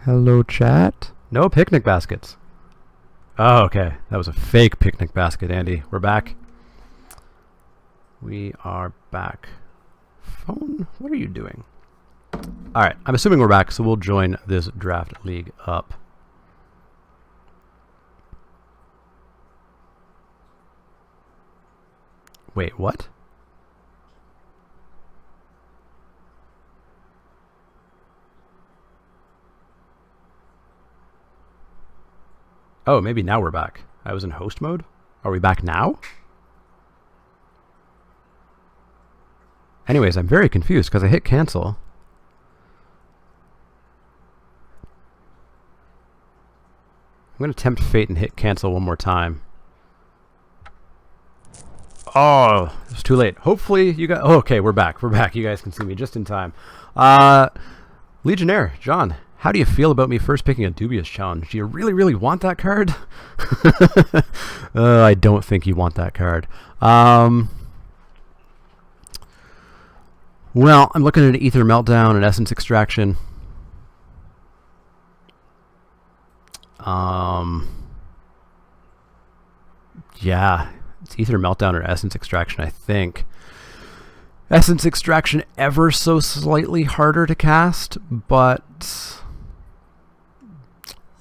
Hello, chat. No picnic baskets. Oh, okay. That was a fake picnic basket, Andy. We're back. We are back. Phone, what are you doing? Alright, I'm assuming we're back, so we'll join this draft league up. Wait, what? Oh, maybe now we're back. I was in host mode? Are we back now? Anyways, I'm very confused because I hit cancel. I'm going to tempt fate and hit cancel one more time. Oh, it's too late. Hopefully you guys... Oh, okay, we're back. We're back. You guys can see me just in time. Legionnaire, John, how do you feel about me first picking a dubious challenge? Do you really, really want that card? I don't think you want that card. Well, I'm looking at an Ether Meltdown and Essence Extraction. Yeah, it's Ether Meltdown or Essence Extraction, I think. Essence Extraction ever so slightly harder to cast, but...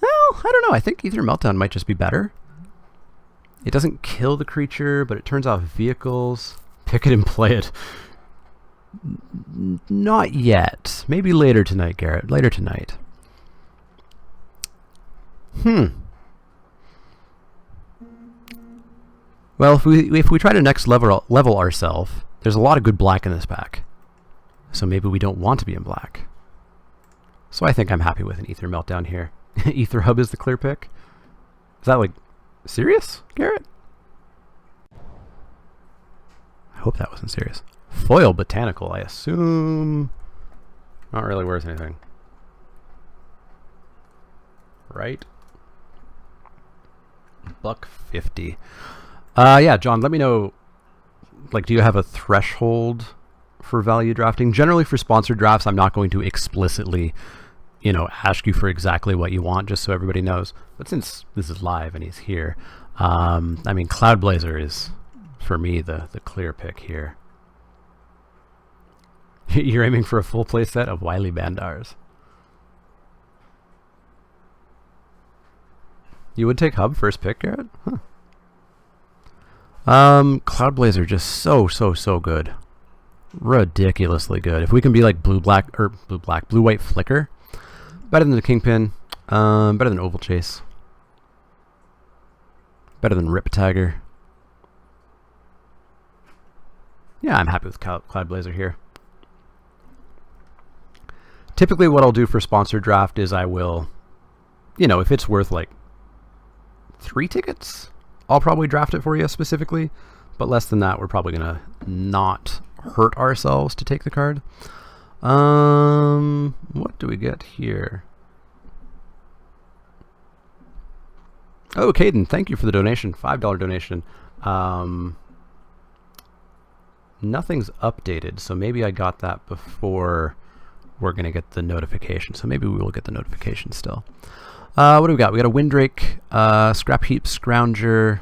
Well, I don't know. I think Ether Meltdown might just be better. It doesn't kill the creature, but it turns off vehicles. Pick it and play it. Not yet. Maybe later tonight, Garrett. Later tonight. Well, if we try to next level ourselves, there's a lot of good black in this pack. So maybe we don't want to be in black. So I think I'm happy with an Ether Meltdown here. Ether Hub is the clear pick. Is that like serious, Garrett? I hope that wasn't serious. Foil Botanical, I assume. Not really worth anything. Right? $1.50. Yeah, John, let me know, like, do you have a threshold for value drafting? Generally for sponsored drafts, I'm not going to explicitly, you know, ask you for exactly what you want, just so everybody knows. But since this is live and he's here, I mean, Cloudblazer is, for me, the clear pick here. You're aiming for a full play set of Wily Bandars. You would take Hub first pick, Garrett? Huh. Cloudblazer just so good. Ridiculously good. If we can be like blue-white Flicker, better than the Kingpin, better than Oval Chase, better than Riptagger. Yeah, I'm happy with Cloudblazer here. Typically what I'll do for sponsored draft is I will, you know, if it's worth like 3 tickets, I'll probably draft it for you specifically, but less than that, we're probably gonna not hurt ourselves to take the card. What do we get here? Oh, Caden, thank you for the donation, $5 donation. Nothing's updated, so maybe I got that before we're gonna get the notification, so maybe we will get the notification still. What do we got? We got a Windrake, Scrap Heap Scrounger,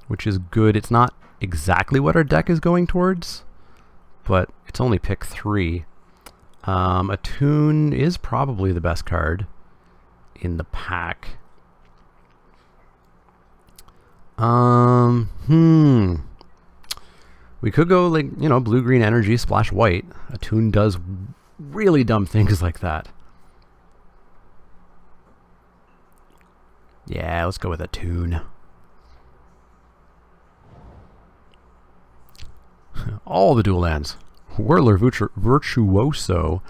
which is good. It's not exactly what our deck is going towards, but it's only pick 3. Attune is probably the best card in the pack. We could go like, you know, blue-green energy, splash white. Attune does really dumb things like that. Yeah, let's go with Attune. All the dual lands. Whirler Virtuoso.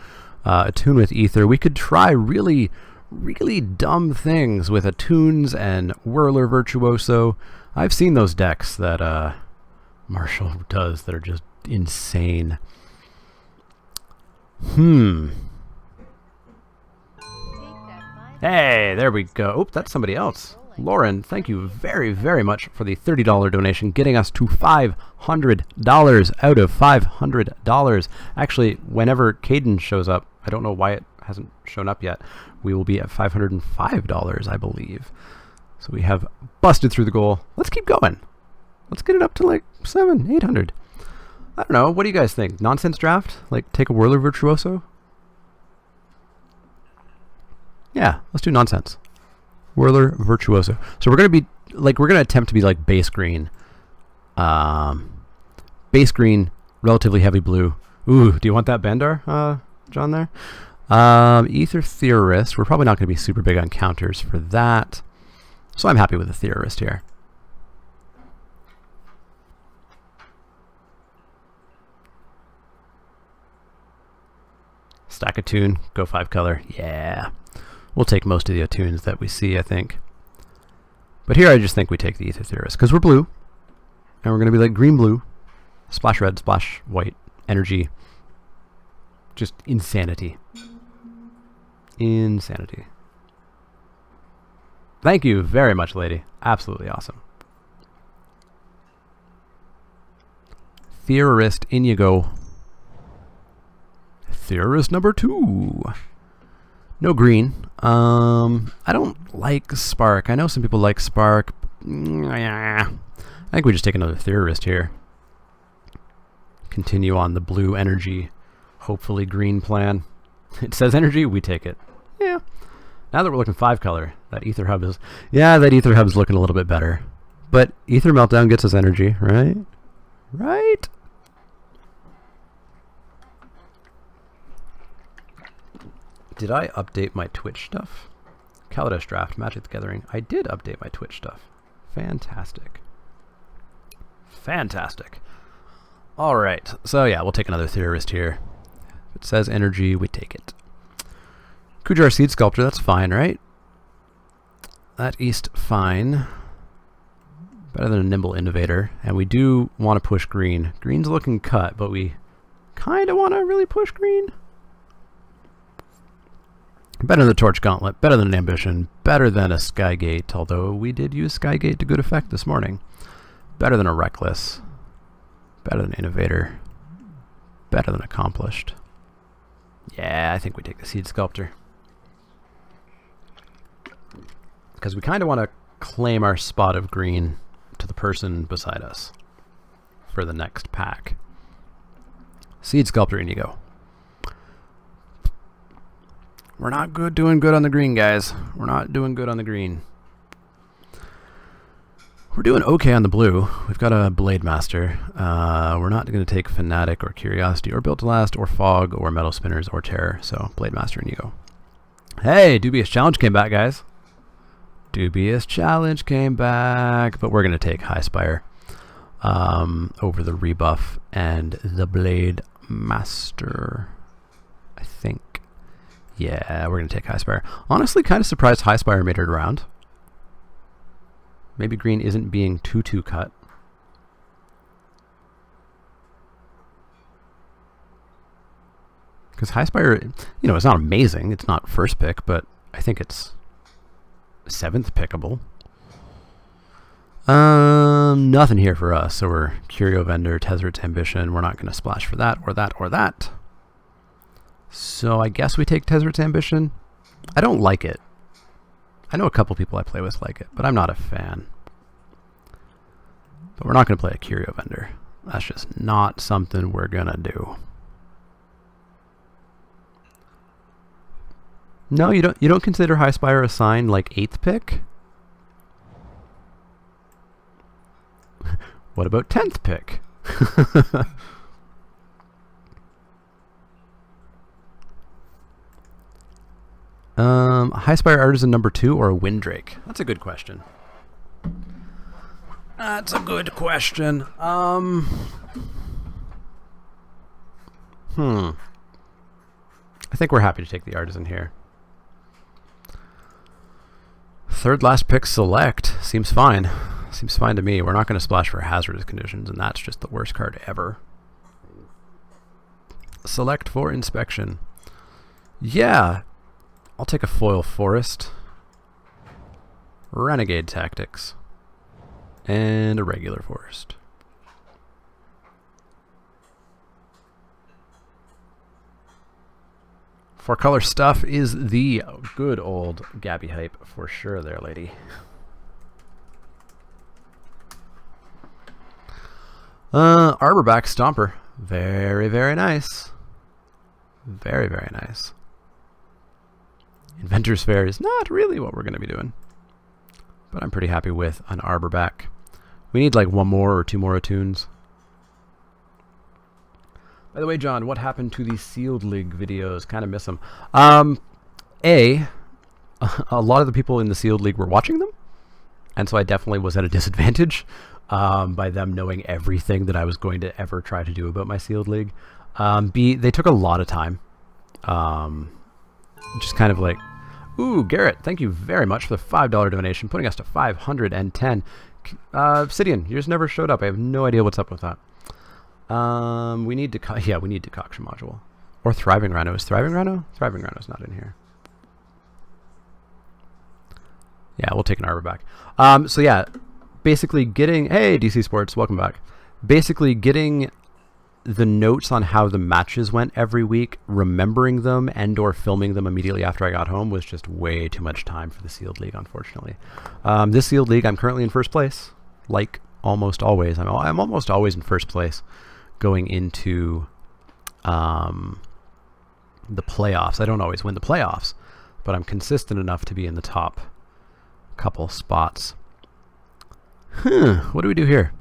Attune with Ether. We could try really dumb things with Attunes and Whirler Virtuoso. I've seen those decks that Marshall does that are just insane. Hey, there we go. Oh, that's somebody else. Lauren, thank you very, very much for the $30 donation, getting us to $500 out of $500. Actually, whenever Caden shows up, I don't know why it hasn't shown up yet, we will be at $505, I believe. So we have busted through the goal. Let's keep going. Let's get it up to like 700, 800. I don't know. What do you guys think? Nonsense draft? Like take a Whirler Virtuoso? Yeah, let's do nonsense. Whirler Virtuoso. So we're going to be like, we're going to attempt to be like base green. Base green, relatively heavy blue. Ooh, do you want that Bendar, John there? Ether Theorist. We're probably not going to be super big on counters for that. So I'm happy with the Theorist here. Stack Attune, go 5 color. Yeah. We'll take most of the Attunes that we see, I think. But here I just think we take the Ether Theorist because we're blue. And we're going to be like green-blue. Splash red, splash white. Energy. Just insanity. Insanity. Thank you very much, lady. Absolutely awesome. Theorist, in you go. Theorist number 2. No green. I don't like Spark. I know some people like Spark. I think we just take another Theorist here. Continue on the blue energy, hopefully green plan. It says energy, we take it. Yeah. Now that we're looking 5 color, that Ether Hub is... Yeah, that Ether Hub is looking a little bit better. But Ether Meltdown gets us energy, right? Right? Did I update my Twitch stuff? Kaladesh Draft, Magic the Gathering. I did update my Twitch stuff. Fantastic. Fantastic. Alright, so yeah, we'll take another Theorist here. If it says energy, we take it. Kujar Seed Sculptor, that's fine, right? That East, fine. Better than a Nimble Innovator. And we do want to push green. Green's looking cut, but we kind of want to really push green. Better than the Torch Gauntlet, better than an Ambition, better than a Skygate, although we did use Skygate to good effect this morning. Better than a Reckless. Better than Innovator. Better than Accomplished. Yeah, I think we take the Seed Sculptor. Because we kind of want to claim our spot of green to the person beside us for the next pack. Seed Sculptor, in you go. We're not doing good on the green, guys. We're not doing good on the green. We're doing okay on the blue. We've got a Blade Master. We're not going to take Fanatic or Curiosity or Built to Last or Fog or Metal Spinners or Terror. So Blade Master and you go. Hey, Dubious Challenge came back, guys. Dubious Challenge came back. But we're going to take High Spire over the Rebuff and the Blade Master, I think. Yeah, we're going to take High Spire. Honestly, kind of surprised High Spire made it around. Maybe green isn't being too cut. Because High Spire, you know, it's not amazing. It's not first pick, but I think it's 7th pickable. Nothing here for us. So we're Curio Vendor, Tezzeret's Ambition. We're not going to splash for that or that or that. So I guess we take Tezzeret's Ambition. I don't like it. I know a couple people I play with like it, but I'm not a fan. But we're not going to play a Curio Vendor. That's just not something we're going to do. No, you don't consider High Spire a sign like 8th pick? What about 10th pick? High Spire Artisan number 2 or a Windrake? That's a good question. That's a good question. I think we're happy to take the Artisan here. Third last pick select. Seems fine. Seems fine to me. We're not going to splash for hazardous conditions, and that's just the worst card ever. Select for inspection. Yeah. I'll take a foil forest. Renegade Tactics. And a regular forest. For color stuff is the good old Gabby hype for sure there, lady. Arborback Stomper. Very, very nice. Very, very nice. Inventor's Fair is not really what we're going to be doing. But I'm pretty happy with an Arborback. We need like one more or two more attunes. By the way, John, what happened to the Sealed League videos? Kind of miss them. A lot of the people in the Sealed League were watching them, and so I definitely was at a disadvantage by them knowing everything that I was going to ever try to do about my Sealed League. B, they took a lot of time. Just kind of like, ooh, Garrett, thank you very much for the $5 donation, putting us to 510. Obsidian, you just never showed up. I have no idea what's up with that. We need we need decoction module. Or Thriving Rhino. Is Thriving Rhino? Thriving Rhino's not in here. Yeah, we'll take an Arbor back. So yeah, basically getting, hey DC Sports, welcome back. Basically getting the notes on how the matches went every week, remembering them and or filming them immediately after I got home was just way too much time for the Sealed League, unfortunately. This Sealed League, I'm currently in first place, like almost always. I'm almost always in first place going into the playoffs. I don't always win the playoffs, but I'm consistent enough to be in the top couple spots. What do we do here?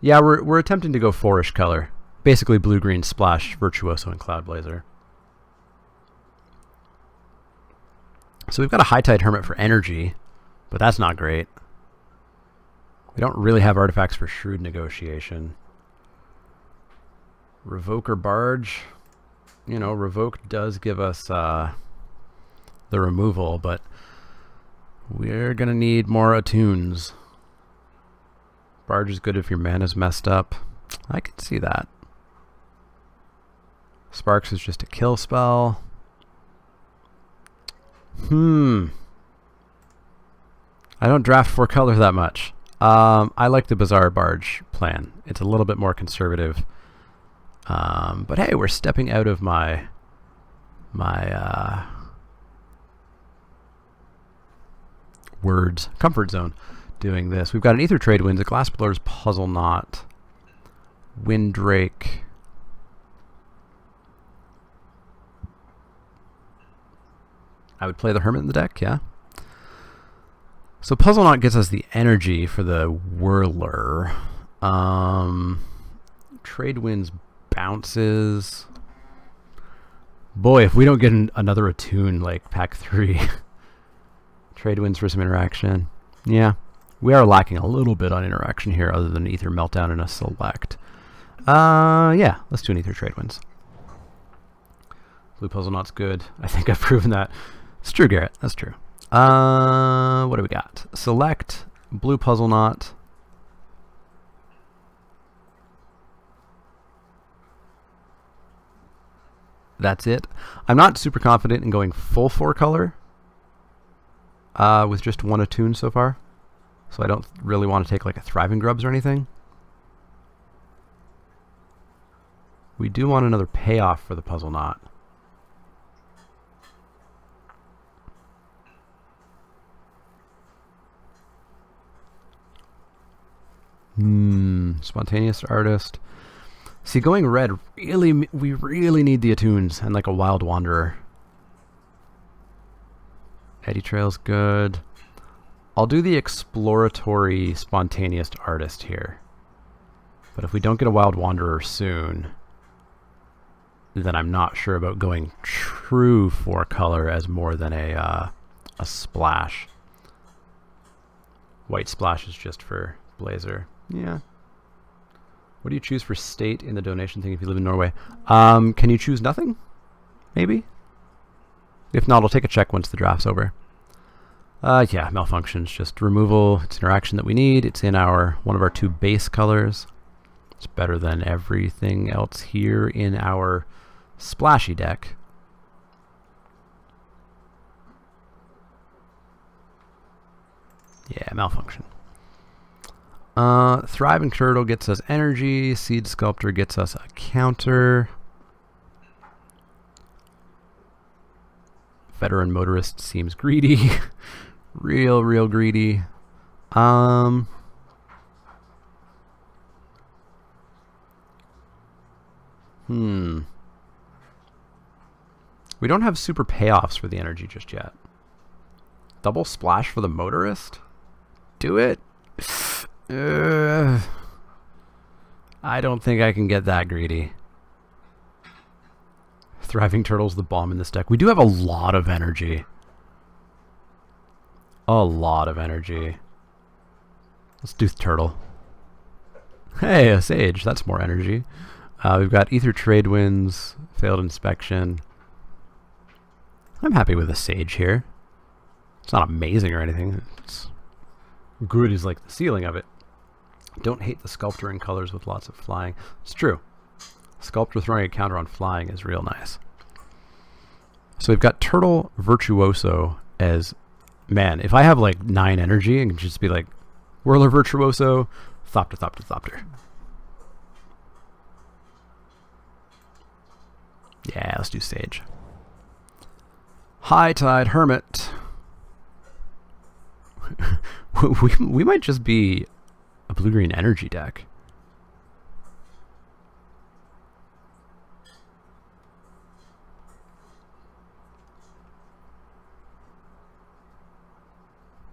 Yeah, we're attempting to go fourish color. Basically blue-green splash, Virtuoso, and Cloud Blazer. So we've got a High Tide Hermit for energy, but that's not great. We don't really have artifacts for Shrewd Negotiation. Revoker Barge. You know, Revoke does give us the removal, but we're going to need more attunes. Barge is good if your mana's messed up. I can see that. Sparks is just a kill spell. I don't draft for color that much. I like the Bizarre Barge plan. It's a little bit more conservative. But hey, we're stepping out of my words comfort zone doing this. We've got an Aether Trade Winds, a Glassblowers Puzzle Knot, Windrake. I would play the Hermit in the deck, yeah. So Puzzle Knot gets us the energy for the Whirler. Trade Winds bounces. Boy, if we don't get another attune like pack 3. Trade Winds for some interaction. Yeah, we are lacking a little bit on interaction here other than Aether Meltdown and a Select. Yeah, let's do an Aether Trade Winds. Blue Puzzle Knot's good. I think I've proven that. It's true, Garrett. That's true. What do we got? Select, Blue Puzzle Knot. That's it. I'm not super confident in going full 4-color with just one attune so far. So I don't really want to take like a Thriving Grubs or anything. We do want another payoff for the Puzzle Knot. Spontaneous Artist. See, going red, we really need the attunes and like a Wild Wanderer. Eddy Trail's good. I'll do the exploratory Spontaneous Artist here. But if we don't get a Wild Wanderer soon, then I'm not sure about going true 4-color as more than a splash. White Splash is just for Blazer. Yeah. What do you choose for state in the donation thing if you live in Norway? Can you choose nothing? Maybe? If not, I'll take a check once the draft's over. Yeah, Malfunction's just removal. It's interaction that we need. It's in one of our 2 base colors. It's better than everything else here in our splashy deck. Yeah, Malfunction. Thriving Turtle gets us energy. Seed Sculptor gets us a counter. Veteran Motorist seems greedy. real greedy. We don't have super payoffs for the energy just yet. Double splash for the Motorist? Do it? I don't think I can get that greedy. Thriving Turtle's the bomb in this deck. We do have a lot of energy. A lot of energy. Let's do Turtle. Hey, a Sage. That's more energy. We've got Ether Trade Winds, Failed Inspection. I'm happy with a Sage here. It's not amazing or anything. It's good is like the ceiling of it. Don't hate the Sculptor in colors with lots of flying. It's true. Sculptor throwing a counter on flying is real nice. So we've got Turtle Virtuoso as... Man, if I have like 9 energy and can just be like Whirler Virtuoso, Thopter, Thopter, Thopter. Yeah, let's do Sage. High Tide Hermit. we might just be a blue-green energy deck.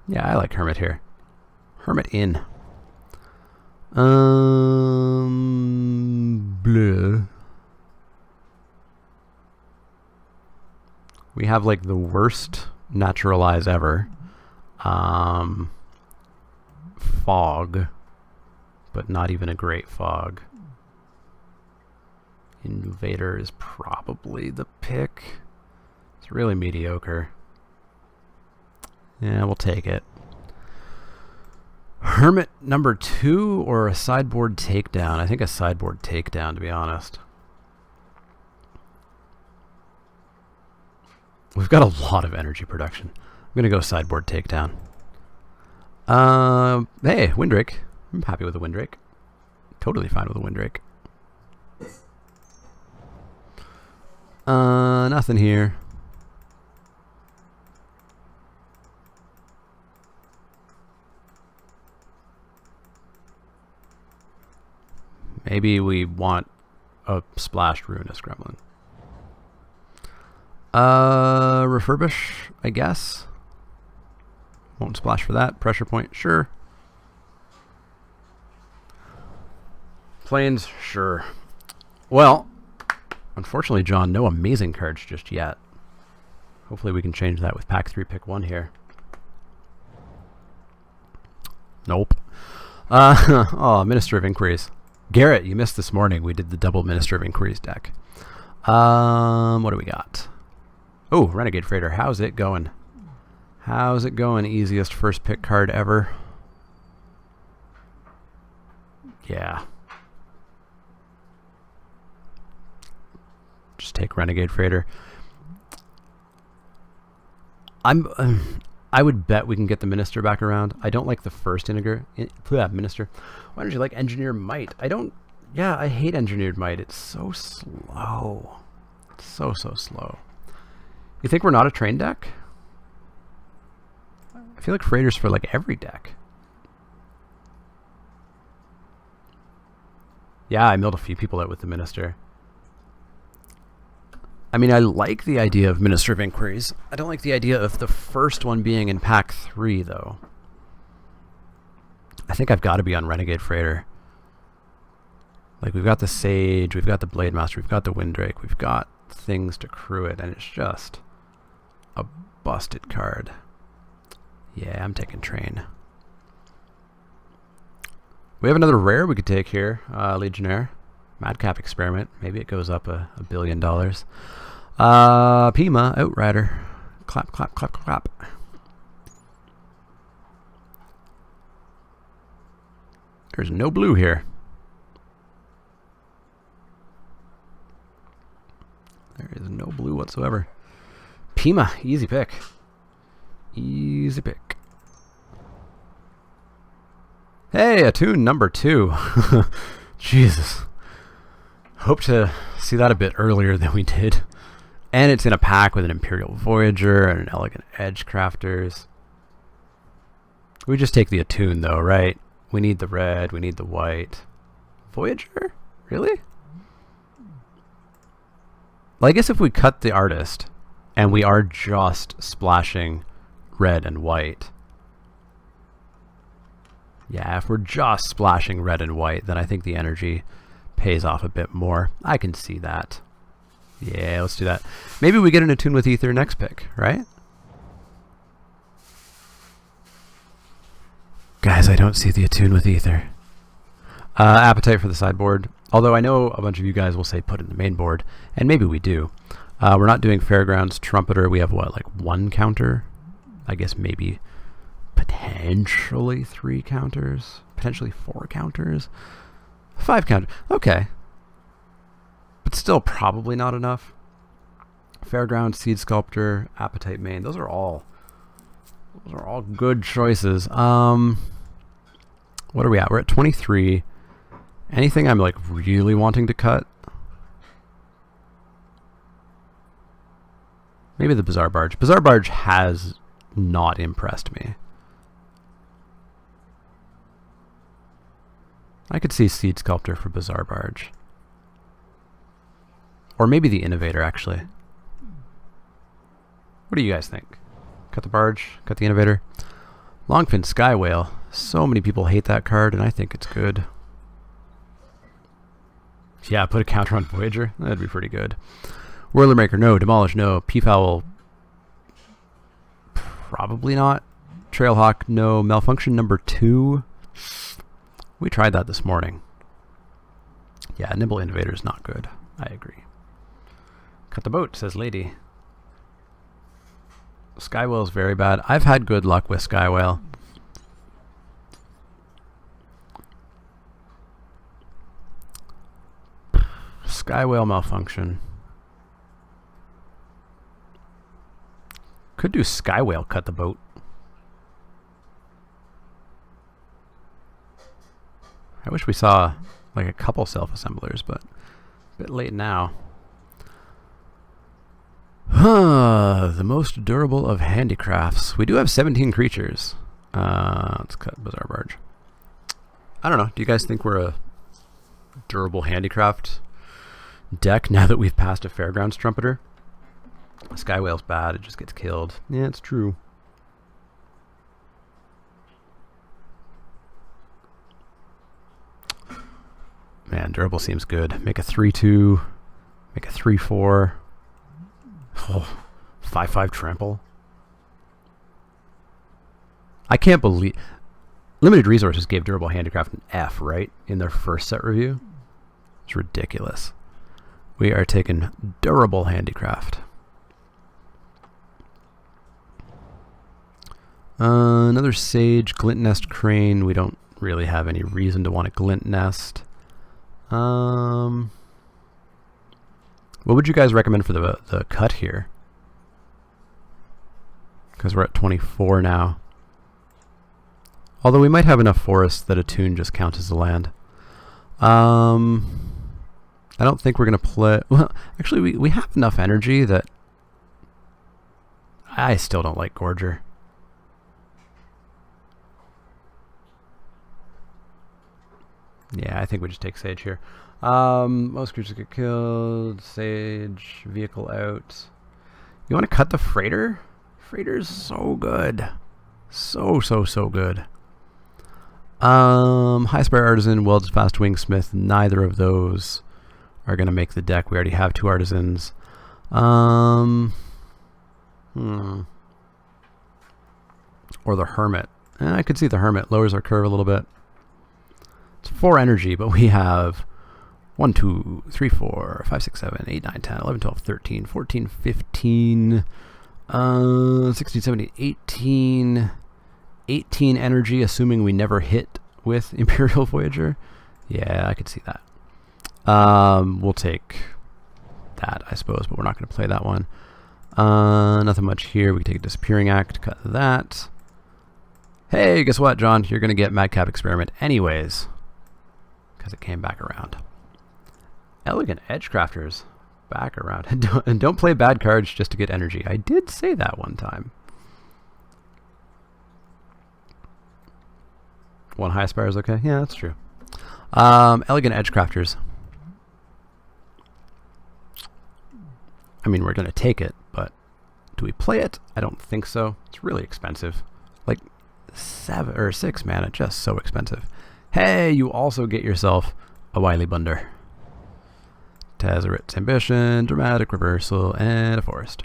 Yeah, I like Hermit here. Hermit in. Bleh. We have like the worst Naturalize ever. Fog, but not even a great fog. Invader is probably the pick. It's really mediocre. Yeah, we'll take it. Hermit number 2 or a sideboard takedown? I think a sideboard takedown, to be honest. We've got a lot of energy production. I'm going to go sideboard takedown. Hey, Windrake. I'm happy with the Windrake. Totally fine with the Windrake. Nothing here. Maybe we want a splashed Ruinous Gremlin. Refurbish, I guess. Won't splash for that. Pressure Point, sure. Plains, sure. Well, unfortunately, John, no amazing cards just yet. Hopefully we can change that with pack 3, pick 1 here. Nope. Oh, Minister of Inquiries. Garrett, you missed this morning. We did the double Minister of Inquiries deck. What do we got? Oh, Renegade Freighter. How's it going? How's it going? Easiest first pick card ever. Yeah. Just take Renegade Freighter. I would bet we can get the Minister back around. I don't like the first Minister. Why don't you like Engineer Might? Yeah, I hate Engineered Might. It's so slow. It's so slow. You think we're not a train deck? I feel like Freighter's for like every deck. Yeah, I milled a few people out with the Minister. I mean, I like the idea of Minister of Inquiries. I don't like the idea of the first one being in pack 3, though. I think I've got to be on Renegade Freighter. Like, we've got the Sage, we've got the Blade Master, we've got the Windrake, we've got things to crew it, and it's just a busted card. Yeah, I'm taking train. We have another rare we could take here. Legionnaire. Madcap Experiment. Maybe it goes up $1 billion. Pima, Outrider. Clap, clap, clap, clap. There's no blue here. There is no blue whatsoever. Pima, easy pick. Easy pick. Hey, Attune number 2. Jesus. Hope to see that a bit earlier than we did. And it's in a pack with an Imperial Voyager and an Elegant Edgecrafters. We just take the Attune though, right? We need the red, we need the white. Voyager? Really? Well, I guess if we cut the artist and we are just splashing red and white. Yeah, if we're just splashing red and white, then I think the energy pays off a bit more. I can see that. Yeah, let's do that. Maybe we get an Attune with Ether next pick, right? Guys, I don't see the Attune with Ether. Appetite for the sideboard. Although I know a bunch of you guys will say put in the main board, and maybe we do. We're not doing Fairgrounds Trumpeter. We have what, like 1 counter? I guess maybe potentially 3 counters, potentially 4 counters, 5 counters. Okay. But still probably not enough. Fairground, Seed Sculptor, Appetite main. Those are all good choices. What are we at? We're at 23. Anything I'm like really wanting to cut? Maybe the Bazaar Barge. Bazaar Barge has not impressed me. I could see Seed Sculptor for Bazaar Barge. Or maybe the Innovator, actually. What do you guys think? Cut the Barge, cut the Innovator. Longfin Sky Whale. So many people hate that card, and I think it's good. Yeah, put a counter on Voyager. That'd be pretty good. Whirlermaker, no. Demolish, no. Peafowl, probably not. Trailhawk, no. Malfunction number 2. We tried that this morning. Yeah, Nimble Innovator is not good. I agree. Cut the boat, says Lady. Skywhale is very bad. I've had good luck with Skywhale. Skywhale Malfunction. Could do Skywhale cut the boat. I wish we saw like a couple self-assemblers, but a bit late now. The most durable of handicrafts. We do have 17 creatures. Let's cut Bazaar Barge. I don't know. Do you guys think we're a durable handicraft deck now that we've passed a Fairgrounds Trumpeter? Skywhale's bad. It just gets killed. Yeah, it's true. Man, durable seems good. Make a 3/2. Make a 3/4. Oh, 5/5 trample. I can't believe Limited Resources gave Durable Handicraft an F, right? In their first set review. It's ridiculous. We are taking Durable Handicraft. Another Sage, Glint Nest Crane. We don't really have any reason to want a Glint Nest. What would you guys recommend for the cut here? Because we're at 24 now. Although we might have enough forests that Attune just counts as a land. I don't think we're going to play... Well, actually, we have enough energy that... I still don't like Gorger. Yeah, I think we just take Sage here. Most creatures get killed. Sage, vehicle out. You want to cut the Freighter? Freighter's so good. So good. High Spire Artisan, Weld's Fast Wingsmith. Neither of those are going to make the deck. We already have 2 Artisans. Or the Hermit. I could see the Hermit. Lowers our curve a little bit. It's 4 energy, but we have 1, 2, 3, 4, 5, 6, 7, 8, 9, 10, 11, 12, 13, 14, 15, 16, 17, 18, 18 energy, assuming we never hit with Imperial Voyager. Yeah, I could see that. We'll take that, I suppose, but we're not going to play that one. Nothing much here. We can take a Disappearing Act, cut that. Hey, guess what, John? You're going to get Madcap Experiment anyways, because it came back around. Elegant Edgecrafters. back around. And don't play bad cards just to get energy. I did say that one time. One high spire is okay. Yeah, that's true. Elegant Edgecrafters. I mean, we're going to take it, but do we play it? I don't think so. It's really expensive. Like 7 or 6 mana, just so expensive. Hey, you also get yourself a Wily Bunder. Tazzeret's Ambition, Dramatic Reversal, and a Forest.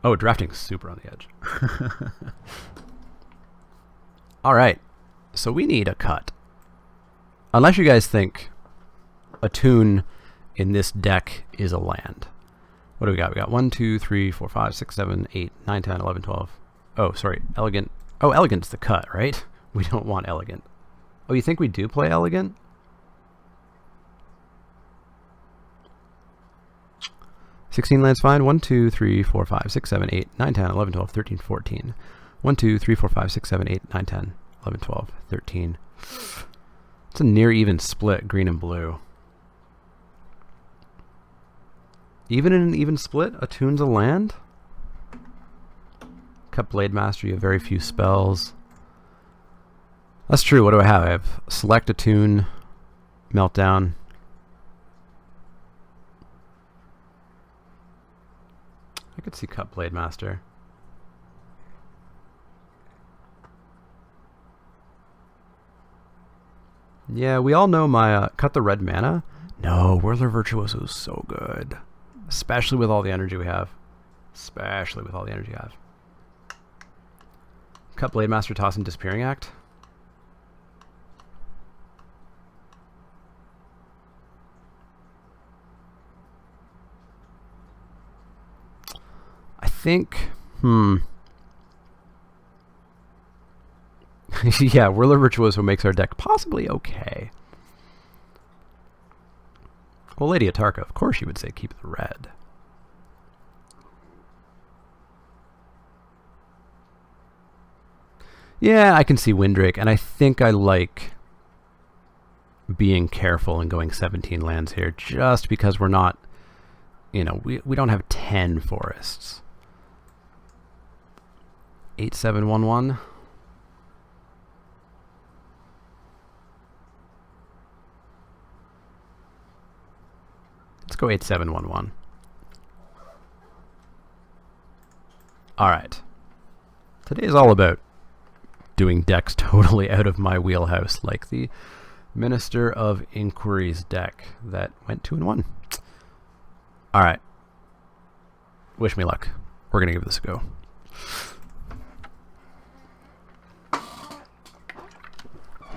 Oh, drafting's super on the edge. Alright, so we need a cut. Unless you guys think a tune in this deck is a land. What do we got? We got 1, 2, 3, 4, 5, 6, 7, 8, 9, 10, 11, 12. Oh, sorry, Elegant. Oh, Elegant's the cut, right? We don't want Elegant. Oh, you think we do play Elegant? $16 lands fine. 1, 2, 3, 4, 5, 6, 7, 8, 9, 10, 11, 12, 13, 14. 1, 2, 3, 4, 5, 6, 7, 8, 9, 10, 11, 12, 13. It's a near even split, green and blue. Even in an even split, a tune's a land? Cut Blade Master, you have very few spells. That's true. What do I have? I have Select a Tune, Meltdown. I could see Cut Blade Master. Yeah, we all know my Cut the Red Mana. No, Whirler Virtuoso is so good. Especially with all the energy we have. Especially with all the energy I have. Cut Blade Master, toss in Disappearing Act. I think, yeah, Whirler Virtuoso makes our deck possibly okay. Well, Lady Atarka, of course you would say keep the red. Yeah, I can see Windrake, and I think I like being careful and going 17 lands here, just because we're not, you know, we don't have 10 forests. 8711. Let's go 8711. Alright. Today is all about doing decks totally out of my wheelhouse, like the Minister of Inquiry's deck that went 2-1. Alright. Wish me luck. We're going to give this a go.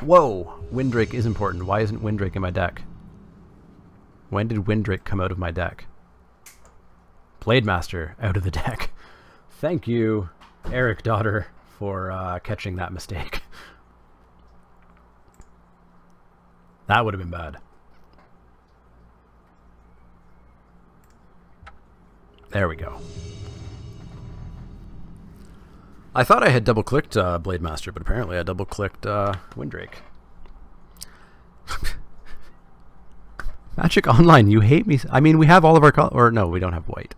Whoa! Windrake is important. Why isn't Windrake in my deck? When did Windrake come out of my deck? Blade Master out of the deck. Thank you, Eric Daughter, for catching that mistake. That would have been bad. There we go. I thought I had double-clicked Blade Master, but apparently I double-clicked Windrake. Magic Online, you hate me. I mean, we have all of our color, or no, we don't have white.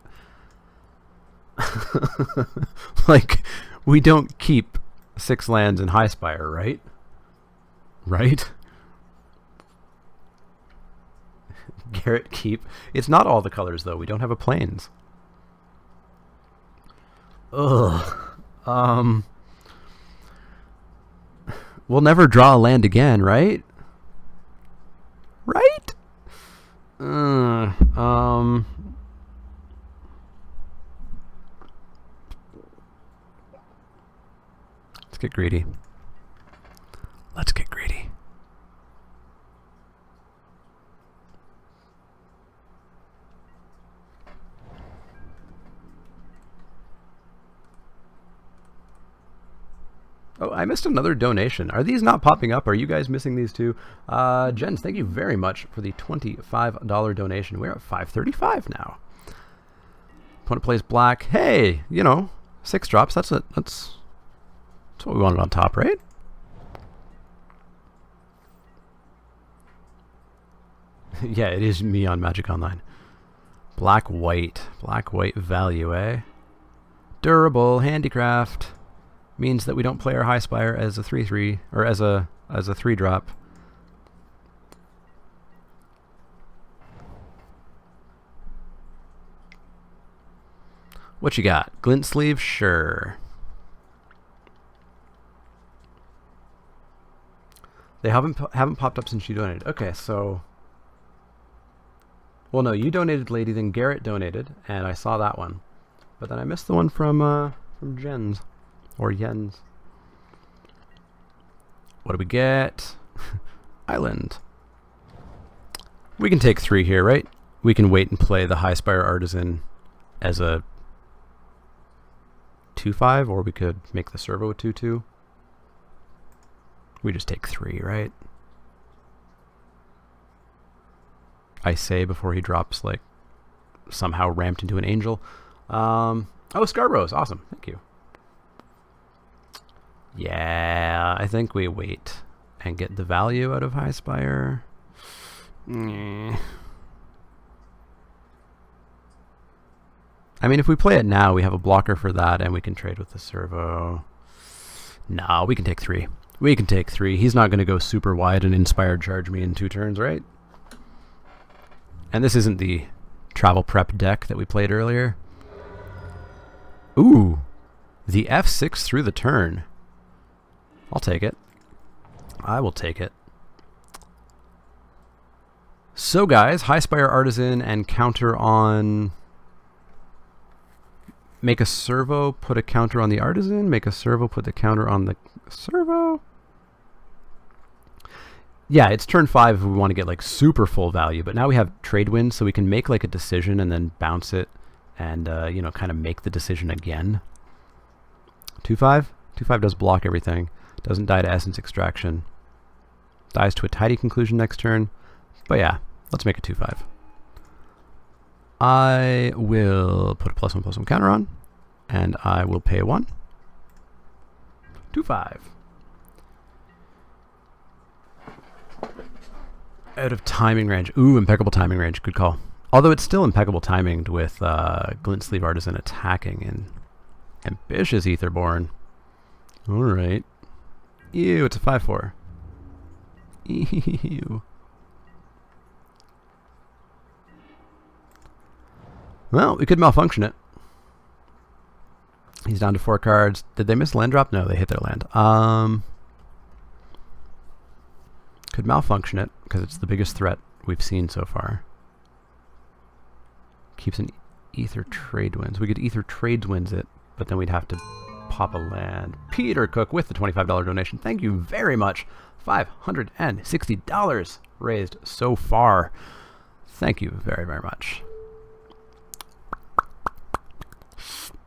Like, we don't keep 6 lands in Highspire, right? Right? Garrett keep. It's not all the colors, though. We don't have a plains. Ugh. We'll never draw a land again, right? Right? Let's get greedy. Let's get greedy. Oh, I missed another donation. Are these not popping up? Are you guys missing these too? Jens, thank you very much for the $25 donation. We're at 535 now. Opponent plays black. Hey, you know, 6 drops. That's what we wanted on top, right? Yeah, it is me on Magic Online. Black white value, eh? Durable handicraft means that we don't play our High Spire as a 3/3 or as a 3-drop. What you got? Glint sleeve? Sure. They haven't popped up since you donated. Okay, so... Well, no, you donated, lady, then Garrett donated, and I saw that one. But then I missed the one from Jens. Or Jens. What do we get? Island. We can take 3 here, right? We can wait and play the High Spire Artisan as a 2/5, or we could make the servo a 2/2. We just take 3, right? I say before he drops, like, somehow ramped into an angel. Oh, Scarborough's awesome. Thank you. Yeah, I think we wait and get the value out of High Spire. I mean, if we play it now, we have a blocker for that, and we can trade with the servo. No, we can take 3. We can take 3. He's not going to go super wide and inspired charge me in 2 turns, right? And this isn't the travel prep deck that we played earlier. Ooh, the F6 through the turn. I'll take it. I will take it. So guys, High Spire Artisan and counter on... Make a servo, put a counter on the Artisan. Make a servo, put the counter on the servo. Yeah, it's turn 5 if we want to get like super full value, but now we have trade wins, so we can make like a decision and then bounce it and, you know, kind of make the decision again. 2/5? 2/5 does block everything. Doesn't die to Essence Extraction. Dies to a tidy conclusion next turn. But yeah, let's make a 2/5. I will put a +1/+1 counter on, and I will pay 1. 2/5. Out of timing range. Ooh, impeccable timing range. Good call. Although it's still impeccable timinged with Glint Sleeve Artisan attacking and ambitious Aetherborn. Alright. Ew, it's a 5/4. Ew. Well, we could malfunction it. He's down to 4 cards. Did they miss land drop? No, they hit their land. Could malfunction it, because it's the biggest threat we've seen so far. Keeps an Ether Trade Wins. We could Ether Trades Wins it, but then we'd have to pop a land. Peter Cook with the $25 donation. Thank you very much. $560 raised so far. Thank you very, very much.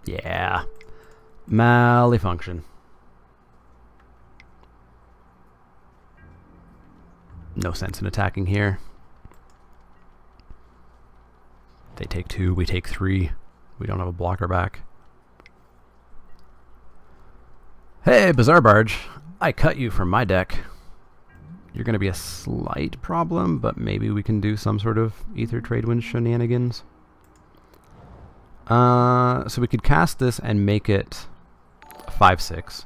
Yeah. Malfunction. No sense in attacking here. They take 2, we take 3. We don't have a blocker back. Hey, Bazaar Barge. I cut you from my deck. You're going to be a slight problem, but maybe we can do some sort of Ether Trade Wind shenanigans. So we could cast this and make it a 5/6,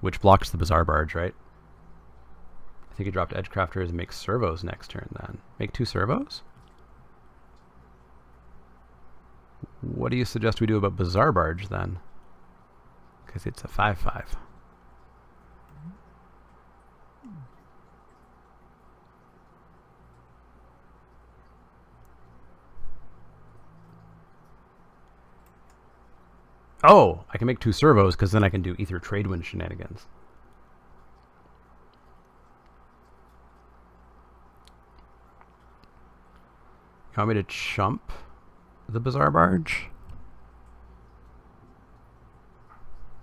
which blocks the Bazaar Barge, right? I think he dropped Edgecrafters and make servos next turn then. Make 2 servos? What do you suggest we do about Bazaar Barge then? Because it's a 5/5. Oh, I can make 2 servos because then I can do Ether Trade Wind shenanigans. You want me to chump the Bazaar Barge?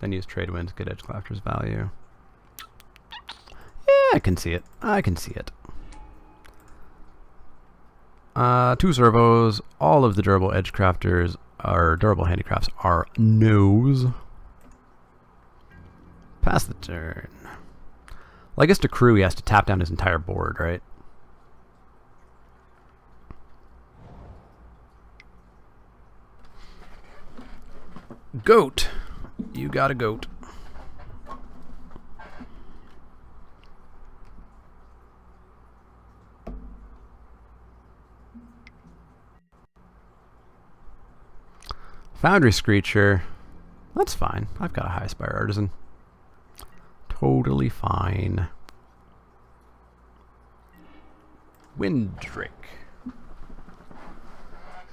Then use Trade Winds, get Edgecrafters value. Yeah, I can see it. I can see it. 2 servos. All of the durable Edgecrafters or durable handicrafts are no's. Pass the turn. Well, I guess to crew he has to tap down his entire board, right? Goat. You got a goat. Foundry Screecher. That's fine. I've got a High Spire Artisan. Totally fine. Windrake.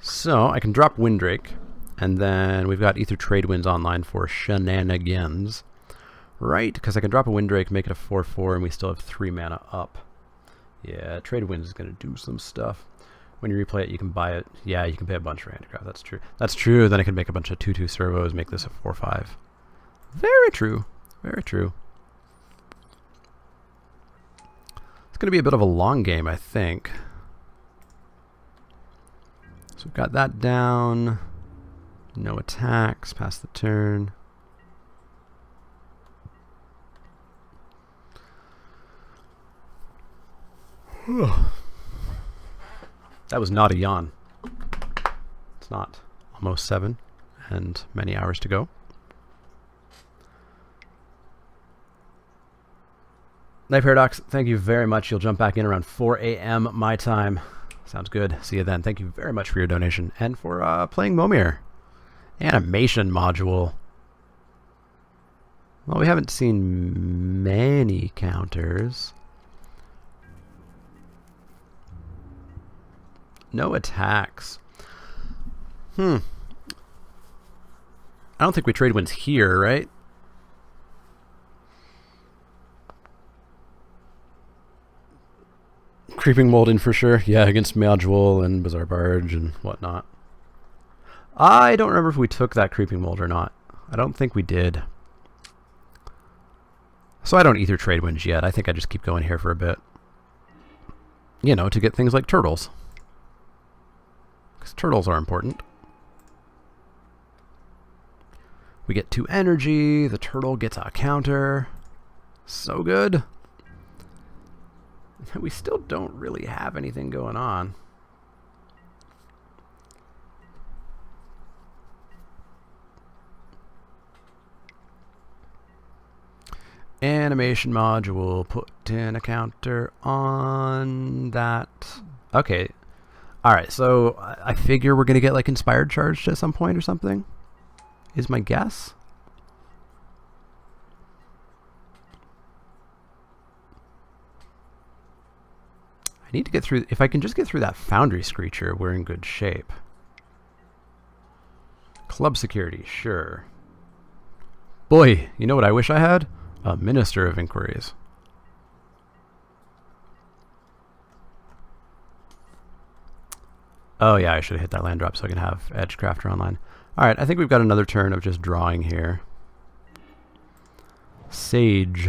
So I can drop Windrake, and then we've got Ether Trade Winds online for shenanigans. Right? Because I can drop a Windrake, make it a 4/4, and we still have 3 mana up. Yeah, Trade Winds is going to do some stuff. When you replay it, you can buy it. Yeah, you can pay a bunch for Handicraft. That's true. That's true. Then I can make a bunch of 2/2 servos, make this a 4/5. Very true. Very true. It's going to be a bit of a long game, I think. So we've got that down. No attacks. Pass the turn. That was not a yawn. It's not. Almost 7 and many hours to go. Night Paradox, thank you very much. You'll jump back in around 4 a.m. my time. Sounds good. See you then. Thank you very much for your donation and for playing Momir. Animation module. Well, we haven't seen many counters. No attacks. I don't think we trade wins here, right? Creeping Mold in for sure. Yeah, against Module and Bazaar Barge and whatnot. I don't remember if we took that Creeping Mold or not. I don't think we did. So I don't Ether Trade Winds yet. I think I just keep going here for a bit. You know, to get things like turtles. Because turtles are important. We get 2 energy. The turtle gets a counter. So good. We still don't really have anything going on. Animation module, put in a counter on that. Okay. Alright, so I figure we're going to get like Inspired Charged at some point or something, is my guess. I need to get through, if I can just get through that Foundry Screecher, we're in good shape. Club Security, sure. Boy, you know what I wish I had? A Minister of Inquiries. Oh yeah, I should have hit that land drop so I can have Edgecrafter online. Alright, I think we've got another turn of just drawing here. Sage.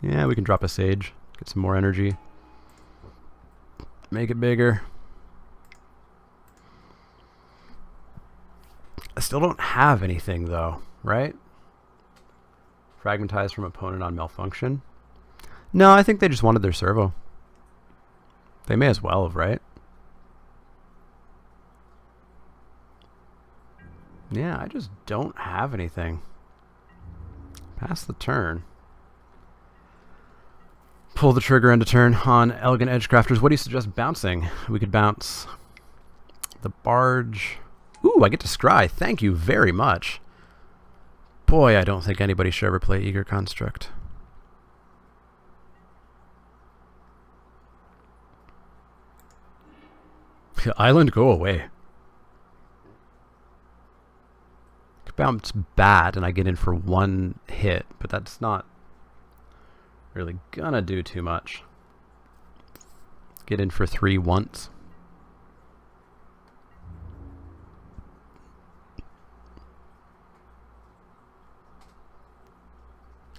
Yeah, we can drop a Sage. Get some more energy. Make it bigger. I still don't have anything though, right? Fragmentize from opponent on Malfunction. No, I think they just wanted their servo. They may as well have, right? Yeah, I just don't have anything. Pass the turn. Pull the trigger end of turn on Elegant Edgecrafters. What do you suggest bouncing? We could bounce the Barge. Ooh, I get to scry. Thank you very much. Boy, I don't think anybody should ever play Eager Construct. Island, go away. Bounce Bat and I get in for 1 hit, but that's not really gonna do too much. Get in for 3 once.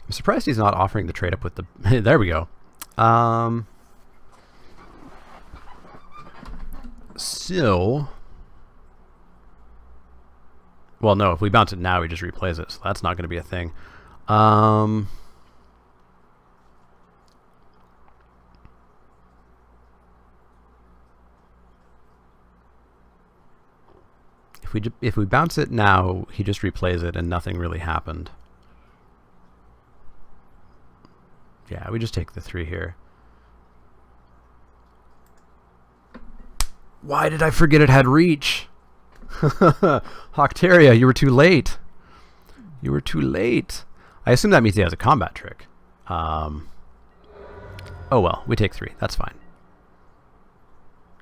I'm surprised he's not offering the trade up with the... There we go. So... Well, no, if we bounce it now, he just replays it, so that's not going to be a thing. If we bounce it now, he just replays it and nothing really happened. Yeah, we just take the 3 here. Why did I forget it had reach? Hocteria, you were too late. You were too late. I assume that means he has a combat trick. Oh well, we take 3. That's fine.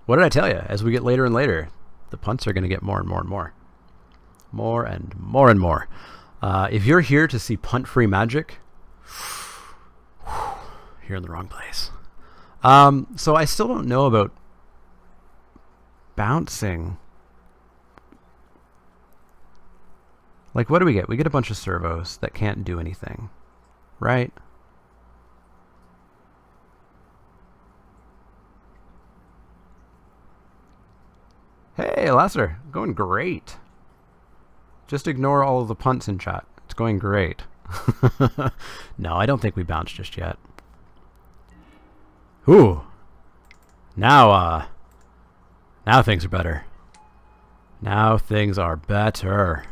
What did I tell you? As we get later and later, the punts are going to get more and more and more. More and more and more. If you're here to see punt-free magic, you're in the wrong place. So I still don't know about bouncing. Like, what do we get? We get a bunch of servos that can't do anything, right? Hey, Lasseter, going great. Just ignore all of the punts in chat. It's going great. No, I don't think we bounce just yet. Ooh. Now things are better. Now things are better.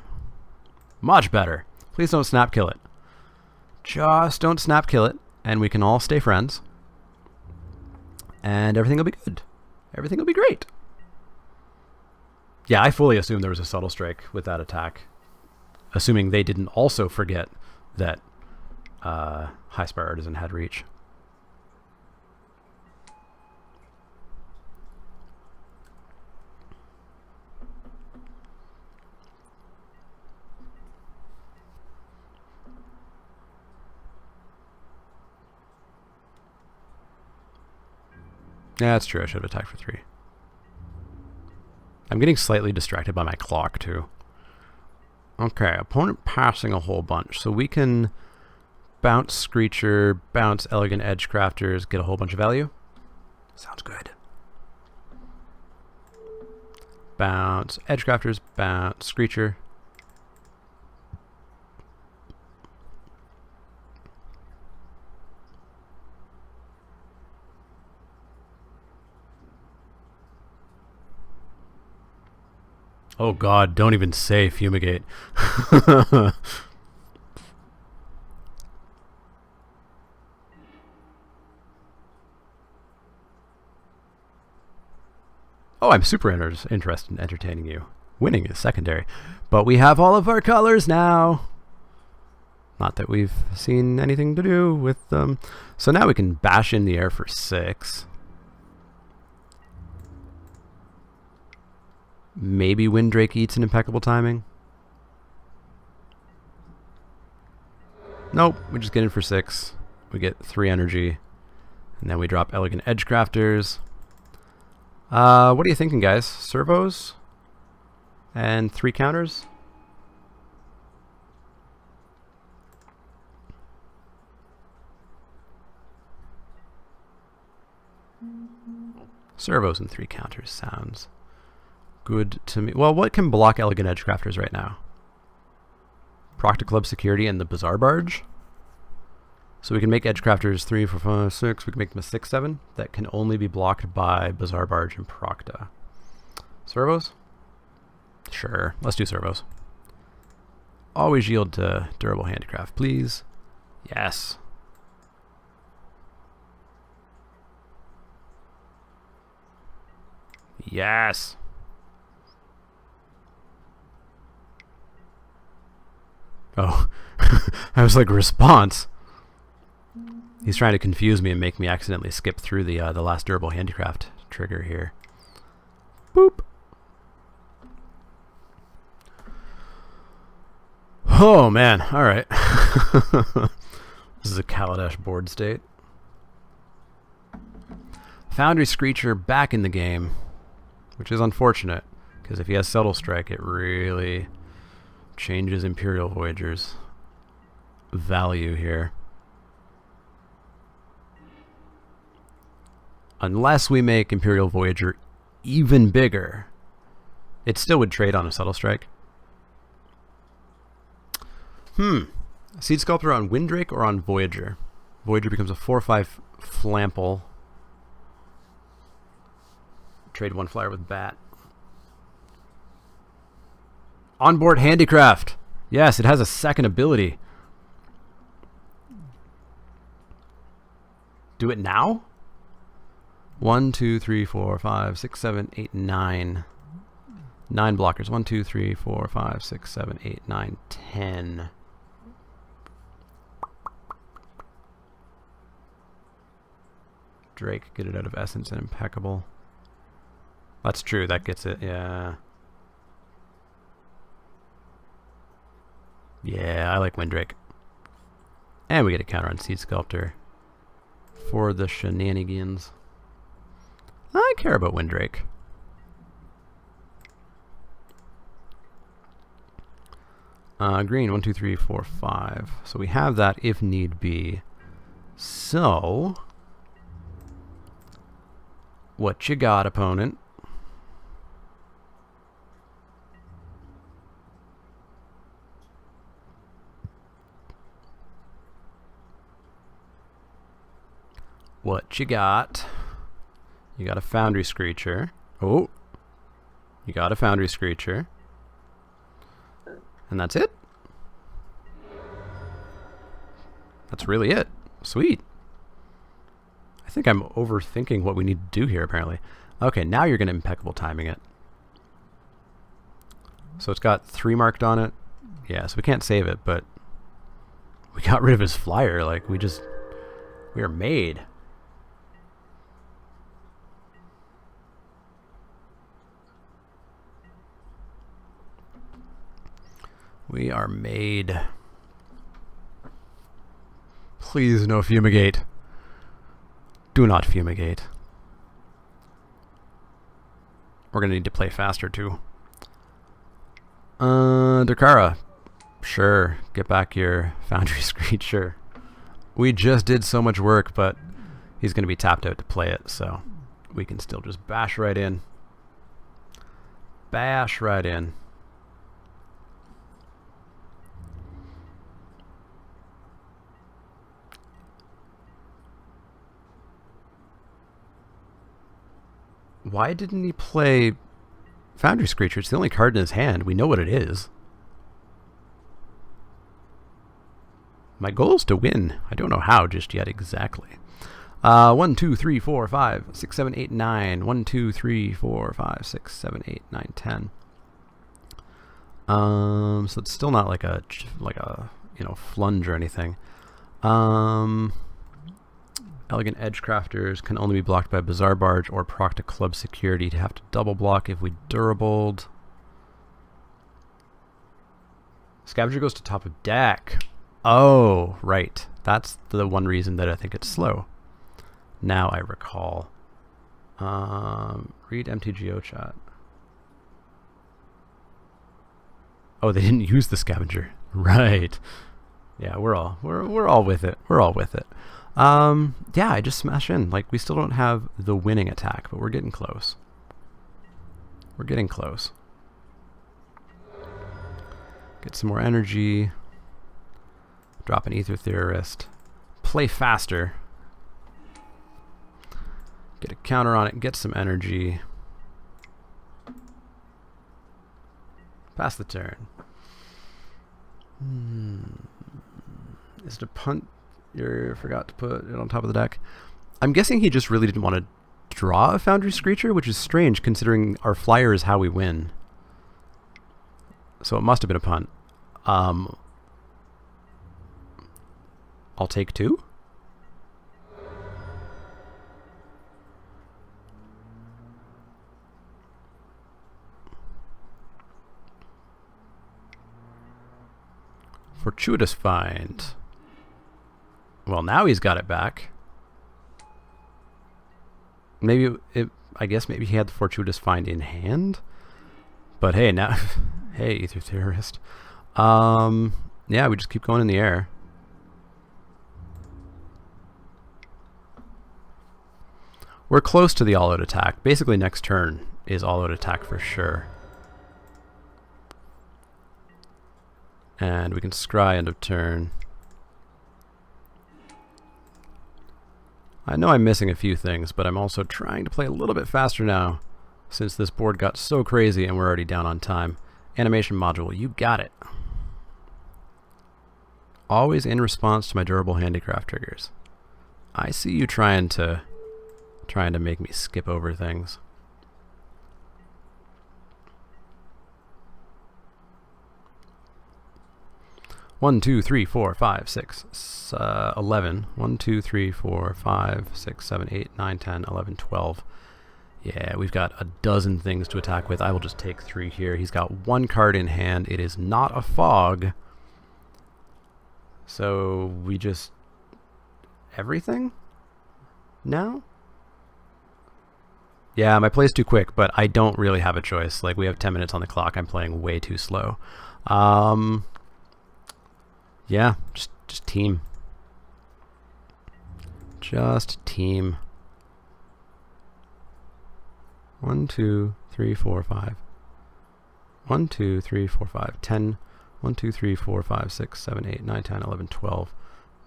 Much better. Please don't snap kill it. Just don't snap kill it, and we can all stay friends. And everything will be good. Everything will be great. Yeah, I fully assumed there was a subtle strike with that attack. Assuming they didn't also forget that High Spire Artisan had reach. Yeah, that's true. I should have attacked for 3. I'm getting slightly distracted by my clock, too. Okay, opponent passing a whole bunch. So we can bounce Screecher, bounce Elegant Edgecrafters, get a whole bunch of value. Sounds good. Bounce Edgecrafters, bounce Screecher. Oh god, don't even say Fumigate. Oh, I'm super interested in entertaining you. Winning is secondary. But we have all of our colors now. Not that we've seen anything to do with them. So now we can bash in the air for 6. Maybe Windrake eats an impeccable timing. Nope, we just get in for 6. We get 3 energy. And then we drop Elegant Edgecrafters. What are you thinking, guys? Servos? And 3 counters? Servos and 3 counters sounds good to me. Well, what can block Elegant Edgecrafters right now? Proctor Club Security and the Bazaar Barge. So we can make Edgecrafters 3, 4, 5, 6. We can make them a 6, 7. That can only be blocked by Bazaar Barge and Procta. Servos? Sure, let's do servos. Always yield to Durable Handicraft, please. Yes. Yes. Oh, I was like, response. He's trying to confuse me and make me accidentally skip through the last Durable Handicraft trigger here. Boop. Oh man, all right. This is a Kaladesh board state. Foundry Screecher back in the game, which is unfortunate because if he has Subtle Strike, it really changes Imperial Voyager's value here. Unless we make Imperial Voyager even bigger, it still would trade on a Subtle Strike. Seed Sculptor on Windrake or on Voyager? Voyager becomes a 4/5 Flample. Trade 1 flyer with Bat. Onboard handicraft. Yes, it has a second ability. Do it now? 1, 2, 3, 4, 5, 6, 7, 8, 9. 9 blockers. 1, 2, 3, 4, 5, 6, 7, 8, 9, 10. Drake, get it out of essence and impeccable. That's true, that gets it, yeah. Yeah, I like Windrake. And we get a counter on Seed Sculptor for the shenanigans. I care about Windrake. Green, 1, 2, 3, 4, 5. So we have that if need be. So, what you got, opponent? What you got? You got a Foundry Screecher. Oh, you got a Foundry Screecher. And that's it? That's really it. Sweet. I think I'm overthinking what we need to do here, apparently. Okay, now you're going to impeccable timing it. So it's got 3 marked on it. Yeah, so we can't save it, but we got rid of his flyer. Like, we are made. We are made. Please no fumigate. Do not fumigate. We're gonna need to play faster too. Dakara. Sure. Get back your Foundry Screecher. We just did so much work, but he's gonna be tapped out to play it, so we can still just bash right in. Bash right in. Why didn't he play Foundry Screecher? It's the only card in his hand. We know what it is. My goal is to win. I don't know how just yet exactly. 1, 2, 3, 4, 5, 6, 7, 8, 9. 1, 2, 3, 4, 5, 6, 7, 8, 9, 10. So it's still not like a flunge or anything. Elegant Edgecrafters can only be blocked by Bazaar Barge or proc to Club Security to have to double block if we durabled. Scavenger goes to top of deck. Oh, right. That's the one reason that I think it's slow. Now I recall. Read MTGO chat. Oh, they didn't use the Scavenger. Right. Yeah, we're all with it. We're all with it. Yeah, I just smash in. Like, we still don't have the winning attack, but we're getting close. We're getting close. Get some more energy. Drop an Ether Theorist. Play faster. Get a counter on it. Get some energy. Pass the turn. Is it a punt? You forgot to put it on top of the deck. I'm guessing he just really didn't want to draw a Foundry Screecher, which is strange considering our flyer is how we win. So it must have been a punt. I'll take 2. Fortuitous Find. Well, now he's got it back. Maybe I guess maybe he had the Fortuitous Find in hand. But hey, now hey, Ether Theorist. Yeah, we just keep going in the air. We're close to the all-out attack. Basically next turn is all-out attack for sure. And we can scry end of turn. I know I'm missing a few things, but I'm also trying to play a little bit faster now since this board got so crazy and we're already down on time. Animation module, you got it. Always in response to my durable handicraft triggers. I see you trying to make me skip over things. One, 2, 3, 4, 5, 6, 11. 1, 2, 3, 4, 5, 6, 7, 8, 9, 10, 11, 12. Yeah, we've got a dozen things to attack with. I will just take 3 here. He's got 1 card in hand. It is not a fog. So we just... everything? Now? Yeah, my play's too quick, but I don't really have a choice. Like, we have 10 minutes on the clock. I'm playing way too slow. Yeah, just team. Just team. 1, 2, 3, 4, 5. 1, 2, 3, 4, 5, 10. 1, 2, 3, 4, 5, 6, 7, 8, 9, 10, 11, 12.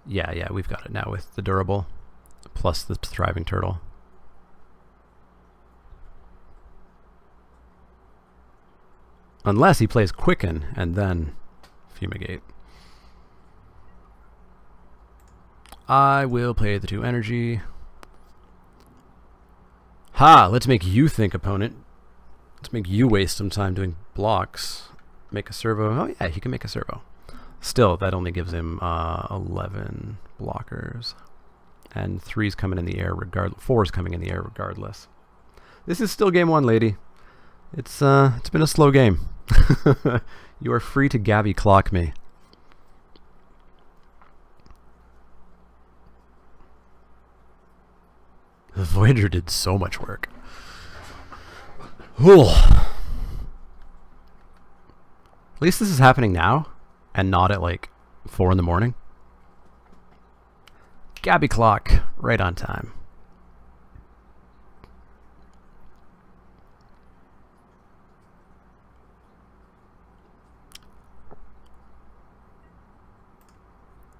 Yeah, we've got it now with the durable, plus the thriving turtle. Unless he plays Quicken, and then Fumigate. I will play the 2 energy. Ha! Let's make you think, opponent. Let's make you waste some time doing blocks. Make a servo. Oh yeah, he can make a servo. Still, that only gives him 11 blockers. And 3's coming in the air regardless. 4's coming in the air regardless. This is still game 1, lady. It's been a slow game. You are free to Gabby clock me. The Voyager did so much work. Ooh. At least this is happening now, and not at like 4 in the morning. Gabby clock, right on time.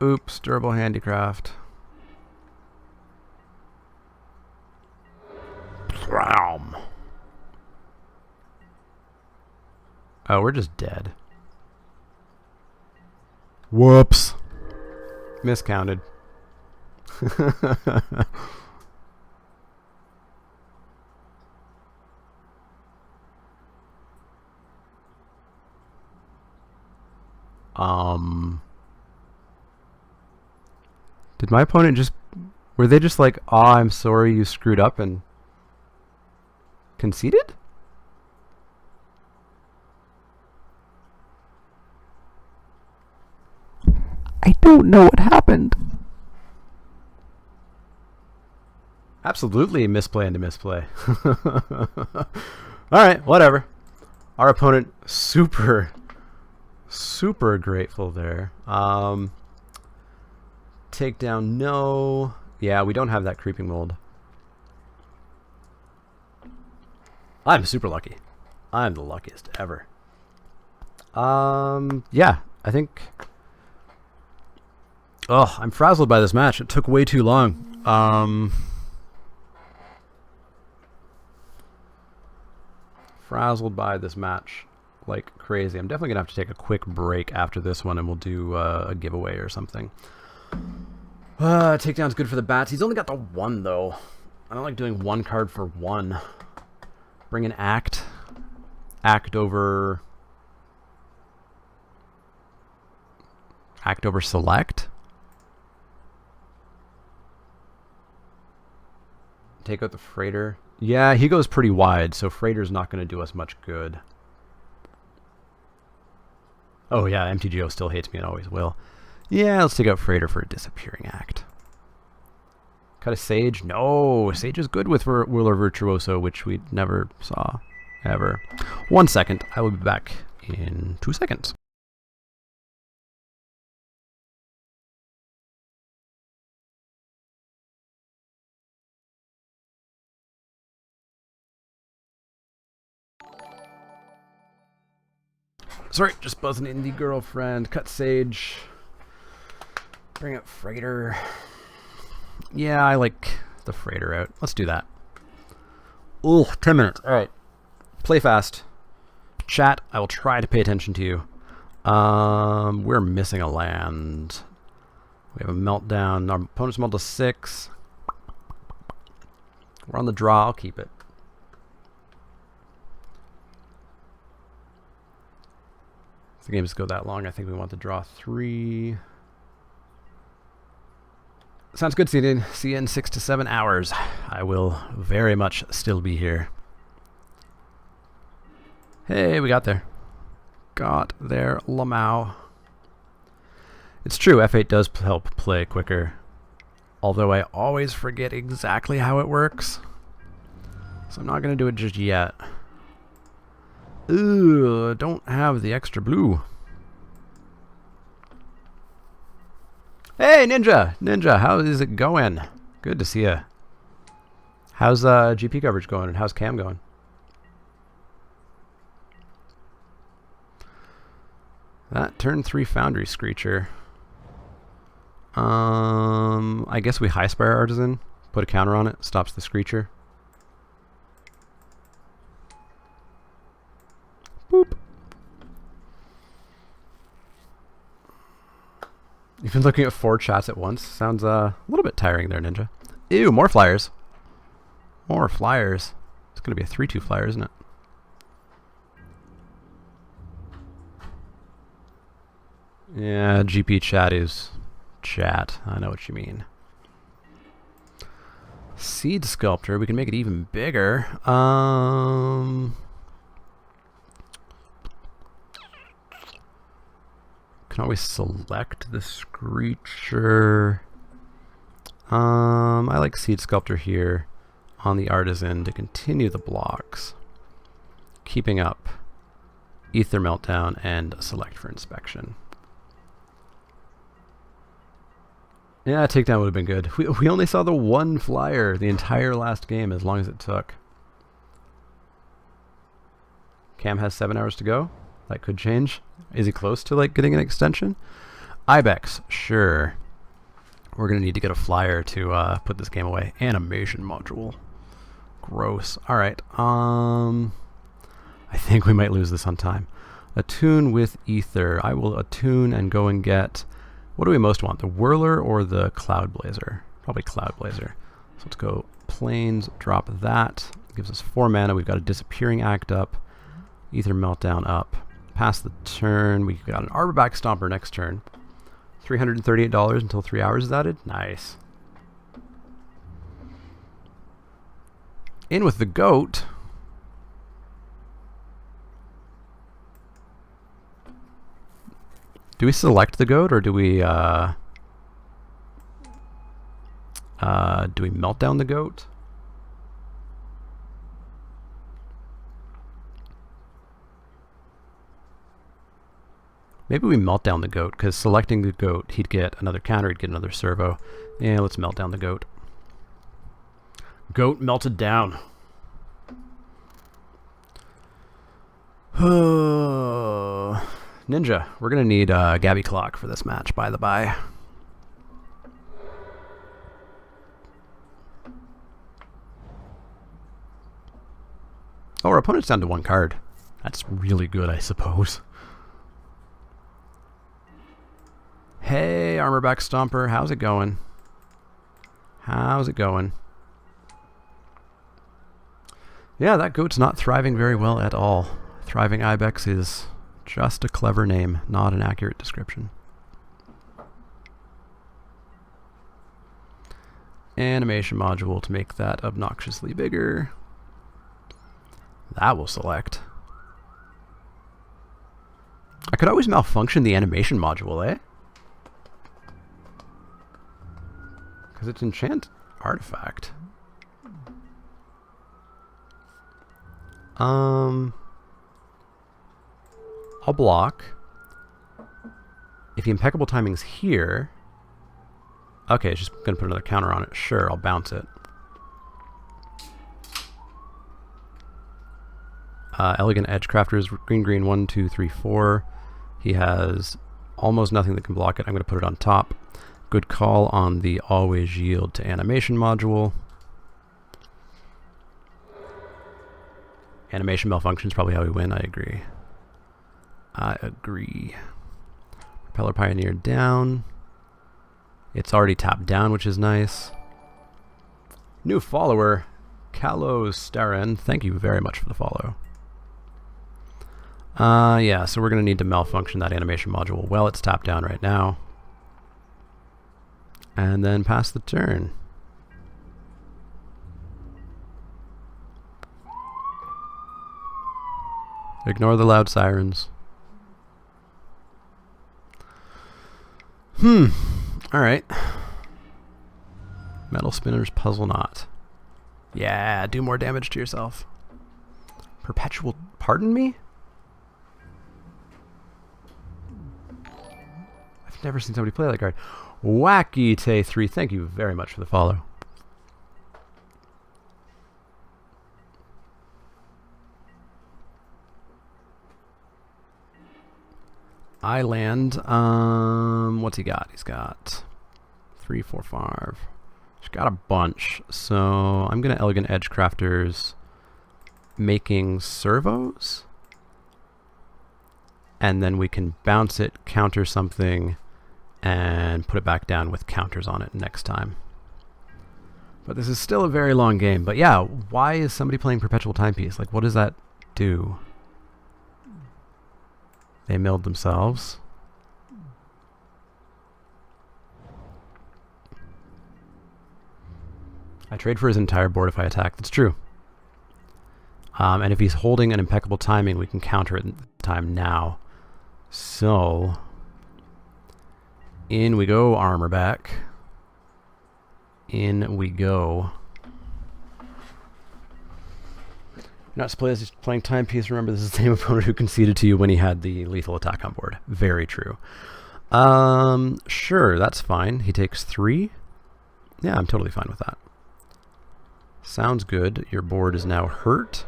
Oops, durable handicraft. Oh, we're just dead. Whoops. Miscounted. Did my opponent just... were they just like, "Aw, I'm sorry you screwed up," and conceded? I don't know what happened. Absolutely misplay into misplay. Alright, whatever. Our opponent super grateful there. Takedown, no. Yeah, we don't have that creeping mold. I'm super lucky. I'm the luckiest ever. Yeah, I think... oh, I'm frazzled by this match. It took way too long. Frazzled by this match like crazy. I'm definitely gonna have to take a quick break after this one, and we'll do a giveaway or something. Takedown's good for the bats. He's only got the 1 though. I don't like doing 1 card for 1. Bring an act. Act over select. Take out the freighter. Yeah, he goes pretty wide, so freighter's not going to do us much good. Oh yeah, MTGO still hates me and always will. Yeah, let's take out freighter for a disappearing act. Cut a sage? No, sage is good with Ruler Virtuoso, which we never saw ever. 1 second, I will be back in 2 seconds. Sorry, just buzzing in the girlfriend. Cut sage. Bring up freighter. Yeah, I like the freighter out. Let's do that. Ooh, 10 minutes. Alright. Play fast. Chat, I will try to pay attention to you. We're missing a land. We have a meltdown. Our opponent's melted 6. We're on the draw. I'll keep it. If the games go that long, I think we want to draw 3. Sounds good, see you in 6 to 7 hours. I will very much still be here. Hey, we got there. Got there, Lamau. It's true, F8 does help play quicker. Although I always forget exactly how it works. So I'm not going to do it just yet. Ooh, don't have the extra blue. Hey, Ninja, how is it going? Good to see you. How's GP coverage going, and how's Cam going? That turn 3 Foundry Screecher. I guess we high spire Artisan, put a counter on it, stops the Screecher. Boop. You've been looking at 4 chats at once. Sounds a little bit tiring there, Ninja. Ew, more flyers. More flyers. It's going to be a 3-2 flyer, isn't it? Yeah, GP chat is chat. I know what you mean. Seed Sculptor. We can make it even bigger. Can always select the Screecher. I like Seed Sculptor here on the Artisan to continue the blocks. Keeping up Ether Meltdown and select for inspection. Yeah, takedown would have been good. We only saw the 1 flyer the entire last game, as long as it took. Cam has 7 hours to go. That could change. Is he close to like getting an extension? Ibex, sure. We're gonna need to get a flyer to put this game away. Animation module. Gross. All right. I think we might lose this on time. Attune with Ether. I will attune and go and get. What do we most want? The Whirler or the Cloud Blazer? Probably Cloud Blazer. So let's go Plains, drop that. Gives us 4 mana. We've got a Disappearing Act up. Ether Meltdown up. Pass the turn. We've got an Arborback Stomper next turn. $338 until 3 hours is added. Nice. In with the goat. Do we select the goat, or do we melt down the goat? Maybe we melt down the goat, because selecting the goat, he'd get another counter, he'd get another servo. Yeah, let's melt down the goat. Goat melted down. Ninja, we're going to need Gabby Clock for this match, by the by. Oh, our opponent's down to 1 card. That's really good, I suppose. Hey, Armorback Stomper, how's it going? How's it going? Yeah, that goat's not thriving very well at all. Thriving Ibex is just a clever name, not an accurate description. Animation module to make that obnoxiously bigger. That will select. I could always malfunction the animation module, eh? Because it's enchant artifact. I'll block. If the impeccable timing's here, okay, it's just gonna put another counter on it. Sure, I'll bounce it. Elegant Edgecrafters, green, 1, 2, 3, 4. He has almost nothing that can block it. I'm gonna put it on top. Good call on the always yield to animation module. Animation malfunction is probably how we win, I agree. I agree. Propeller Pioneer down. It's already tapped down, which is nice. New follower, Kalos Staren. Thank you very much for the follow. Yeah, so we're going to need to malfunction that animation module. Well, it's tapped down right now. And then pass the turn. Ignore the loud sirens. Alright. Metal Spinner's Puzzle Knot. Yeah, do more damage to yourself. Perpetual... Pardon me? I've never seen somebody play that card. Wacky Tay3, thank you very much for the follow. Island, what's he got? He's got 3, 4, 5. He's got a bunch. So I'm gonna Elegant Edge Crafters making servos. And then we can bounce it, counter something, and put it back down with counters on it next time. But this is still a very long game. But yeah, why is somebody playing Perpetual Timepiece? Like, what does that do? They milled themselves. I trade for his entire board if I attack. That's true. And if he's holding an Impeccable Timing, we can counter it in time now. So, in we go, armor back. In we go. You're not supposed to play playing Timepiece. Remember, this is the same opponent who conceded to you when he had the lethal attack on board. Very true. Sure, that's fine. He takes 3. Yeah, I'm totally fine with that. Sounds good. Your board is now hurt.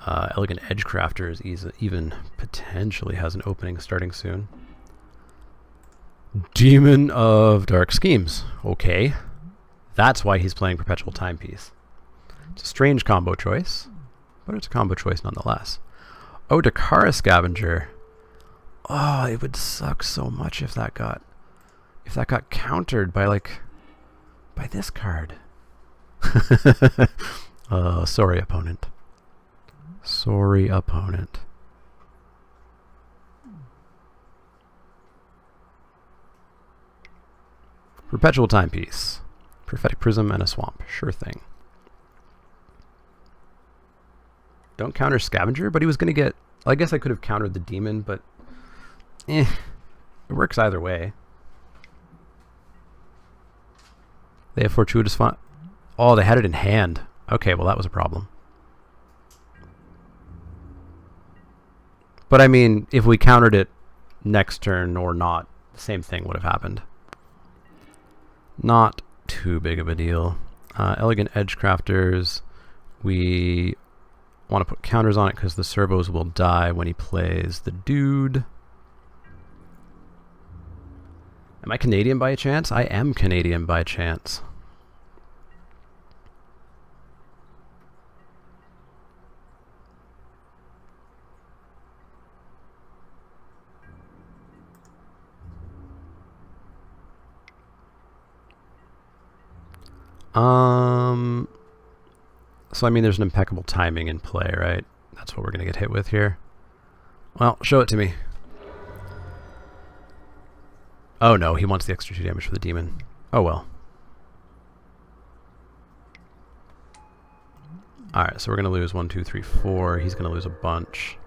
Elegant Edge Crafters even potentially has an opening starting soon. Demon of Dark Schemes. Okay. That's why he's playing Perpetual Timepiece. It's a strange combo choice, but it's a combo choice nonetheless. Oh, Dakara Scavenger. Oh, it would suck so much if that got countered by by this card. Sorry, opponent. Sorry, opponent. Perpetual Timepiece. Prophetic Prism and a Swamp. Sure thing. Don't counter Scavenger, but he was going to get... I guess I could have countered the Demon, but... it works either way. They have Fortuitous Font. Oh, they had it in hand. Okay, well that was a problem. But I mean, if we countered it next turn or not, the same thing would have happened. Not too big of a deal. Elegant Edge Crafters. We want to put counters on it because the servos will die when he plays the dude. Am I Canadian by chance? I am Canadian by chance. So I mean there's an Impeccable Timing in play, right? That's what we're gonna get hit with here. Well, show it to me. Oh no, he wants the extra 2 damage for the demon. Oh well. Alright, so we're gonna lose 1, 2, 3, 4. He's gonna lose a bunch.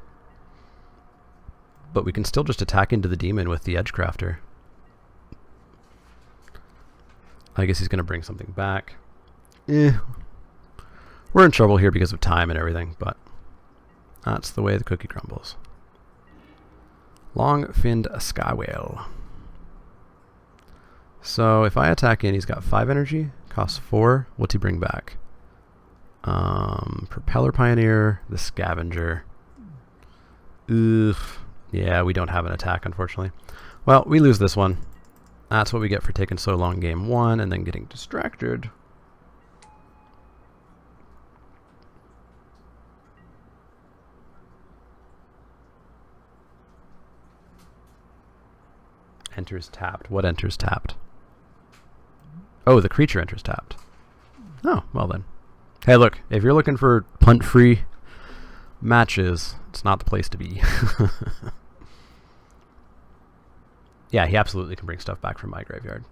But we can still just attack into the demon with the Edge Crafter. I guess he's gonna bring something back. We're in trouble here because of time and everything, but that's the way the cookie crumbles. Long-finned Sky Whale. So if I attack in, he's got 5 energy, costs 4. What's he bring back? Propeller Pioneer, the Scavenger. Ugh. Yeah, we don't have an attack, unfortunately. Well, we lose this one. That's what we get for taking so long game 1 and then getting distracted. Enters tapped. What enters tapped? Oh, the creature enters tapped. Oh, well then. Hey, look, if you're looking for punt-free matches, it's not the place to be. Yeah, he absolutely can bring stuff back from my graveyard.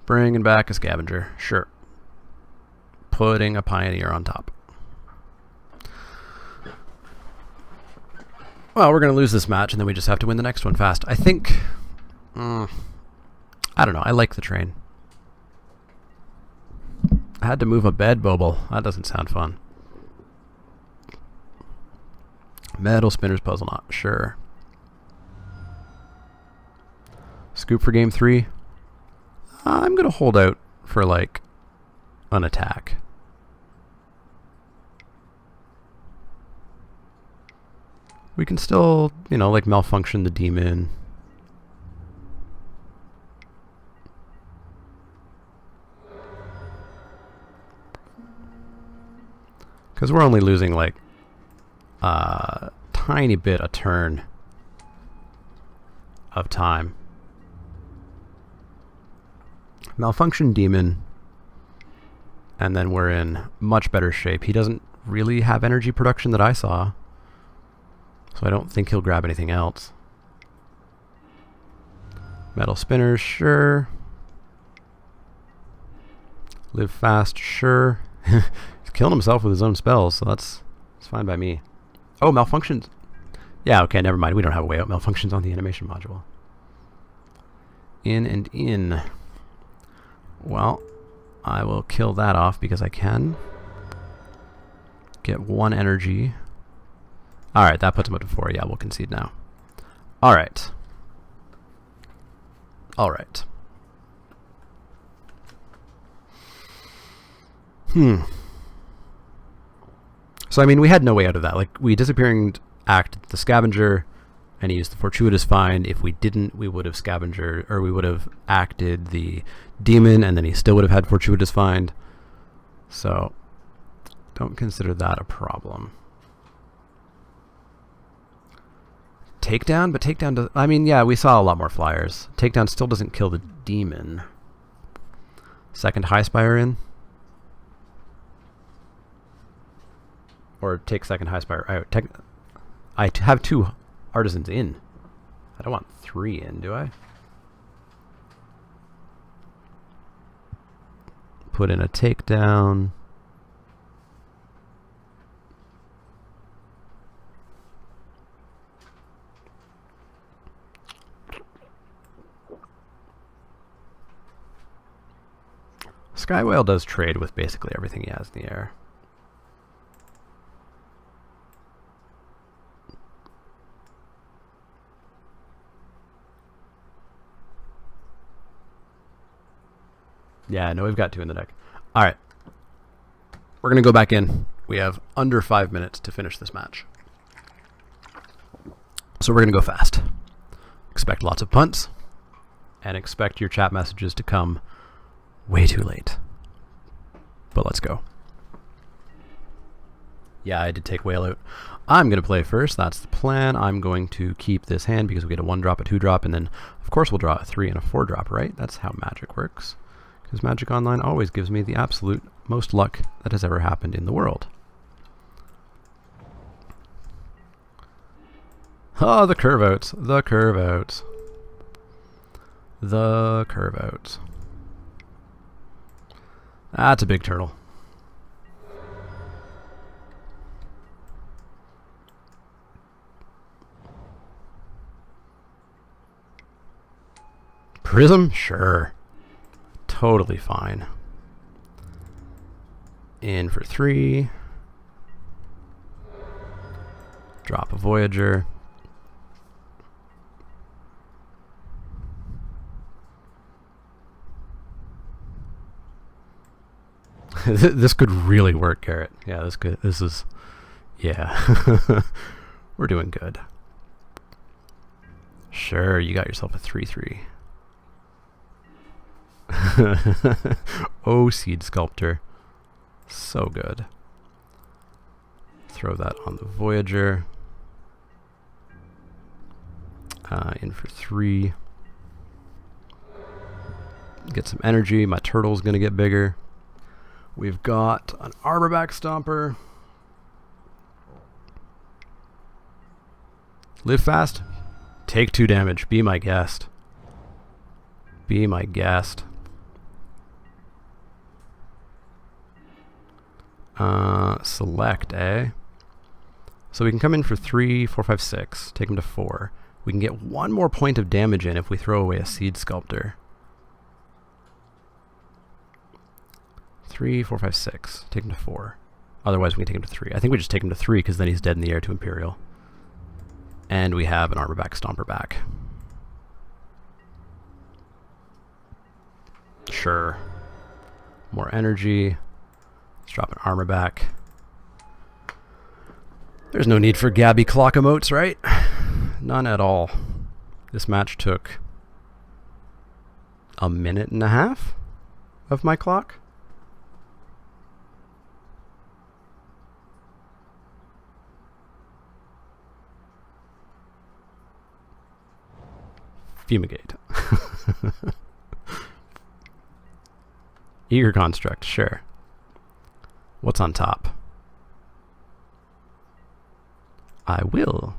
Bringing back a scavenger. Sure. Putting a pioneer on top. Well, we're going to lose this match, and then we just have to win the next one fast. I think... I don't know. I like the train. I had to move a bed, Boble. That doesn't sound fun. Metal Spinners Puzzle Knot. Sure. Scoop for game 3. I'm going to hold out for, like, an attack. We can still, you know, like, malfunction the demon. Because we're only losing, like, a tiny bit a turn of time. Malfunction demon. And then we're in much better shape. He doesn't really have energy production that I saw. So I don't think he'll grab anything else. Metal Spinners, sure. Live fast, sure. He's killing himself with his own spells, so that's fine by me. Oh, malfunctions. Yeah, okay, never mind. We don't have a way out. Malfunctions on the animation module. In and in. Well, I will kill that off because I can. Get 1 energy. Alright, that puts him up to 4. Yeah, we'll concede now. Alright. Alright. So, I mean, we had no way out of that. Like, we disappearing acted the scavenger, and he used the fortuitous find. If we didn't, we would have scavenger, or we would have acted the demon, and then he still would have had fortuitous find. So, don't consider that a problem. Takedown? But takedown does... I mean, yeah, we saw a lot more flyers. Takedown still doesn't kill the demon. Second High Spire in? Or take second High Spire out. I have 2 artisans in. I don't want 3 in, do I? Put in a takedown. Skywhale does trade with basically everything he has in the air. Yeah, no, we've got 2 in the deck. Alright. We're going to go back in. We have under 5 minutes to finish this match. So we're going to go fast. Expect lots of punts. And expect your chat messages to come way too late. But let's go. Yeah, I did take Whale out. I'm going to play first. That's the plan. I'm going to keep this hand because we get a 1-drop, a 2-drop, and then, of course, we'll draw a 3 and a 4-drop, right? That's how Magic works. Because Magic Online always gives me the absolute most luck that has ever happened in the world. Oh, the curve outs. The curve outs. The curve outs. That's a big turtle. Prism? Sure. Totally fine. In for 3. Drop a Voyager. This could really work, Garrett. Yeah, this could. This is... Yeah. We're doing good. Sure, you got yourself a 3/3. Oh, Seed Sculptor. So good. Throw that on the Voyager. In for 3. Get some energy. My turtle's going to get bigger. We've got an Armorback Stomper. Live fast. Take 2 damage. Be my guest. Be my guest. Select, eh? So we can come in for 3, 4, 5, 6. Take him to 4. We can get 1 more point of damage in if we throw away a Seed Sculptor. 3, 4, 5, 6. Take him to 4. Otherwise we can take him to 3. I think we just take him to 3 because then he's dead in the air to Imperial. And we have an Armorback Stomper back. Sure. More energy. Let's drop an Armorback. There's no need for Gabby clock emotes, right? None at all. This match took a minute and a half of my clock. Fumigate. Eager Construct, sure. What's on top? I will.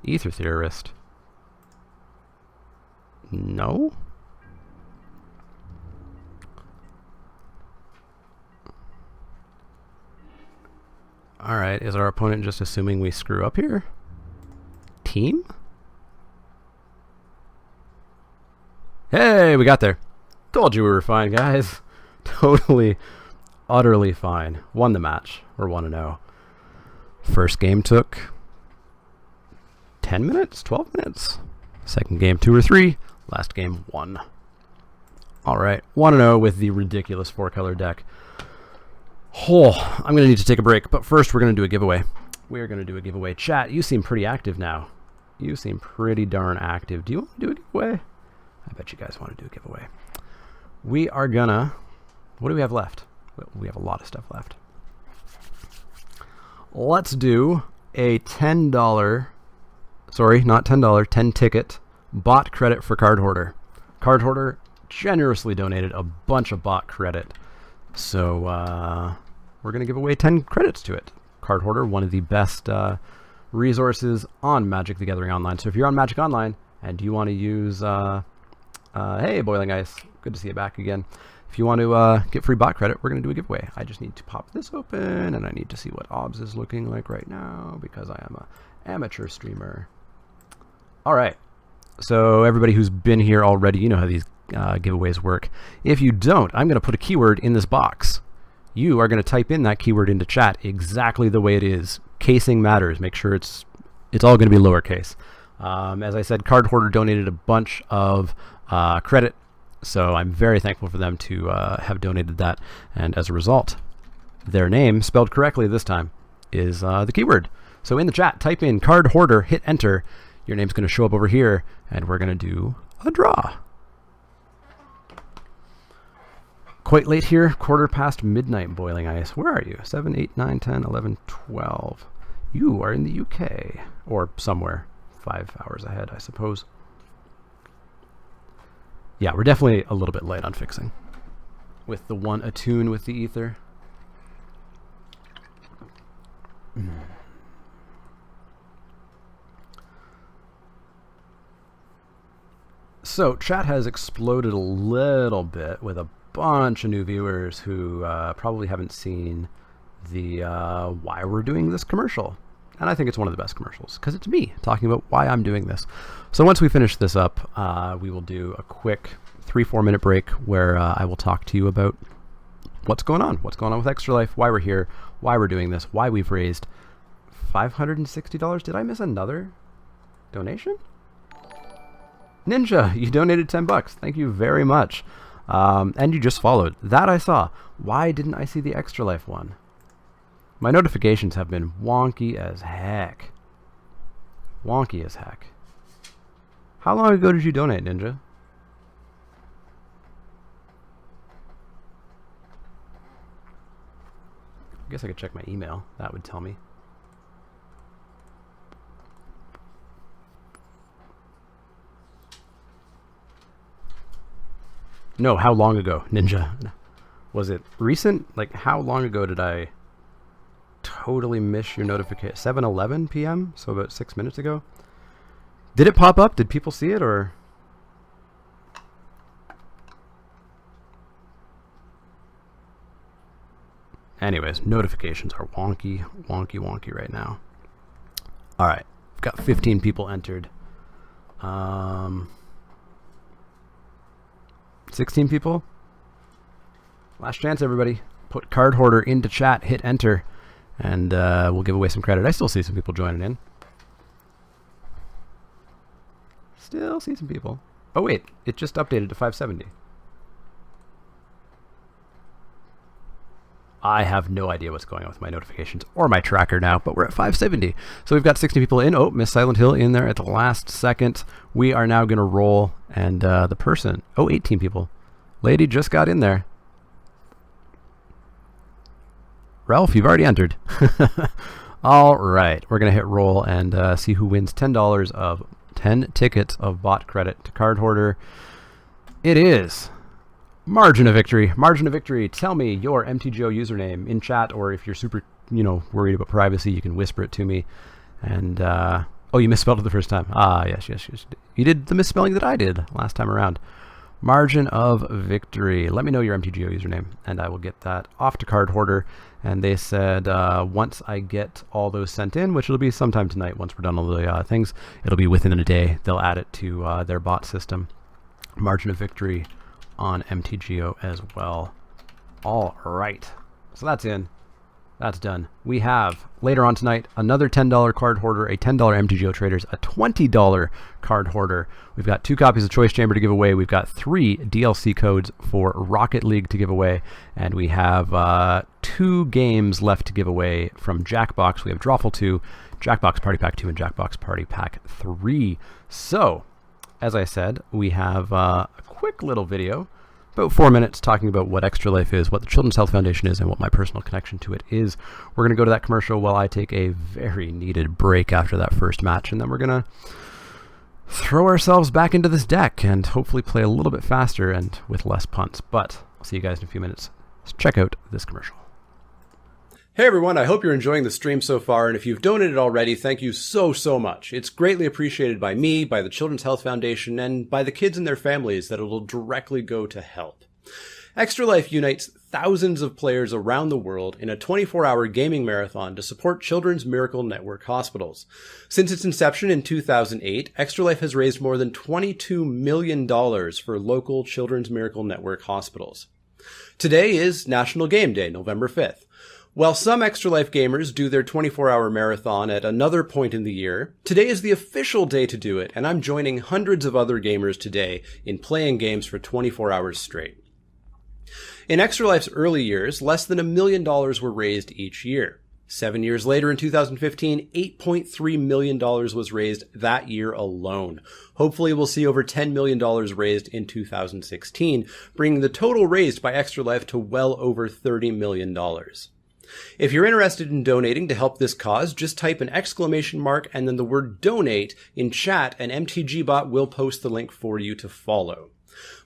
Ether Theorist. No? Alright, is our opponent just assuming we screw up here? Team? Hey, we got there. Told you we were fine, guys. Totally, utterly fine. Won the match. We're 1-0. First game took 10 minutes, 12 minutes. Second game 2 or 3. Last game 1. Alright, 1-0 with the ridiculous 4-color deck. Oh, I'm going to need to take a break, but first we're going to do a giveaway. We're going to do a giveaway. Chat, you seem pretty active now. You seem pretty darn active. Do you want to do a giveaway? I bet you guys want to do a giveaway. We are gonna... What do we have left? We have a lot of stuff left. Let's do a $10... Sorry, not $10, 10 ticket bot credit for Card Hoarder. Card Hoarder generously donated a bunch of bot credit. So, we're going to give away 10 credits to it. Card Hoarder, one of the best resources on Magic the Gathering Online. So if you're on Magic Online and you want to use... hey, Boiling Ice. Good to see you back again. If you want to get free bot credit, we're going to do a giveaway. I just need to pop this open, and I need to see what OBS is looking like right now, because I am an amateur streamer. All right. So everybody who's been here already, you know how these giveaways work. If you don't, I'm going to put a keyword in this box. You are going to type in that keyword into chat exactly the way it is. Casing matters. Make sure it's all going to be lowercase. As I said, Card Hoarder donated a bunch of credit, so I'm very thankful for them to have donated that, and as a result, their name, spelled correctly this time, is the keyword. So in the chat, type in Card Hoarder, hit enter, your name's going to show up over here, and we're going to do a draw. Quite late here, 1/4 midnight, Boiling Ice. Where are you? 7, 8, 9, 10, 11, 12. You are in the UK, or somewhere 5 hours ahead, I suppose. Yeah, we're definitely a little bit late on fixing. With the one attune with the ether. So, chat has exploded a little bit with a bunch of new viewers who probably haven't seen the why we're doing this commercial. And I think it's one of the best commercials, because it's me talking about why I'm doing this. So once we finish this up, we will do a quick 3-4 minute break where I will talk to you about what's going on with Extra Life, why we're here, why we're doing this, why we've raised $560. Did I miss another donation? Ninja, you donated 10 bucks. Thank you very much. And you just followed. That I saw. Why didn't I see the Extra Life one? My notifications have been wonky as heck. Wonky as heck. How long ago did you donate, Ninja? I guess I could check my email. That would tell me. No, how long ago, Ninja? Was it recent? Like, how long ago did I totally miss your notification? 7:11 p.m., so about 6 minutes ago. Did it pop up? Did people see it, or? Anyways, notifications are wonky right now. All right, we've got 15 people entered. 16 people. Last chance, everybody. Put card hoarder into chat, hit enter, and we'll give away some credit. I still see some people joining in. Still see some people. Oh wait, it just updated to 570. I have no idea what's going on with my notifications or my tracker now, but we're at 570. So we've got 60 people in. Oh, Miss Silent Hill in there at the last second. We are now going to roll, and the person, 18 people. Lady just got in there. Ralph, you've already entered. All right, we're going to hit roll and see who wins $10 of 10 tickets of bot credit to Card Hoarder. It is Margin of Victory. Margin of Victory, tell me your MTGO username in chat, or if you're super, worried about privacy, you can whisper it to me. And, oh, you misspelled it the first time. Ah, yes. You did the misspelling that I did last time around. Margin of Victory. Let me know your MTGO username, and I will get that off to Card Hoarder. And they said once I get all those sent in, which will be sometime tonight once we're done all the things, it'll be within a day. They'll add it to their bot system. Margin of Victory on MTGO as well. All right. So that's in. That's done. We have, later on tonight, another $10 Card Hoarder, a $10 MTGO Traders, a $20 Card Hoarder. We've got 2 copies of Choice Chamber to give away. We've got 3 DLC codes for Rocket League to give away. And we have 2 games left to give away from Jackbox. We have Drawful 2, Jackbox Party Pack 2, and Jackbox Party Pack 3. So, as I said, we have a quick little video, about 4 minutes, talking about what Extra Life is, what the Children's Health Foundation is, and what my personal connection to it is. We're going to go to that commercial while I take a very needed break after that first match, and then we're going to throw ourselves back into this deck and hopefully play a little bit faster and with less punts. But I'll see you guys in a few minutes. Let's check out this commercial. Hey everyone, I hope you're enjoying the stream so far, and if you've donated already, thank you so much. It's greatly appreciated by me, by the Children's Health Foundation, and by the kids and their families that it'll directly go to help. Extra Life unites thousands of players around the world in a 24-hour gaming marathon to support Children's Miracle Network hospitals. Since its inception in 2008, Extra Life has raised more than $22 million for local Children's Miracle Network hospitals. Today is National Game Day, November 5th. While some Extra Life gamers do their 24-hour marathon at another point in the year, today is the official day to do it, and I'm joining hundreds of other gamers today in playing games for 24 hours straight. In Extra Life's early years, less than $1 million were raised each year. 7 years later, in 2015, $8.3 million was raised that year alone. Hopefully we'll see over $10 million raised in 2016, bringing the total raised by Extra Life to well over $30 million. If you're interested in donating to help this cause, just type an exclamation mark and then the word donate in chat, and MTGBot will post the link for you to follow.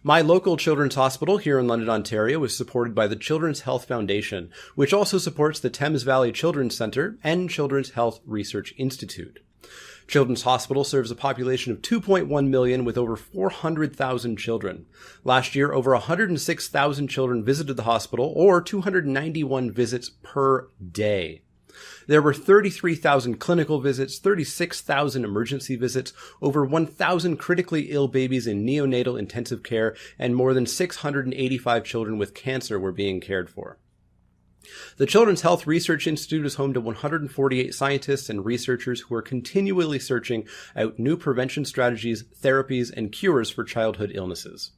My local children's hospital here in London, Ontario is supported by the Children's Health Foundation, which also supports the Thames Valley Children's Centre and Children's Health Research Institute. Children's Hospital serves a population of 2.1 million with over 400,000 children. Last year, over 106,000 children visited the hospital, or 291 visits per day. There were 33,000 clinical visits, 36,000 emergency visits, over 1,000 critically ill babies in neonatal intensive care, and more than 685 children with cancer were being cared for. The Children's Health Research Institute is home to 148 scientists and researchers who are continually searching out new prevention strategies, therapies, and cures for childhood illnesses.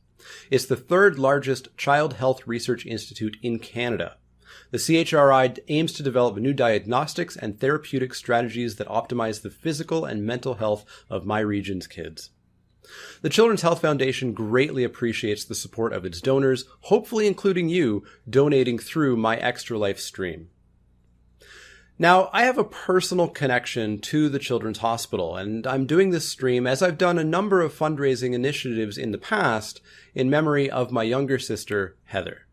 It's the 3rd largest child health research institute in Canada. The CHRI aims to develop new diagnostics and therapeutic strategies that optimize the physical and mental health of my region's kids. The Children's Health Foundation greatly appreciates the support of its donors, hopefully including you, donating through my Extra Life stream. Now, I have a personal connection to the Children's Hospital, and I'm doing this stream as I've done a number of fundraising initiatives in the past in memory of my younger sister, Heather.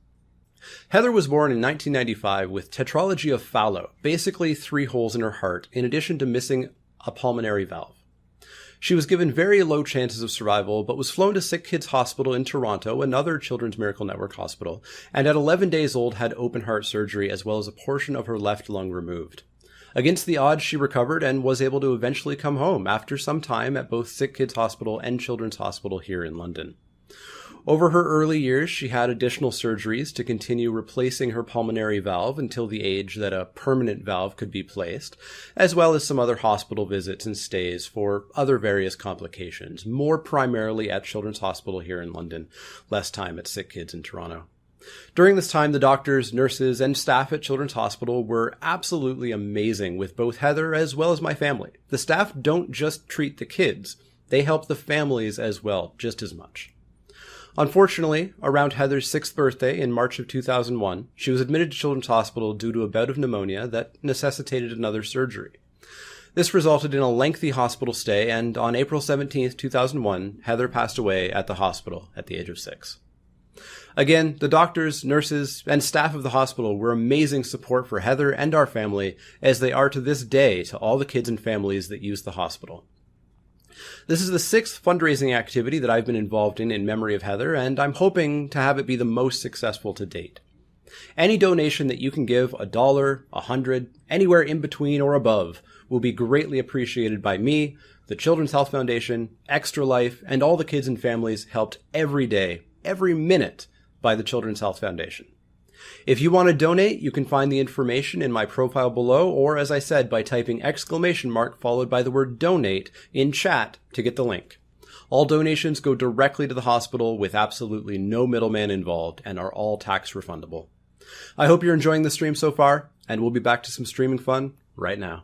Heather was born in 1995 with tetralogy of Fallot, basically 3 holes in her heart, in addition to missing a pulmonary valve. She was given very low chances of survival, but was flown to Sick Kids Hospital in Toronto, another Children's Miracle Network hospital, and at 11 days old had open heart surgery as well as a portion of her left lung removed. Against the odds, she recovered and was able to eventually come home after some time at both Sick Kids Hospital and Children's Hospital here in London. Over her early years, she had additional surgeries to continue replacing her pulmonary valve until the age that a permanent valve could be placed, as well as some other hospital visits and stays for other various complications, more primarily at Children's Hospital here in London, less time at Sick Kids in Toronto. During this time, the doctors, nurses, and staff at Children's Hospital were absolutely amazing with both Heather as well as my family. The staff don't just treat the kids, they help the families as well, just as much. Unfortunately, around Heather's 6th birthday in March of 2001, she was admitted to Children's Hospital due to a bout of pneumonia that necessitated another surgery. This resulted in a lengthy hospital stay, and on April 17, 2001, Heather passed away at the hospital at the age of 6. Again, the doctors, nurses, and staff of the hospital were amazing support for Heather and our family, as they are to this day to all the kids and families that use the hospital. This is the 6th fundraising activity that I've been involved in memory of Heather, and I'm hoping to have it be the most successful to date. Any donation that you can give, $1, $100, anywhere in between or above, will be greatly appreciated by me, the Children's Health Foundation, Extra Life, and all the kids and families helped every day, every minute, by the Children's Health Foundation. If you want to donate, you can find the information in my profile below, or as I said, by typing ! followed by the word donate in chat to get the link. All donations go directly to the hospital with absolutely no middleman involved and are all tax refundable. I hope you're enjoying the stream so far, and we'll be back to some streaming fun right now.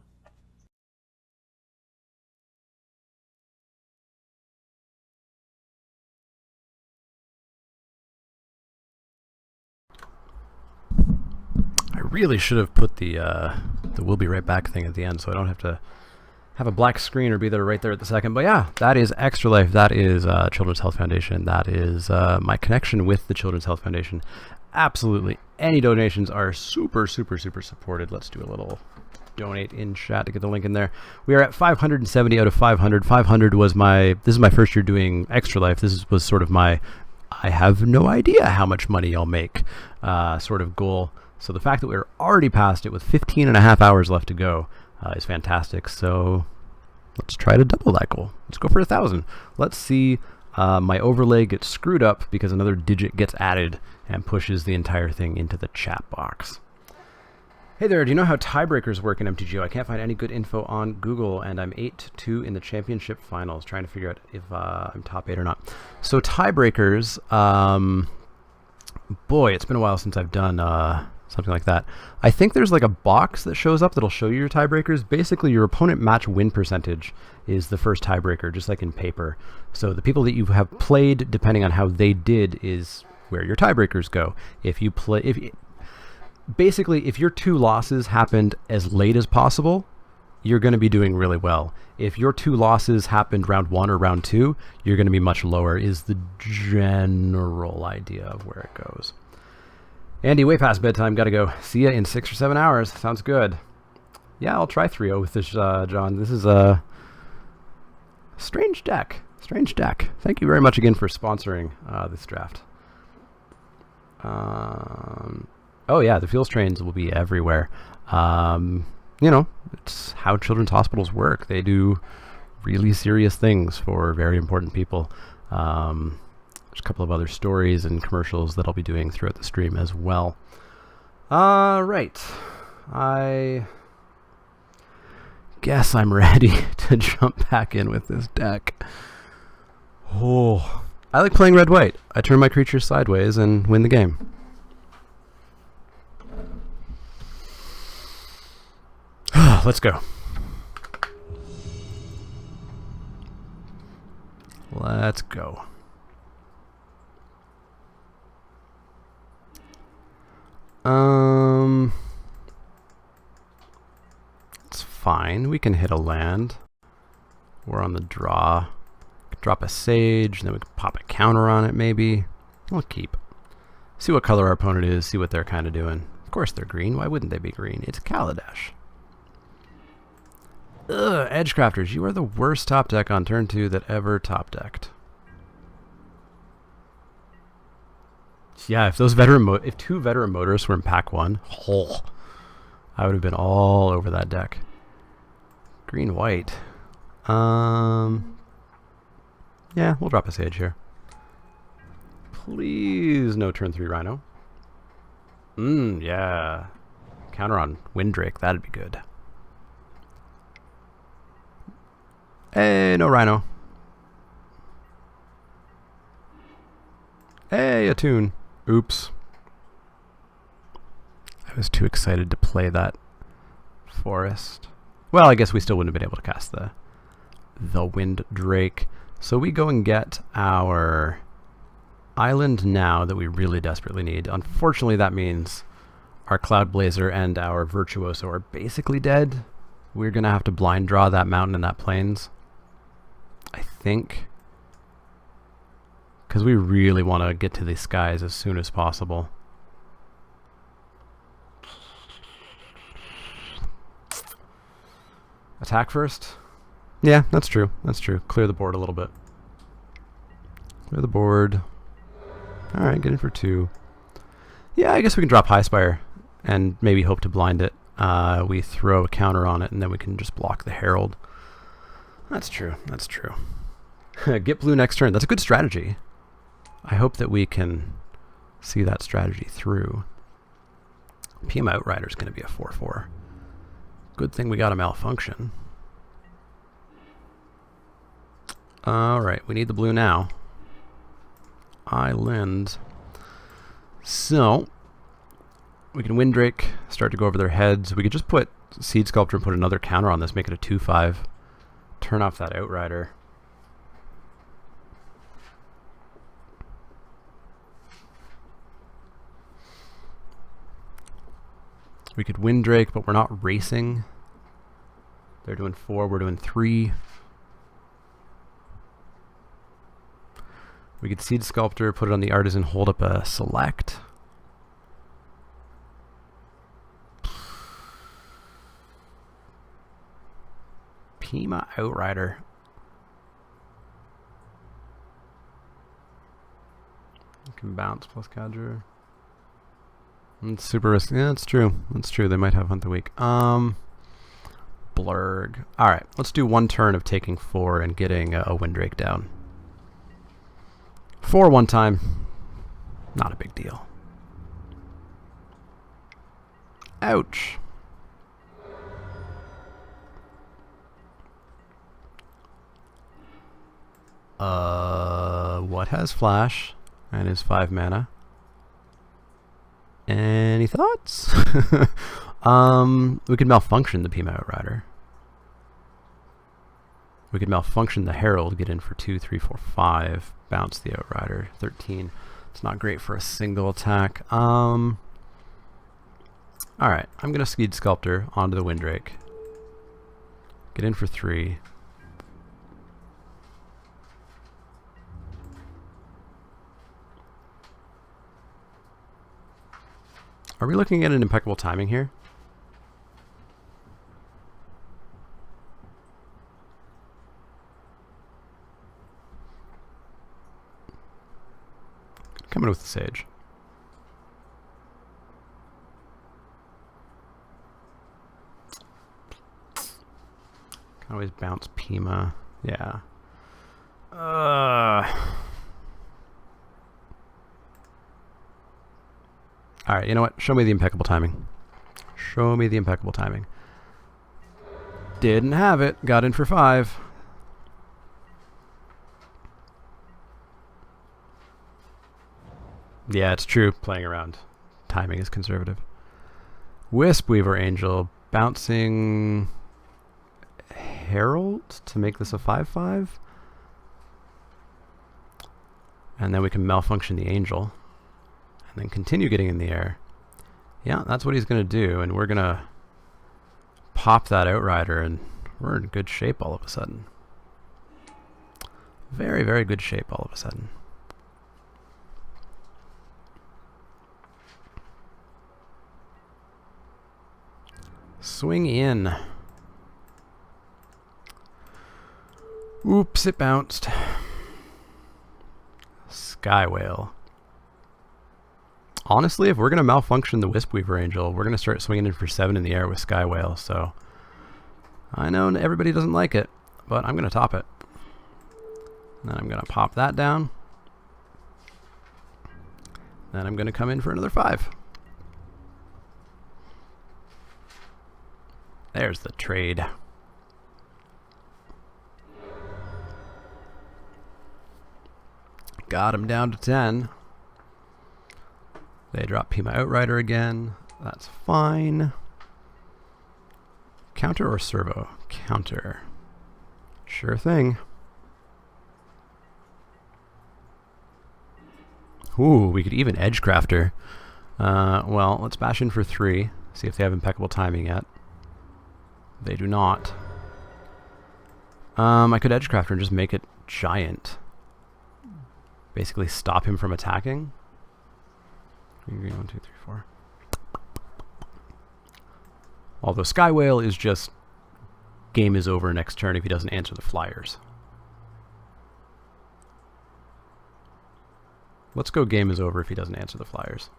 I really should have put the "we'll be right back" thing at the end, so I don't have to have a black screen or be there right there at the second. But yeah, that is Extra Life. That is Children's Health Foundation. That is my connection with the Children's Health Foundation. Absolutely, any donations are super, super, super supported. Let's do a little donate in chat to get the link in there. We are at 570 out of 500. 500 was this is my first year doing Extra Life. Was sort of my, I have no idea how much money I'll make sort of goal. So the fact that we're already past it with 15 and a half hours left to go is fantastic. So let's try to double that goal. Let's go for 1,000. Let's see. My overlay gets screwed up because another digit gets added and pushes the entire thing into the chat box. Hey there, do you know how tiebreakers work in MTGO? I can't find any good info on Google, and I'm 8-2 in the championship finals, trying to figure out if I'm top 8 or not. So tiebreakers, boy, it's been a while since I've done something like that. I think there's like a box that shows up that'll show you your tiebreakers. Basically, your opponent match win percentage is the first tiebreaker, just like in paper. So the people that you have played, depending on how they did, is where your tiebreakers go. If you play, basically, if your 2 losses happened as late as possible, you're going to be doing really well. If your 2 losses happened round 1 or round 2, you're going to be much lower, is the general idea of where it goes. Andy, way past bedtime, gotta go. See ya in 6 or 7 hours. Sounds good. Yeah, I'll try 3-0 with this, John. This is a strange deck. Strange deck. Thank you very much again for sponsoring this draft. Oh yeah, the fuels trains will be everywhere. You know, it's how children's hospitals work. They do really serious things for very important people. There's a couple of other stories and commercials that I'll be doing throughout the stream as well. Right. I guess I'm ready to jump back in with this deck. Oh, I like playing red-white. I turn my creatures sideways and win the game. Let's go. Let's go. fine. We can hit a land. We're on the draw. Drop a Sage, and then we can pop a counter on it maybe. We'll keep. See what color our opponent is, see what they're kind of doing. Of course they're green. Why wouldn't they be green? It's Kaladesh. Ugh, Edgecrafters, you are the worst top deck on turn 2 that ever top decked. Yeah, if those if 2 veteran motorists were in pack 1, oh, I would have been all over that deck. Green white. Yeah, we'll drop a Sage here. Please no turn 3 Rhino. Yeah. Counter on Windrake, that'd be good. Hey, no Rhino. Hey, a tune. Oops. I was too excited to play that forest. Well, I guess we still wouldn't have been able to cast the Windrake. So we go and get our island now that we really desperately need. Unfortunately, that means our Cloudblazer and our Virtuoso are basically dead. We're going to have to blind draw that mountain and that plains, I think, because we really want to get to these skies as soon as possible. Attack first? Yeah, that's true. That's true. Clear the board a little bit. Clear the board. Alright, get in for 2. Yeah, I guess we can drop Highspire and maybe hope to blind it. We throw a counter on it and then we can just block the Herald. That's true. That's true. Get blue next turn. That's a good strategy. I hope that we can see that strategy through. PM Outrider is going to be a 4/4. Good thing we got a Malfunction. Alright, we need the blue now. Island. So, we can Windrake, start to go over their heads. We could just put Seed Sculptor and put another counter on this, make it a 2/5. Turn off that Outrider. We could Windrake, but we're not racing. They're doing 4, we're doing 3. We could Seed Sculptor, put it on the Artisan, hold up a Select. Peema Outrider. You can bounce plus Cadger. It's super risky. Yeah, that's true. That's true. They might have Hunt the Weak. Blurg. Alright, let's do 1 turn of taking 4 and getting a Windrake down. 4 one time. Not a big deal. Ouch. What has Flash and is 5 mana? Any thoughts? We could Malfunction the Peema Outrider. We could Malfunction the Herald, get in for 2, 3, 4, 5, bounce the Outrider, 13. It's not great for a single attack. Alright, I'm going to Seed Sculptor onto the Windrake. Get in for 3. Are we looking at an impeccable timing here? Coming with the Sage. Can always bounce Peema. Yeah. Alright, you know what? Show me the impeccable timing. Show me the impeccable timing. Didn't have it. Got in for 5. Yeah, it's true. Playing around. Timing is conservative. Wispweaver Angel. Bouncing Herald to make this a 5/5. And then we can Malfunction the Angel. And then continue getting in the air. Yeah, that's what he's going to do. And we're going to pop that Outrider and we're in good shape all of a sudden. Very, very good shape all of a sudden. Swing in. Oops, it bounced. Sky Whale. Honestly, if we're going to malfunction the Wispweaver Angel, we're going to start swinging in for 7 in the air with Sky Whale, so I know everybody doesn't like it, but I'm going to top it. And then I'm going to pop that down. Then I'm going to come in for another 5. There's the trade. Got him down to 10. They drop Pima Outrider again. That's fine. Counter or servo? Counter. Sure thing. Ooh, we could even Edgecrafter. Well, let's bash in for 3. See if they have impeccable timing yet. They do not. I could Edgecrafter and just make it giant. Basically stop him from attacking. Green, green, 1, 2, 3, 4. Although Sky Whale is just game is over next turn if he doesn't answer the flyers. Let's go game is over if he doesn't answer the flyers.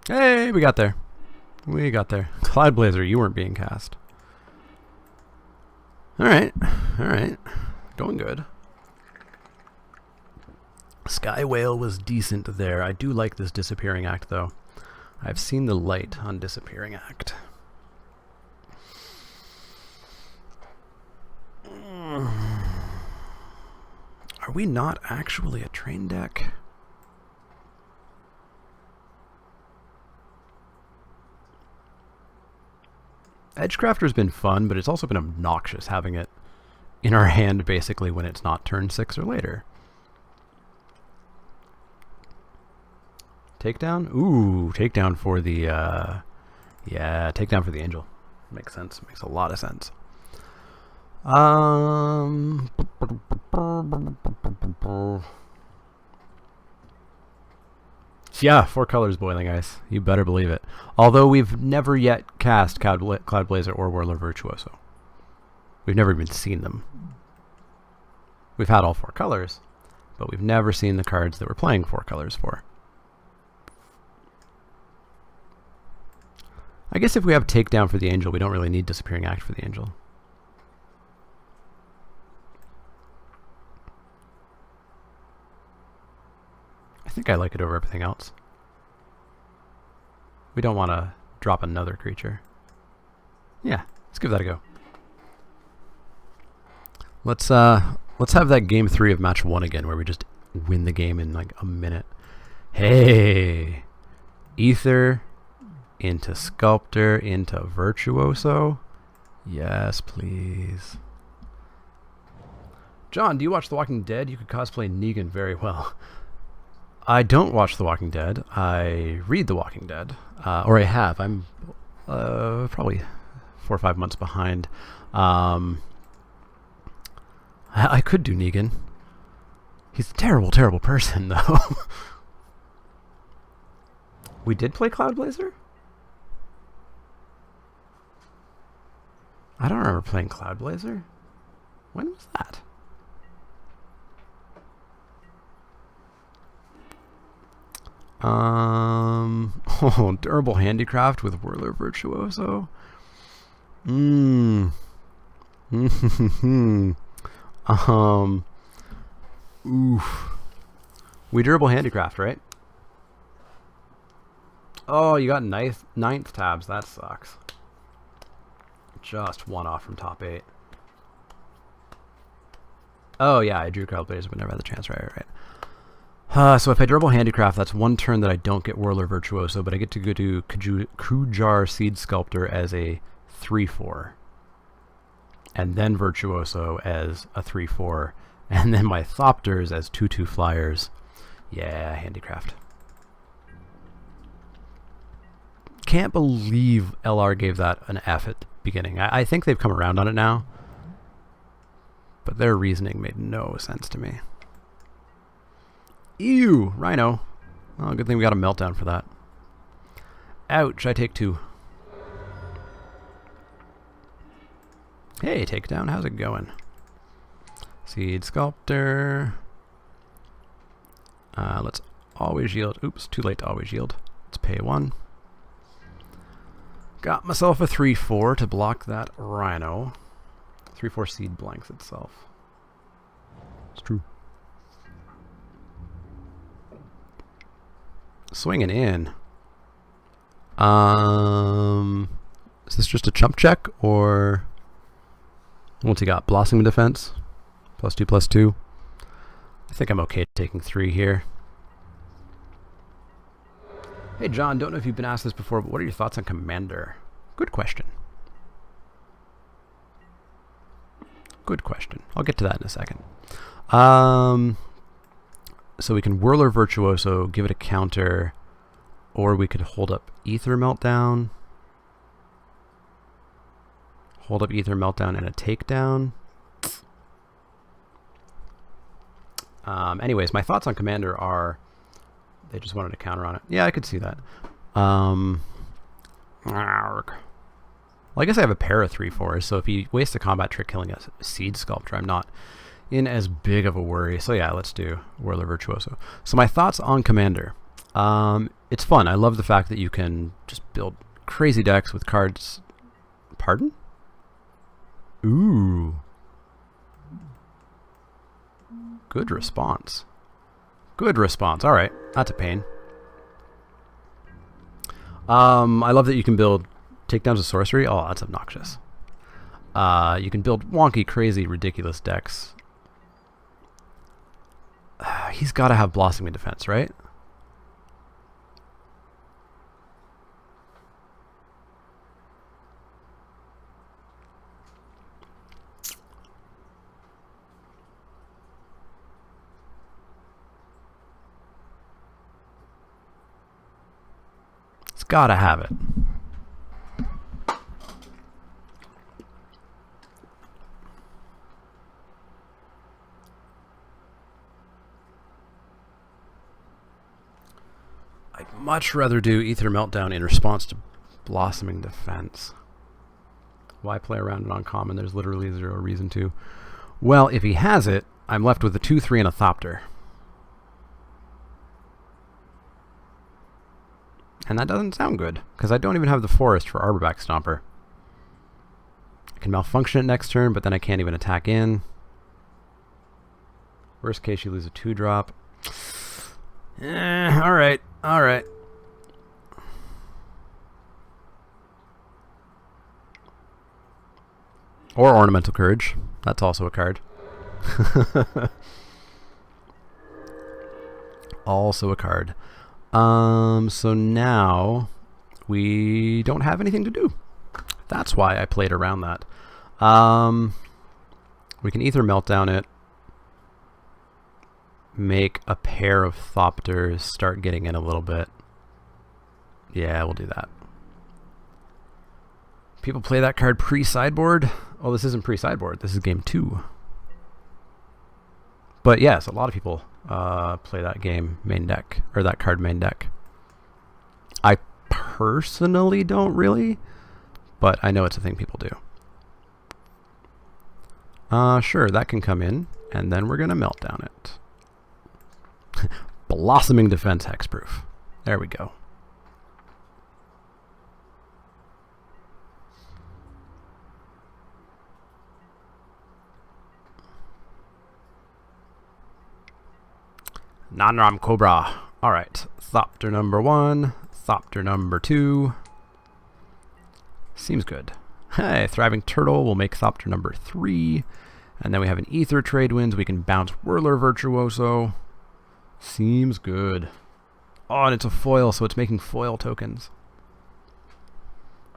Hey, we got there. We got there. Cloud Blazer, you weren't being cast. Alright, alright. Going good. Sky Whale was decent there. I do like this Disappearing Act, though. I've seen the light on Disappearing Act. Are we not actually a train deck? Edgecrafter's been fun, but it's also been obnoxious having it in our hand basically when it's not turn 6 or later. Takedown? Ooh, takedown for the, yeah, takedown for the Angel. Makes sense. Makes a lot of sense. Yeah, 4 colors Boiling Ice. You better believe it. Although we've never yet cast Cloud Blazer or Whirler Virtuoso. We've never even seen them. We've had all 4 colors, but we've never seen the cards that we're playing 4 colors for. I guess if we have Takedown for the Angel, we don't really need Disappearing Act for the Angel. I think I like it over everything else. We don't want to drop another creature. Yeah, let's give that a go. Let's have that game 3 of match 1 again, where we just win the game in like a minute. Hey, Ether into Sculptor into Virtuoso. Yes, please. John, do you watch The Walking Dead? You could cosplay Negan very well. I don't watch The Walking Dead. I read The Walking Dead, or I have. I'm probably 4 or 5 months behind. I could do Negan. He's a terrible, terrible person, though. We did play Cloud Blazer? I don't remember playing Cloud Blazer. When was that? Oh, Durable Handicraft with Whirler Virtuoso. Oof. We Durable Handicraft, right? Oh, you got ninth tabs. That sucks. Just 1 off from top 8. Oh yeah, I drew Cloud Blazer but never had the chance. Right. So if I Durable Handicraft, that's 1 turn that I don't get Whirler Virtuoso, but I get to go to Kujar Seed Sculptor as a 3/4. And then Virtuoso as a 3/4. And then my Thopters as 2/2 flyers. Yeah, handicraft. Can't believe LR gave that an F at the beginning. I think they've come around on it now, but their reasoning made no sense to me. Ew, Rhino. Oh, good thing we got a meltdown for that. Ouch, I take 2. Hey, takedown, how's it going? Seed Sculptor. Let's always yield. Oops, too late to always yield. Let's pay 1. Got myself a 3/4 to block that Rhino. 3/4 seed blanks itself. It's true. Swinging in. Is this just a chump check, or what's he got? Blossoming Defense, +2/+2. I think I'm okay taking 3 here. Hey John, don't know if you've been asked this before, but what are your thoughts on Commander? Good question. Good question. I'll get to that in a second. So we can Whirler Virtuoso, give it a counter, or we could hold up Ether Meltdown. Hold up Ether Meltdown and a takedown. Anyways, my thoughts on Commander are they just wanted a counter on it. Yeah, I could see that. Well, I guess I have a pair of 3/4s, so if he wastes a combat trick killing a Seed Sculptor, I'm not in as big of a worry. So yeah, let's do Whirler Virtuoso. So my thoughts on Commander. It's fun. I love the fact that you can just build crazy decks with cards. Pardon? Ooh. Good response. Good response. All right, that's a pain. I love that you can build takedowns of sorcery. Oh, that's obnoxious. You can build wonky, crazy, ridiculous decks. He's got to have Blossoming Defense, right? It's got to have it. I'd much rather do Ether Meltdown in response to Blossoming Defense. Why play around an uncommon? There's literally zero reason to. Well, if he has it, I'm left with a 2/3 and a Thopter. And that doesn't sound good, because I don't even have the Forest for Arborback Stomper. I can malfunction it next turn, but then I can't even attack in. Worst case, you lose a 2-drop. Alright, alright. Or Ornamental Courage. That's also a card. Also a card. So now we don't have anything to do. That's why I played around that. We can Ether Meltdown it. Make a pair of Thopters, start getting in a little bit. Yeah, we'll do that. People play that card pre-sideboard. Oh, this isn't pre-sideboard. This is game 2. But yes, a lot of people play that game main deck, or that card main deck. I personally don't really, but I know it's a thing people do. Sure, that can come in, and then we're going to Meltdown it. Blossoming Defense Hexproof. There we go. Nanram Cobra. Alright. Thopter number 1. Thopter number 2. Seems good. Hey, Thriving Turtle will make Thopter number 3. And then we have an Ether Trade Winds. We can bounce Whirler Virtuoso. Seems good. Oh, and it's a foil, so it's making foil tokens.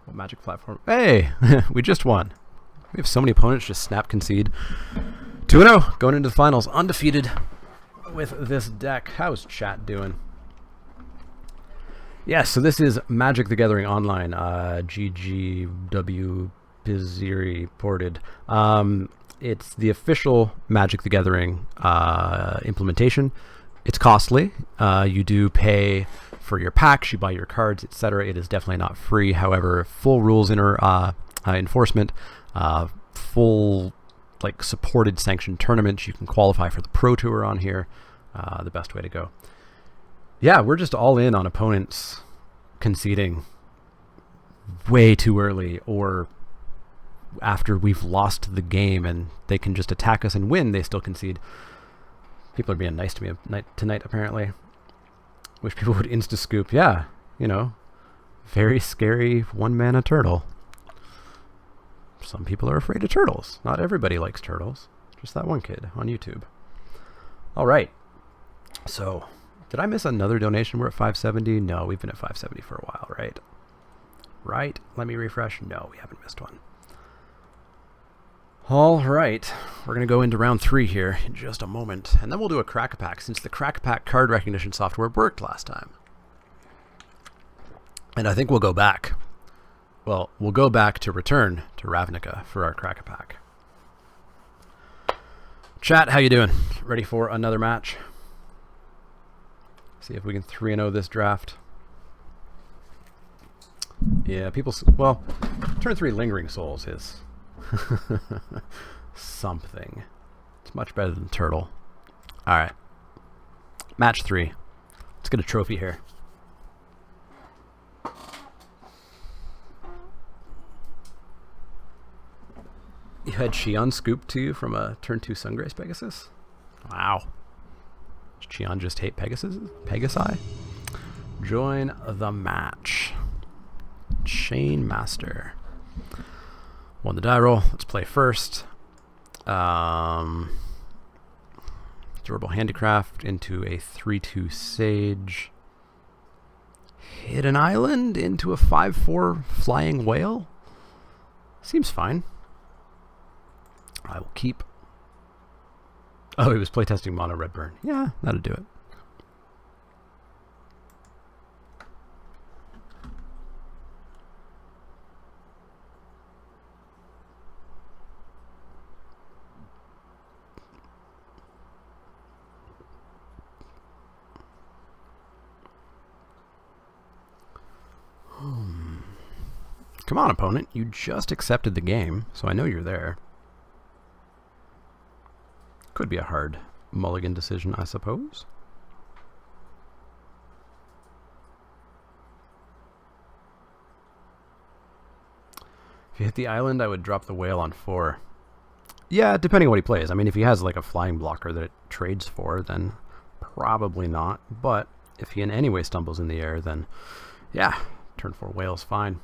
What Magic platform? Hey! We just won. We have so many opponents just snap concede. 2-0, going into the finals, undefeated. with this deck. How's chat doing? Yes, so this is Magic the Gathering Online, GGW Biziri ported. It's the official Magic the Gathering implementation. It's costly. You do pay for your packs, you buy your cards, etc. It is definitely not free. However, full rules enforcement, full like supported sanctioned tournaments. You can qualify for the Pro Tour on here. The best way to go. Yeah, we're just all in on opponents conceding way too early, or after we've lost the game and they can just attack us and win, they still concede. People are being nice to me tonight, apparently. Wish people would insta-scoop. Yeah, you know, very scary one-mana turtle. Some people are afraid of turtles. Not everybody likes turtles. Just that one kid on YouTube. All right. So, did I miss another donation? We're at 570? No, we've been at 570 for a while, right? Right? Let me refresh. No, we haven't missed one. All right. We're going to go into round 3 here in just a moment. And then we'll do a Crack Pack, since the Crack Pack card recognition software worked last time. And I think we'll go back. Well, we'll go back to return to Ravnica for our Crack Pack. Chat, how you doing? Ready for another match? See if we can 3-0 this draft. Yeah, people... Well, turn 3 Lingering Souls is something. It's much better than Turtle. Alright. Match 3. Let's get a trophy here. You had Xion scooped to you from a turn 2 Sungrace Pegasus? Wow. Does Xion just hate Pegasi? Join the match. Shane Master. Won the die roll. Let's play first. Durable Handicraft into a 3-2 Sage. Hit an island into a 5-4 Flying Whale. Seems fine. I will keep. Oh, he was playtesting Mono Redburn. Yeah, that'll do it. Come on, opponent. You just accepted the game, so I know you're there. Could be a hard mulligan decision, I suppose. If you hit the island, I would drop the whale on 4. Yeah, depending on what he plays. I mean, if he has like a flying blocker that it trades for, then probably not. But if he in any way stumbles in the air, then yeah, turn 4 whale's fine.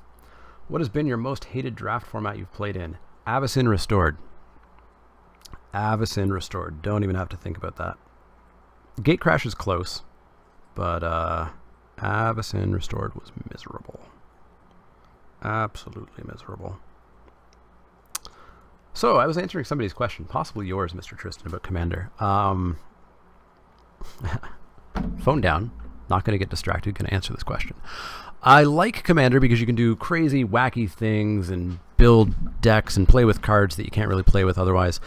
What has been your most hated draft format you've played in? Avacyn Restored. Avacyn Restored. Don't even have to think about that. Gatecrash is close, but Avacyn Restored was miserable. Absolutely miserable. So, I was answering somebody's question, possibly yours, Mr. Tristan, about Commander. Phone down. Not going to get distracted. Going to answer this question. I like Commander because you can do crazy, wacky things and build decks and play with cards that you can't really play with otherwise.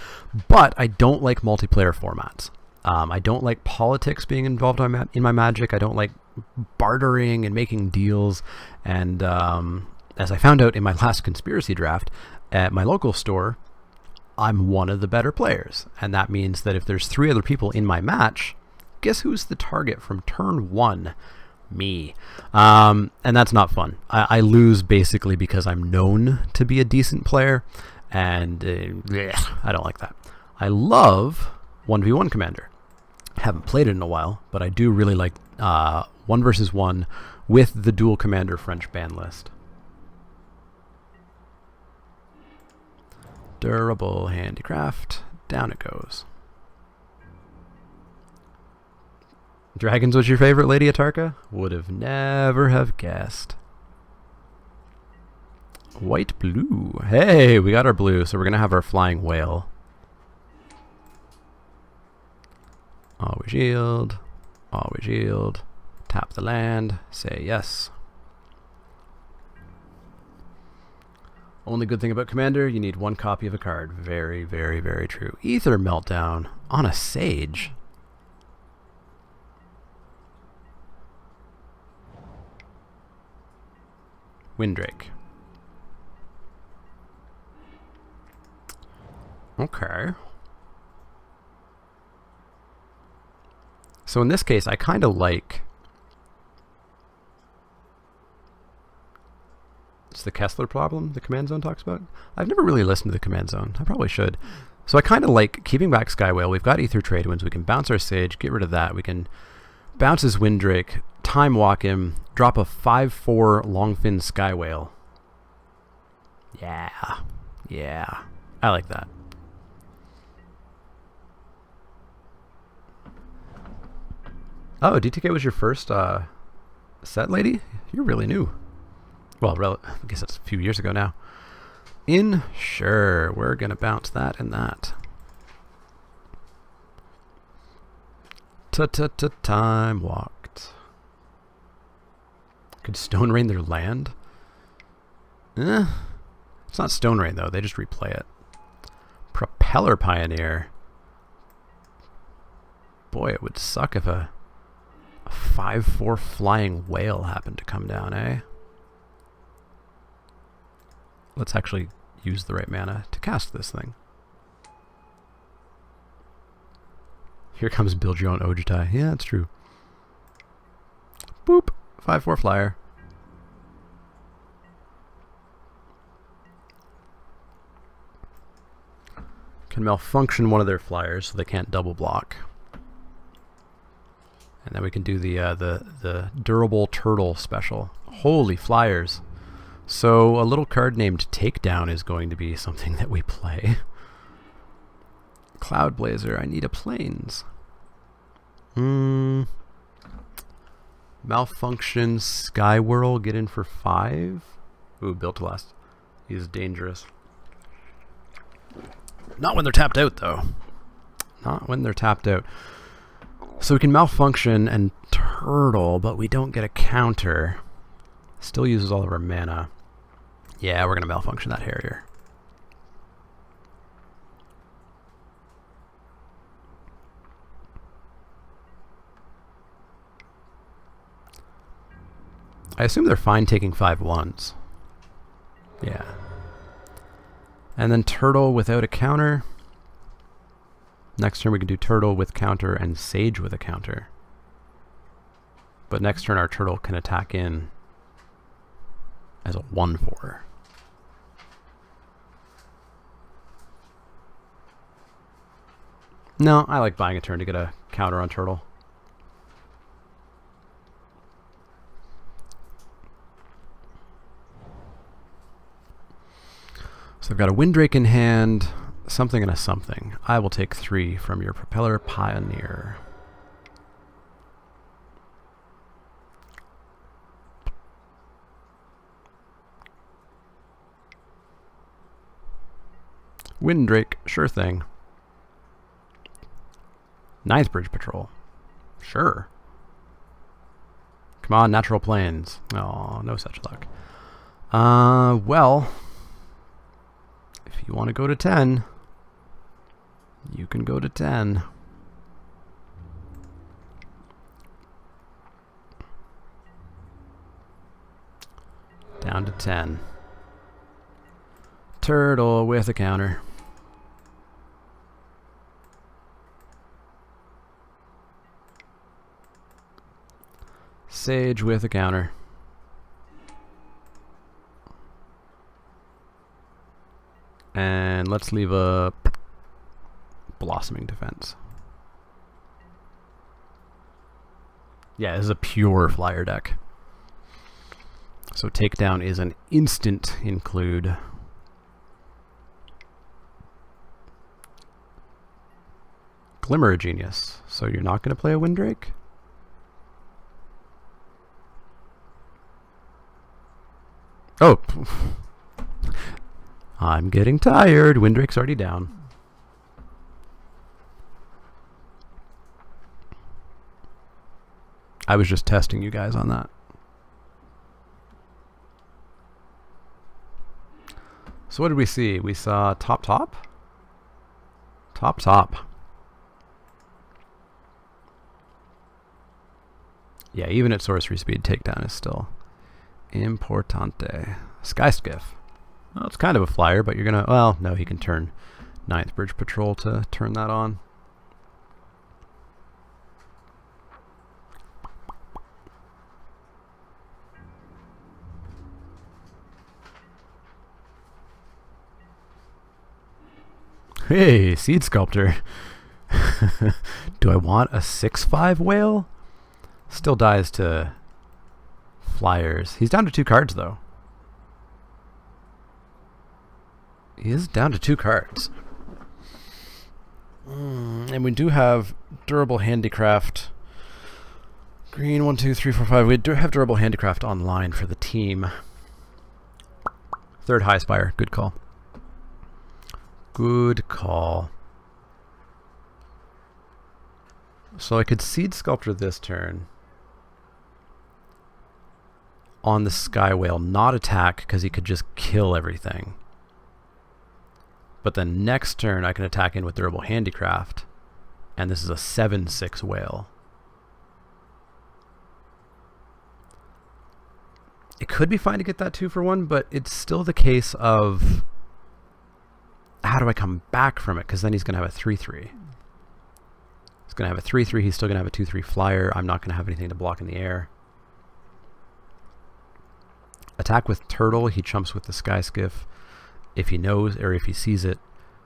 But I don't like multiplayer formats. I don't like politics being involved in my Magic. I don't like bartering and making deals. And as I found out in my last conspiracy draft at my local store, I'm one of the better players. And that means that if there's 3 other people in my match, guess who's the target from turn 1? Me. And that's not fun. I lose basically because I'm known to be a decent player, and I don't like that. I love 1v1 Commander. Haven't played it in a while, but I do really like 1 versus 1 with the dual Commander French ban list. Durable Handicraft. Down it goes. Dragons was your favorite, Lady Atarka? Would have never have guessed. White blue. Hey, we got our blue, so we're going to have our flying whale. Always yield. Always yield. Tap the land. Say yes. Only good thing about Commander, you need one copy of a card. Very, very, very true. Aether Meltdown on a Sage. Windrake. Okay. So in this case, I kind of like... It's the Kessler problem the command zone talks about. I've never really listened to the command zone. I probably should. So I kind of like keeping back Skywhale. We've got Aether Trade Winds. We can bounce our Sage, get rid of that. We can bounce his Windrake, time walk him, drop a 5/4 Longfin Skywhale. Yeah. Yeah. I like that. Oh, DTK was your first set, lady? You're really new. Well, I guess that's a few years ago now. Sure, we're going to bounce that and that. Time walked. Could Stone Rain their land? It's not Stone Rain, though. They just replay it. Propeller Pioneer. Boy, it would suck if a 5/4 flying whale happened to come down, eh? Let's actually use the right mana to cast this thing. Here comes build your own Ojutai. Yeah, it's true. Boop. 5/4 flyer. Can malfunction one of their flyers so they can't double block. And then we can do the durable turtle special. Holy flyers. So a little card named Takedown is going to be something that we play. Cloud Blazer, I need a plains. Malfunction Skywhirl, get in for 5. Ooh, Built to Last. He's dangerous. Not when they're tapped out, though. Not when they're tapped out. So we can malfunction and turtle, but we don't get a counter. Still uses all of our mana. Yeah, we're going to malfunction that Harrier. I assume they're fine taking 5/1s. Yeah. And then turtle without a counter. Next turn we can do turtle with counter and Sage with a counter. But next turn our turtle can attack in as a 1/4. No, I like buying a turn to get a counter on turtle. So I've got a Windrake in hand, something and a something. I will take 3 from your Propeller Pioneer. Windrake, sure thing. Ninth Bridge Patrol. Sure. Come on, Natural Plains. Oh, no such luck. Well, if you want to go to 10, you can go to 10. Down to 10. Turtle with a counter. Sage with a counter. And let's leave a Blossoming Defense. Yeah, this is a pure flyer deck. So Takedown is an instant include. Glimmer of Genius. So you're not going to play a Windrake? Oh, I'm getting tired. Windrake's already down. I was just testing you guys on that. So what did we see? We saw top. Yeah, even at sorcery speed, takedown is still importante. Skyskiff. Well, it's kind of a flyer, but you're gonna... Well, no, he can turn 9th Bridge Patrol to turn that on. Hey, Seed Sculptor. Do I want a 6/5 whale? Still dies to flyers. He's down to 2 cards, though. He is down to 2 cards. And we do have Durable Handicraft. Green, 1, 2, 3, 4, 5. We do have Durable Handicraft online for the team. 3rd High Spire. Good call. Good call. So I could Seed Sculptor this turn on the Sky Whale, not attack because he could just kill everything. But then next turn I can attack in with Durable Handicraft, and this is a 7/6 whale. It could be fine to get that 2 for 1, but it's still the case of how do I come back from it? Because then he's going to have a 3/3. He's going to have a 3/3. He's still going to have a 2/3 flyer. I'm not going to have anything to block in the air. Attack with Turtle. He chumps with the Skyskiff if he knows or if he sees it.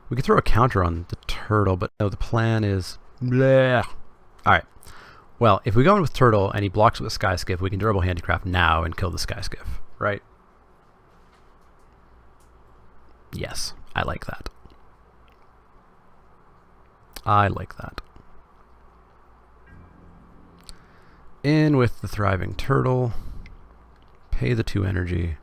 We could throw a counter on the Turtle, but no, the plan is... Bleh. Alright. Well, if we go in with Turtle and he blocks with Skyskiff, we can Durable Handicraft now and kill the Skyskiff, right? Yes, I like that. I like that. In with the Thriving Turtle. Pay the 2 energy.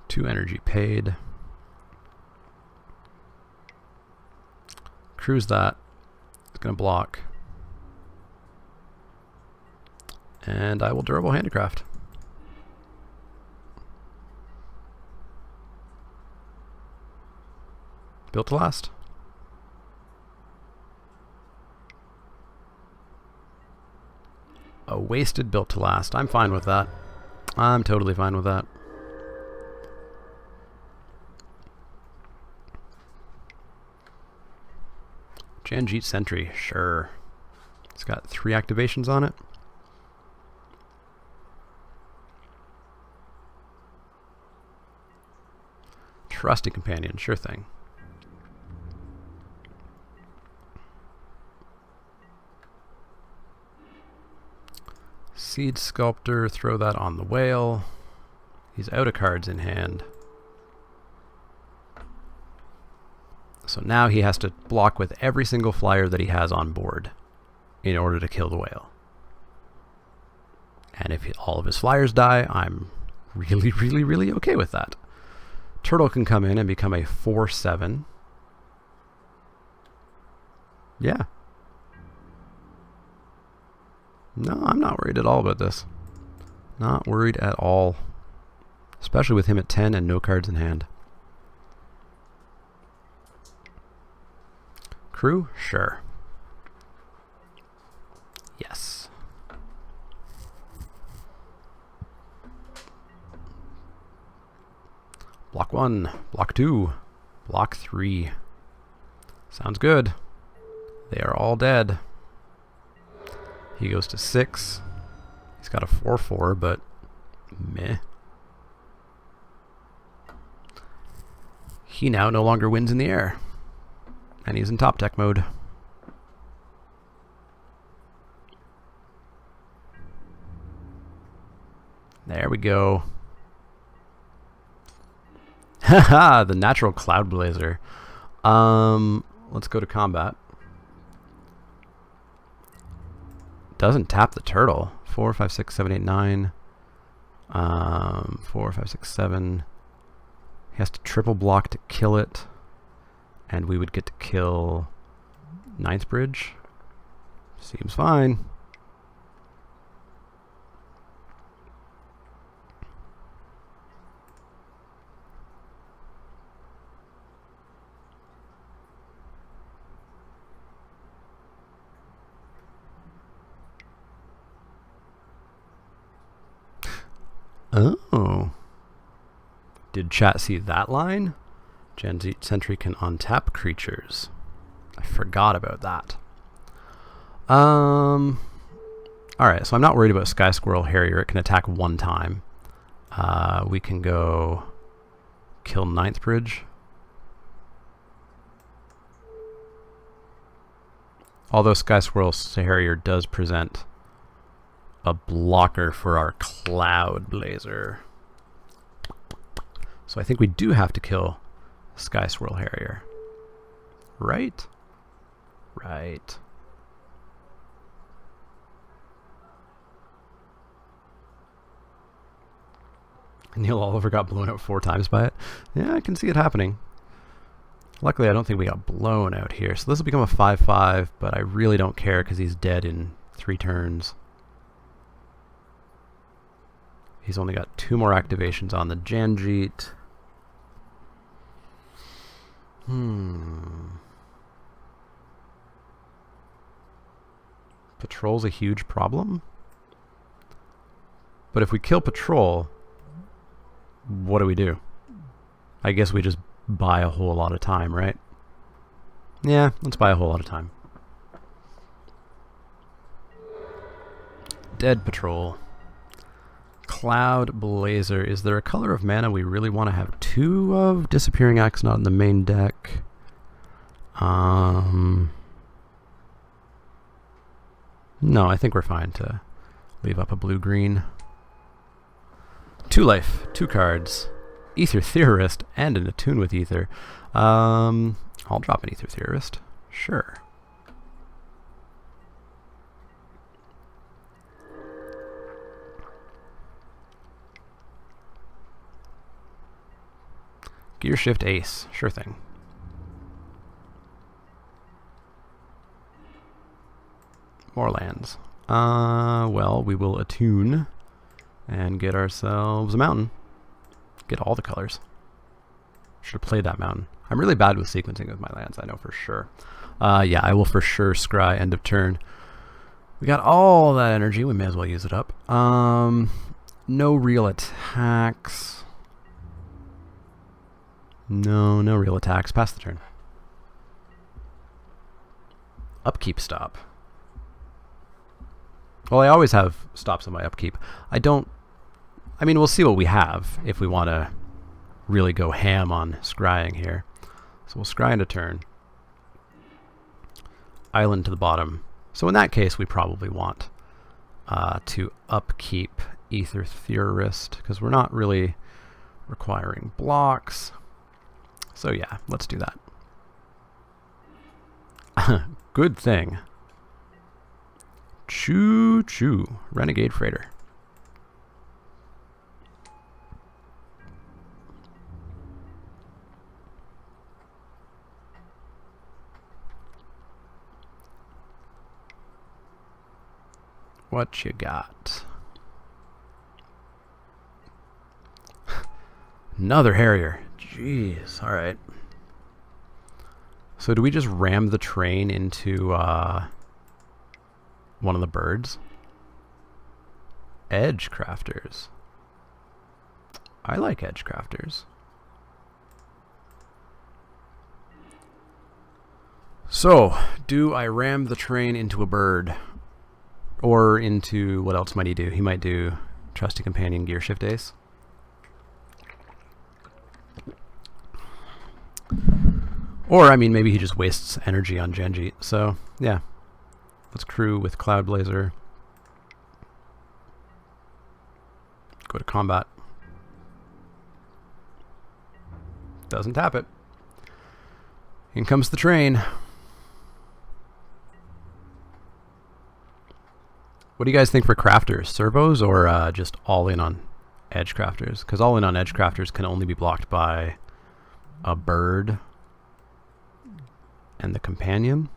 Two energy paid. Cruise that. It's going to block. And I will Durable Handicraft. Built to last. A wasted Built to last. I'm fine with that. I'm totally fine with that. Janjeet Sentry, sure. It's got 3 activations on it. Trusty Companion, sure thing. Seed Sculptor, throw that on the whale. He's out of cards in hand. So now he has to block with every single flyer that he has on board in order to kill the whale. And if all of his flyers die, I'm really, really, really okay with that. Turtle can come in and become a 4/7. Yeah. No, I'm not worried at all about this. Not worried at all. Especially with him at 10 and no cards in hand. Crew? Sure. Yes. Block 1, block 2, block 3. Sounds good. They are all dead. He goes to 6. He's got a 4/4, but meh. He now no longer wins in the air. And he's in top deck mode. There we go. Haha, the natural Cloud Blazer. Let's go to combat. Doesn't tap the turtle. 4, 5, 6, 7, 8, 9. 4, 5, 6, 7. He has to triple block to kill it. And we would get to kill Ninth Bridge. Seems fine. Oh. Did chat see that line? Janjeet Sentry can untap creatures. I forgot about that. Alright, so I'm not worried about Sky Squirrel Harrier. It can attack one time. We can go kill Ninth Bridge. Although Sky Squirrel Harrier does present a blocker for our Cloud Blazer. So I think we do have to kill Sky Swirl Harrier. Right? Right. Neil Oliver got blown out 4 times by it. Yeah, I can see it happening. Luckily, I don't think we got blown out here. So this will become a 5/5, but I really don't care because he's dead in 3 turns. He's only got 2 more activations on the Janjeet. Patrol's a huge problem. But if we kill Patrol, what do? I guess we just buy a whole lot of time, right? Yeah, let's buy a whole lot of time. Dead Patrol. Cloud Blazer. Is there a color of mana we really want to have 2 of? Disappearing Axe not in the main deck. No, I think we're fine to leave up a blue-green. 2 life, 2 cards. Aether Theorist and an Attune with Aether. I'll drop an Aether Theorist. Sure. Gear Shift Ace. Sure thing. More lands. Well, we will attune and get ourselves a mountain. Get all the colors. Should have played that mountain. I'm really bad with sequencing of my lands, I know for sure. Yeah, I will for sure scry end of turn. We got all that energy, we may as well use it up. No real attacks. No real attacks. Pass the turn. Upkeep stop. Well, I always have stops on my upkeep. I mean, we'll see what we have if we want to really go ham on scrying here. So we'll scry into turn. Island to the bottom. So in that case, we probably want to upkeep Aether Theorist, because we're not really requiring blocks. So yeah, let's do that. Good thing. Choo choo. Renegade Freighter. What you got? Another Harrier. Jeez, alright. So do we just ram the train into one of the birds? Edge Crafters. I like Edge Crafters. So, do I ram the train into a bird? Or into, what else might he do? He might do Trusty Companion, Gear Shift Ace. Or, I mean, maybe he just wastes energy on Janjeet. So, yeah. Let's crew with Cloud Blazer. Go to combat. Doesn't tap it. In comes the train. What do you guys think for crafters? Servos or just all in on Edgecrafters, because all in on Edgecrafters can only be blocked by a bird and the companion.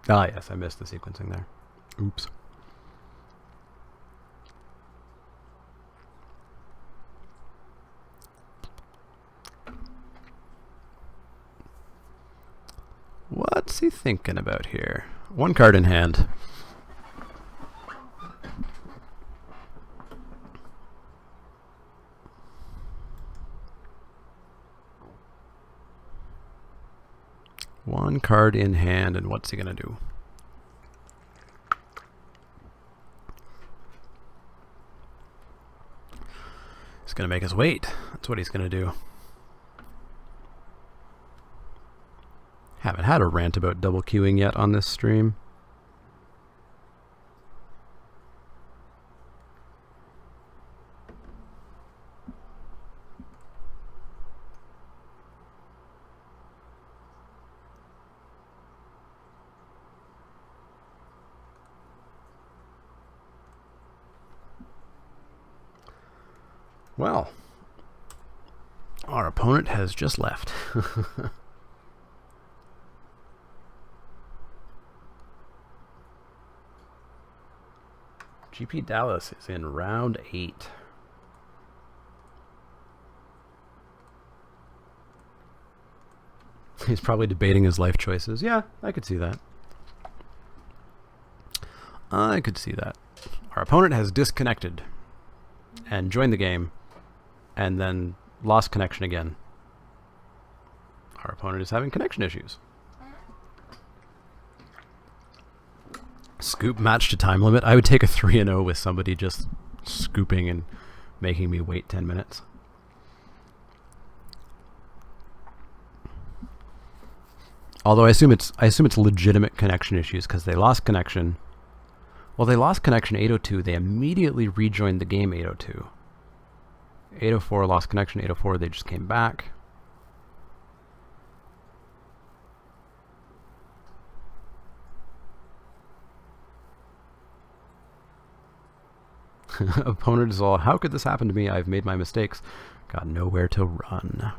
Ah, yes, I missed the sequencing there. Oops. What's he thinking about here? One card in hand. One card in hand, and what's he gonna do? He's gonna make us wait. That's what he's gonna do. Haven't had a rant about double queuing yet on this stream. Well, our opponent has just left. GP Dallas is in round 8. He's probably debating his life choices. Yeah, I could see that. I could see that. Our opponent has disconnected and joined the game and then lost connection again. Our opponent is having connection issues. Scoop match to time limit. I would take a 3-0 with somebody just scooping and making me wait 10 minutes. Although I assume it's legitimate connection issues because they lost connection. Well, they lost connection 8:02. They immediately rejoined the game 8:02. 8:04 lost connection. 8:04 they just came back. Opponent is all, how could this happen to me? I've made my mistakes. Got nowhere to run.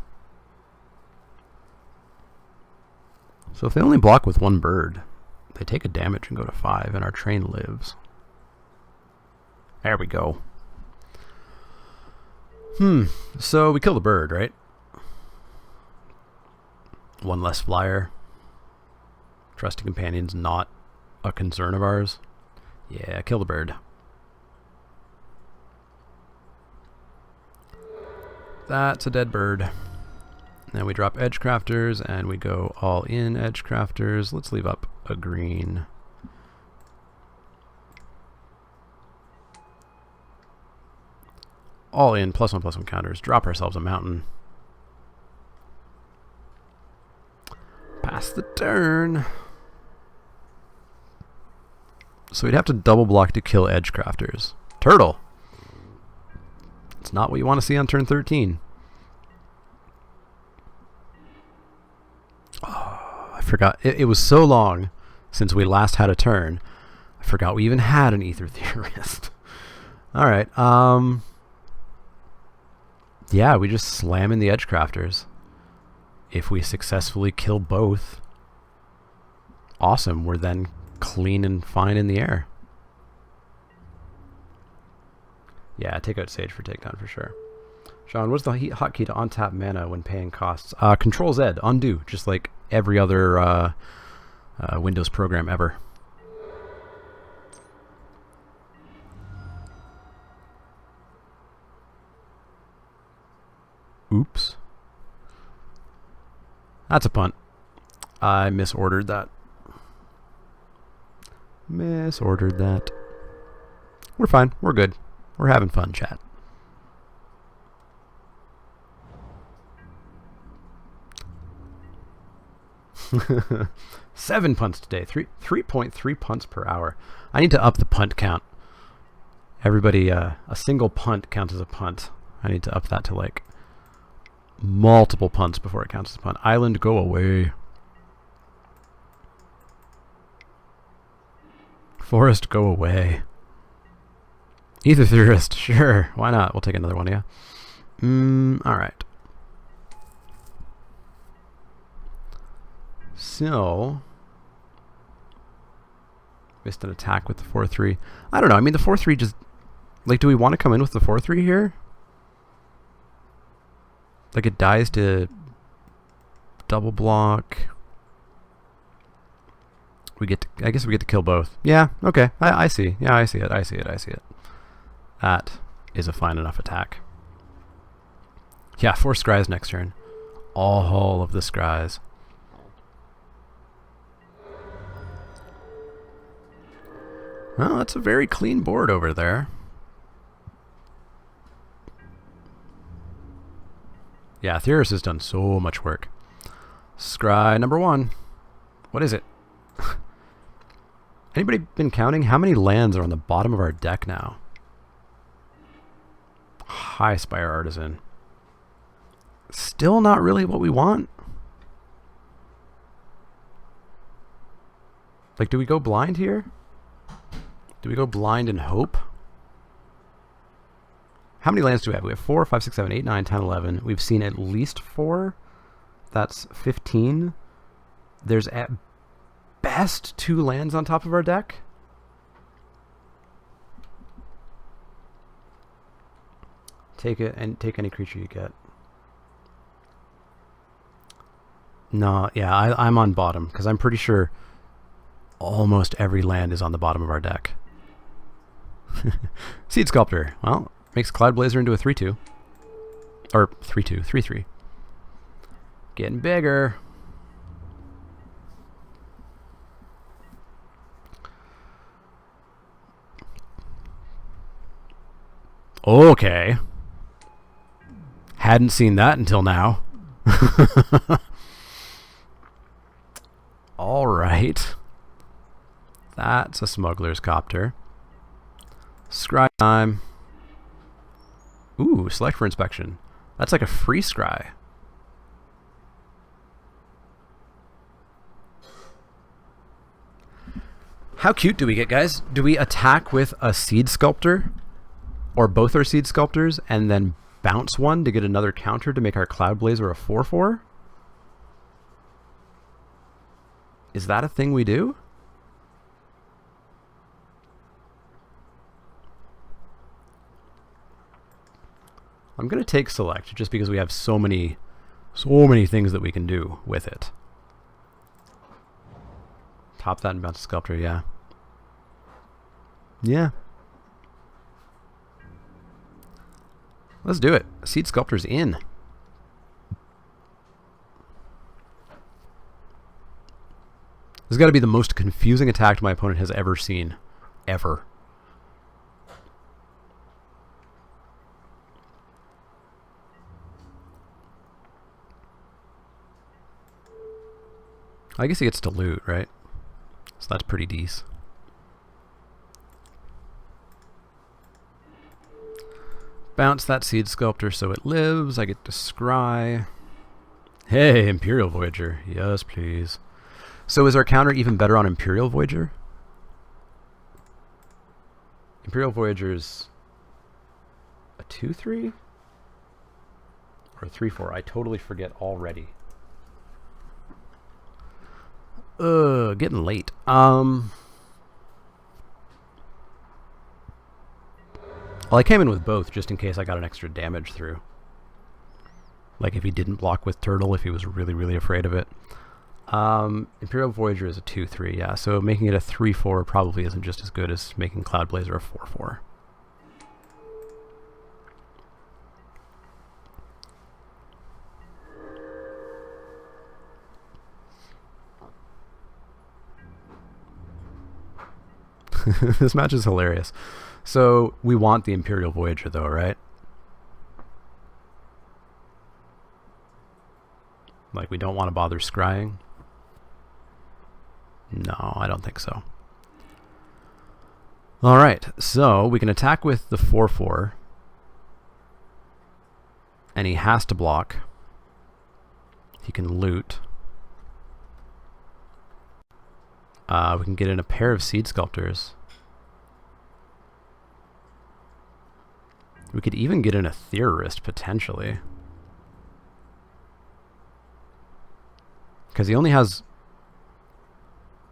So if they only block with one bird, they take a damage and go to 5, and our train lives. There we go. So we kill the bird, right? One less flyer. Trusty Companion's not a concern of ours. Yeah, kill the bird. That's a dead bird. Then we drop Edgecrafters and we go all in Edgecrafters. Let's leave up a green. All in, +1/+1 counters. Drop ourselves a mountain. Pass the turn. So we'd have to double block to kill Edgecrafters. Turtle! It's not what you want to see on turn 13. Oh, I forgot. It was so long since we last had a turn. I forgot we even had an Ether Theorist. Alright, yeah, we just slam in the Edgecrafters. If we successfully kill both, awesome. We're then clean and fine in the air. Yeah, take out Sage for takedown for sure. Sean, what's the hotkey to untap mana when paying costs? Control Z, undo, just like every other Windows program ever. Oops. That's a punt. I misordered that. Misordered that. We're fine. We're good. We're having fun, chat. Seven punts today. 3.3 punts per hour. I need to up the punt count. Everybody, a single punt counts as a punt. I need to up that to like multiple punts before it counts as a punt. Island, go away. Forest, go away. Ether Theorist, sure. Why not? We'll take another one, yeah. Alright. So... missed an attack with the 4-3. I don't know. I mean, the 4-3 just... like, do we want to come in with the 4-3 here? Like, it dies to double block. We get to, I guess we get to kill both. Yeah, okay. I see. Yeah, I see it. I see it. I see it. That is a fine enough attack. Yeah, 4 scries next turn. All of the scries. Well, that's a very clean board over there. Yeah, Theorist has done so much work. Scry number 1. What is it? Anybody been counting? How many lands are on the bottom of our deck now? High Spire Artisan. Still not really what we want. Like, do we go blind here? Do we go blind and hope? How many lands do we have? We have 4, 5, 6, 7, 8, 9, 10, 11. We've seen at least 4. That's 15. There's at best 2 lands on top of our deck. Take it and take any creature you get. No, yeah, I'm on bottom because I'm pretty sure almost every land is on the bottom of our deck. Seed Sculptor. Well, makes Cloud Blazer into a 3-2. Or 3-2, 3-3. Getting bigger. Okay. Hadn't seen that until now. Alright. That's a Smuggler's Copter. Scry time. Ooh, select for inspection. That's like a free scry. How cute do we get, guys? Do we attack with a Seed Sculptor? Or both our Seed Sculptors and then bounce one to get another counter to make our Cloud Blazer a 4-4? Is that a thing we do? I'm going to take select just because we have so many things that we can do with it. Top that and bounce a Sculptor, yeah. Yeah. Let's do it. Seed Sculptor's in. This has got to be the most confusing attack my opponent has ever seen. Ever. I guess he gets to loot, right? So that's pretty decent. Bounce that Seed Sculptor so it lives. I get to scry. Hey, Imperial Voyager. Yes, please. So is our counter even better on Imperial Voyager? Imperial Voyager's a 2-3? Or a 3-4? I totally forget already. Getting late. Well, I came in with both just in case I got an extra damage through. Like if he didn't block with Turtle, if he was really, really afraid of it. Imperial Voyager is a 2-3, yeah, so making it a 3-4 probably isn't just as good as making Cloud Blazer a 4-4. This match is hilarious. So, we want the Imperial Voyager though, right? Like, we don't want to bother scrying? No, I don't think so. Alright, so we can attack with the 4-4. And he has to block. he can loot. We can get in a pair of Seed Sculptors. We could even get in a Theorist, potentially. Because he only has...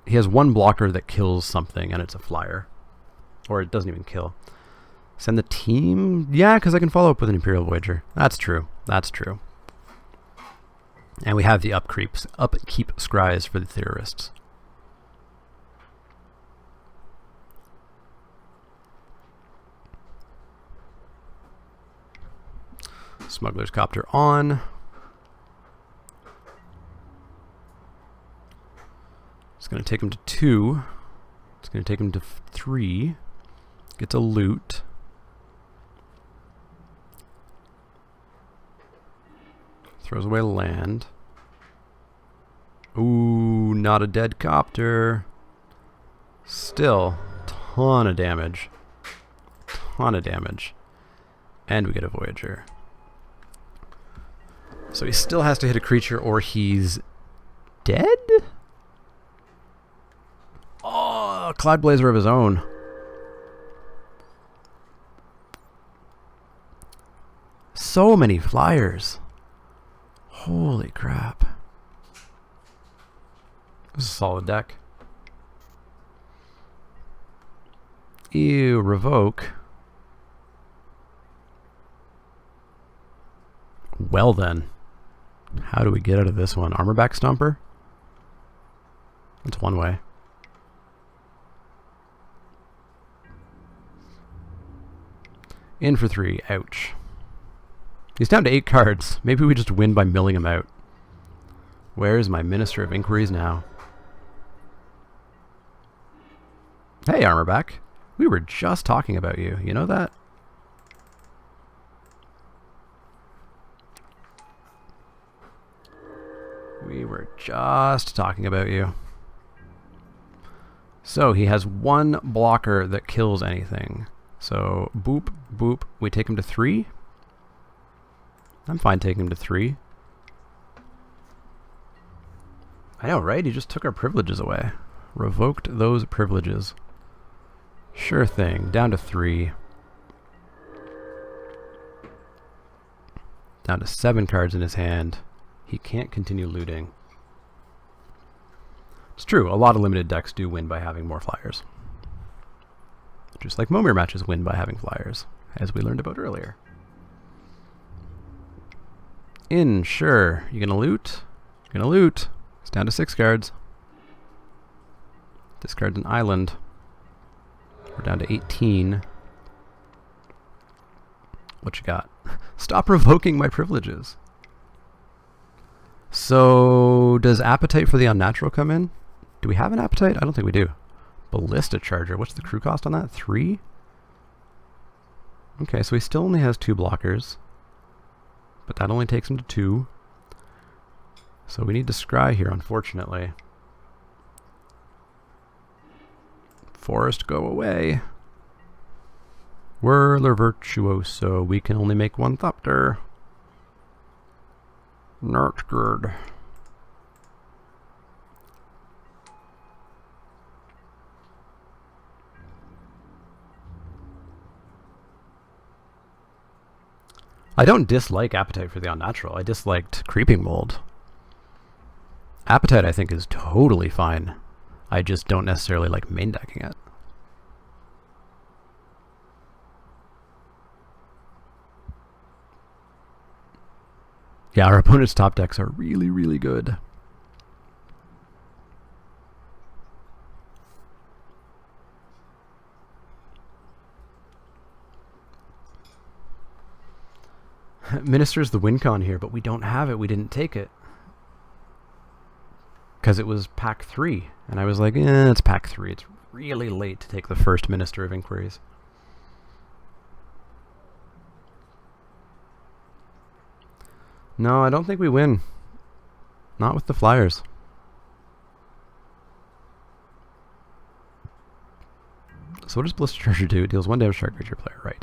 He has one blocker that kills something, and it's a flyer. Or it doesn't even kill. Send the team? Yeah, because I can follow up with an Imperial Voyager. That's true. That's true. And we have the upkeep scries for the Theorists. Smuggler's Copter on. It's going to take him to 2. It's going to take him to 3. Gets a loot. Throws away land. Ooh, not a dead copter. Still, ton of damage. Ton of damage. And we get a Voyager. So he still has to hit a creature or he's dead? Oh, Cloud Blazer of his own. So many flyers. Holy crap. This is a solid deck. Ew, revoke. Well then. How do we get out of this one? Armorback Stomper? That's one way. In for 3. Ouch. He's down to 8 cards. Maybe we just win by milling him out. Where is my Minister of Inquiries now? Hey, Armorback. We were just talking about you. You know that? We were just talking about you. So he has one blocker that kills anything. So boop, boop. We take him to 3. I'm fine taking him to 3. I know, right? He just took our privileges away. Revoked those privileges. Sure thing. Down to 3. Down to 7 cards in his hand. He can't continue looting. It's true, a lot of limited decks do win by having more flyers. Just like Momir matches win by having flyers, as we learned about earlier. In, sure. You gonna loot? You're gonna loot. It's down to 6 cards. Discard an island. We're down to 18. What you got? Stop revoking my privileges. So, does Appetite for the Unnatural come in? Do we have an Appetite? I don't think we do. Ballista Charger. What's the crew cost on that? 3? Okay, so he still only has 2 blockers. But that only takes him to 2. So we need to scry here, unfortunately. Forest, go away. Whirler Virtuoso. We can only make 1 Thopter. Not good. I don't dislike Appetite for the Unnatural. I disliked Creeping Mold. Appetite, I think, is totally fine. I just don't necessarily like main decking it. Yeah, our opponent's top decks are really, really good. Minister's the win con here, but we don't have it. We didn't take it. Because it was pack 3. And I was like, it's pack 3. It's really late to take the first Minister of Inquiries. No, I don't think we win. Not with the Flyers. So what does Ballista Charger do? It deals 1 damage to target creature player. Right.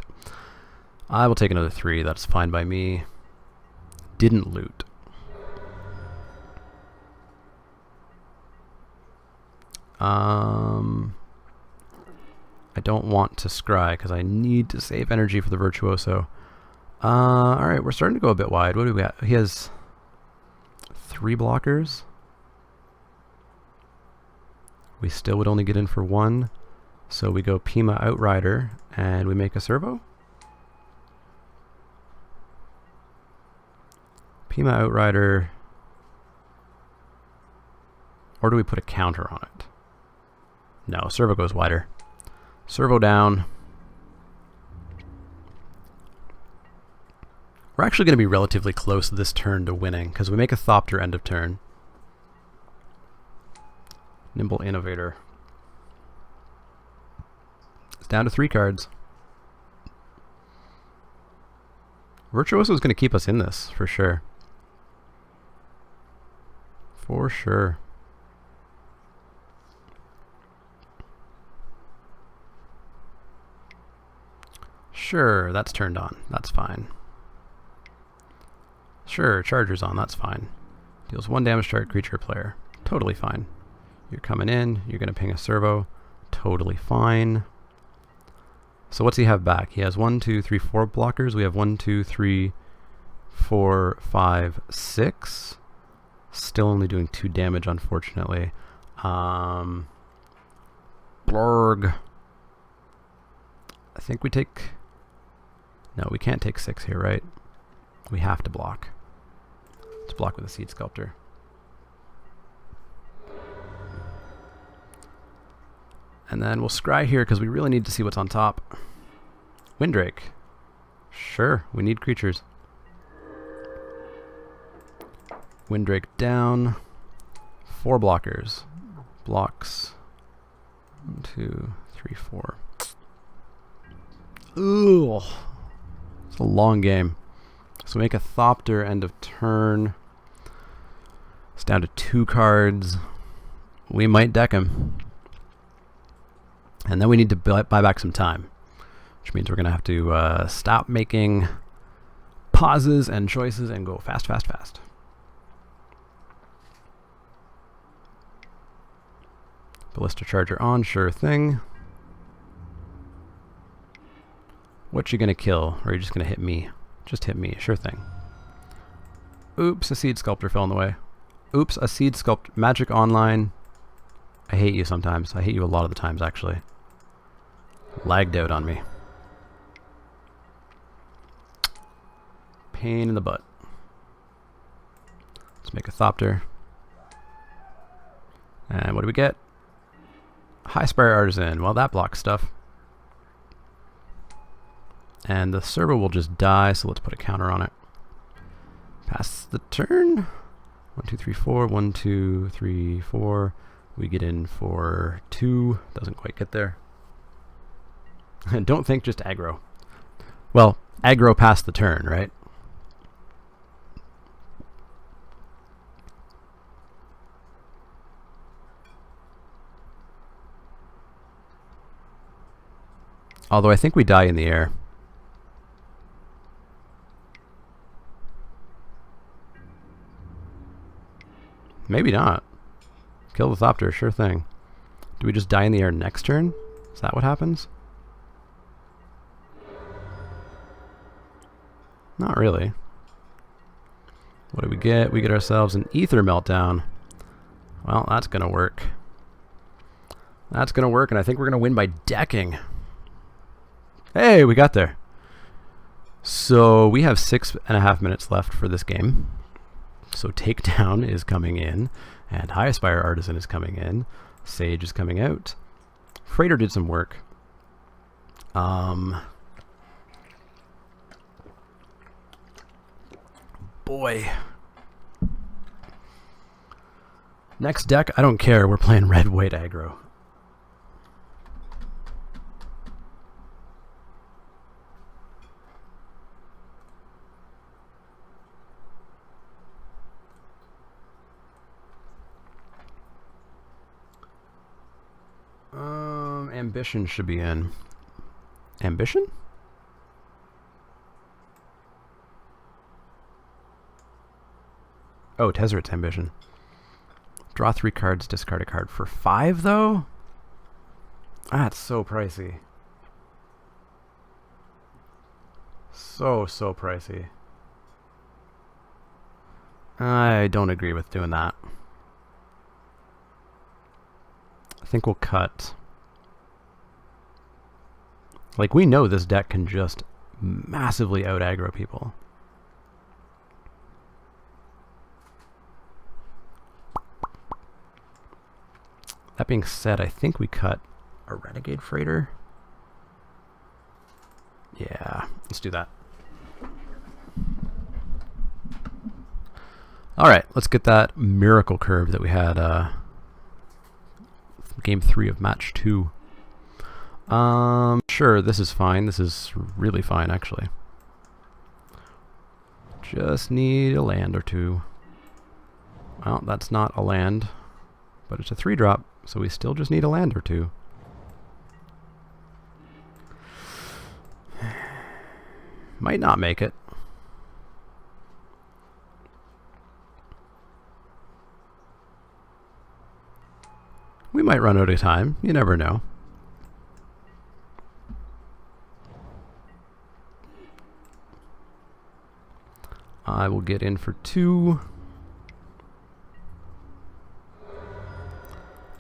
I will take another 3. That's fine by me. Didn't loot. I don't want to scry because I need to save energy for the Virtuoso. Alright, we're starting to go a bit wide. What do we got? He has 3 blockers. We still would only get in for 1. So we go Pima Outrider and we make a servo. Pima Outrider. Or do we put a counter on it? No, servo goes wider. Servo down. We're actually going to be relatively close this turn to winning because we make a Thopter end of turn. Nimble Innovator. It's down to 3 cards. Virtuoso is going to keep us in this for sure. For sure. Sure, that's turned on. That's fine. Sure, Charger's on. That's fine. Deals 1 damage to target creature or player. Totally fine. You're coming in. You're going to ping a servo. Totally fine. So what's he have back? He has 1, 2, 3, 4 blockers. We have 1, 2, 3, 4, 5, 6. Still only doing 2 damage, unfortunately. Blurg. I think we take... No, we can't take 6 here, right? We have to block. Let's block with a Seed Sculptor. And then we'll scry here because we really need to see what's on top. Windrake. Sure, we need creatures. Windrake down. 4 blockers. Blocks. 1, 2, 3, 4. Ooh. It's a long game. So make a Thopter end of turn. It's down to 2 cards. We might deck him. And then we need to buy back some time. Which means we're going to have to stop making pauses and choices and go fast, fast, fast. Ballista Charger on, sure thing. What you gonna kill? Or are you just gonna hit me? Just hit me, sure thing. Oops, a Seed Sculptor fell in the way. Oops, a Seed Sculptor. Magic Online. I hate you sometimes. I hate you a lot of the times, actually. Lagged out on me. Pain in the butt. Let's make a Thopter. And what do we get? Highspire Artisan. Well, that blocks stuff. And the servo will just die, so let's put a counter on it. Pass the turn. 1, 2, 3, 4. 1, 2, 3, 4. We get in for 2. Doesn't quite get there. And don't think just aggro. Well, aggro past the turn, right? Although I think we die in the air. Maybe not. Kill the Thopter, sure thing. Do we just die in the air next turn? Is that what happens? Not really. What do we get? We get ourselves an Ether Meltdown. Well, that's going to work. That's going to work, and I think we're going to win by decking. Hey, we got there. So we have 6.5 minutes left for this game. So Takedown is coming in, and Highspire Artisan is coming in. Sage is coming out. Freighter did some work. Boy. Next deck, I don't care. We're playing red-white aggro. Ambition should be in. Ambition? Oh, Tezzeret's Ambition. Draw 3 cards, discard a card for 5, though? That's so pricey. So pricey. I don't agree with doing that. I think we'll cut. Like, we know this deck can just massively out-aggro people. That being said, I think we cut a Renegade Freighter. Yeah, let's do that. Alright, let's get that Miracle Curve that we had game 3 of match 2. Sure, this is fine. This is really fine, actually. Just need a land or 2. Well, that's not a land, but it's a 3-drop, so we still just need a land or 2. Might not make it. We might run out of time. You never know. I will get in for 2.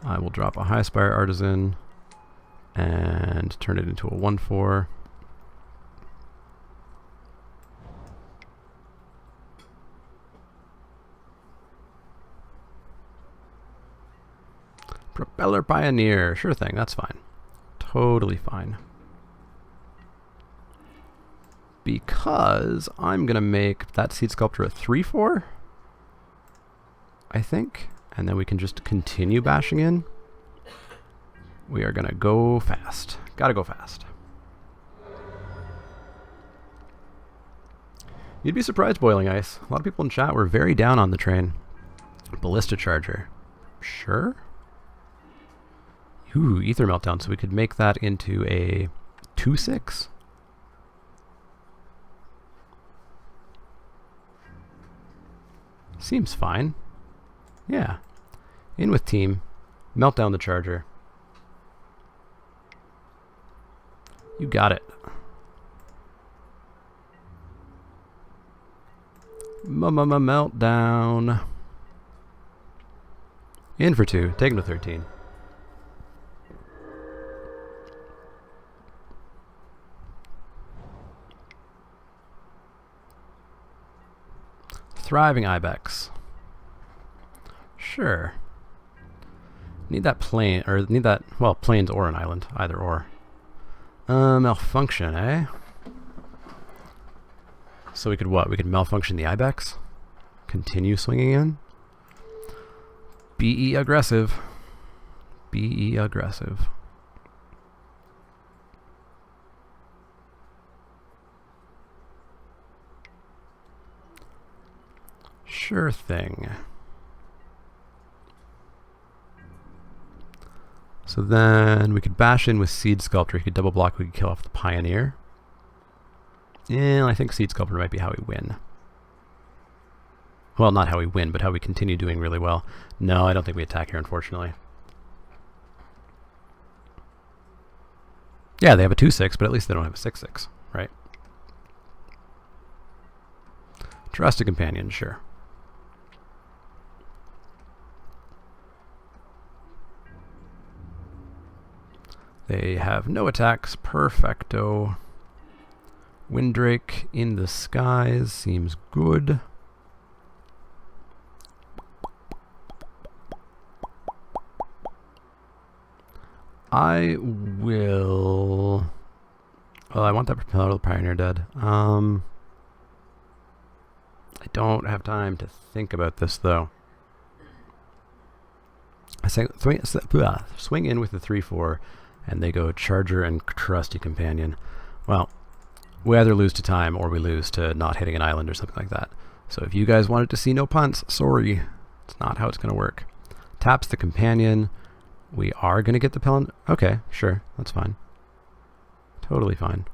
I will drop a Highspire Artisan and turn it into a 1/4. Propeller Pioneer. Sure thing, that's fine. Totally fine. Because I'm going to make that Seed Sculptor a 3/4, I think. And then we can just continue bashing in. We are going to go fast. Gotta go fast. You'd be surprised, Boiling Ice. A lot of people in chat were very down on the train. Ballista Charger. Sure. Ooh, Ether Meltdown. So we could make that into a 2/6. Seems fine. Yeah. In with team. Melt down the Charger. You got it. Meltdown. In for 2. Take him to 13. Thriving Ibex. Sure. Need that plane, or need that, well, plains or an island, either or. Malfunction, eh? So we could what? We could malfunction the Ibex? Continue swinging in? BE aggressive. BE aggressive. Sure thing. So then we could bash in with Seed Sculptor. He could double block. We could kill off the Pioneer. Yeah, I think Seed Sculptor might be how we win. Well, not how we win, but how we continue doing really well. No, I don't think we attack here, unfortunately. Yeah, they have a 2/6, but at least they don't have a 6/6, right? Trusted Companion, sure. They have no attacks. Perfecto. Windrake in the skies seems good. I will... Well, I want that Propeller Pioneer dead. I don't have time to think about this, though. I say swing in with the 3/4, and they go Charger and Trusty Companion. Well, we either lose to time or we lose to not hitting an island or something like that. So if you guys wanted to see no punts, sorry. It's not how it's going to work. Taps the Companion. We are going to get the Pelin... Okay, sure. That's fine. Totally fine.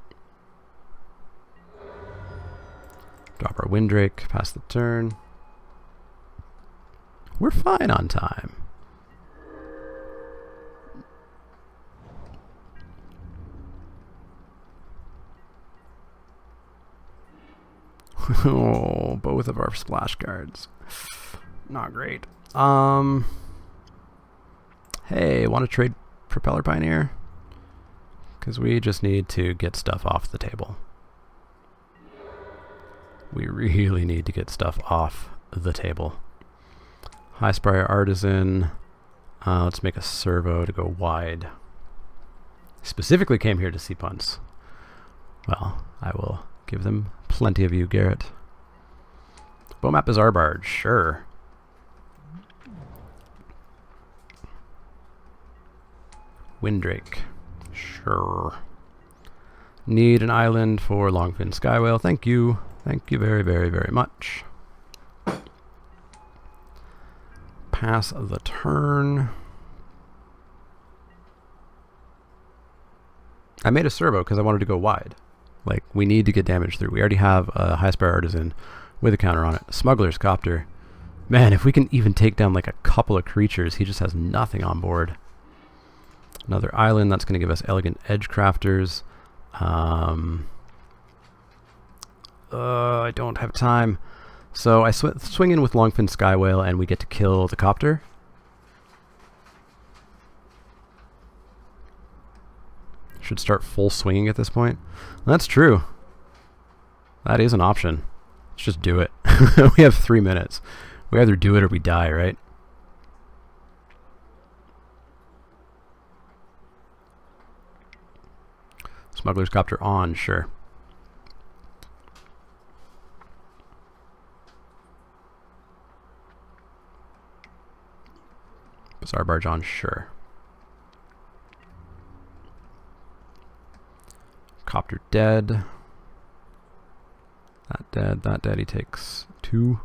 Drop our Windrake, pass the turn. We're fine on time. Oh, both of our splash guards. Not great. Hey, want to trade Propeller Pioneer? Because we just need to get stuff off the table. We really need to get stuff off the table. High Spire Artisan. Let's make a servo to go wide. Specifically came here to see punts. Well, I will give them plenty of you, Garrett. Bomat Bazaar Barge, sure. Windrake, sure. Need an island for Longfin Skywhale. Thank you. Thank you very, very, very much. Pass the turn. I made a servo because I wanted to go wide. Like, we need to get damage through. We already have a High Spire Artisan with a counter on it. Smuggler's Copter. Man, if we can even take down like a couple of creatures, he just has nothing on board. Another island, that's going to give us Elegant Edgecrafters. I don't have time. So I swing in with Longfin Skywhale and we get to kill the Copter. Should start full swinging at this point. That's true. That is an option. Let's just do it. We have 3 minutes. We either do it or we die, right? Smuggler's Copter on, sure. Bazaar Barge on, sure. Copter dead. That dead, that dead. He takes 2.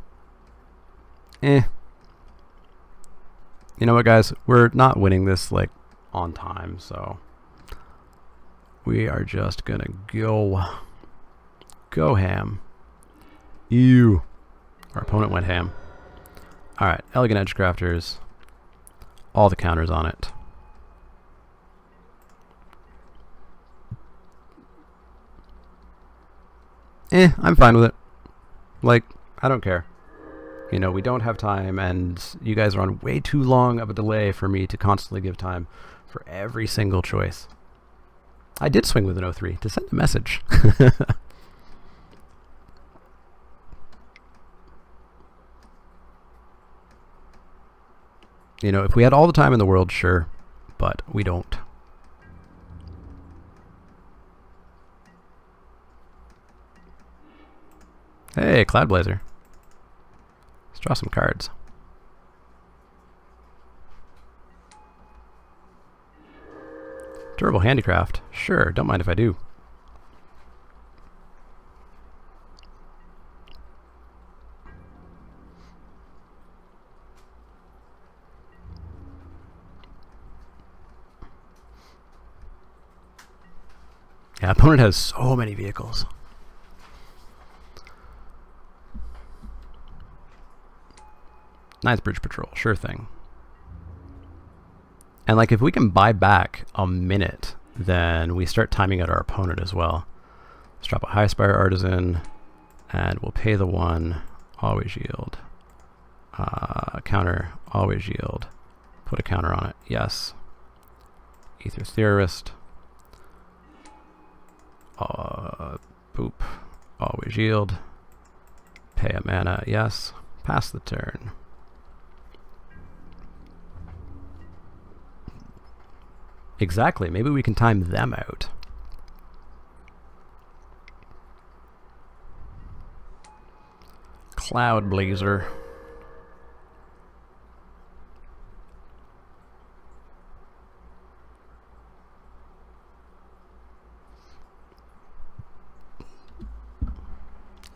You know what, guys? We're not winning this, like, on time, so we are just gonna go ham. Ew. Our opponent went ham. Alright, Elegant Edgecrafters. All the counters on it. I'm fine with it. Like, I don't care. You know, we don't have time, and you guys are on way too long of a delay for me to constantly give time for every single choice. I did swing with an 0-3 to send a message. You know, if we had all the time in the world, sure, but we don't. Hey, Cloudblazer. Let's draw some cards. Durable Handicraft. Sure, don't mind if I do. Yeah, opponent has so many vehicles. Nice Bridge Patrol, sure thing. And like if we can buy back a minute, then we start timing out our opponent as well. Let's drop a High Spire Artisan, and we'll pay the 1, always yield. Counter, always yield. Put a counter on it, yes. Ether Theorist. Boop, always yield. Pay a mana, yes. Pass the turn. Exactly, maybe we can time them out. Cloudblazer.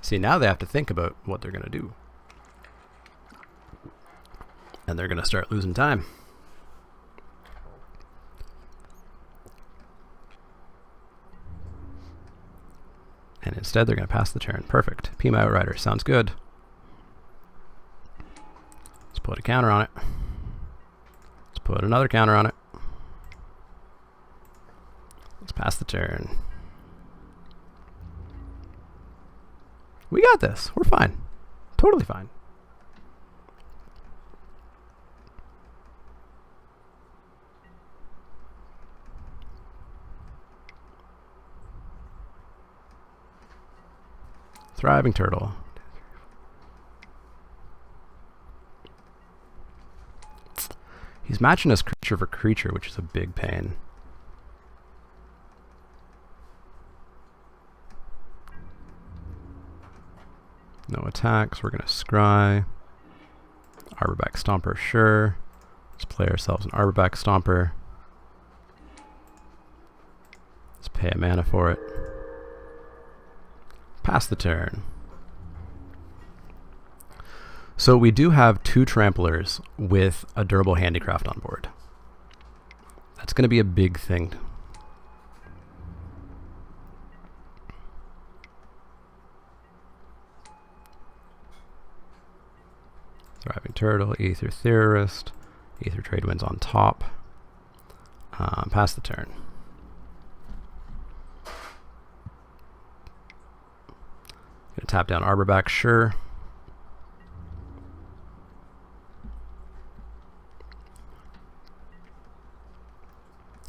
See, now they have to think about what they're going to do. And they're going to start losing time. And instead they're going to pass the turn. Perfect. Pima Outrider. Sounds good. Let's put a counter on it. Let's put another counter on it. Let's pass the turn. We got this. We're fine. Totally fine. Thriving turtle. He's matching us creature for creature, which is a big pain. No attacks. We're going to scry. Arborback Stomper, sure. Let's play ourselves an Arborback Stomper. Let's pay a mana for it. Pass the turn. So we do have 2 Tramplers with a Durable Handicraft on board. That's going to be a big thing. Thriving Turtle, Aether Theorist, Aether Tradewinds on top. Pass the turn. Gonna tap down Arborback, sure.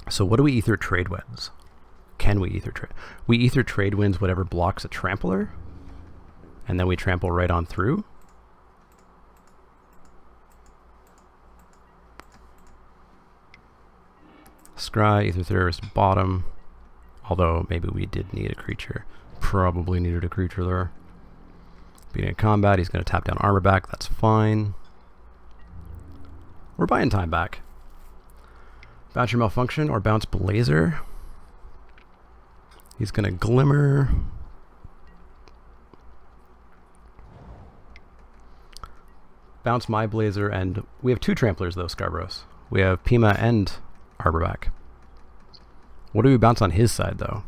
So what do we Aether Tradewinds? Can we Aether Trade? We Aether Tradewinds whatever blocks a Trampler, and then we trample right on through. Scry, Aether Theorist, bottom. Although maybe we did need a creature. Probably needed a creature there. Beginning of combat, he's going to tap down Arborback. That's fine. We're buying time back. Bounce your Malfunction or bounce Blazer. He's going to Glimmer. Bounce my Blazer, and we have 2 Tramplers though, Scarboros. We have Pima and Arborback. What do we bounce on his side though?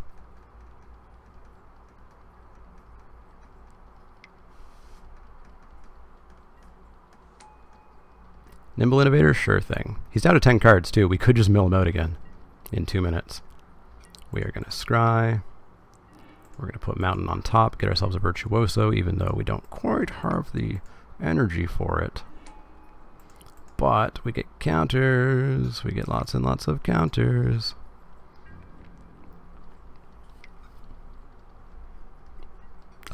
Nimble Innovator, sure thing. He's down to 10 cards too. We could just mill him out again in 2 minutes. We are going to scry. We're going to put Mountain on top, get ourselves a Virtuoso, even though we don't quite have the energy for it. But we get counters. We get lots and lots of counters.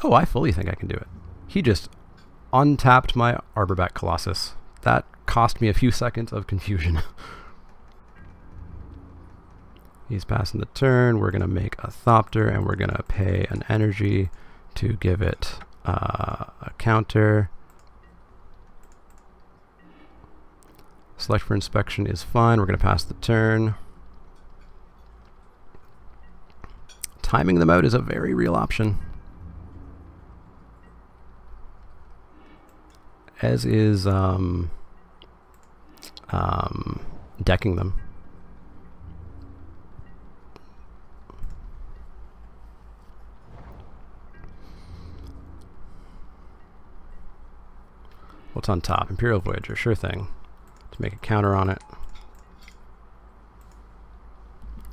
Oh, I fully think I can do it. He just untapped my Arborback Colossus. That cost me a few seconds of confusion. He's passing the turn. We're going to make a Thopter, and we're going to pay an energy to give it a counter. Select for inspection is fine. We're going to pass the turn. Timing them out is a very real option. As is decking them. What's on top? Imperial Voyager, sure thing. To make a counter on it.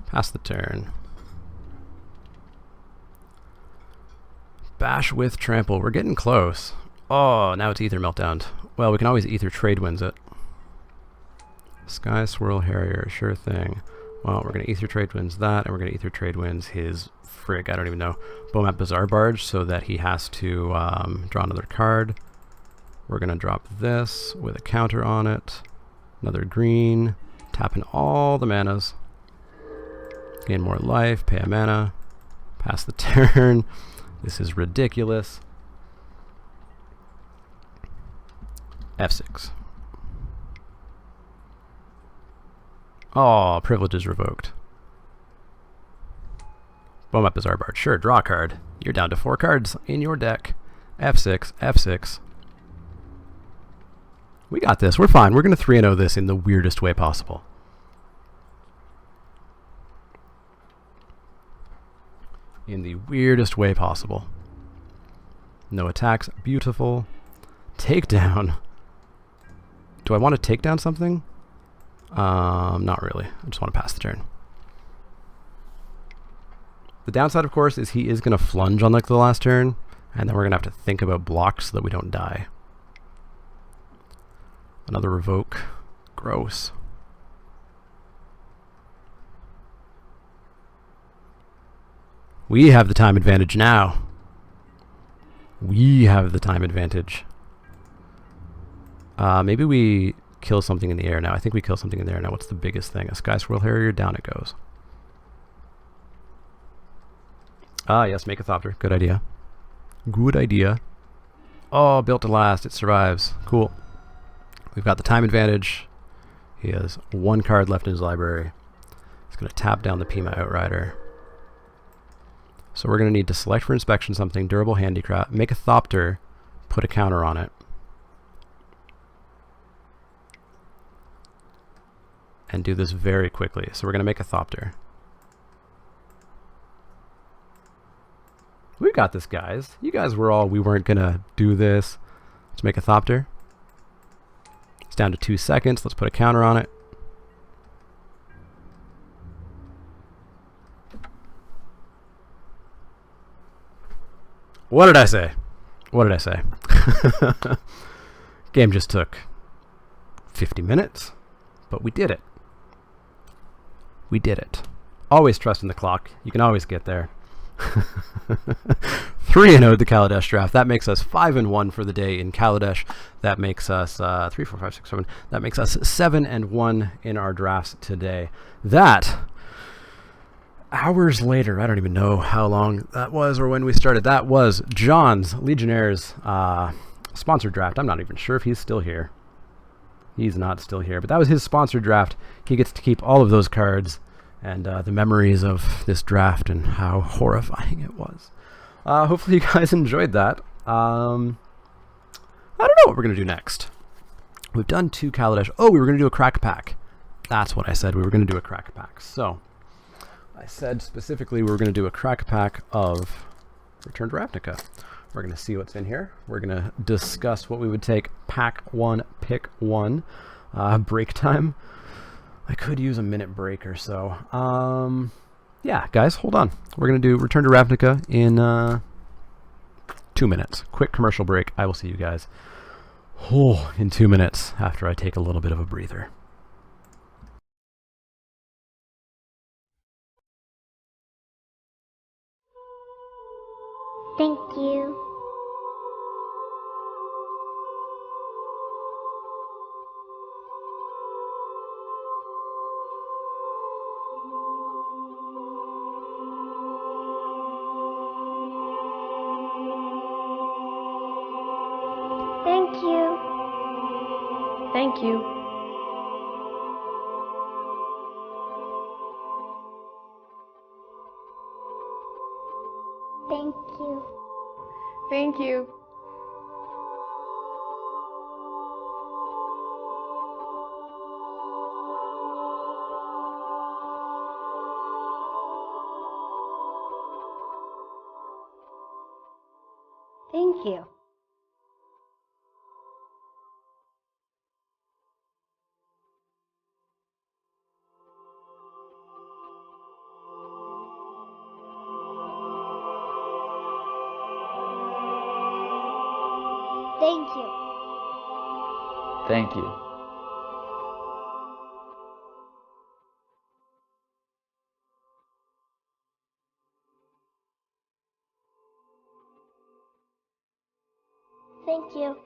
Pass the turn. Bash with Trample. We're getting close. Oh, now it's Aether Meltdown. Well, we can always Aether Tradewinds it. Sky Swirl Harrier, sure thing. Well, we're going to Aether Tradewinds that, and we're going to Aether Tradewinds his frig, I don't even know, Bomat Bazaar Barge, so that he has to draw another card. We're going to drop this with a counter on it. Another green. Tap in all the manas. Gain more life, pay a mana. Pass the turn. This is ridiculous. F6. Oh, privileges revoked. Bomat Bazaar Barge. Sure, draw a card. You're down to 4 cards in your deck. F6, F6. We got this. We're fine. We're going to 3-0 this in the weirdest way possible. In the weirdest way possible. No attacks. Beautiful. Takedown. Do I want to take down something? Not really. I just want to pass the turn. The downside, of course, is he is going to flunge on like the last turn, and then we're going to have to think about blocks so that we don't die. Another revoke. Gross. We have the time advantage now. We have the time advantage. Maybe we kill something in the air now. I think we kill something in the air now. What's the biggest thing? A Sky Squirrel Harrier? Down it goes. Ah, yes, make a Thopter. Good idea. Good idea. Oh, built to last. It survives. Cool. We've got the time advantage. He has one card left in his library. He's going to tap down the Pima Outrider. So we're going to need to select for inspection something, durable handicraft, make a Thopter, put a counter on it. And do this very quickly. So we're going to make a Thopter. We got this, guys. You guys were all, we weren't going to do this. Let's make a Thopter. It's down to 2 seconds. Let's put a counter on it. What did I say? What did I say? Game just took 50 minutes, but we did it. We did it. Always trust in the clock. You can always get there. 3-0 at the Kaladesh draft. That makes us 5-1 for the day in Kaladesh. That makes us 3, 4, 5, 6, 7. That makes us 7-1 in our drafts today. That, hours later, I don't even know how long that was or when we started. That was John's Legionnaires sponsored draft. I'm not even sure if he's still here. He's not still here, but that was his sponsored draft. He gets to keep all of those cards and the memories of this draft and how horrifying it was. Hopefully you guys enjoyed that. I don't know what we're going to do next. We've done 2 Kaladesh. Oh, we were going to do a crack pack. That's what I said. We were going to do a crack pack. So I said specifically we were going to do a crack pack of Return to Ravnica. We're going to see what's in here. We're going to discuss what we would take. Pack 1, pick 1. Break time. I could use a minute break or so. Yeah, guys, hold on. We're going to do Return to Ravnica in 2 minutes. Quick commercial break. I will see you guys in 2 minutes after I take a little bit of a breather. Thank you. Thank you. Thank you. Thank you. Thank you. Thank you. Thank you. Thank you. Thank you.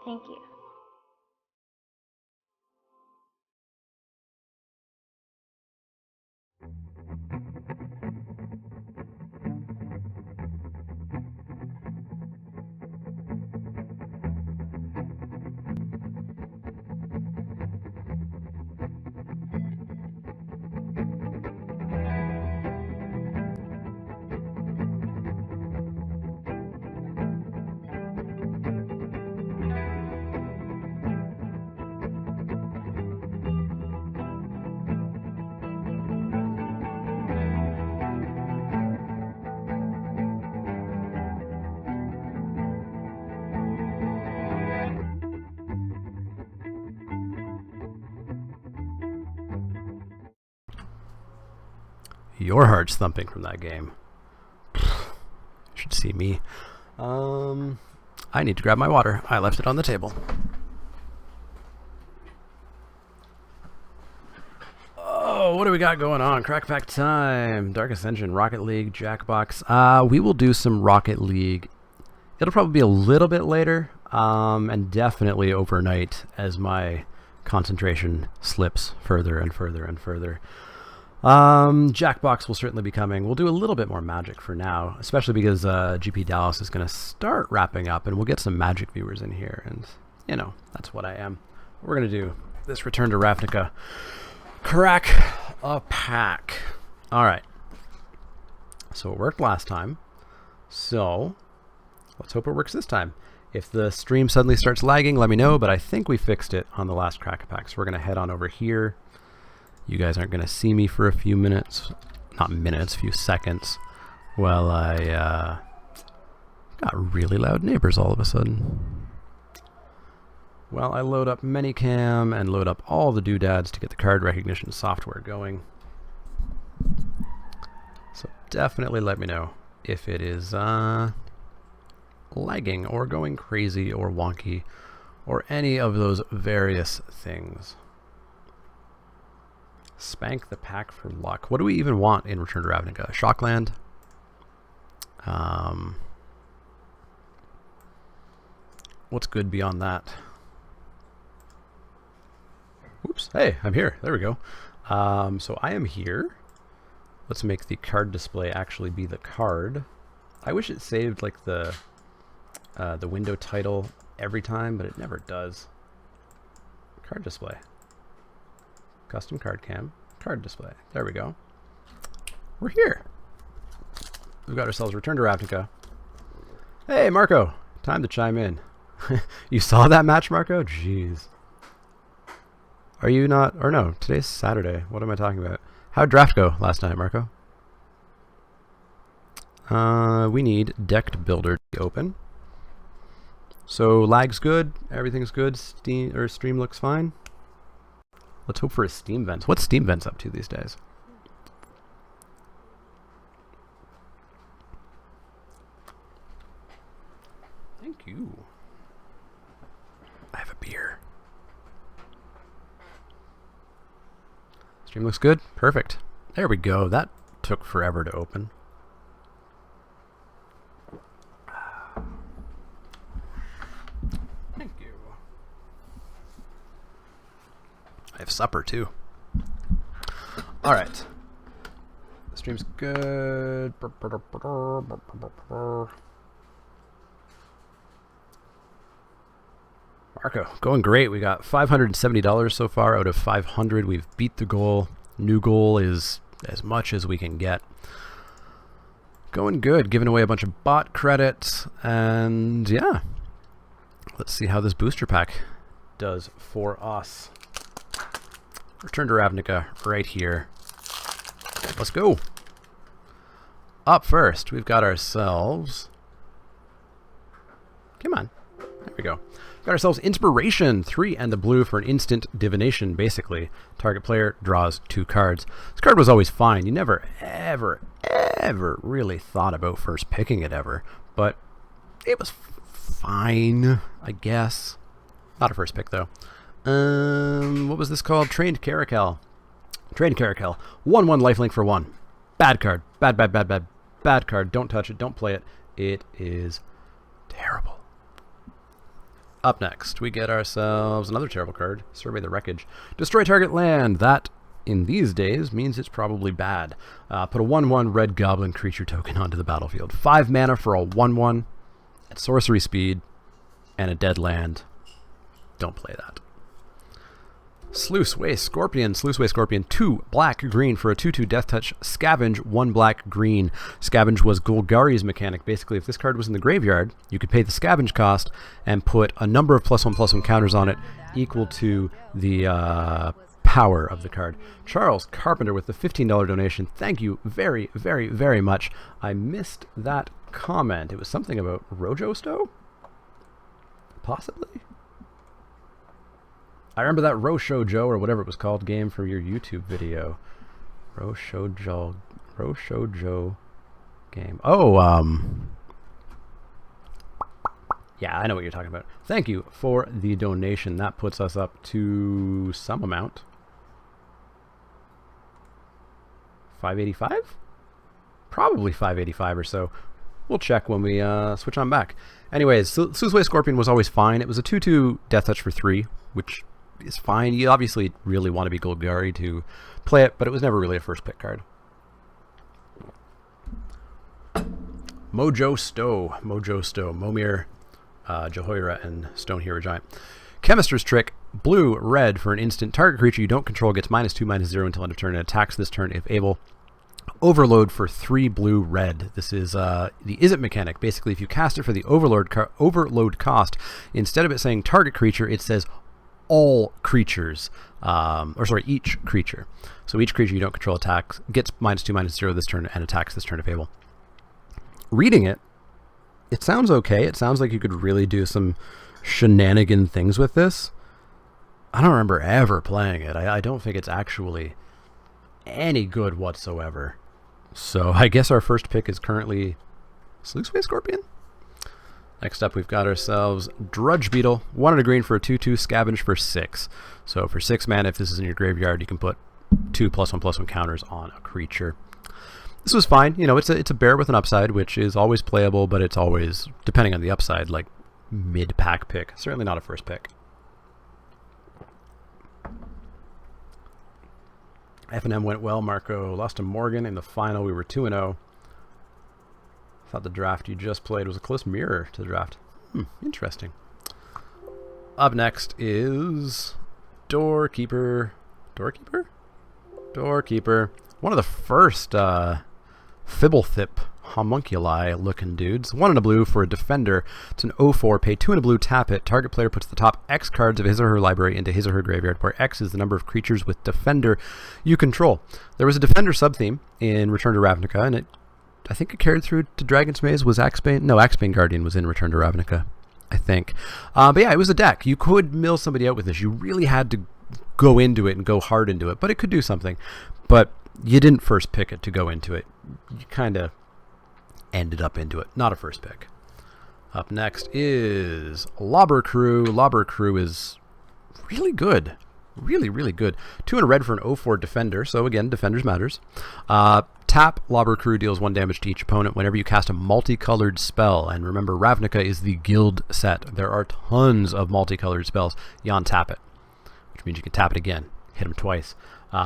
Thank you. your heart's thumping from that game. You should see me. I need to grab my water. I left it on the table. Oh, what do we got going on? Crack Pack time. Darkest Engine, Rocket League, Jackbox. We will do some Rocket League. It'll probably be a little bit later, and definitely overnight as my concentration slips further and further and further. Jackbox will certainly be coming. We'll do a little bit more Magic for now, especially because GP Dallas is going to start wrapping up, and we'll get some Magic viewers in here, and, you know, that's what I am. We're going to do this Return to Ravnica. Crack a pack. Alright. So it worked last time, so let's hope it works this time. If the stream suddenly starts lagging, let me know, but I think we fixed it on the last Crack a Pack, so we're going to head on over here. You guys aren't going to see me for a few minutes, not minutes, few seconds, while I got really loud neighbors all of a sudden. Well, I load up Minicam and load up all the doodads to get the card recognition software going. So definitely let me know if it is lagging or going crazy or wonky or any of those various things. Spank the pack for luck. What do we even want in Return to Ravnica? Shockland? What's good beyond that? Oops. Hey, I'm here. There we go. So I am here. Let's make the card display actually be the card. I wish it saved like the window title every time, but it never does. Card display. Custom card cam, card display. There we go. We're here. We've got ourselves Return to Ravnica. Hey, Marco. Time to chime in. You saw that match, Marco? Jeez. Are you not? Or no, today's Saturday. What am I talking about? How'd draft go last night, Marco? We need Decked Builder to be open. So lag's good. Everything's good. Stream looks fine. Let's hope for a Steam Vents. What's Steam Vents up to these days? Thank you. I have a beer. Stream looks good. Perfect. There we go. That took forever to open. Thank you. I have supper too. All right. The stream's good. Marco, going great. We got $570 so far out of 500. We've beat the goal. New goal is as much as we can get. Going good. Giving away a bunch of bot credits. And yeah. Let's see how this booster pack does for us. Return to Ravnica right here. Let's go. Up first, we've got ourselves... Come on. There we go. Got ourselves Inspiration 3 and the blue for an instant divination, basically. Target player draws 2 cards. This card was always fine. You never, ever, ever really thought about first picking it ever. But it was fine, I guess. Not a first pick, though. What was this called? Trained Caracal. Trained Caracal. 1/1 lifelink for 1. Bad card. Bad card. Don't touch it. Don't play it. It is terrible. Up next, we get ourselves another terrible card, Survey the Wreckage. Destroy target land. That, in these days, means it's probably bad. Put a 1/1 red goblin creature token onto the battlefield. 5 mana for a 1/1 at sorcery speed and a dead land. Don't play that. Sluiceway Scorpion. Sluiceway Scorpion. 2 black green for a 2/2 death touch. Scavenge 1 black green. Scavenge was Golgari's mechanic. Basically, if this card was in the graveyard, you could pay the scavenge cost and put a number of +1/+1 counters on it equal to the power of the card. Charles Carpenter with the $15 donation. Thank you very, very, very much. I missed that comment. It was something about Rojosto? Possibly? I remember that Roshojo, or whatever it was called, game for your YouTube video. Roshojo game. Oh, yeah, I know what you're talking about. Thank you for the donation. That puts us up to some amount. 585? Probably 585 or so. We'll check when we switch on back. Anyways, Suzue Scorpion was always fine. It was a 2/2 Death Touch for 3, which is fine. You obviously really want to be Golgari to play it, but it was never really a first pick card. Momir, Jehoira, and Stone Hero Giant. Chemister's Trick. Blue, red for an instant. Target creature you don't control gets -2/-0 until end of turn and attacks this turn if able. Overload for 3 blue, red. This is the Is It mechanic. Basically, if you cast it for the overload cost, instead of it saying target creature, it says all creatures. Each creature. So each creature you don't control attacks gets -2/-0 this turn and attacks this turn if able. Reading it, it sounds okay. It sounds like you could really do some shenanigan things with this. I don't remember ever playing it. I don't think it's actually any good whatsoever. So I guess our first pick is currently Sluiceway Scorpion. Next up, we've got ourselves Drudge Beetle. 1 and a green for a 2/2, scavenge for 6. So for 6 mana, if this is in your graveyard, you can put 2 +1/+1 counters on a creature. This was fine. You know, it's a bear with an upside, which is always playable, but it's always, depending on the upside, like mid-pack pick. Certainly not a first pick. F&M went well. Marco lost to Morgan in the final. We were 2-0. Thought the draft you just played was a close mirror to the draft. Interesting. Up next is Doorkeeper. Doorkeeper. One of the first Fibblethip homunculi looking dudes. 1 and a blue for a defender. It's an 0/4. Pay 2 and a blue, tap it. Target player puts the top X cards of his or her library into his or her graveyard, where X is the number of creatures with defender you control. There was a defender sub-theme in Return to Ravnica, and I think it carried through to Dragon's Maze. Was Axebane? No, Axebane Guardian was in Return to Ravnica, I think. But yeah, it was a deck. You could mill somebody out with this. You really had to go into it and go hard into it, but it could do something. But you didn't first pick it to go into it. You kind of ended up into it. Not a first pick. Up next is Lobber Crew. Lobber Crew is really good. Really, really good. 2 and a red for an 0/4 defender. So again, defenders matters. Tap Lobber Crew deals 1 damage to each opponent whenever you cast a multicolored spell. And remember, Ravnica is the guild set. There are tons of multicolored spells. You untap it, which means you can tap it again. Hit them twice.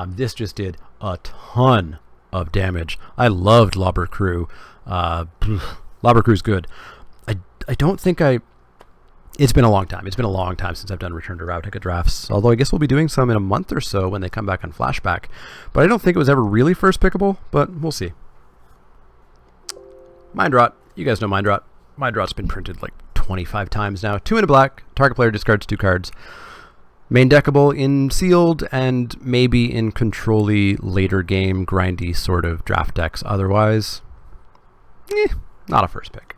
This just did a ton of damage. I loved Lobber Crew. Lobber Crew's good. I don't think it's been a long time. It's been a long time since I've done Return to Ravnica drafts, although I guess we'll be doing some in a month or so when they come back on Flashback. But I don't think it was ever really first pickable, but we'll see. Mind Rot. You guys know Mind Rot. Mind Rot's been printed like 25 times now. 2 and a black. Target player discards 2 cards. Main deckable in sealed and maybe in control-y later game grindy sort of draft decks. Otherwise, not a first pick.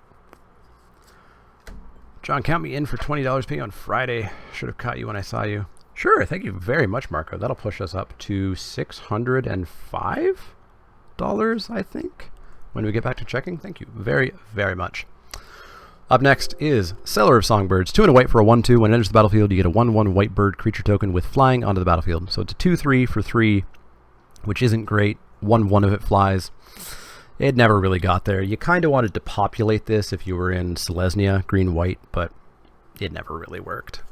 John, count me in for $20 pay on Friday. Should have caught you when I saw you. Sure, thank you very much, Marco. That'll push us up to $605, I think, when we get back to checking. Thank you very, very much. Up next is Seller of Songbirds. 2 and a white for a 1/2. When it enters the battlefield, you get a 1/1 white bird creature token with flying onto the battlefield. So it's a 2/3 for 3, which isn't great. 1/1 of it flies. It never really got there. You kind of wanted to populate this if you were in Selesnya, green-white, but it never really worked.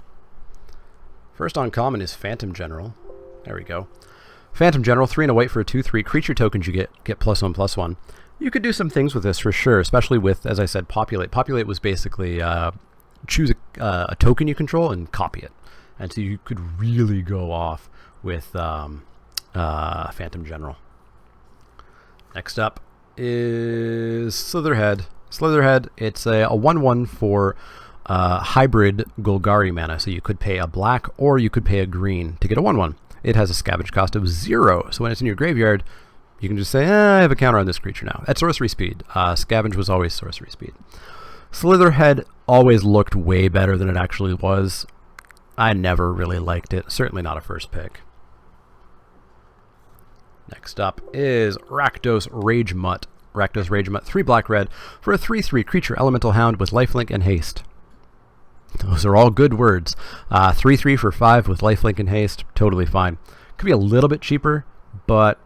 First uncommon is Phantom General. There we go. Phantom General, 3 and a white for a 2/3. Creature tokens you get +1/+1. You could do some things with this for sure, especially with, as I said, populate. Populate was basically choose a token you control and copy it. And so you could really go off with Phantom General. Next up is Slitherhead. Slitherhead, it's a 1/1 for hybrid Golgari mana. So you could pay a black or you could pay a green to get a 1/1. It has a scavenge cost of 0. So when it's in your graveyard, you can just say, I have a counter on this creature now. At sorcery speed. Scavenge was always sorcery speed. Slitherhead always looked way better than it actually was. I never really liked it. Certainly not a first pick. Next up is Rakdos Rage Mutt. Rakdos Rage Mutt, 3 black red for a 3/3 creature elemental hound with lifelink and haste. Those are all good words. 3/3 for 5 with lifelink and haste, totally fine. Could be a little bit cheaper, but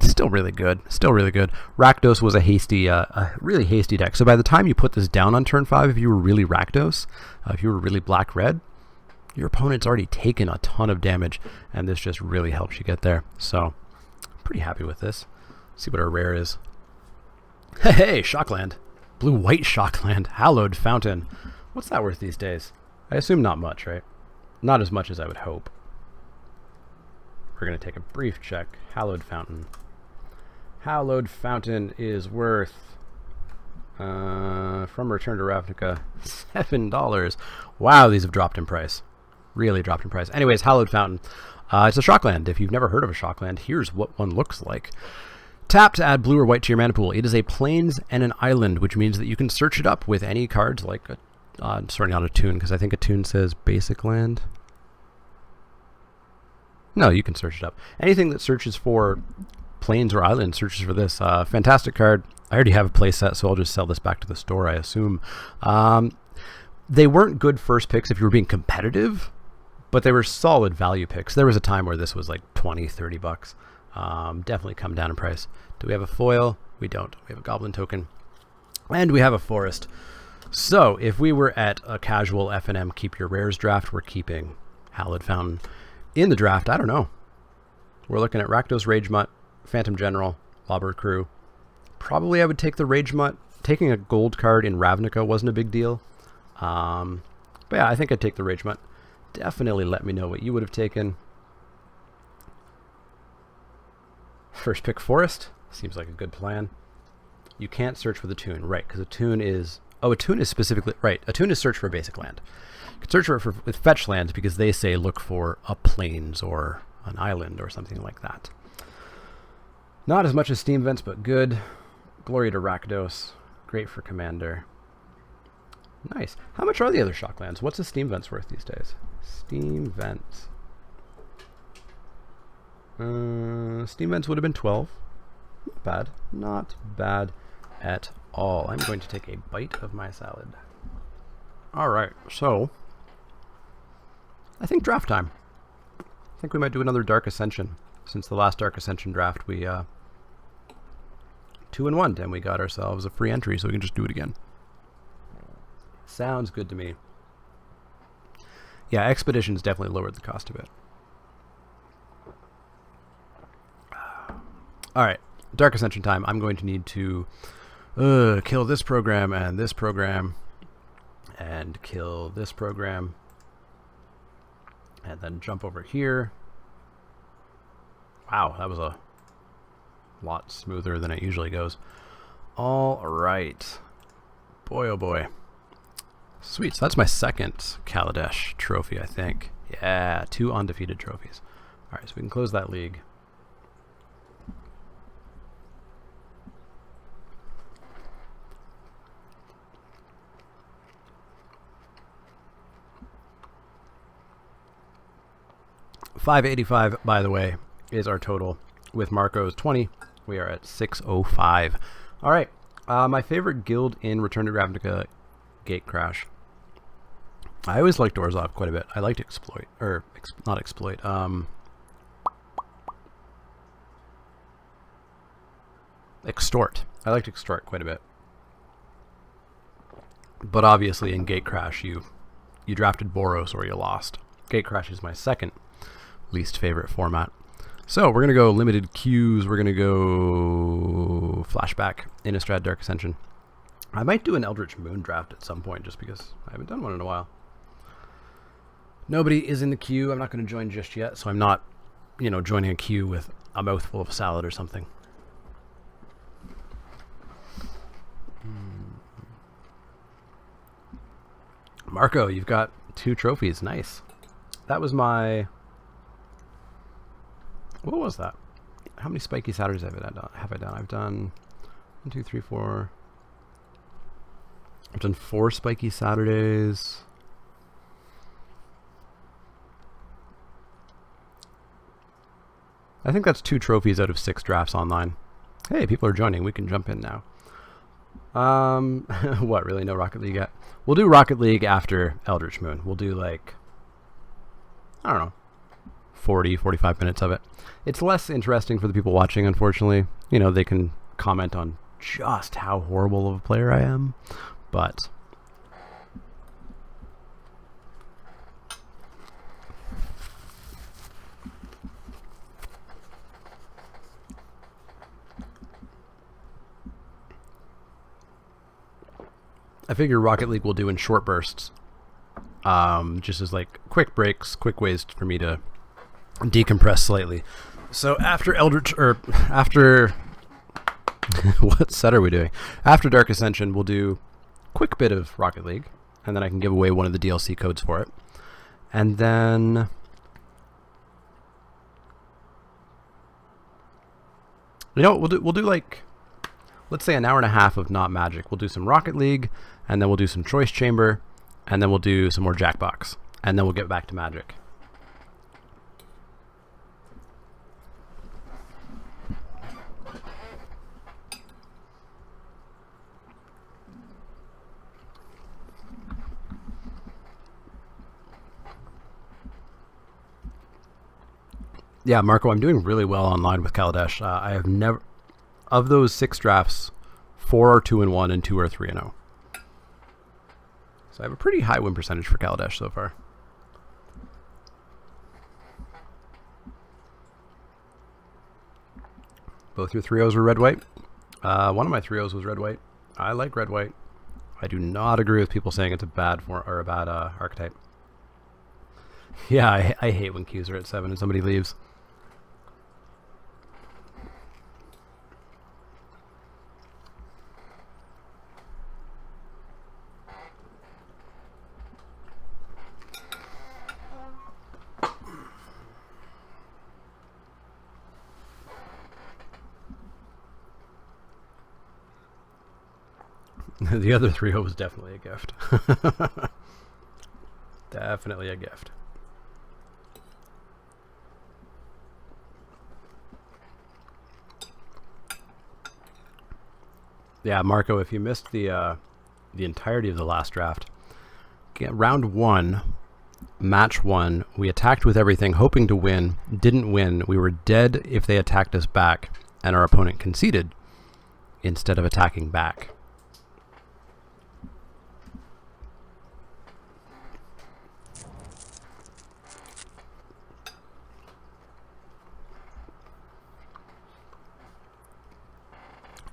still really good. Still really good. Rakdos was a really hasty deck. So by the time you put this down on turn 5, if you were really Rakdos, if you were really black red, your opponent's already taken a ton of damage, and this just really helps you get there. So, pretty happy with this. See what our rare is. Hey, Shockland. Blue-white Shockland. Hallowed Fountain. What's that worth these days? I assume not much, right? Not as much as I would hope. We're going to take a brief check. Hallowed Fountain. Hallowed Fountain is worth, from Return to Ravnica, $7. Wow, these have dropped in price. Really dropped in price. Anyways, Hallowed Fountain. It's a Shockland. If you've never heard of a Shockland, here's what one looks like. Tap to add blue or white to your mana pool. It is a plains and an island, which means that you can search it up with any cards like sorry, not a tune, because I think a tune says basic land. No, you can search it up. Anything that searches for plains or island searches for this. Fantastic card. I already have a play set, so I'll just sell this back to the store, I assume. They weren't good first picks if you were being competitive, but they were solid value picks. There was a time where this was like 20, 30 bucks. Definitely come down in price. Do we have a foil? We don't. We have a goblin token. And we have a forest. So if we were at a casual FNM Keep Your Rares draft, we're keeping Hallowed Fountain. In the draft, I don't know. We're looking at Rakdos Rage Mutt, Phantom General, Lawbird Crew. Probably I would take the Rage Mutt. Taking a gold card in Ravnica wasn't a big deal. But yeah, I think I'd take the Rage Mutt. Definitely let me know what you would have taken. First pick Forest. Seems like a good plan. You can't search for the tune, right? Because a tune is... Oh, a tune is specifically... Right, a tune is search for a basic land. You can search for it with fetch lands because they say look for a plains or an island or something like that. Not as much as Steam Vents, but good. Glory to Rakdos. Great for Commander. Nice. How much are the other Shocklands? What's a Steam Vents worth these days? Steam Vents. Steam Vents would have been 12. Not bad. Not bad at all. I'm going to take a bite of my salad. Alright, so I think draft time. I think we might do another Dark Ascension. Since the last Dark Ascension draft, we 2-1, and we got ourselves a free entry, so we can just do it again. Sounds good to me. Yeah, Expeditions definitely lowered the cost a bit. Alright, Dark Ascension time. I'm going to need to kill this program and this program and kill this program and then jump over here. Wow, that was a lot smoother than it usually goes. Alright. Boy, oh boy. Sweet, so that's my second Kaladesh trophy, I think. Yeah, 2 undefeated trophies. Alright, so we can close that league. $585, by the way, is our total. With Marco's 20, we are at 605. Alright, my favorite guild in Return to Ravnica, Gatecrash. I always liked Orzhov quite a bit. I liked Exploit, or not Exploit, Extort. I liked Extort quite a bit. But obviously in Gatecrash you drafted Boros or you lost. Gatecrash is my second least favorite format. So we're going to go limited queues. We're going to go flashback, Innistrad Dark Ascension. I might do an Eldritch Moon draft at some point just because I haven't done one in a while. Nobody is in the queue. I'm not going to join just yet, so I'm not, joining a queue with a mouthful of salad or something. Marco, you've got 2 trophies. Nice. That was my... What was that? How many Spiky Saturdays have I done? I've done 1, 2, 3, 4. I've done 4 Spiky Saturdays. I think that's 2 trophies out of 6 drafts online. Hey, people are joining. We can jump in now. What, really? No Rocket League yet? We'll do Rocket League after Eldritch Moon. We'll do like, I don't know, 40, 45 minutes of it. It's less interesting for the people watching, unfortunately. You know, they can comment on just how horrible of a player I am, but I figure Rocket League will do in short bursts, just as like quick breaks, quick ways for me to decompress slightly. So after Eldritch, or after what set are we doing? After Dark Ascension, we'll do a quick bit of Rocket League, and then I can give away one of the DLC codes for it. And then you know what we'll do like, let's say an hour and a half of not Magic. We'll do some Rocket League, and then we'll do some Choice Chamber, and then we'll do some more Jackbox, and then we'll get back to Magic. Yeah, Marco, I'm doing really well online with Kaladesh. I have never, of those 6 drafts, 4 are 2-1 and 2 are 3-0. So I have a pretty high win percentage for Kaladesh so far. Both your 3-0s were red-white. One of my 3-0s was red-white. I like red-white. I do not agree with people saying it's a bad form or a bad archetype. Yeah, I hate when Qs are at 7 and somebody leaves. The other 3-0 was definitely a gift. Definitely a gift. Yeah, Marco, if you missed the entirety of the last draft, round 1, match 1, we attacked with everything, hoping to win, didn't win. We were dead if they attacked us back, and our opponent conceded instead of attacking back.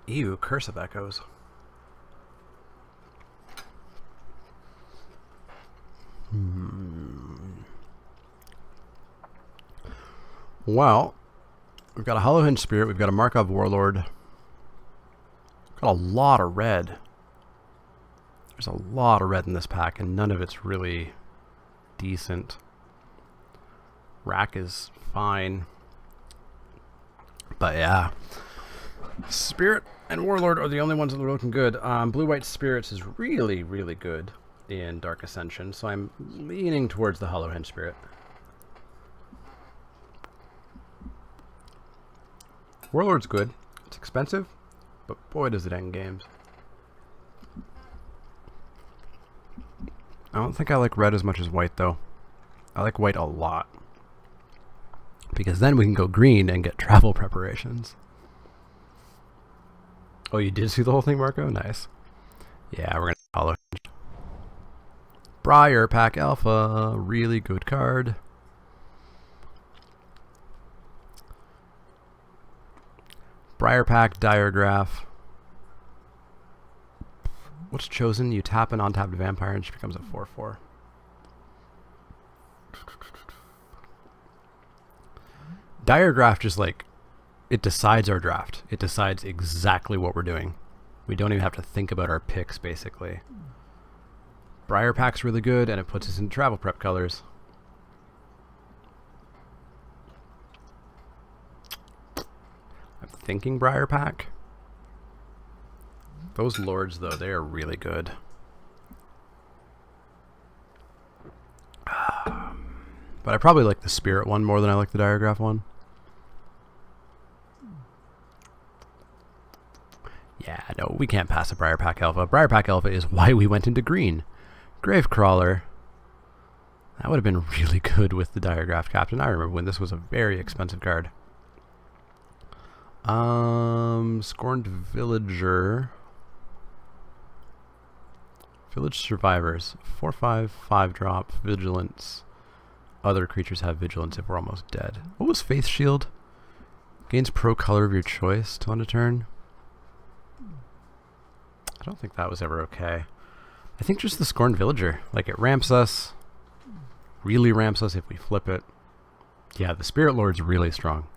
Ew, Curse of Echoes. Well, we've got a Hollowhinge Spirit, we've got a Markov Warlord. Got a lot of red. There's a lot of red in this pack, and none of it's really decent. Rack is fine. But yeah. Spirit and Warlord are the only ones that are looking good. Blue-White Spirits is really, really good in Dark Ascension, so I'm leaning towards the Hollowhinge Spirit. Warlord's good. It's expensive, but boy does it end games. I don't think I like red as much as white, though. I like white a lot. Because then we can go green and get travel preparations. Oh, you did see the whole thing, Marco? Nice. Yeah, we're going to follow. Briar Pack Alpha. Really good card. Briar Pack Diregraph. What's chosen? You tap an untapped vampire and she becomes a 4/4. Diregraph just like, it decides our draft. It decides exactly what we're doing. We don't even have to think about our picks, basically. Briar Pack's really good, and it puts us in travel prep colors. I'm thinking Briar Pack. Those Lords, though, they are really good. But I probably like the Spirit one more than I like the Diregraph one. no, we can't pass a Briarpack Alpha. Briarpack Alpha is why we went into green. Gravecrawler. That would have been really good with the Diregraph Captain. I remember when this was a very expensive card. Scorned Villager. Village Survivors. 4/5, 5-drop, Vigilance. Other creatures have Vigilance if we're almost dead. What was Faith Shield? Gains pro color of your choice to end a turn. I don't think that was ever okay. I think just the Scorned Villager. Like, it ramps us. Really ramps us if we flip it. Yeah, the Spirit Lord's really strong.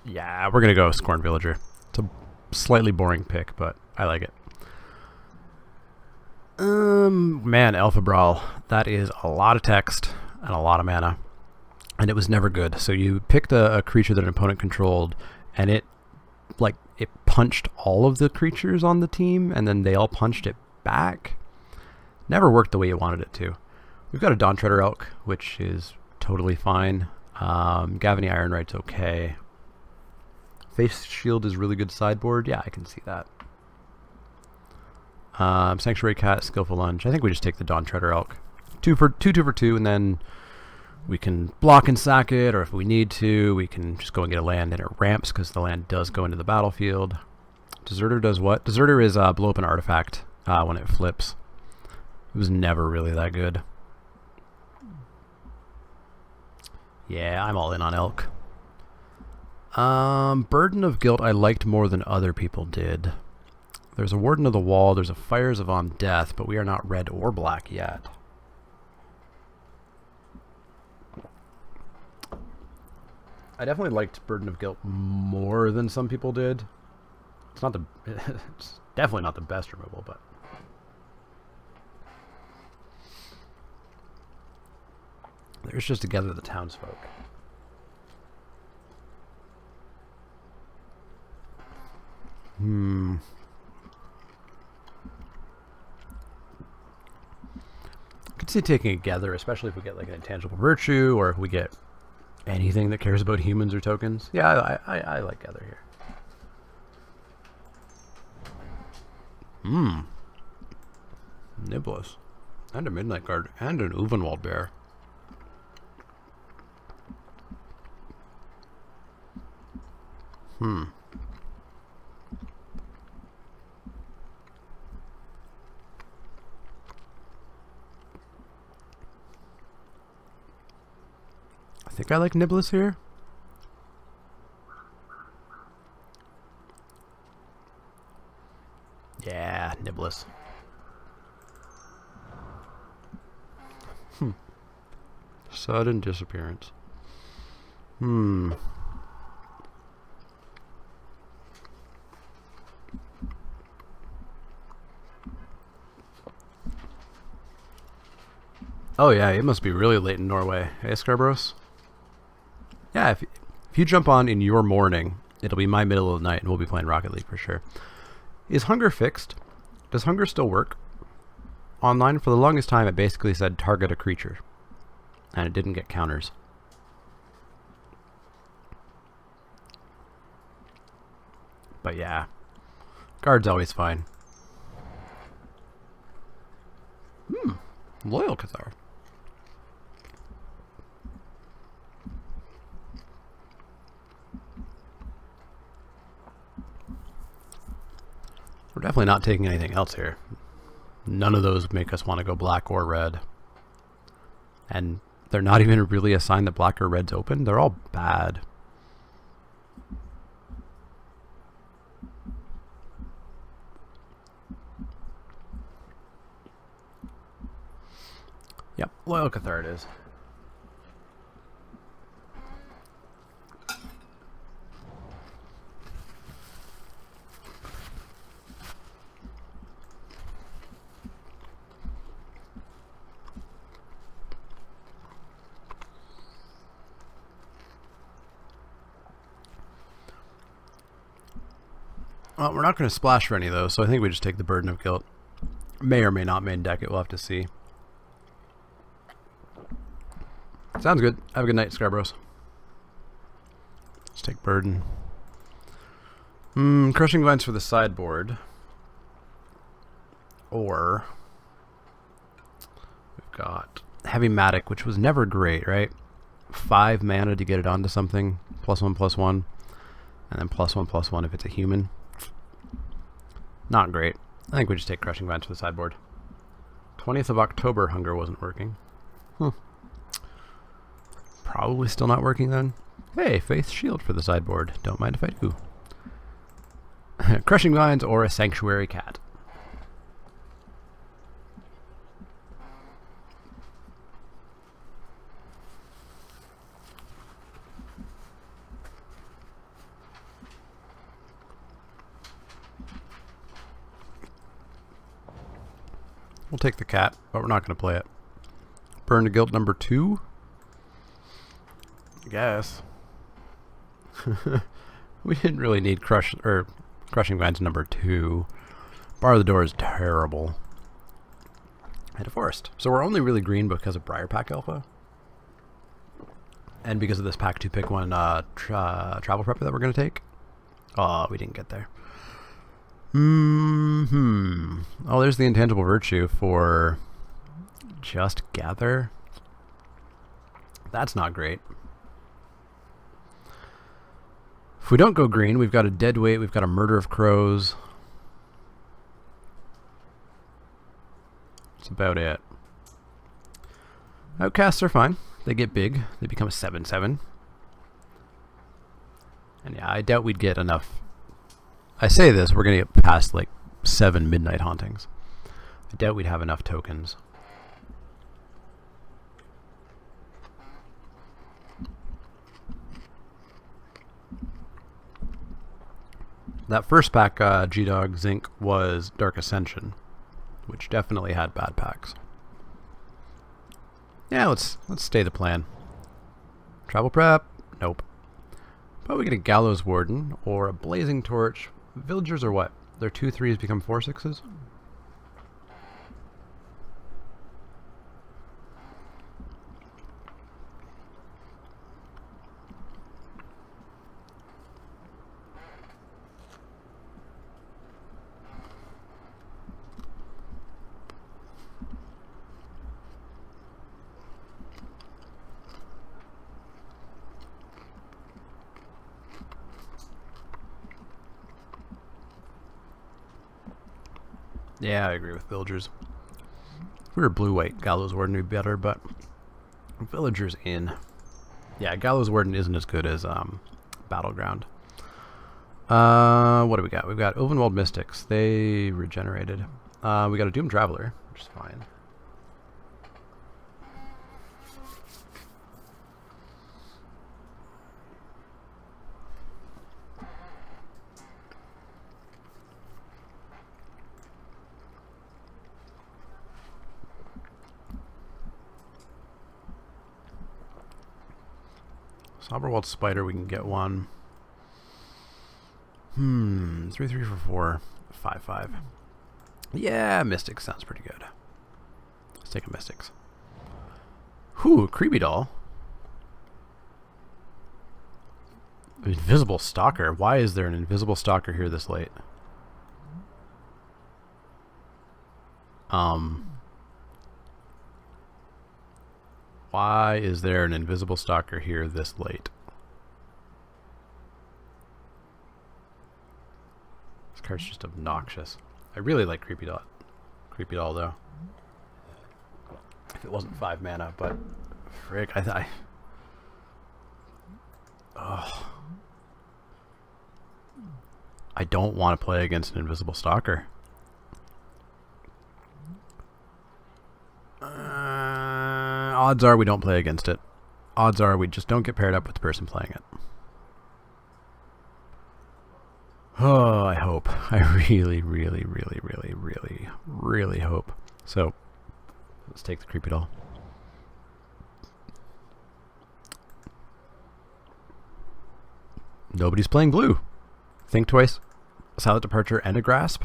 Yeah, we're going to go Scorned Villager. It's a slightly boring pick, but I like it. Man, Alpha Brawl. That is a lot of text and a lot of mana. And it was never good. So you picked a creature that an opponent controlled, and it punched all of the creatures on the team, and then they all punched it back. Never worked the way you wanted it to. We've got a Dawn Treader Elk, which is totally fine. Gavany Ironright's okay. Face Shield is really good sideboard. Yeah, I can see that. Sanctuary Cat, Skillful Lunge. I think we just take the Dawn Treader Elk. 2 for 2, and then we can block and sack it, or if we need to, we can just go and get a land, and it ramps because the land does go into the battlefield. Deserter does what? Deserter is blow up an artifact when it flips. It was never really that good. Yeah, I'm all in on Elk. Burden of Guilt I liked more than other people did. There's a Warden of the Wall, there's a Fires of On Death, but we are not red or black yet. I definitely liked Burden of Guilt more than some people did. It's not the it's definitely not the best removal, but there's just to gather the townsfolk. I could see taking it Gather, especially if we get like an Intangible Virtue, or if we get anything that cares about humans or tokens. Yeah, I like Gather here. Niblis. And a Midnight Guard. And an Uvenwald Bear. I think I like Niblis here. Yeah, Niblis. Sudden disappearance. Oh yeah, it must be really late in Norway. Hey, Scarboroughs? Yeah, if you jump on in your morning, it'll be my middle of the night, and we'll be playing Rocket League for sure. Is Hunger fixed? Does Hunger still work? Online, for the longest time, it basically said target a creature, and it didn't get counters. But yeah, guard's always fine. Loyal Cathar. We're definitely not taking anything else here. None of those make us want to go black or red. And they're not even really a sign that black or red's open. They're all bad. Yep, Loyal Cathar it is. Well, we're not going to splash for any of those, so I think we just take the Burden of Guilt. May or may not main deck it, we'll have to see. Sounds good. Have a good night, Scarboroughs. Let's take Burden. Crushing Vines for the sideboard. Or we've got Heavy Matic, which was never great, right? 5 mana to get it onto something. +1/+1. And then +1/+1 if it's a human. Not great. I think we just take Crushing Vines for the sideboard. 20th of October Hunger wasn't working. Probably still not working then. Hey, Faith Shield for the sideboard. Don't mind if I do. Crushing Vines or a Sanctuary Cat. We'll take the cat, but we're not going to play it. Burn to Guilt number 2? I guess. We didn't really need Crushing Vines number 2. Bar of the Door is terrible. And a Forest. So we're only really green because of Briar Pack Alpha. And because of this pack 2 pick 1 Travel Prepper that we're going to take. Oh, we didn't get there. Oh, there's the Intangible Virtue for Just Gather. That's not great. If we don't go green, we've got a Deadweight, we've got a Murder of Crows. That's about it. Outcasts are fine. They get big. They become a 7/7. And yeah, I doubt we'd get enough. I say this, we're going to get past like 7 Midnight Hauntings. I doubt we'd have enough tokens. That first pack, G-Dog Zinc, was Dark Ascension, which definitely had bad packs. Yeah, let's stay the plan. Travel Prep? Nope. But we get a Gallows Warden or a Blazing Torch. Villagers are what? Their 2/3s become 4/6s? Yeah, I agree with Villagers. If we were blue-white, Gallows Warden would be better, but Villagers in. Yeah, Gallows Warden isn't as good as Battleground. What do we got? We've got Ovenwald Mystics. They regenerated. We got a Doom Traveler, which is fine. Somberwald Spider, we can get one. 3/3 for 4. 5/5. Yeah, Mystics sounds pretty good. Let's take a Mystics. Whew, Creepy Doll. Invisible Stalker. Why is there an Invisible Stalker here this late? Why is there an Invisible Stalker here this late? This card's just obnoxious. I really like Creepy Doll. Creepy Doll, though. If it wasn't 5 mana, but frick, I don't want to play against an Invisible Stalker. Odds are we don't play against it. Odds are we just don't get paired up with the person playing it. Oh, I hope. I really, really, really, really, really, really hope. So, let's take the Creepy Doll. Nobody's playing blue. Think twice. Silent Departure and a Grasp.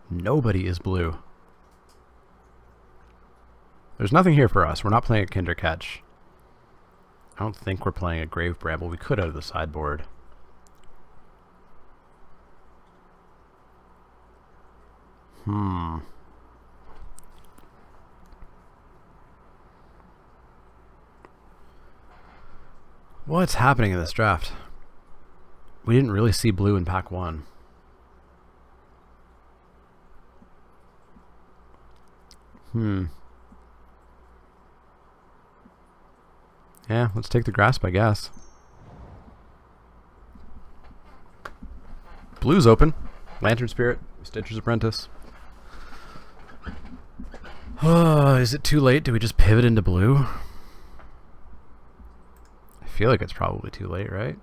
Nobody is blue. There's nothing here for us. We're not playing a Kinder Catch. I don't think we're playing a Grave Bramble. We could out of the sideboard. What's happening in this draft? We didn't really see blue in pack 1. Yeah, let's take the grasp, I guess. Blue's open. Lantern Spirit, Stitcher's Apprentice. Is it too late? Do we just pivot into blue? I feel like it's probably too late, right?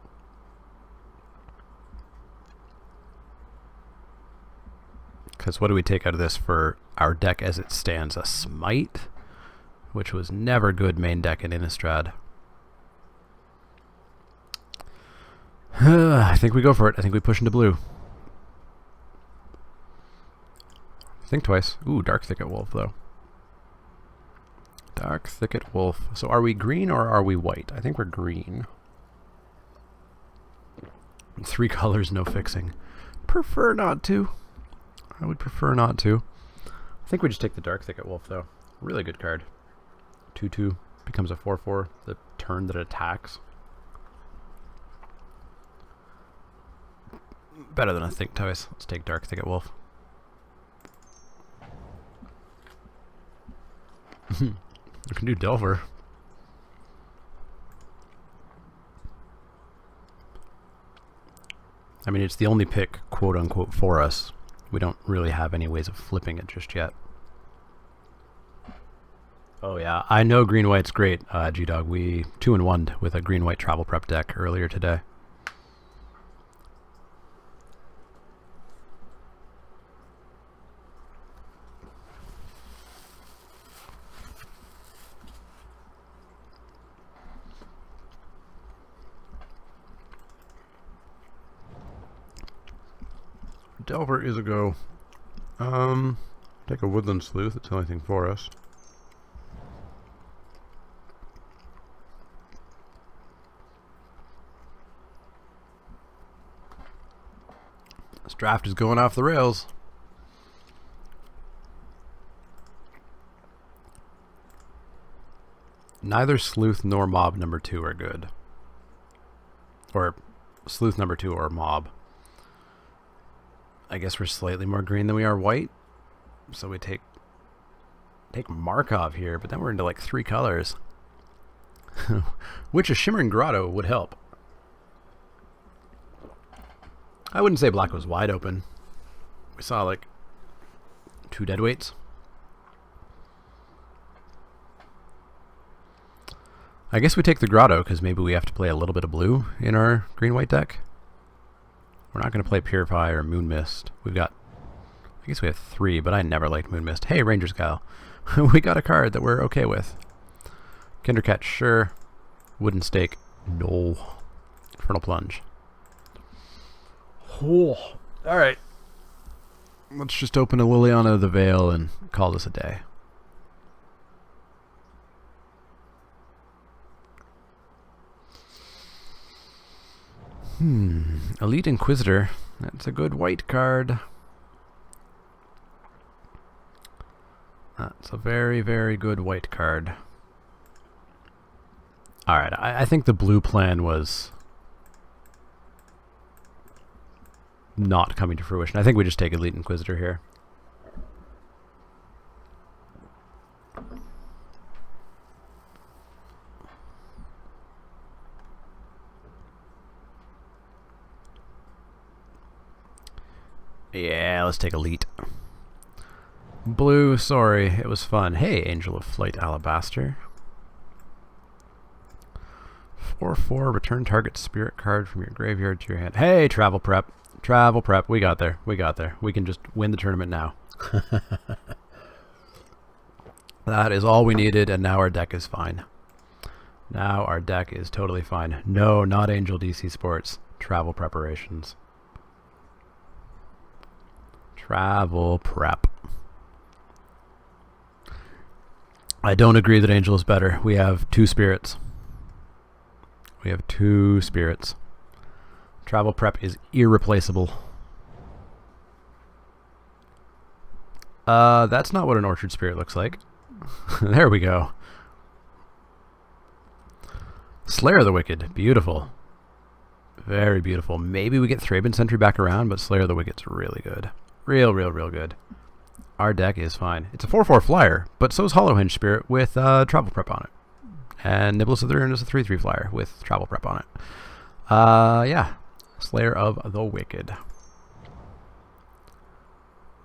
Because what do we take out of this for our deck as it stands? A Smite, which was never good main deck in Innistrad. I think we go for it. I think we push into blue. Think twice. Ooh, Dark Thicket Wolf, though. Dark Thicket Wolf. So are we green or are we white? I think we're green. 3 colors, no fixing. Prefer not to. I would prefer not to. I think we just take the Dark Thicket Wolf, though. Really good card. 2/2. Becomes a 4/4 the turn that it attacks. Better than a Think Twice. Let's take Dark Thicket Wolf. We can do Delver. I mean, it's the only pick, quote unquote, for us. We don't really have any ways of flipping it just yet. Oh yeah, I know green white's great, G-Dog. We 2-1'd with a green white travel prep deck earlier today. Delver is a go. Take a Woodland Sleuth. It's the only thing for us. This draft is going off the rails. Neither Sleuth nor Mob number 2 are good. Or Sleuth number 2 or Mob. I guess we're slightly more green than we are white. So we take Markov here, but then we're into like 3 colors. Which a Shimmering Grotto would help. I wouldn't say black was wide open. We saw like 2 deadweights. I guess we take the Grotto because maybe we have to play a little bit of blue in our green-white deck. We're not going to play Purify or Moon Mist. We've got, I guess we have 3, but I never liked Moon Mist. Hey, Ranger's Guile. We got a card that we're okay with. Kindercatch, sure. Wooden Stake, no. Infernal Plunge. Oh, alright. Let's just open a Liliana of the Veil and call this a day. Elite Inquisitor. That's a good white card. That's a very, very good white card. Alright, I think the blue plan was not coming to fruition. I think we just take Elite Inquisitor here. Yeah, let's take Elite. Blue, sorry, it was fun. Hey, Angel of Flight Alabaster. 4/4, return target spirit card from your graveyard to your hand. Hey, Travel Prep. Travel Prep, we got there. We got there. We can just win the tournament now. That is all we needed, and now our deck is fine. Now our deck is totally fine. No, not Angel DC Sports. Travel Preparations. Travel Prep. I don't agree that Angel is better. We have 2 spirits. We have 2 spirits. Travel prep is irreplaceable. That's not what an orchard spirit looks like. There we go. Slayer of the Wicked. Beautiful. Very beautiful. Maybe we get Thraben Sentry back around, but Slayer of the Wicked's really good. Real good. Our deck is fine. It's a 4/4 flyer, but so is Hollow Hinge Spirit with travel prep on it. And Niblis of the Ruin is a 3/3 flyer with travel prep on it. Yeah. Slayer of the Wicked.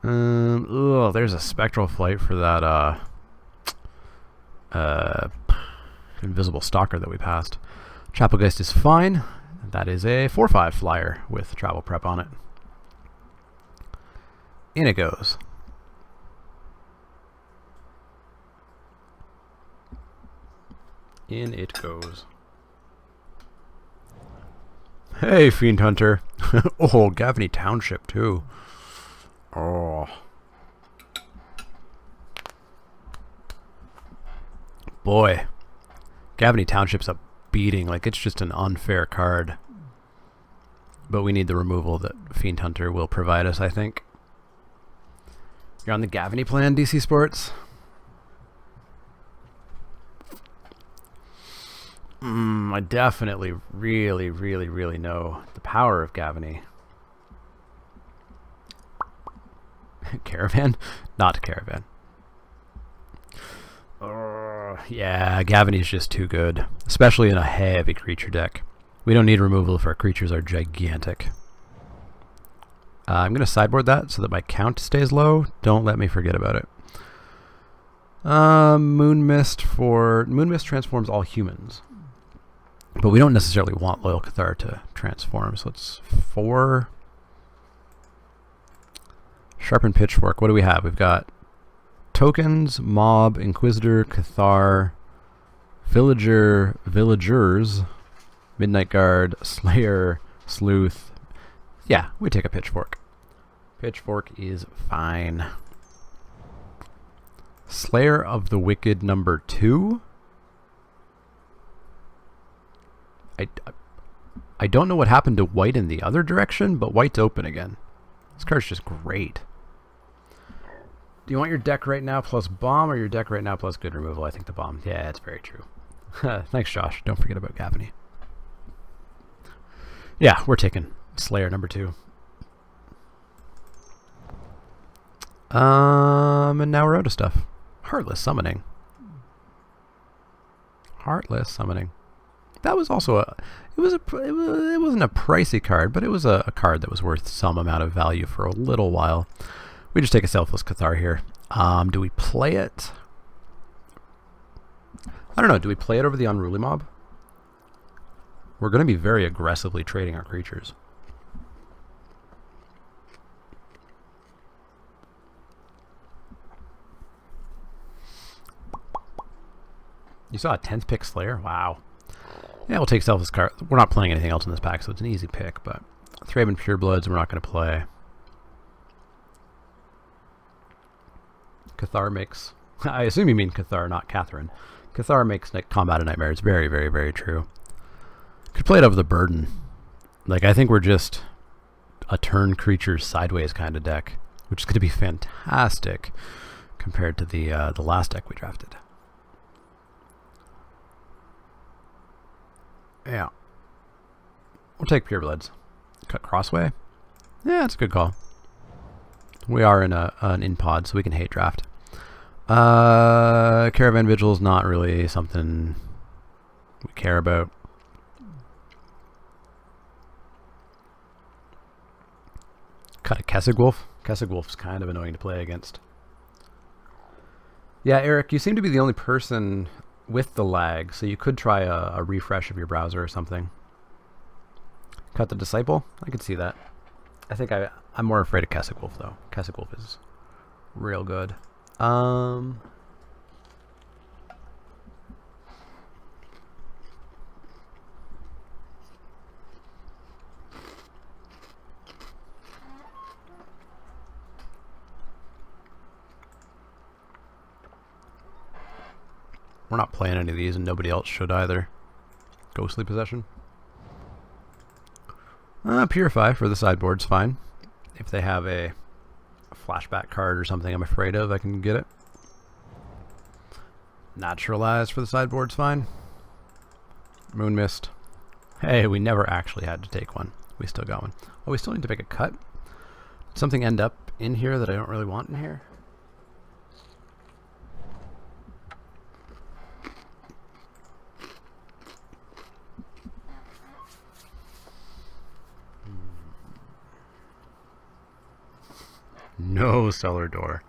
There's a Spectral Flight for that Invisible Stalker that we passed. Chapelgeist is fine. That is a 4/5 flyer with travel prep on it. In it goes. In it goes. Hey, Fiend Hunter. Oh, Gavany Township, too. Oh. Boy. Gavany Township's a beating. Like, it's just an unfair card. But we need the removal that Fiend Hunter will provide us, I think. You're on the Gavany plan, DC Sports? I definitely really know the power of Gavany. Caravan? Not Caravan. Yeah, Gavany's just too good. Especially in a heavy creature deck. We don't need removal if our creatures are gigantic. I'm going to sideboard that so that my count stays low. Don't let me forget about it. Moon Mist transforms all humans. But we don't necessarily want Loyal Cathar to transform, so it's 4. Sharpened Pitchfork. What do we have? We've got tokens, mob, Inquisitor, Cathar, villagers, Midnight Guard, Slayer, Sleuth. Yeah, we take a Pitchfork. Pitchfork is fine. Slayer of the Wicked number 2. I don't know what happened to white in the other direction, but white's open again. This card's just great. Do you want your deck right now plus bomb, or your deck right now plus good removal? I think the bomb. Yeah, that's very true. Thanks, Josh. Don't forget about Gavany. Yeah, we're taking Slayer number 2. And now we're out of stuff. Heartless Summoning. Heartless Summoning. That was also it wasn't a pricey card, but it was a card that was worth some amount of value for a little while. We just take a Selfless Cathar here. Do we play it? I don't know. Do we play it over the Unruly Mob? We're going to be very aggressively trading our creatures. You saw a 10th pick Slayer? Wow. Yeah, we'll take Selfless card. We're not playing anything else in this pack, so it's an easy pick, but Thraben Purebloods we're not going to play. Cathar makes... I assume you mean Cathar, not Catherine. Cathar makes combat a nightmare. It's very true. Could play it over the Burden. Like, I think we're just a turn creatures sideways kind of deck, which is going to be fantastic compared to the last deck we drafted. Yeah. We'll take Purebloods. Cut Crossway? Yeah, that's a good call. We are in an in-pod, so we can hate draft. Caravan Vigil's not really something we care about. Cut a Kessigwolf. Kessigwolf's kind of annoying to play against. Yeah, Eric, you seem to be the only person with the lag, so you could try a refresh of your browser or something. Cut the Disciple? I could see that. I think I'm more afraid of Kessigwolf, though. Kessigwolf is real good. We're not playing any of these, and nobody else should either. Ghostly Possession. Purify for the sideboard's fine. If they have a flashback card or something I'm afraid of, I can get it. Naturalize for the sideboard's fine. Moon Mist. Hey, we never actually had to take one. We still got one. Oh, we still need to make a cut? Did something end up in here that I don't really want in here? No cellar door.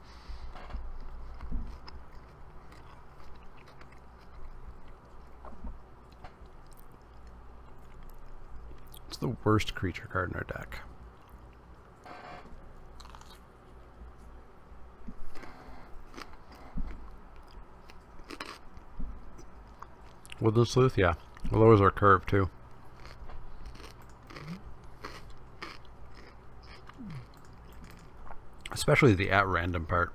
It's the worst creature card in our deck. Woodland Sleuth, yeah. It lowers our curve too. Especially the at random part.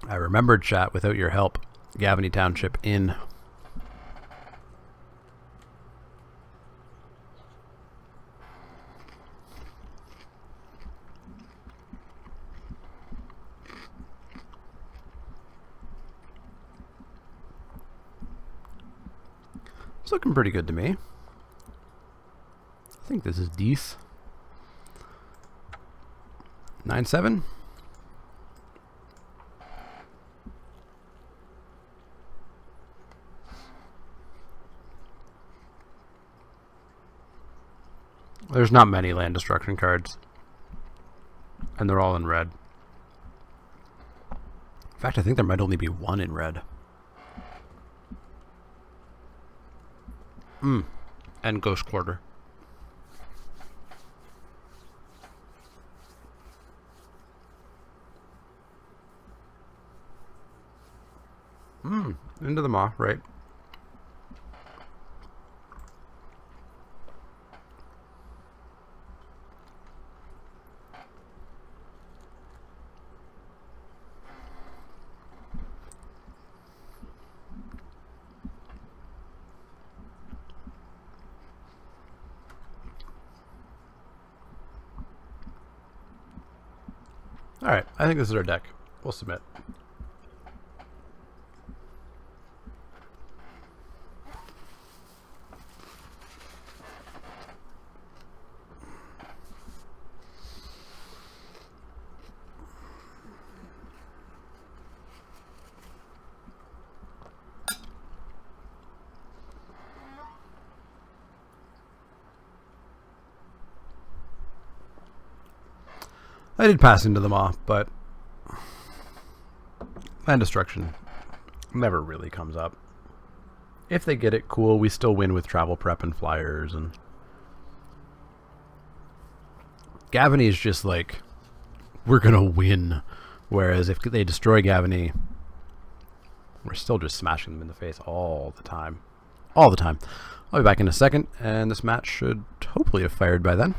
I remembered, chat, without your help. Gavany Township in. It's looking pretty good to me. I think this is decent. 9-7. There's not many land destruction cards. And they're all in red. In fact, I think there might only be one in red. And Ghost Quarter. Into the Maw, right. Alright, I think this is our deck. We'll submit. I did pass into the Maw, but land destruction never really comes up. If they get it, cool. We still win with travel prep and flyers, and Gavany is just like, we're gonna win. Whereas if they destroy Gavany, we're still just smashing them in the face all the time. All the time. I'll be back in a second, and this match should hopefully have fired by then.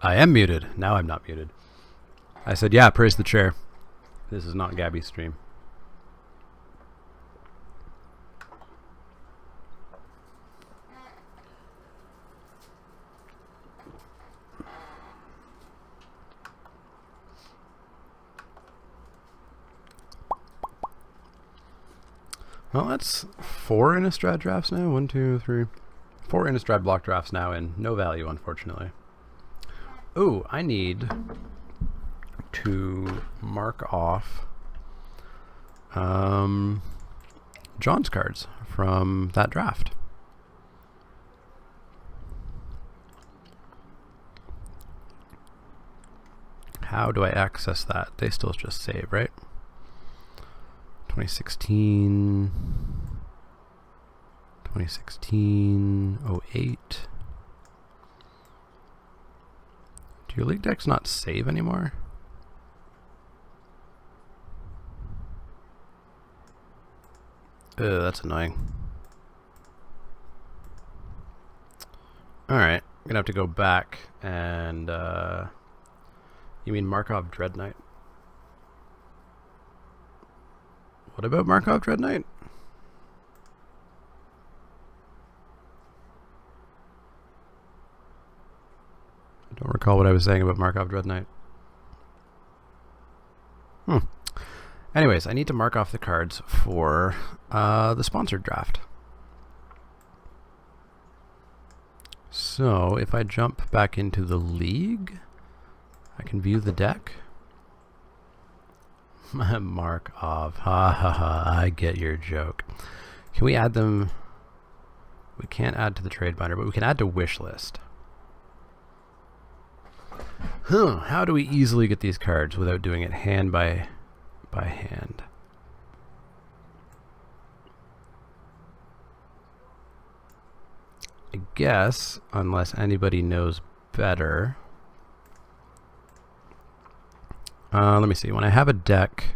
I am muted. Now I'm not muted. I said, yeah, praise the chair. This is not Gabby's stream. Well, that's 4 Innistrad drafts now. 1, 2, 3. 4 Innistrad block drafts now and no value, unfortunately. Ooh, I need to mark off John's cards from that draft. How do I access that? They still just save, right? 2016, 2016, 08. Do your league decks not save anymore? That's annoying. Alright, I'm gonna have to go back and, you mean Markov Dread Knight? What about Markov Dread Knight? I don't recall what I was saying about Markov Dread Knight. Anyways, I need to mark off the cards for the sponsored draft. So if I jump back into the league, I can view the deck. Markov, ha ha ha, I get your joke. Can we add them? We can't add to the trade binder, but we can add to wish list. How do we easily get these cards without doing it hand by hand? I guess, unless anybody knows better. Let me see. When I have a deck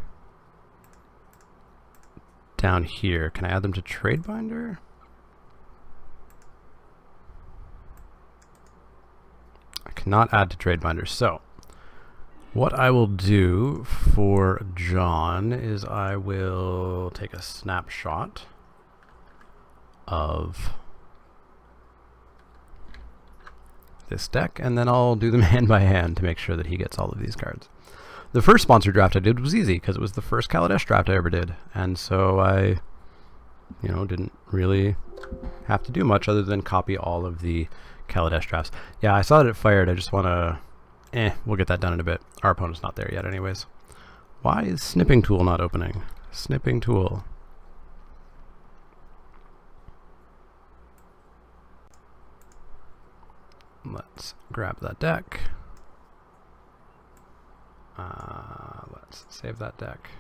down here, can I add them to trade binder? I cannot add to trade binder. So what I will do for John is I will take a snapshot of this deck, and then I'll do them hand by hand to make sure that he gets all of these cards. The first sponsored draft I did was easy because it was the first Kaladesh draft I ever did, and so I, didn't really have to do much other than copy all of the Kaladesh drafts. Yeah, I saw that it fired. I just want to, we'll get that done in a bit. Our opponent's not there yet anyways. Why is Snipping Tool not opening? Snipping Tool. Let's grab that deck. Let's save that deck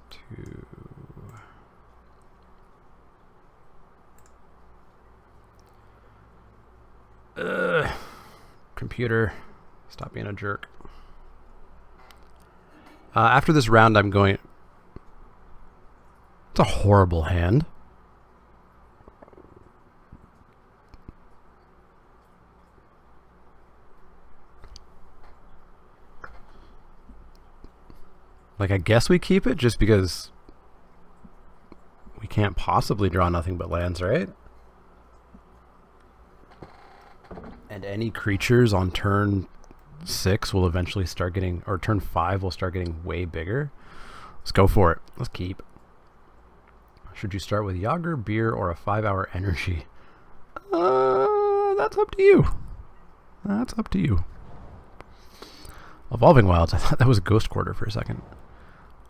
to computer, stop being a jerk. After this round I'm going, it's a horrible hand. Like, I guess we keep it just because we can't possibly draw nothing but lands, right? And any creatures on turn 6 will eventually start getting, or turn 5 will start getting way bigger. Let's go for it. Let's keep. Should you start with Yager, Beer, or a 5-hour energy? That's up to you. That's up to you. Evolving Wilds. I thought that was Ghost Quarter for a second.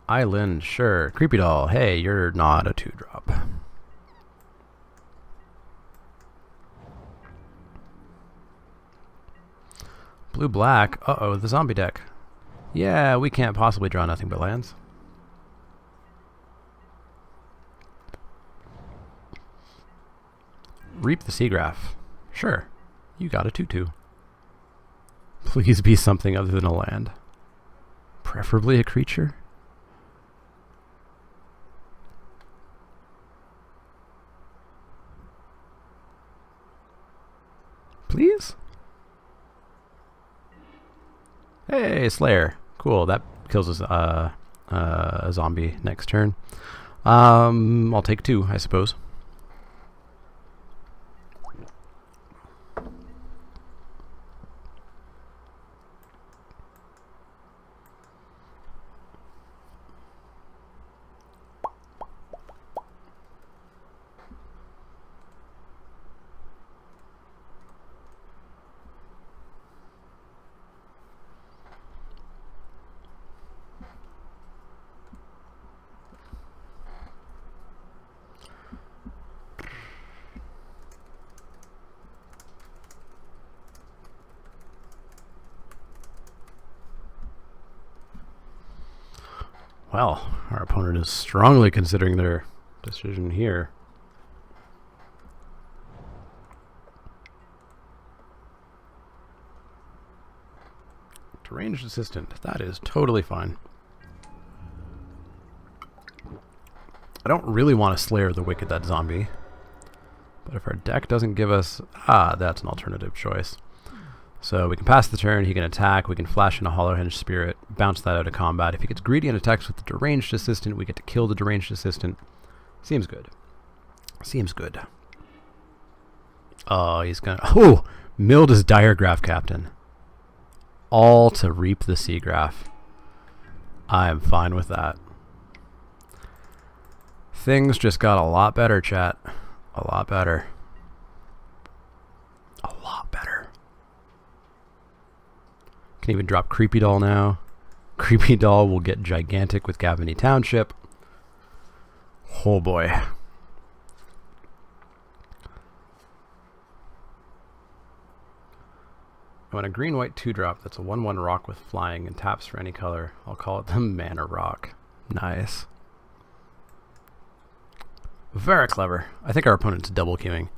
Island, sure. Creepy Doll, hey, you're not a 2-drop. Blue Black, uh-oh, the zombie deck. Yeah, we can't possibly draw nothing but lands. Reap the Seagraph. Sure, you got a 2-2. Please be something other than a land. Preferably a creature. Please? Hey, Slayer. Cool, that kills us a zombie next turn. I'll take 2, I suppose. Well, our opponent is strongly considering their decision here. Deranged Assistant. That is totally fine. I don't really want to Slayer the Wicked, that zombie. But if our deck doesn't give us... that's an alternative choice. So we can pass the turn, he can attack, we can flash in a Hollowhenge Spirit, bounce that out of combat. If he gets greedy and attacks with the Deranged Assistant, we get to kill the Deranged Assistant. Seems good. Seems good. Oh, he's gonna... Oh! Milled his Diregraph Captain. All to reap the Seagraph. I am fine with that. Things just got a lot better, chat. A lot better. A lot better. Can even drop Creepy Doll now. Creepy Doll will get gigantic with Gavany Township. Oh boy. When a green-white 2-drop that's a 1/1 rock with flying and taps for any color, I'll call it the Mana Rock. Nice. Very clever. I think our opponent's double queuing. In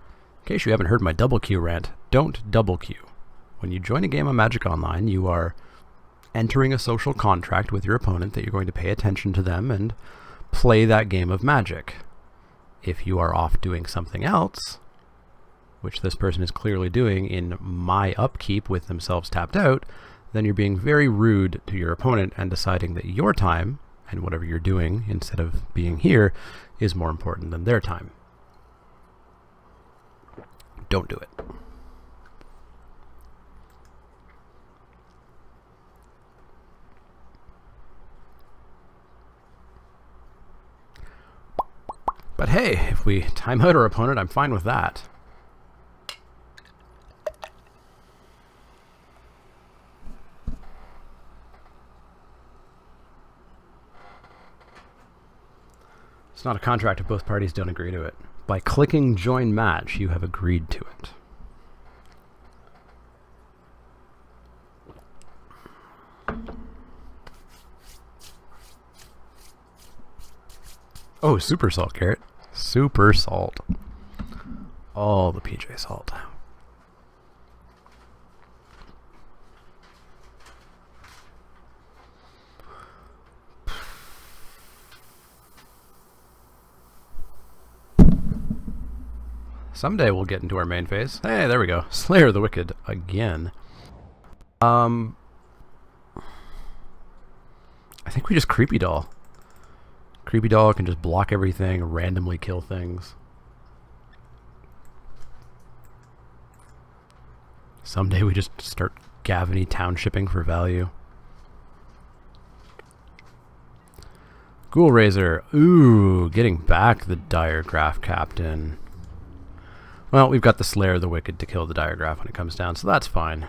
case you haven't heard my double queue rant, don't double queue. When you join a game of Magic Online, you are entering a social contract with your opponent that you're going to pay attention to them and play that game of Magic. If you are off doing something else, which this person is clearly doing in my upkeep with themselves tapped out, then you're being very rude to your opponent and deciding that your time, and whatever you're doing instead of being here, is more important than their time. Don't do it. But hey, if we time out our opponent, I'm fine with that. It's not a contract if both parties don't agree to it. By clicking Join Match, you have agreed to it. Oh, Super Salt, Carrot. Super Salt. All the PJ Salt. Someday we'll get into our main phase. Hey, there we go. Slayer the Wicked again. I think we just Creepy Doll. Creepy Doll can just block everything, randomly kill things. Someday we just start Gavany Townshipping for value. Ghoul Razor. Ooh, getting back the Diregraph Captain. Well, we've got the Slayer of the Wicked to kill the Diregraph when it comes down, so that's fine.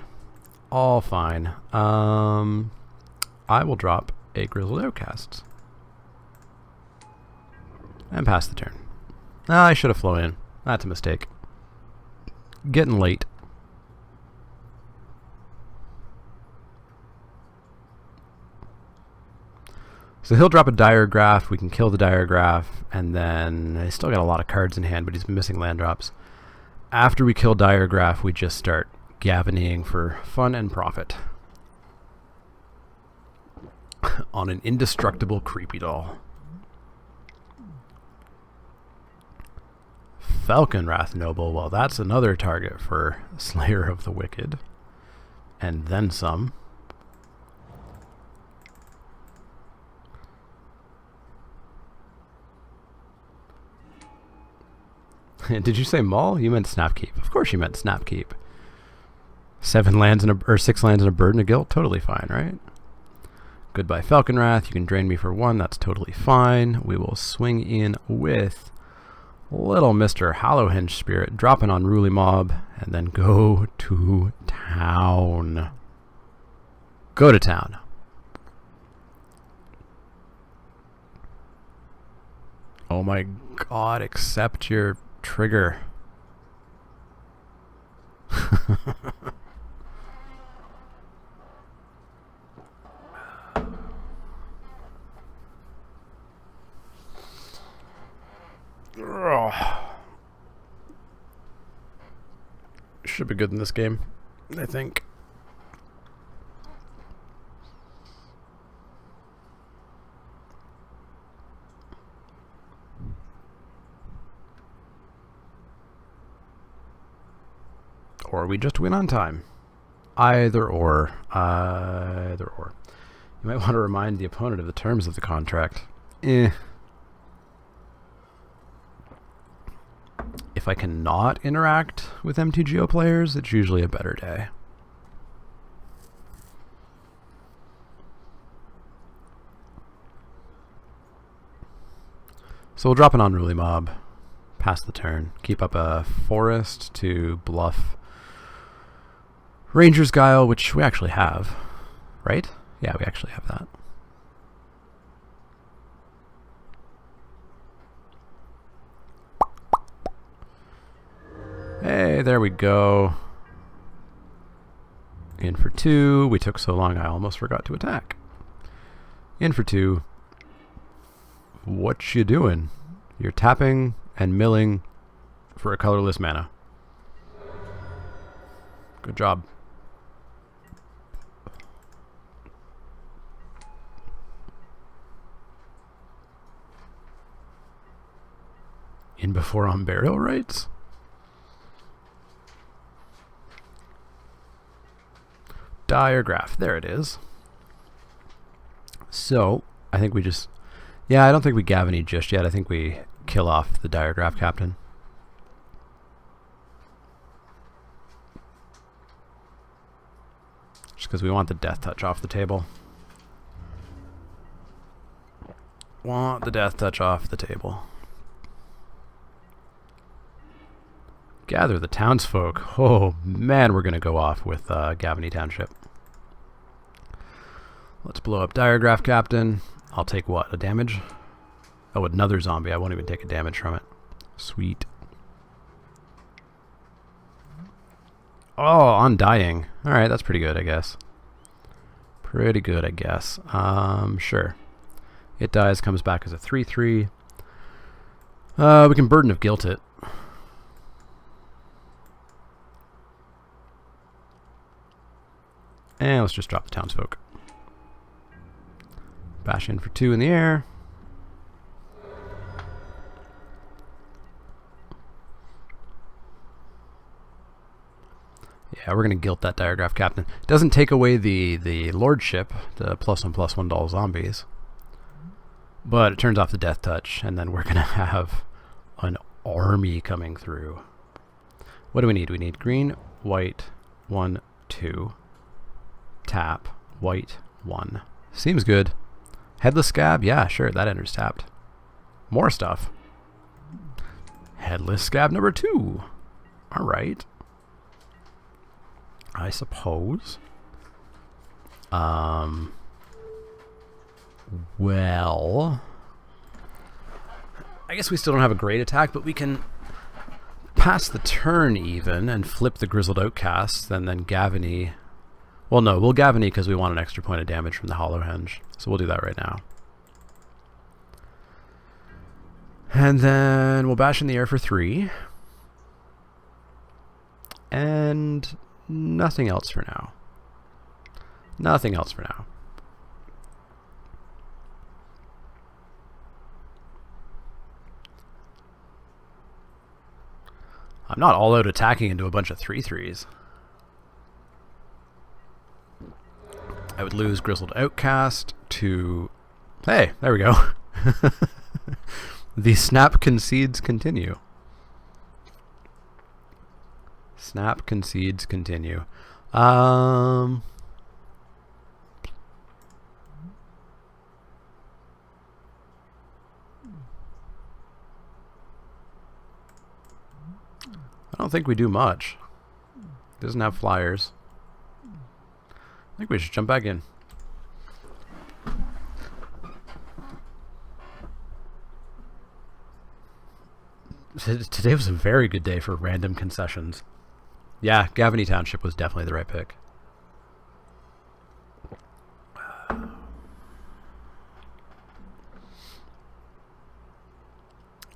All fine. I will drop a Grizzled Outcasts. And pass the turn. I should have flown in. That's a mistake. Getting late. So he'll drop a Diregraph, we can kill the Diregraph, and then he's still got a lot of cards in hand, but he's missing land drops. After we kill Diregraph, we just start Gavanying for fun and profit. On an indestructible Creepy Doll. Falconwrath Noble. Well, that's another target for Slayer of the Wicked. And then some. Did you say Maul? You meant Snapkeep. Of course you meant Snapkeep. 6 lands and a bird and a guilt. Totally fine, right? Goodbye Falconwrath. You can drain me for 1. That's totally fine. We will swing in with little Mr. Hallowhenge Spirit, dropping on Ruly Mob, and then go to town. Go to town. Oh my god, accept your trigger. Should be good in this game, I think. Or we just win on time. Either or. Either or. You might want to remind the opponent of the terms of the contract. If I cannot interact with MTGO players, it's usually a better day. So we'll drop an Unruly Mob, pass the turn, keep up a Forest to bluff Ranger's Guile, which we actually have, right? Yeah, we actually have that. Hey, there we go. In for 2. We took so long I almost forgot to attack. In for 2. What you doing? You're tapping and milling for a colorless mana. Good job. In before on burial rites? Diregraph, there it is. So, I think we just... Yeah, I don't think we Gavany just yet. I think we kill off the Diregraph Captain. Just because we want the Death Touch off the table. Want the Death Touch off the table. Gather the townsfolk. Oh man, we're going to go off with Gavany Township. Let's blow up Diregraph Captain. I'll take what? A damage? Oh, another zombie. I won't even take a damage from it. Sweet. Oh, Undying. Alright, that's pretty good, I guess. Pretty good, I guess. Sure. It dies, comes back as a 3/3. We can Burden of Guilt it. And let's just drop the townsfolk. Bash in for 2 in the air. Yeah, we're going to guilt that Diregraph Captain. Doesn't take away the Lordship, the +1/+1 doll zombies. But it turns off the Death Touch, and then we're going to have an army coming through. What do we need? We need green, white, 1, 2. Tap, white, 1. Seems good. Headless Scab? Yeah, sure, that enters tapped. More stuff. Headless Scab number 2. Alright. I suppose. Well, I guess we still don't have a great attack, but we can pass the turn even and flip the Grizzled Outcast, and then Gavany. Well, no, we'll Gavany because we want an extra point of damage from the Hallowhenge. So we'll do that right now. And then we'll bash in the air for 3. And nothing else for now. Nothing else for now. I'm not all out attacking into a bunch of 3/3s. I would lose Grizzled Outcast to... Hey, there we go. The snap concedes continue. Snap concedes continue. I don't think we do much. Doesn't have flyers. I think we should jump back in. Today was a very good day for random concessions. Yeah, Gavany Township was definitely the right pick.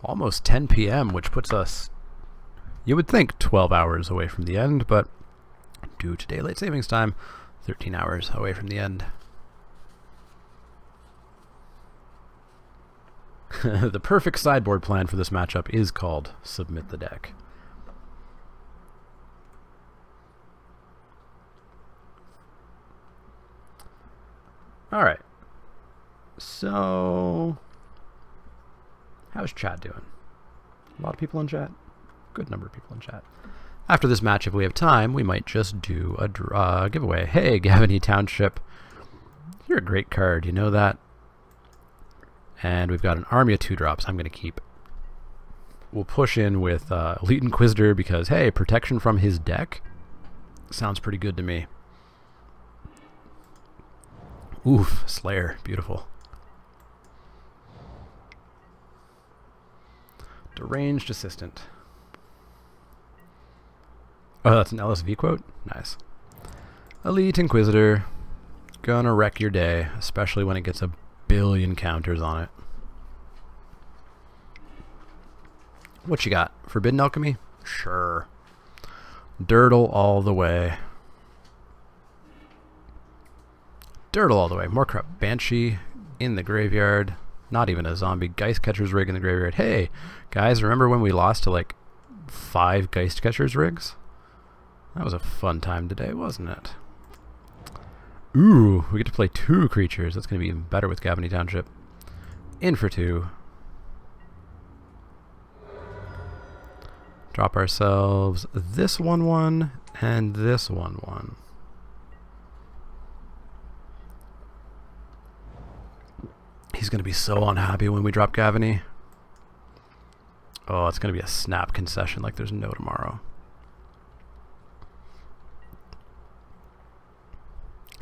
Almost 10 p.m., which puts us, you would think, 12 hours away from the end, but due to daylight savings time, 13 hours away from the end. The perfect sideboard plan for this matchup is called Submit the Deck. Alright. So, how's chat doing? A lot of people in chat? Good number of people in chat. After this match, if we have time, we might just do a giveaway. Hey, Gavany Township. You're a great card, you know that? And we've got an army of 2-drops I'm going to keep. We'll push in with Elite Inquisitor because, hey, protection from his deck sounds pretty good to me. Oof, Slayer, beautiful. Deranged Assistant. Oh, that's an LSV quote? Nice. Elite Inquisitor. Gonna wreck your day, especially when it gets a billion counters on it. What you got? Forbidden Alchemy? Sure. Dirtle all the way. Dirtle all the way. More crap. Banshee in the graveyard. Not even a zombie. Geist Catcher's Rig in the graveyard. Hey, guys, remember when we lost to like 5 Geist Catcher's Rigs? That was a fun time today, wasn't it? Ooh, we get to play 2 creatures. That's going to be even better with Gavany Township. In for 2. Drop ourselves this 1/1 and this 1/1. He's going to be so unhappy when we drop Gavany. Oh, it's going to be a snap concession like there's no tomorrow.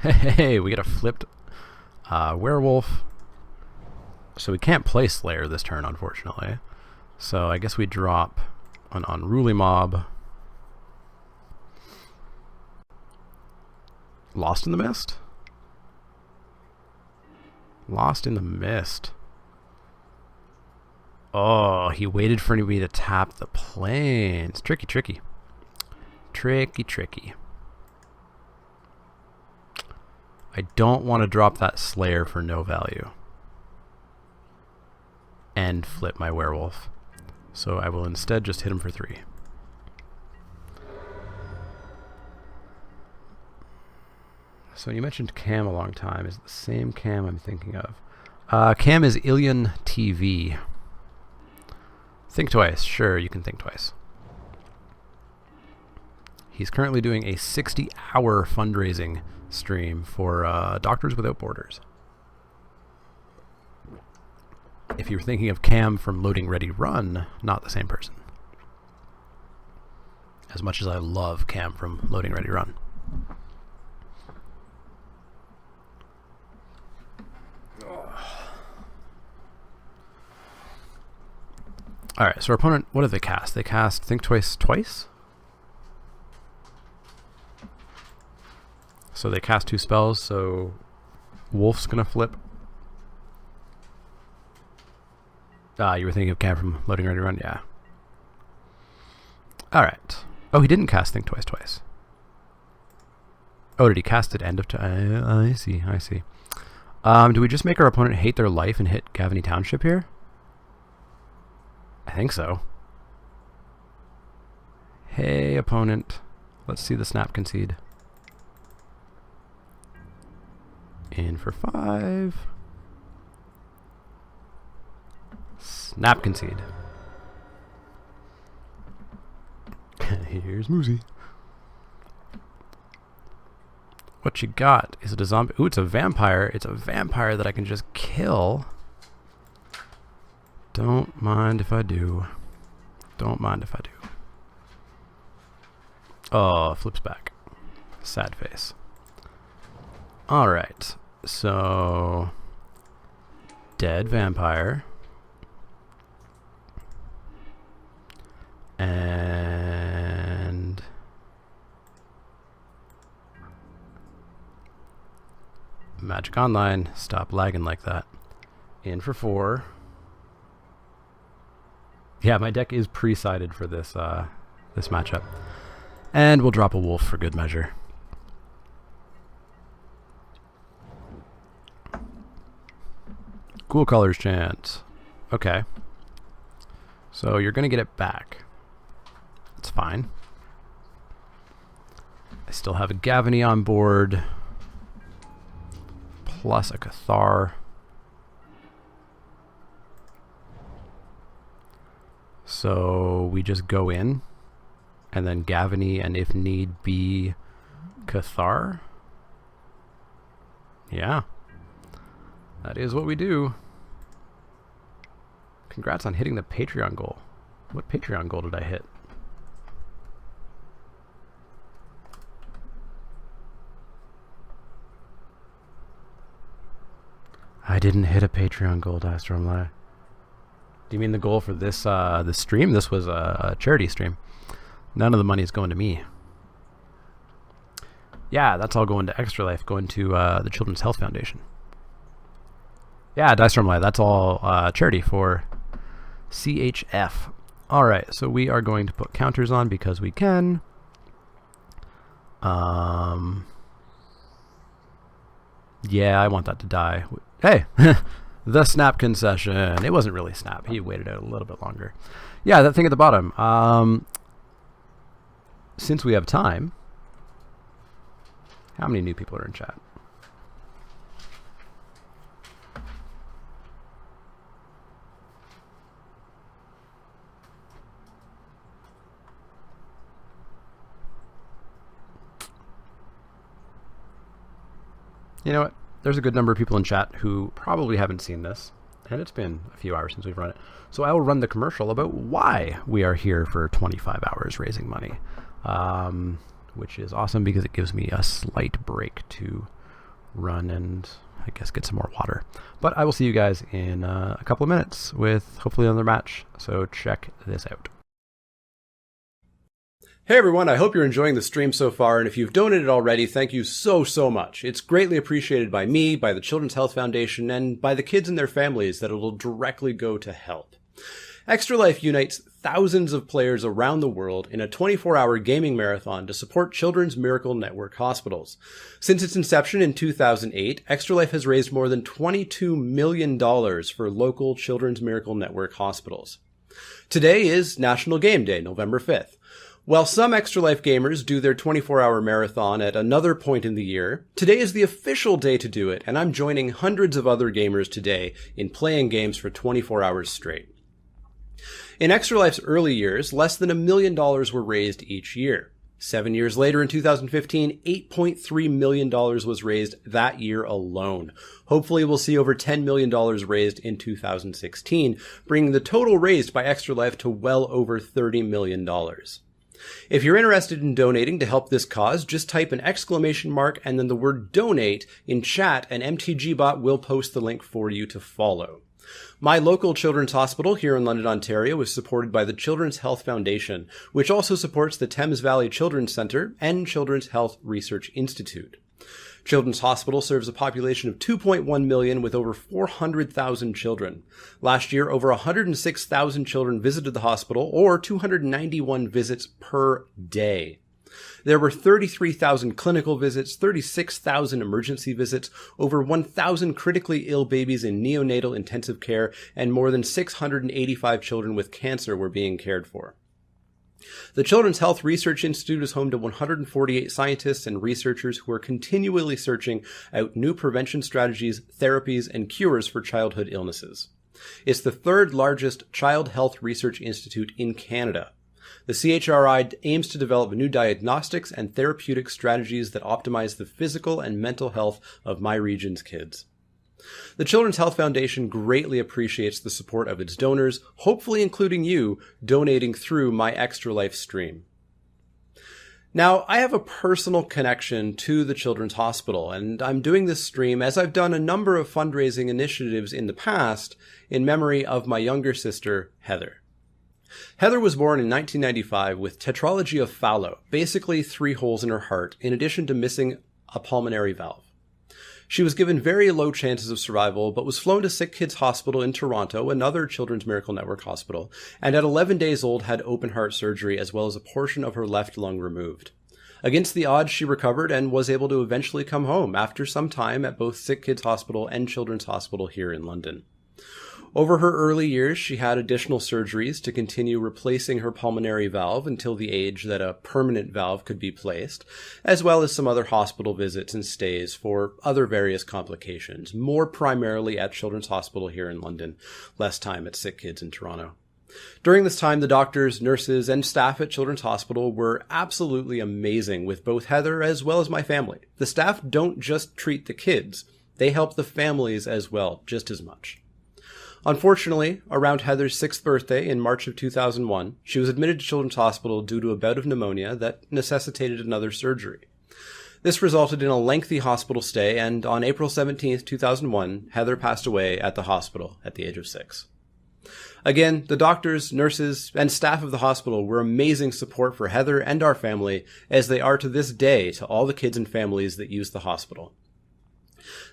Hey, we get a flipped werewolf. So we can't play Slayer this turn, unfortunately. So I guess we drop an Unruly Mob. Lost in the Mist? Lost in the Mist. Oh, he waited for me to tap the plains. Tricky, tricky. Tricky, tricky. I don't want to drop that Slayer for no value. And flip my werewolf. So I will instead just hit him for 3. So you mentioned Cam a long time. Is it the same Cam I'm thinking of? Cam is Ilion TV. Think twice. Sure, you can think twice. He's currently doing a 60-hour fundraising stream for Doctors Without Borders. If you're thinking of Cam from Loading Ready Run, not the same person. As much as I love Cam from Loading Ready Run. Alright, so our opponent, what did they cast? They cast Think Twice twice? So they cast 2 spells, so Wolf's gonna flip. You were thinking of Cam from Loading Ready Run? Yeah. Alright. Oh, he didn't cast Think Twice twice. Oh, did he cast it end of time? I see, I see. Do we just make our opponent hate their life and hit Gavany Township here? I think so. Hey, opponent. Let's see the snap concede. In for 5. Snap concede. Here's Moosey. What you got? Is it a zombie? Ooh, it's a vampire. It's a vampire that I can just kill. Don't mind if I do. Don't mind if I do. Oh, flips back. Sad face. Alright. So... dead vampire. And... Magic Online. Stop lagging like that. In for 4. Yeah, my deck is pre-sided for this this matchup. And we'll drop a wolf for good measure. Cool colors chance. Okay. So you're going to get it back. It's fine. I still have a Gavany on board. Plus a Cathar. So we just go in. And then Gavany, and if need be, Cathar. Yeah. That is what we do. Congrats on hitting the Patreon goal. What Patreon goal did I hit? I didn't hit a Patreon goal, Dice-Storm-Lai. Do you mean the goal for this this stream? This was a charity stream. None of the money is going to me. Yeah, that's all going to Extra Life, going to the Children's Health Foundation. Yeah, Dice-Storm-Lai, that's all charity for CHF. Alright, so we are going to put counters on because we can. Yeah, I want that to die. Hey, the snap concession. It wasn't really snap. He waited out a little bit longer. Yeah, that thing at the bottom. Since we have time, how many new people are in chat? You know what? There's a good number of people in chat who probably haven't seen this, and it's been a few hours since we've run it. So I will run the commercial about why we are here for 25 hours raising money, which is awesome because it gives me a slight break to run and I guess get some more water. But I will see you guys in a couple of minutes with hopefully another match. So check this out. Hey everyone, I hope you're enjoying the stream so far, and if you've donated already, thank you so much. It's greatly appreciated by me, by the Children's Health Foundation, and by the kids and their families that it will directly go to help. Extra Life unites thousands of players around the world in a 24-hour gaming marathon to support Children's Miracle Network hospitals. Since its inception in 2008, Extra Life has raised more than $22 million for local Children's Miracle Network hospitals. Today is National Game Day, November 5th. While some Extra Life gamers do their 24-hour marathon at another point in the year, today is the official day to do it, and I'm joining hundreds of other gamers today in playing games for 24 hours straight. In Extra Life's early years, less than $1 million were raised each year. 7 years later, in 2015, $8.3 million was raised that year alone. Hopefully we'll see over $10 million raised in 2016, bringing the total raised by Extra Life to well over $30 million. If you're interested in donating to help this cause, just type an exclamation mark and then the word donate in chat, and MTGBot will post the link for you to follow. My local children's hospital here in London, Ontario is supported by the Children's Health Foundation, which also supports the Thames Valley Children's Centre and Children's Health Research Institute. Children's Hospital serves a population of 2.1 million with over 400,000 children. Last year, over 106,000 children visited the hospital, or 291 visits per day. There were 33,000 clinical visits, 36,000 emergency visits, over 1,000 critically ill babies in neonatal intensive care, and more than 685 children with cancer were being cared for. The Children's Health Research Institute is home to 148 scientists and researchers who are continually searching out new prevention strategies, therapies, and cures for childhood illnesses. It's the third largest child health research institute in Canada. The CHRI aims to develop new diagnostics and therapeutic strategies that optimize the physical and mental health of my region's kids. The Children's Health Foundation greatly appreciates the support of its donors, hopefully including you, donating through my Extra Life stream. Now, I have a personal connection to the Children's Hospital, and I'm doing this stream as I've done a number of fundraising initiatives in the past in memory of my younger sister, Heather. Heather was born in 1995 with tetralogy of Fallot, basically 3 holes in her heart, in addition to missing a pulmonary valve. She was given very low chances of survival, but was flown to Sick Kids Hospital in Toronto, another Children's Miracle Network hospital, and at 11 days old had open heart surgery as well as a portion of her left lung removed. Against the odds, she recovered and was able to eventually come home after some time at both Sick Kids Hospital and Children's Hospital here in London. Over her early years, she had additional surgeries to continue replacing her pulmonary valve until the age that a permanent valve could be placed, as well as some other hospital visits and stays for other various complications, more primarily at Children's Hospital here in London, less time at Sick Kids in Toronto. During this time, the doctors, nurses, and staff at Children's Hospital were absolutely amazing with both Heather as well as my family. The staff don't just treat the kids, they help the families as well, just as much. Unfortunately, around Heather's 6th birthday in March of 2001, she was admitted to Children's Hospital due to a bout of pneumonia that necessitated another surgery. This resulted in a lengthy hospital stay, and on April 17, 2001, Heather passed away at the hospital at the age of 6. Again, the doctors, nurses, and staff of the hospital were amazing support for Heather and our family, as they are to this day to all the kids and families that use the hospital.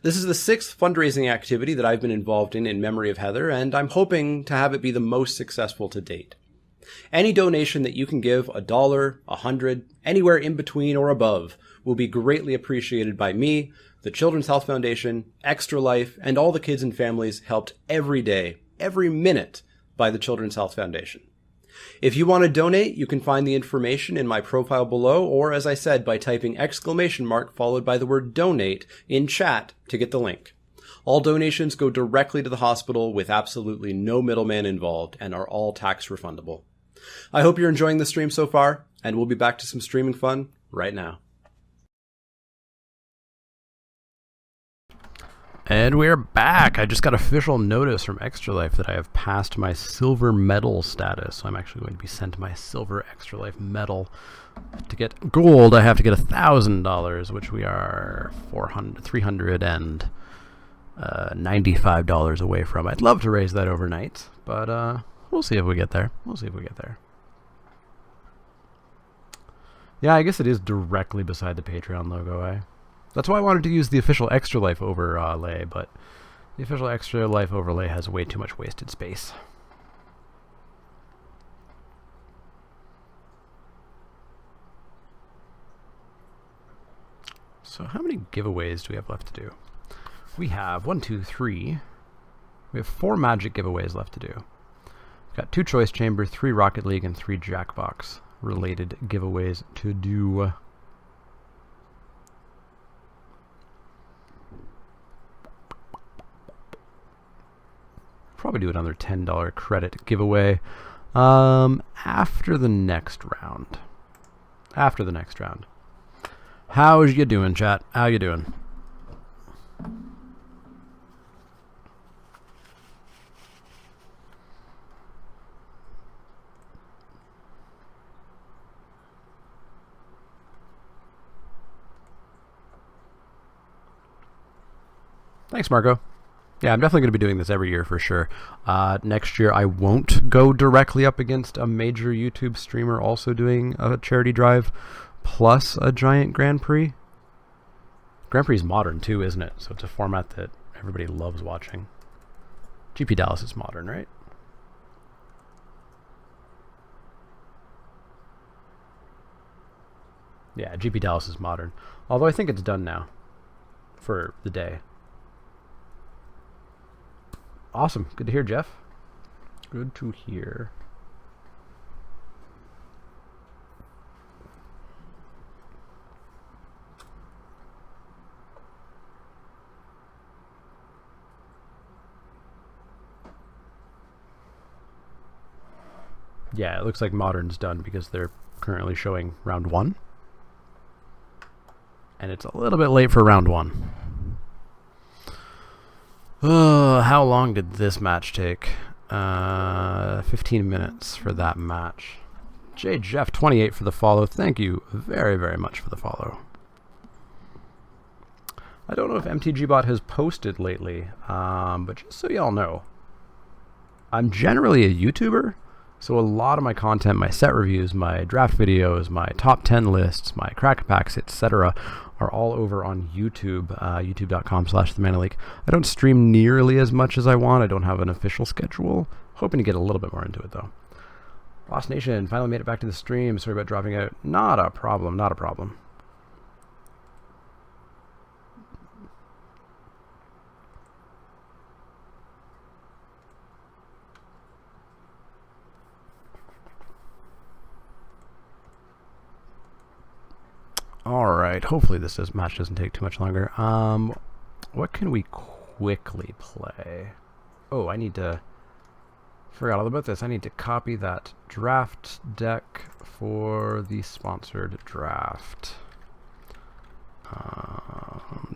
This is the 6th fundraising activity that I've been involved in memory of Heather, and I'm hoping to have it be the most successful to date. Any donation that you can give, $1, $100, anywhere in between or above, will be greatly appreciated by me, the Children's Health Foundation, Extra Life, and all the kids and families helped every day, every minute, by the Children's Health Foundation. If you want to donate, you can find the information in my profile below, or as I said, by typing ! followed by the word donate in chat to get the link. All donations go directly to the hospital with absolutely no middleman involved and are all tax refundable. I hope you're enjoying the stream so far, and we'll be back to some streaming fun right now. And we're back. I just got official notice from Extra Life that I have passed my silver medal status. So I'm actually going to be sent my silver Extra Life medal. To get gold, I have to get $1,000, which we are $395 away from. I'd love to raise that overnight, but we'll see if we get there. Yeah, I guess it is directly beside the Patreon logo, eh? That's why I wanted to use the official Extra Life overlay, but the official Extra Life overlay has way too much wasted space. So how many giveaways do we have left to do? We have 1, 2, 3. We have 4 Magic giveaways left to do. We've got 2 Choice Chamber, 3 Rocket League, and 3 Jackbox related giveaways to do. Probably do another $10 credit giveaway after the next round. How you doing, chat? How you doing? Thanks, Marco. Yeah, I'm definitely going to be doing this every year for sure. Next year, I won't go directly up against a major YouTube streamer also doing a charity drive plus a giant Grand Prix. Grand Prix is modern too, isn't it? So it's a format that everybody loves watching. GP Dallas is modern, right? Yeah, GP Dallas is modern. Although I think it's done now for the day. Awesome. Good to hear, Jeff. Good to hear. Yeah, it looks like Modern's done because they're currently showing round 1. And it's a little bit late for round 1. How long did this match take? 15 minutes for that match. J Jeff 28 for the follow. Thank you very, very much for the follow. I don't know if MTGBot has posted lately, but just so y'all know, I'm generally a YouTuber, so a lot of my content, my set reviews, my draft videos, my top 10 lists, my crack packs, etc., are all over on YouTube, youtube.com/TheManaLeak. I don't stream nearly as much as I want. I don't have an official schedule. Hoping to get a little bit more into it, though. Lost Nation finally made it back to the stream. Sorry about dropping out. Not a problem, not a problem. Alright, hopefully this match doesn't take too much longer. What can we quickly play? Oh, I need to... Forgot all about this. I need to copy that draft deck for the sponsored draft.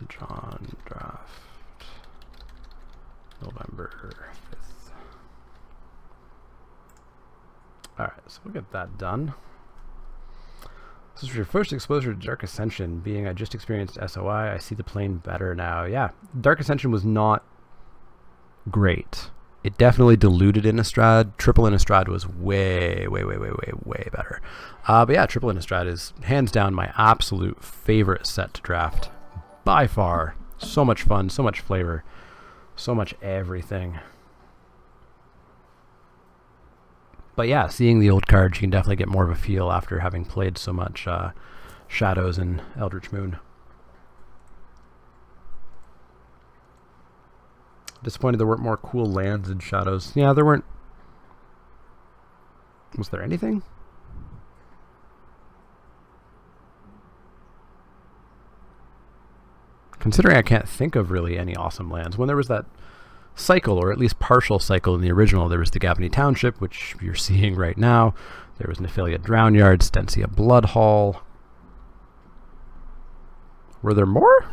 John draft. November 5th. Alright, so we'll get that done. This is your first exposure to Dark Ascension. Being I just experienced SOI, I see the plane better now. Yeah, Dark Ascension was not great. It definitely diluted Innistrad. Triple Innistrad was way better. But yeah, Triple Innistrad is hands down my absolute favorite set to draft. By far. So much fun, so much flavor, so much everything. But yeah, seeing the old cards, you can definitely get more of a feel after having played so much Shadows and Eldritch Moon. Disappointed there weren't more cool lands in Shadows. Yeah, there weren't. Was there anything? Considering I can't think of really any awesome lands. When there was that cycle, or at least partial cycle in the original, there was the Gavany Township, which you're seeing right now. There was Nephilia Drownyard, Stensia Bloodhall. Were there more?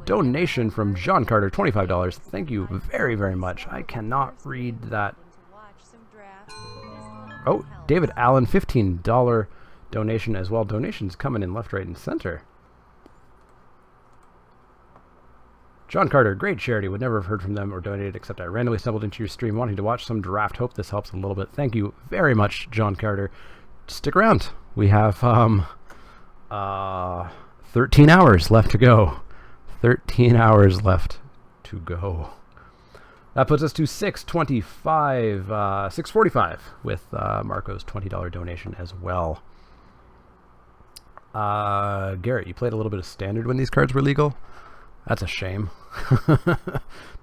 Donation from John Carter, $25. Thank you very, very much. I cannot read that. Oh, David Allen, $15 donation as well. Donations coming in left, right, and center. John Carter, great charity. Would never have heard from them or donated, except I randomly stumbled into your stream wanting to watch some draft. Hope this helps a little bit. Thank you very much, John Carter. Stick around. We have 13 hours left to go. 13 hours left to go. That puts us to 645 with Marco's $20 donation as well. Garrett, you played a little bit of Standard when these cards were legal? That's a shame.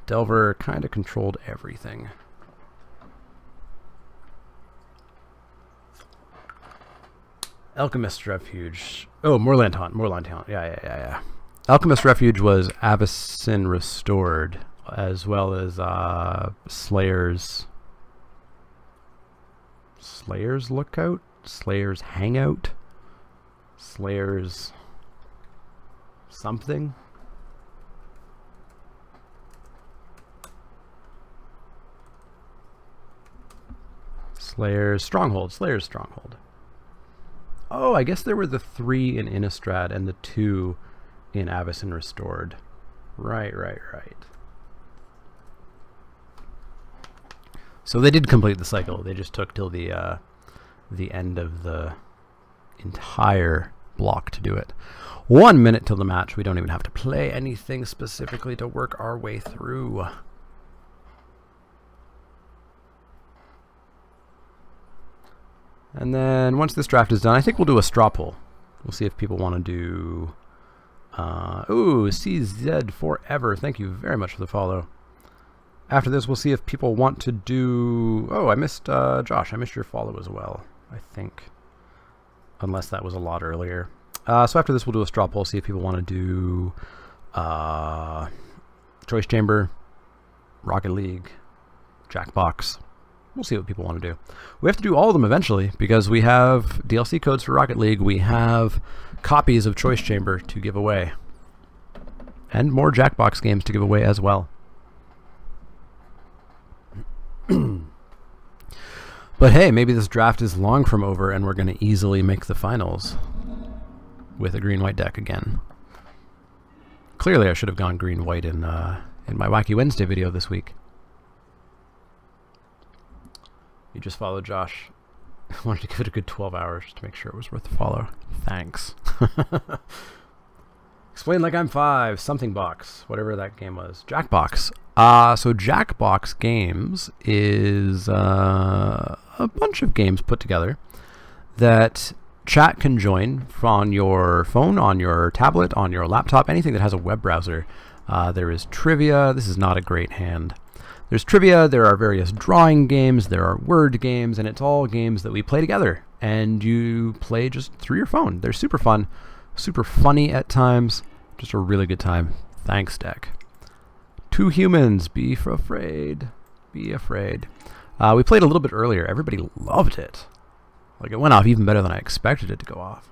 Delver kind of controlled everything. Alchemist Refuge. Oh, Moorland Haunt. Yeah. Alchemist Refuge was Avacyn Restored, as well as Slayer's Lookout, Slayer's Hangout, Slayer's something. Slayer's Stronghold. Oh, I guess there were the 3 in Innistrad and the 2 in Avacyn Restored. Right. So they did complete the cycle. They just took till the end of the entire block to do it. 1 minute till the match. We don't even have to play anything specifically to work our way through. And then once this draft is done, I think we'll do a straw poll. We'll see if people want to do... ooh, CZ Forever. Thank you very much for the follow. After this, we'll see if people want to do... Oh, I missed Josh. I missed your follow as well, I think. Unless that was a lot earlier. So after this, we'll do a straw poll, see if people want to do Choice Chamber, Rocket League, Jackbox. We'll see what people want to do. We have to do all of them eventually because we have DLC codes for Rocket League. We have copies of Choice Chamber to give away. And more Jackbox games to give away as well. But hey, maybe this draft is long from over and we're going to easily make the finals with a green-white deck again. Clearly I should have gone green-white in my Wacky Wednesday video this week. You just followed Josh. I wanted to give it a good 12 hours to make sure it was worth the follow. Thanks. Explain like I'm 5. Something box. Whatever that game was. Jackbox. So Jackbox Games is a bunch of games put together that chat can join on your phone, on your tablet, on your laptop, anything that has a web browser. There is trivia. This is not a great hand. There's trivia, there are various drawing games, there are word games, and it's all games that we play together. And you play just through your phone. They're super fun, super funny at times. Just a really good time. Thanks, deck. 2 humans, be afraid. Be afraid. We played a little bit earlier. Everybody loved it. Like, it went off even better than I expected it to go off.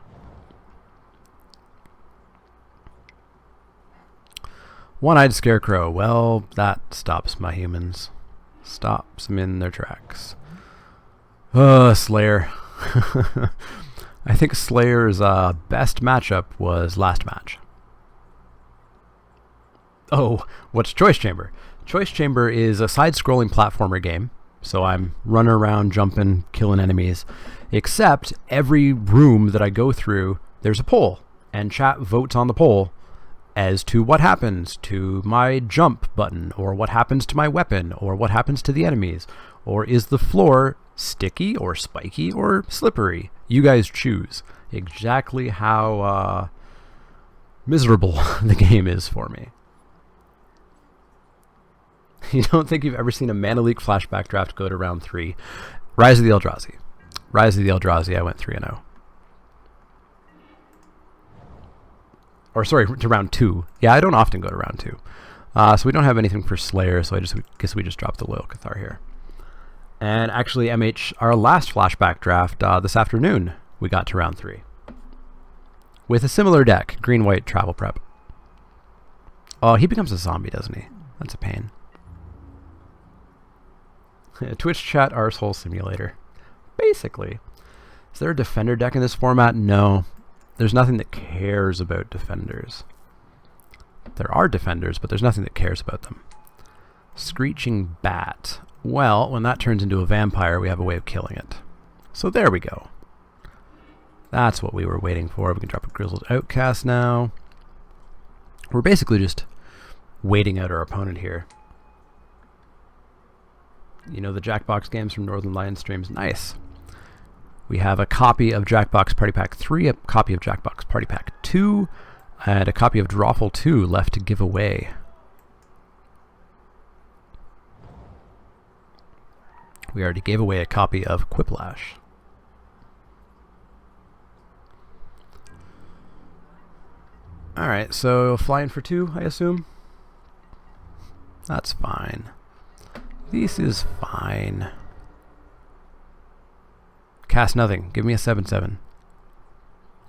One-eyed scarecrow. Well, that stops my humans. Stops them in their tracks. Slayer. I think Slayer's best matchup was last match. Oh, what's Choice Chamber? Choice Chamber is a side-scrolling platformer game. So I'm running around, jumping, killing enemies. Except every room that I go through, there's a poll. And chat votes on the poll as to what happens to my jump button, or what happens to my weapon, or what happens to the enemies, or is the floor sticky, or spiky, or slippery? You guys choose exactly how miserable the game is for me. You don't think you've ever seen a Mana Leak flashback draft go to round 3. Rise of the Eldrazi. Rise of the Eldrazi, I went 3-0. Or sorry, to round 2. Yeah, I don't often go to round 2. So we don't have anything for Slayer, so I guess we just dropped the Loyal Cathar here. And actually, MH, our last flashback draft this afternoon, we got to round 3. With a similar deck, green-white travel prep. Oh, he becomes a zombie, doesn't he? That's a pain. Twitch chat arsehole simulator. Basically. Is there a defender deck in this format? No. There's nothing that cares about defenders. There are defenders, but there's nothing that cares about them. Screeching Bat. Well, when that turns into a vampire, we have a way of killing it. So there we go. That's what we were waiting for. We can drop a Grizzled Outcast now. We're basically just waiting out our opponent here. You know the Jackbox games from Northern Lion streams? Nice. We have a copy of Jackbox Party Pack 3, a copy of Jackbox Party Pack 2, and a copy of Drawful 2 left to give away. We already gave away a copy of Quiplash. Alright, so flying for 2, I assume? That's fine. This is fine. Cast nothing. Give me a 7/7.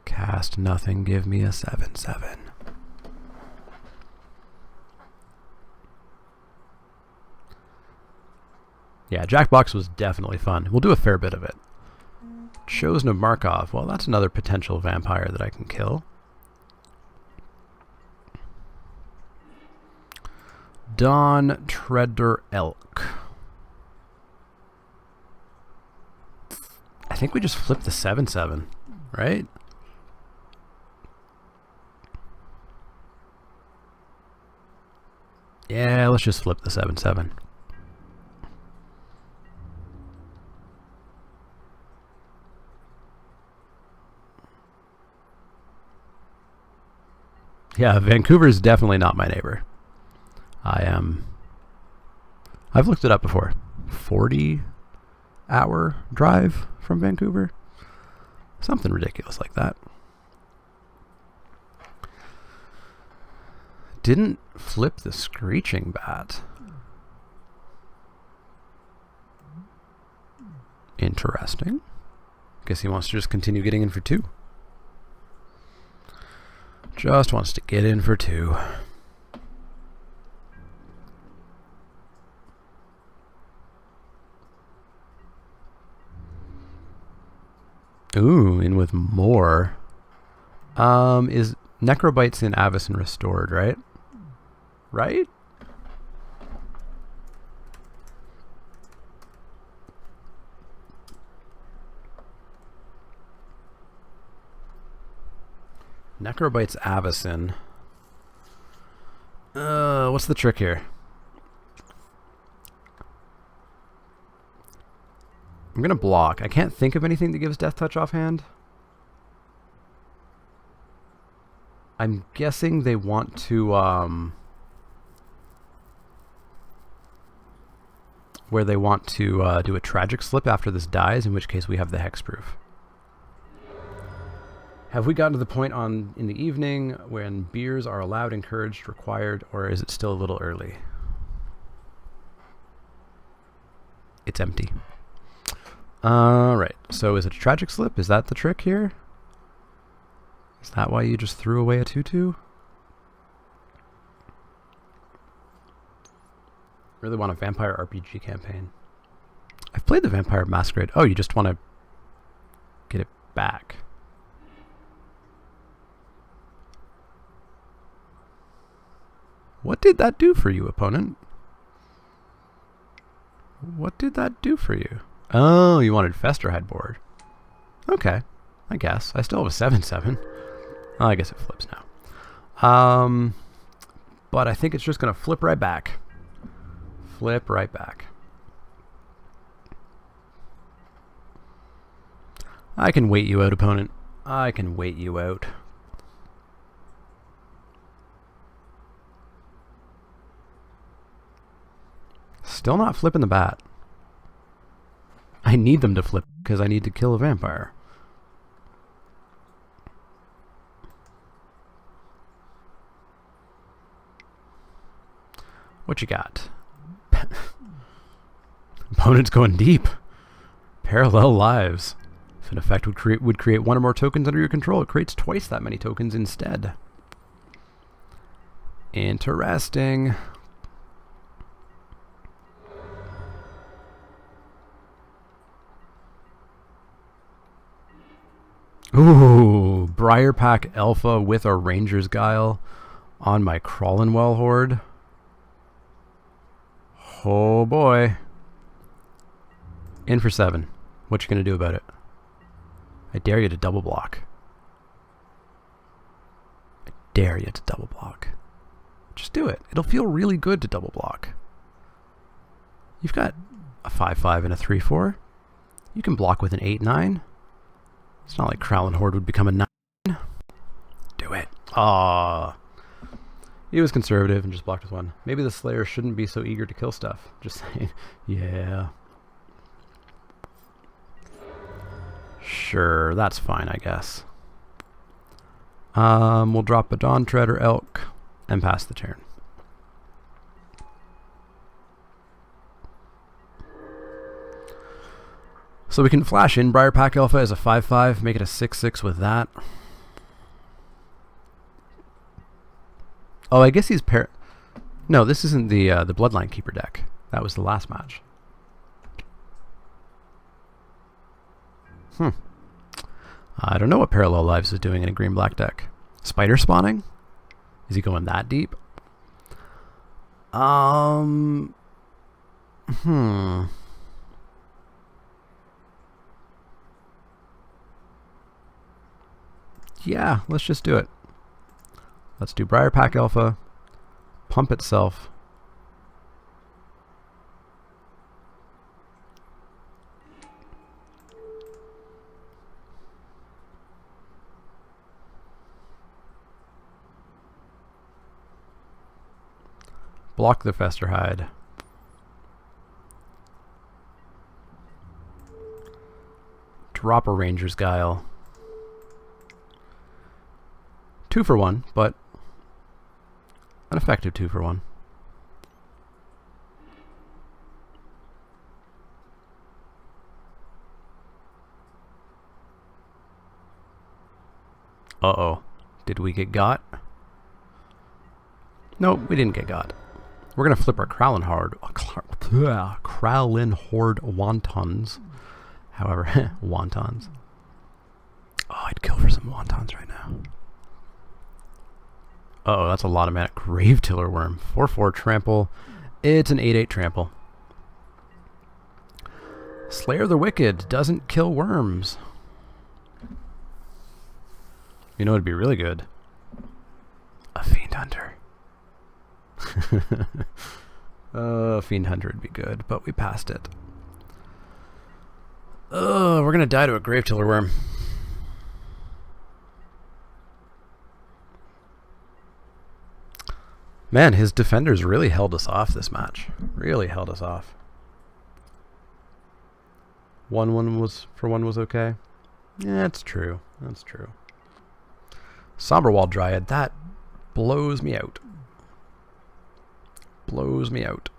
Cast nothing. Give me a 7/7. Yeah, Jackbox was definitely fun. We'll do a fair bit of it. Chosen of Markov. Well, that's another potential vampire that I can kill. Dawn Treader Elk. I think we just flipped the 7/7, right? Yeah, let's just flip the 7/7. Yeah, Vancouver is definitely not my neighbor. I've looked it up before. 40-hour drive from Vancouver. Something ridiculous like that. Didn't flip the Screeching Bat. Interesting. Guess he wants to just continue getting in for 2. Just wants to get in for 2. Ooh, in with more. Is Necrobites in Avacyn restored, right? Right? Necrobites Avacyn. What's the trick here? I'm gonna block. I can't think of anything that gives Death Touch offhand. I'm guessing they want to, where they want to do a Tragic Slip after this dies, in which case we have the Hexproof. Have we gotten to the point in the evening when beers are allowed, encouraged, required, or is it still a little early? It's empty. Alright, so is it a Tragic Slip? Is that the trick here? Is that why you just threw away a 2/2? Really want a Vampire RPG campaign. I've played the Vampire Masquerade. Oh, you just want to get it back. What did that do for you, opponent? What did that do for you? Oh, you wanted Festerhide board. Okay, I guess. I still have a 7/7. Oh, I guess it flips now. But I think it's just going to flip right back. Flip right back. I can wait you out, opponent. I can wait you out. Still not flipping the bat. I need them to flip because I need to kill a vampire. What you got? Opponent's going deep. Parallel lives. If an effect would create 1 or more tokens under your control, it creates twice that many tokens instead. Interesting. Ooh, Briarpack Alpha with a Ranger's Guile on my Crawlinwell Horde. Oh boy. In for 7. What you gonna do about it? I dare you to double block. I dare you to double block. Just do it. It'll feel really good to double block. You've got a 5/5 and a 3/4. You can block with an 8/9. It's not like Crowlin Horde would become a 9. Do it. Ah. He was conservative and just blocked with 1. Maybe the Slayer shouldn't be so eager to kill stuff. Just saying. Yeah. Sure, that's fine, I guess. We'll drop a Dawn Tread or Elk and pass the turn. So we can flash in Briarpack Alpha as a 5/5, make it a 6/6 with that. Oh, I guess he's No, this isn't the Bloodline Keeper deck. That was the last match. I don't know what Parallel Lives is doing in a green-black deck. Spider spawning? Is he going that deep? Yeah, let's just do it. Let's do Briarpack Alpha, pump itself. Block the Festerhide. Drop a Ranger's Guile. 2 for 1, but an effective 2 for 1. Uh-oh. Did we get got? Nope, we didn't get got. We're going to flip our Kralin Horde wontons. However, wontons. Oh, I'd kill for some wontons right now. Uh-oh, that's a lot of mana. Gravetiller Worm. 4/4 trample. It's an 8/8 trample. Slayer the Wicked doesn't kill worms. You know, it'd be really good. A Fiend Hunter. Fiend Hunter would be good, but we passed it. We're gonna die to a Gravetiller Worm. Man, his defenders really held us off this match. Really held us off. 1/1 was okay. Yeah, that's true. That's true. Somberwall Dryad, that blows me out. Blows me out.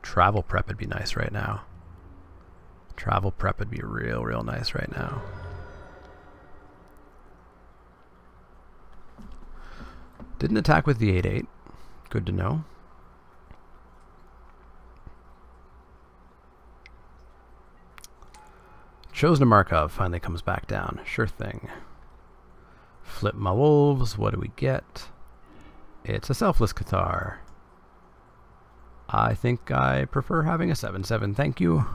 Travel Prep would be nice right now. Travel Prep would be real nice right now. Didn't attack with the 8/8. Good to know. Chosen Markov finally comes back down. Sure thing. Flip my wolves. What do we get? It's a Selfless Cathar. I think I prefer having a 7/7. Thank you.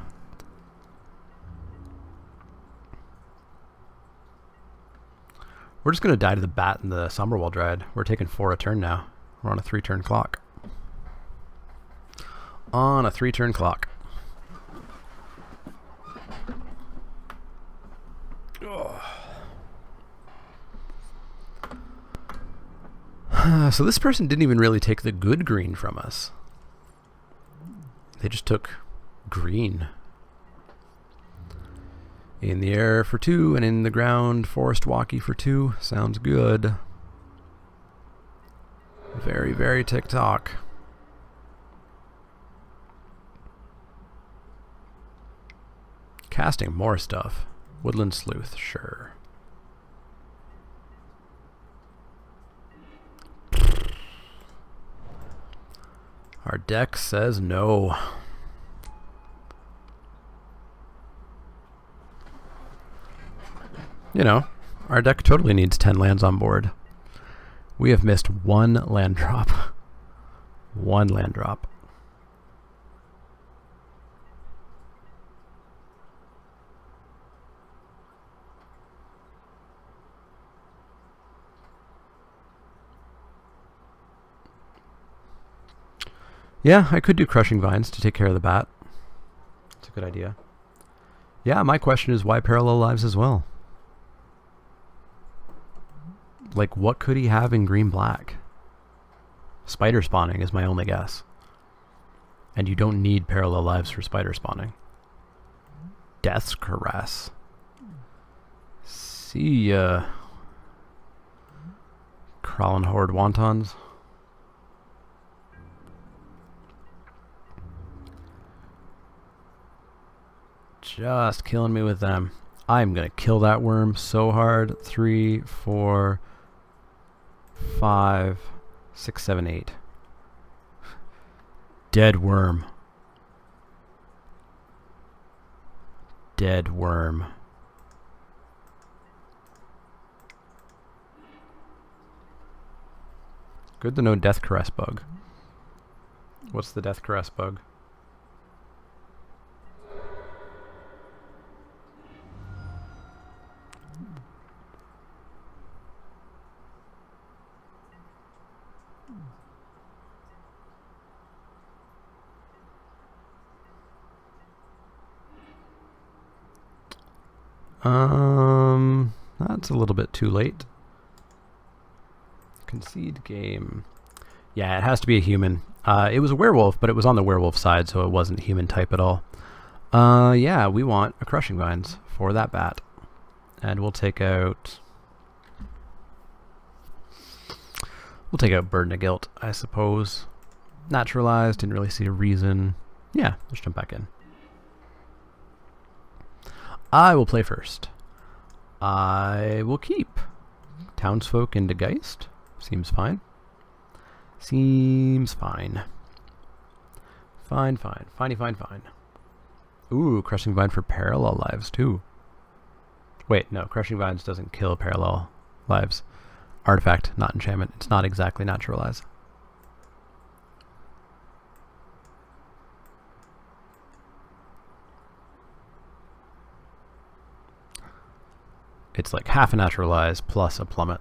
We're just going to die to the bat and the Somberwall Dryad. We're taking 4 a turn now. We're on a 3-turn clock. On a 3-turn clock. So this person didn't even really take the good green from us. They just took green. In the air for 2 and in the ground Forest Walkie for 2. Sounds good. Very TikTok. Casting more stuff. Woodland Sleuth, sure. Our deck says no. You know, our deck totally needs 10 lands on board. We have missed 1 land drop. 1 land drop. Yeah, I could do Crushing Vines to take care of the bat. That's a good idea. Yeah, my question is why Parallel Lives as well? Like, what could he have in green-black? Spider spawning is my only guess. And you don't need Parallel Lives for spider spawning. Death's Caress. See ya. Kralin Horde Wontons. Just killing me with them. I'm gonna kill that worm so hard. 3, 4, 5, 6, 7, 8. Dead worm. Dead worm. Good to know Death Caress bug. What's the Death Caress bug? That's a little bit too late. Concede game. Yeah, it has to be a human. It was a werewolf, but it was on the werewolf side, so it wasn't human type at all. Yeah, we want a Crushing Vines for that bat. And we'll take out... Burden of Guilt, I suppose. Naturalized, didn't really see a reason. Yeah, let's jump back in. I will play first. I will keep Townsfolk into Geist. Seems fine. Seems fine. Fine, fine. Fine. Ooh, Crushing Vine for parallel lives, too. Wait, no, Crushing Vines doesn't kill parallel lives. Artifact, not enchantment. It's not exactly naturalize. It's like half a naturalize plus a plummet.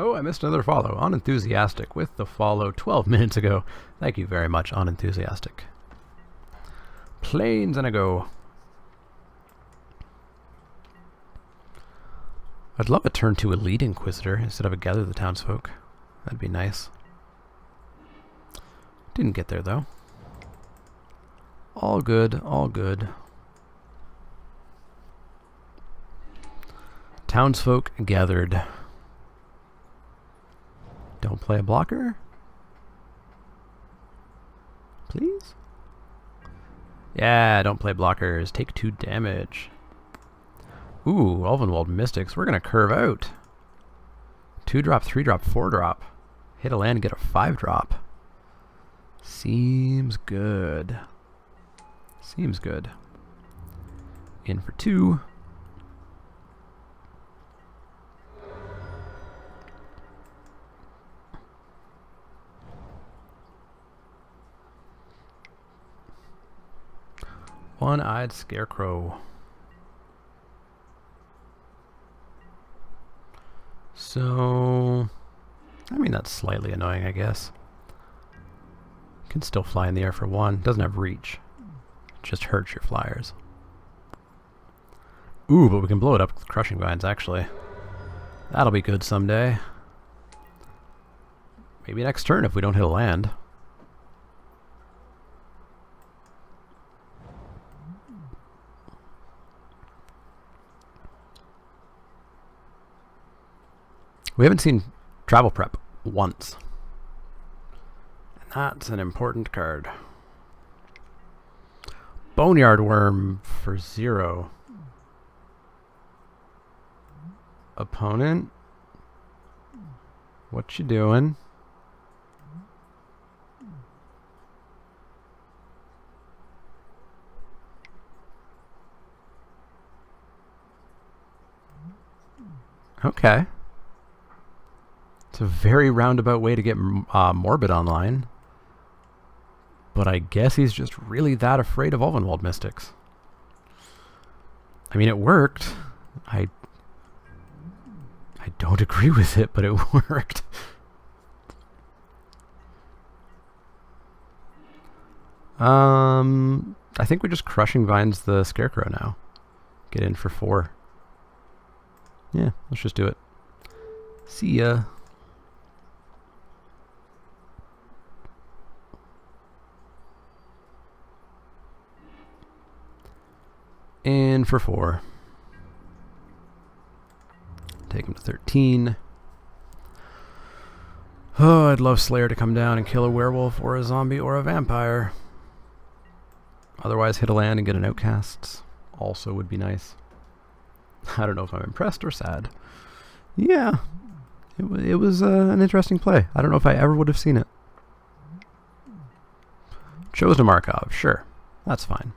Oh, I missed another follow. Unenthusiastic with the follow 12 minutes ago. Thank you very much, Unenthusiastic. Planes and a go. I'd love a turn 2 Elite Inquisitor instead of a Gather the Townsfolk. That'd be nice. Didn't get there, though. All good, all good. Townsfolk gathered. Don't play a blocker? Please? Yeah, don't play blockers. Take 2 damage. Ooh, Ulvenwald Mystics. We're going to curve out. 2-drop, 3-drop, 4-drop. Hit a land and get a 5-drop. Seems good. Seems good. In for 2. One-eyed Scarecrow. So, I mean, that's slightly annoying, I guess. Can still fly in the air for 1. Doesn't have reach. Just hurts your flyers. Ooh, but we can blow it up with Crushing Vines, actually. That'll be good someday. Maybe next turn if we don't hit a land. We haven't seen Travel Prep once. And that's an important card. Boneyard Worm for 0. Opponent? What you doing? Okay. It's a very roundabout way to get Morbid online. But I guess he's just really that afraid of Ulvenwald Mystics. I mean, it worked. I don't agree with it, but it worked. I think we're just Crushing Vines the Scarecrow now. Get in for 4. Yeah, let's just do it. See ya. In for 4. Take him to 13. Oh, I'd love Slayer to come down and kill a werewolf or a zombie or a vampire. Otherwise, hit a land and get an Outcasts. Also would be nice. I don't know if I'm impressed or sad. Yeah, it was an interesting play. I don't know if I ever would have seen it. Chose to Markov, sure. That's fine.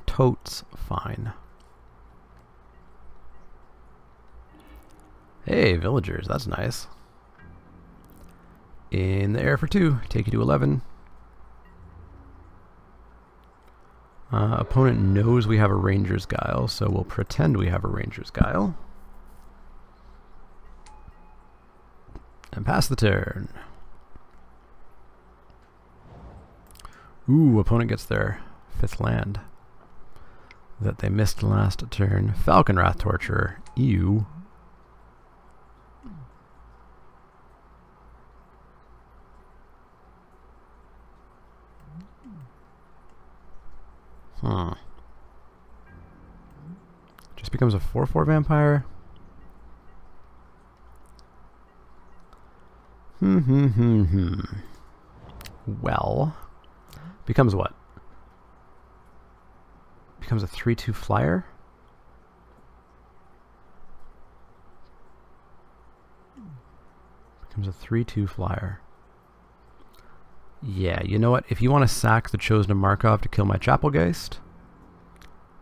Totes fine. Hey, villagers, that's nice. In the air for 2, take you to 11. Opponent knows we have a Ranger's Guile, so we'll pretend we have a Ranger's Guile. And pass the turn. Ooh, opponent gets their 5th land that they missed last turn. Falconwrath Torturer. Ew. Huh. becomes a 4/4 vampire. Well, becomes what? Becomes a 3/2 flyer? Becomes a 3/2 flyer. Yeah, you know what? If you want to sack the Chosen of Markov to kill my Chapelgeist,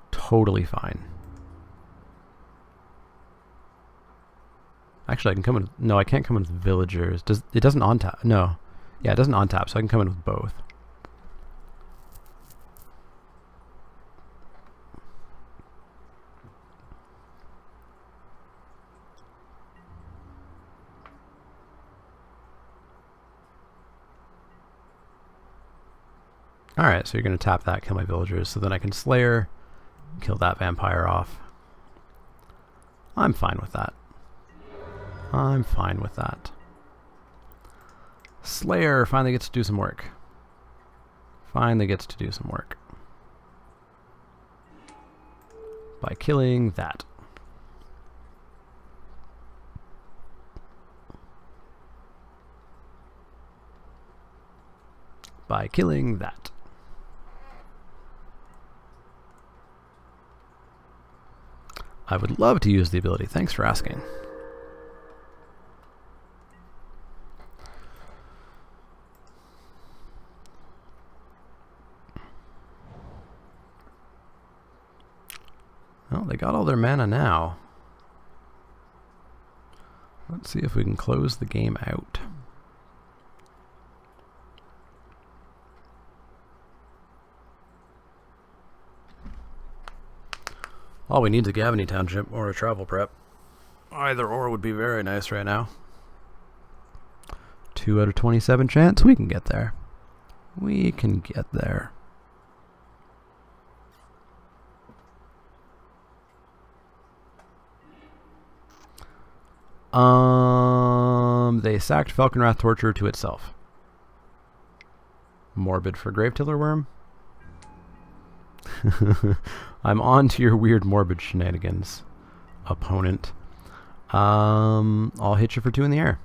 totally fine. Actually, I can come in. No, I can't come in with villagers. It doesn't on tap? No. Yeah, it doesn't on tap, so I can come in with both. Alright, so you're going to tap that, kill my villagers, so then I can Slayer, kill that vampire off. I'm fine with that. I'm fine with that. Slayer finally gets to do some work. Finally gets to do some work. By killing that. By killing that. I would love to use the ability. Thanks for asking. Well, they got all their mana now. Let's see if we can close the game out. All we need is a Gavany Township or a travel prep. Either or would be very nice right now. 2 out of 27 chance. We can get there. We can get there. They sacked Falconwrath Torturer to itself. Morbid for Gravetiller Worm. I'm on to your weird morbid shenanigans, opponent. I'll hit you for 2 in the air.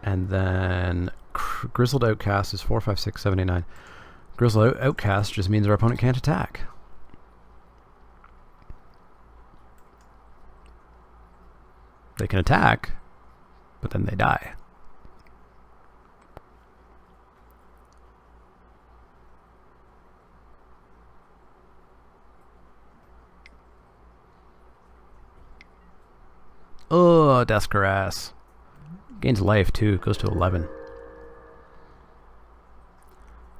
And then Grizzled Outcast is 4, 5, 6, 7, 8, 9. Grizzled Outcast just means our opponent can't attack. They can attack, but then they die. Oh, Deskarass. Gains life too, goes to 11.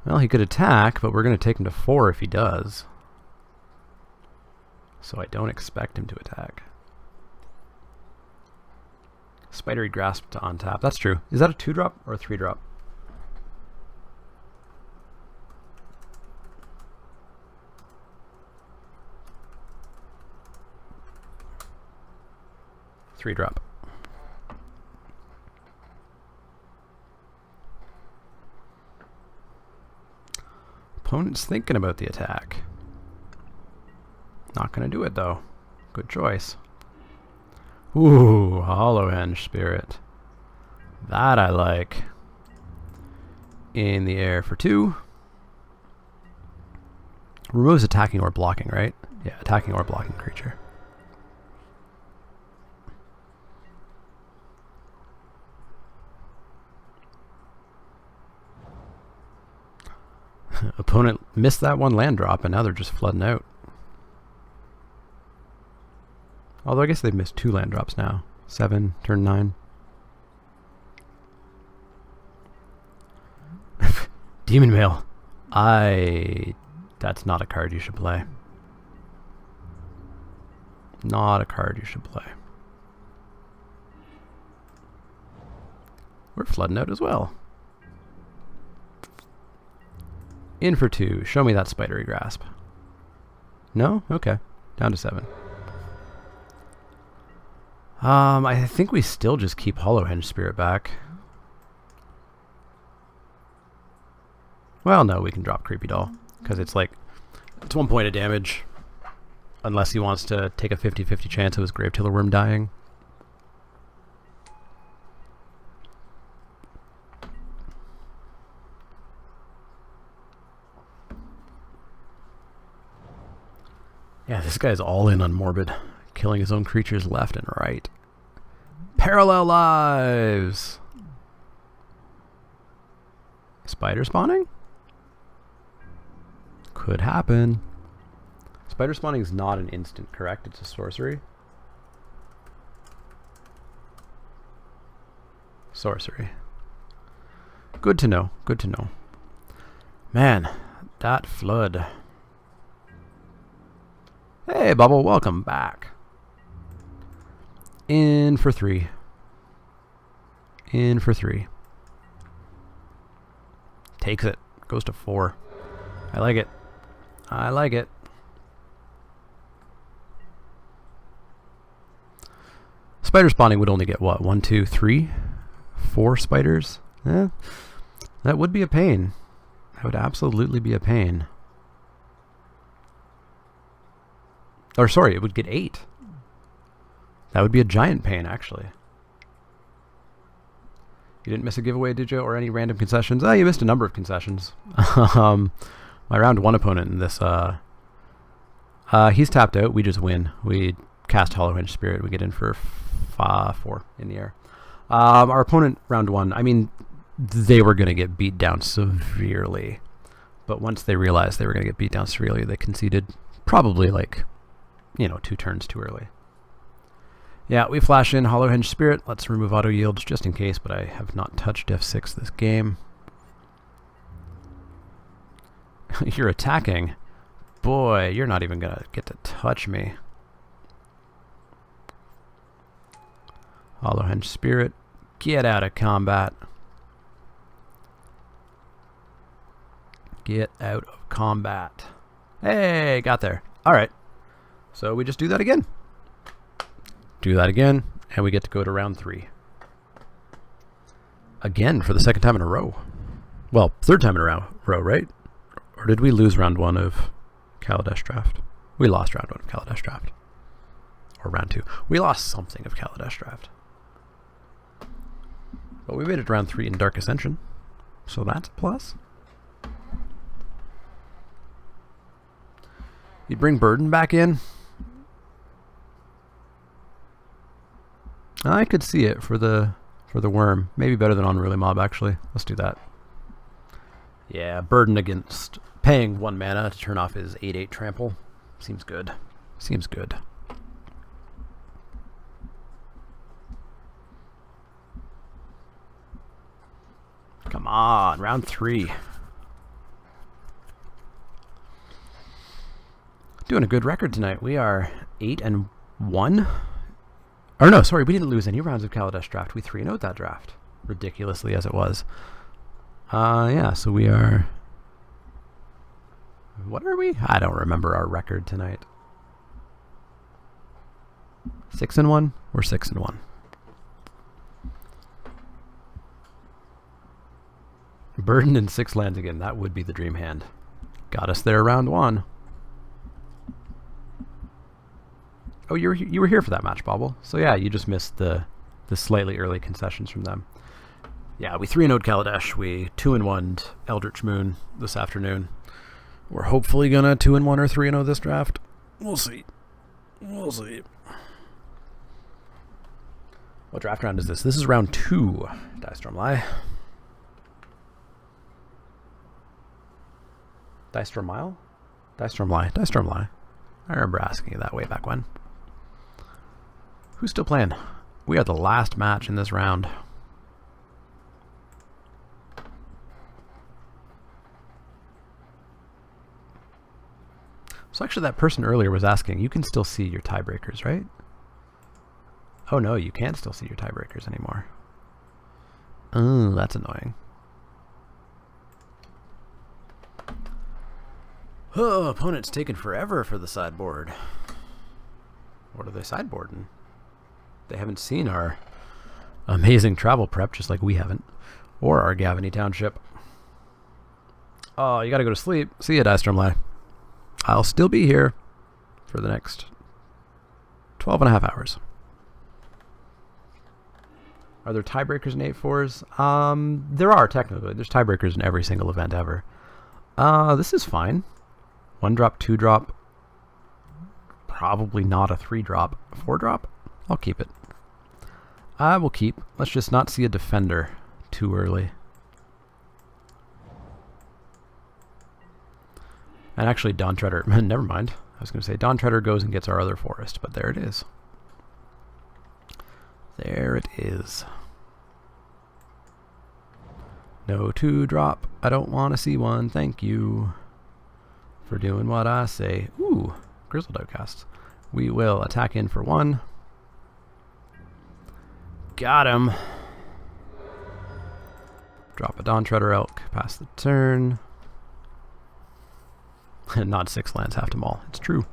Well, he could attack, but we're going to take him to 4 if he does. So I don't expect him to attack. Spidery Grasp to untap. That's true. Is that a 2-drop or a 3-drop? Three-drop. Opponent's thinking about the attack. Not gonna do it though. Good choice. Ooh, Hollowhenge Spirit. That I like. In the air for 2. Removes attacking or blocking, right? Yeah, attacking or blocking creature. Opponent missed that 1 land drop and now they're just flooding out. Although I guess they've missed 2 land drops now. 7, turn 9. Demon Mail. That's not a card you should play. Not a card you should play. We're flooding out as well. In for 2. Show me that Spidery Grasp. No? Okay. Down to 7. I think we still just keep Hollowhenge Spirit back. Well, no, we can drop Creepy Doll. Because it's like It's 1 point of damage. Unless he wants to take a 50-50 chance of his Gravetiller Worm dying. Yeah, this guy's all in on Morbid. Killing his own creatures left and right. Parallel lives! Spider spawning? Could happen. Spider spawning is not an instant, correct? It's a sorcery. Sorcery. Good to know. Good to know. Man, that flood. Hey, Bubble, welcome back. In for 3. In for 3. Takes it. Goes to 4. I like it. I like it. Spider spawning would only get what? 1, 2, 3? 4 spiders? Eh, that would be a pain. That would absolutely be a pain. Or sorry, it would get 8. That would be a giant pain, actually. You didn't miss a giveaway, did you? Or any random concessions? Oh, you missed a number of concessions. My round 1 opponent in this, he's tapped out. We just win. We cast Hollowhenge Spirit. We get in for 4 in the air. Our opponent, round 1, I mean, they were going to get beat down severely. But once they realized they were going to get beat down severely, they conceded probably like, 2 turns too early. Yeah, we flash in Hollowhenge Spirit. Let's remove auto yields just in case, but I have not touched F6 this game. You're attacking. Boy, you're not even going to get to touch me. Hollowhenge Spirit. Get out of combat. Get out of combat. Hey, got there. Alright. So we just do that again. Do that again, and we get to go to round 3. Again, for the 2nd time in a row. Well, 3rd time in a row, right? Or did we lose round 1 of Kaladesh Draft? We lost round 1 of Kaladesh Draft. Or round 2. We lost something of Kaladesh Draft. But we made it to round 3 in Dark Ascension. So that's a plus. You'd bring Burden back in? I could see it for the worm. Maybe better than Unruly Mob, actually. Let's do that. Yeah, Burden against paying 1 mana to turn off his 8/8 trample. Seems good. Seems good. Come on, round 3. Doing a good record tonight. We are 8-1. Or no, sorry, we didn't lose any rounds of Kaladesh Draft. We 3-0'd that draft, ridiculously as it was. Yeah, so we are... What are we? I don't remember our record tonight. 6-1? We're 6-1. Burden and 6 lands again. That would be the dream hand. Got us there round 1. Oh, you were here for that match, Bobble. So yeah, you just missed the slightly early concessions from them. Yeah, we 3-0'd Kaladesh. We 2-1'd Eldritch Moon this afternoon. We're hopefully gonna 2-1 or 3-0 this draft. We'll see. We'll see. What draft round is this? This is round 2. Dice Stormlight. Dice Stormlight? Dice Stormlight. Dice Stormlight. I remember asking you that way back when. Who's still playing? We are the last match in this round. So actually that person earlier was asking, you can still see your tiebreakers, right? Oh no, you can't still see your tiebreakers anymore. Oh, that's annoying. Oh, opponent's taking forever for the sideboard. What are they sideboarding? They haven't seen our amazing travel prep, just like we haven't. Or our Gavany Township. Oh, you gotta go to sleep. See ya, Dice Stormlight. I'll still be here for the next 12 and a half hours. Are there tiebreakers in 8-4s? There are, technically. There's tiebreakers in every single event ever. This is fine. 1-drop, 2-drop. Probably not a 3-drop. 4-drop? I'll keep it. I will keep. Let's just not see a defender too early. And actually, Dawn Treader... never mind. I was going to say Dawn Treader goes and gets our other forest, but there it is. There it is. No 2-drop. I don't want to see one. Thank you for doing what I say. Ooh, Grizzled Outcasts. We will attack in for 1. Got him. Drop a Dawn Treader Elk. Pass the turn. Not 6 lands, half to maul. It's true.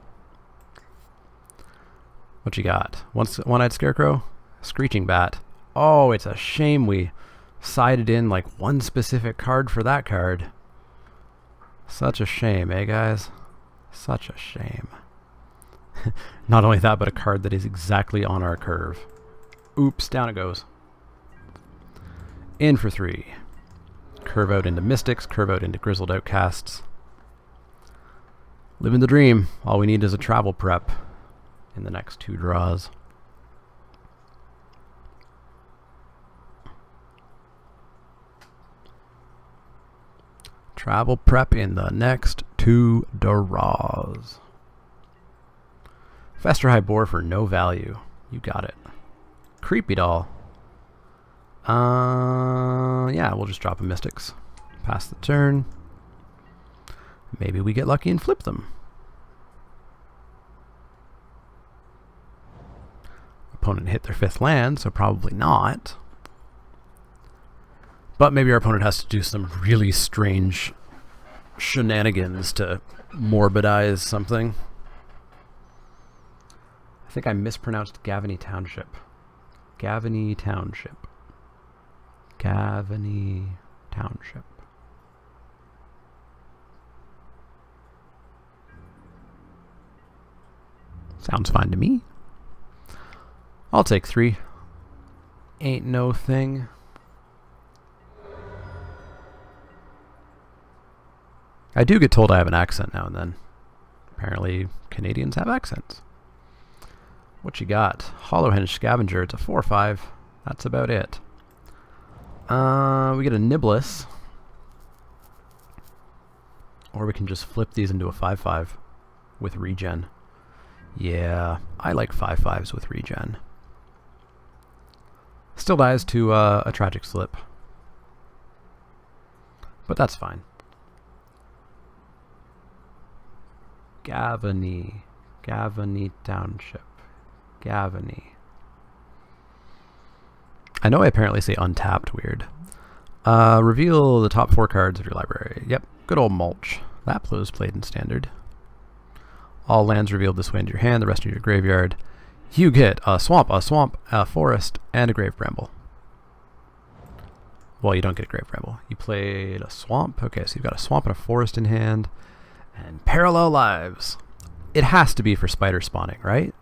What you got? One-eyed Scarecrow? Screeching Bat. Oh, it's a shame we sided in like one specific card for that card. Such a shame, eh, guys? Such a shame. Not only that, but a card that is exactly on our curve. Oops, down it goes. In for 3. Curve out into Mystics, curve out into Grizzled Outcasts. Living the dream. All we need is a travel prep in the next 2 draws. Travel prep in the next 2 draws. Festerhigh Boar for no value. You got it. Creepy Doll. Yeah, we'll just drop a Mystics. Pass the turn. Maybe we get lucky and flip them. Opponent hit their 5th land, so probably not. But maybe our opponent has to do some really strange shenanigans to morbidize something. I think I mispronounced Gavany Township. Gavany Township. Gavany Township. Sounds fine to me. I'll take 3. Ain't no thing. I do get told I have an accent now and then. Apparently, Canadians have accents. What you got? Hollowhenge Scavenger. It's a 4/5. That's about it. We get a Niblis. Or we can just flip these into a 5/5 with regen. Yeah, I like 5/5s with regen. Still dies to a Tragic Slip. But that's fine. Gavany. Gavany Township. Gavany. I know I apparently say untapped weird. Reveal the top 4 cards of your library. Yep, good old Mulch. That was played in Standard. All lands revealed this way into your hand, the rest of your graveyard. You get a swamp, a forest, and a grave bramble. Well, you don't get a grave bramble. You played a swamp. Okay, so you've got a swamp and a forest in hand. And Parallel Lives. It has to be for spider spawning, right?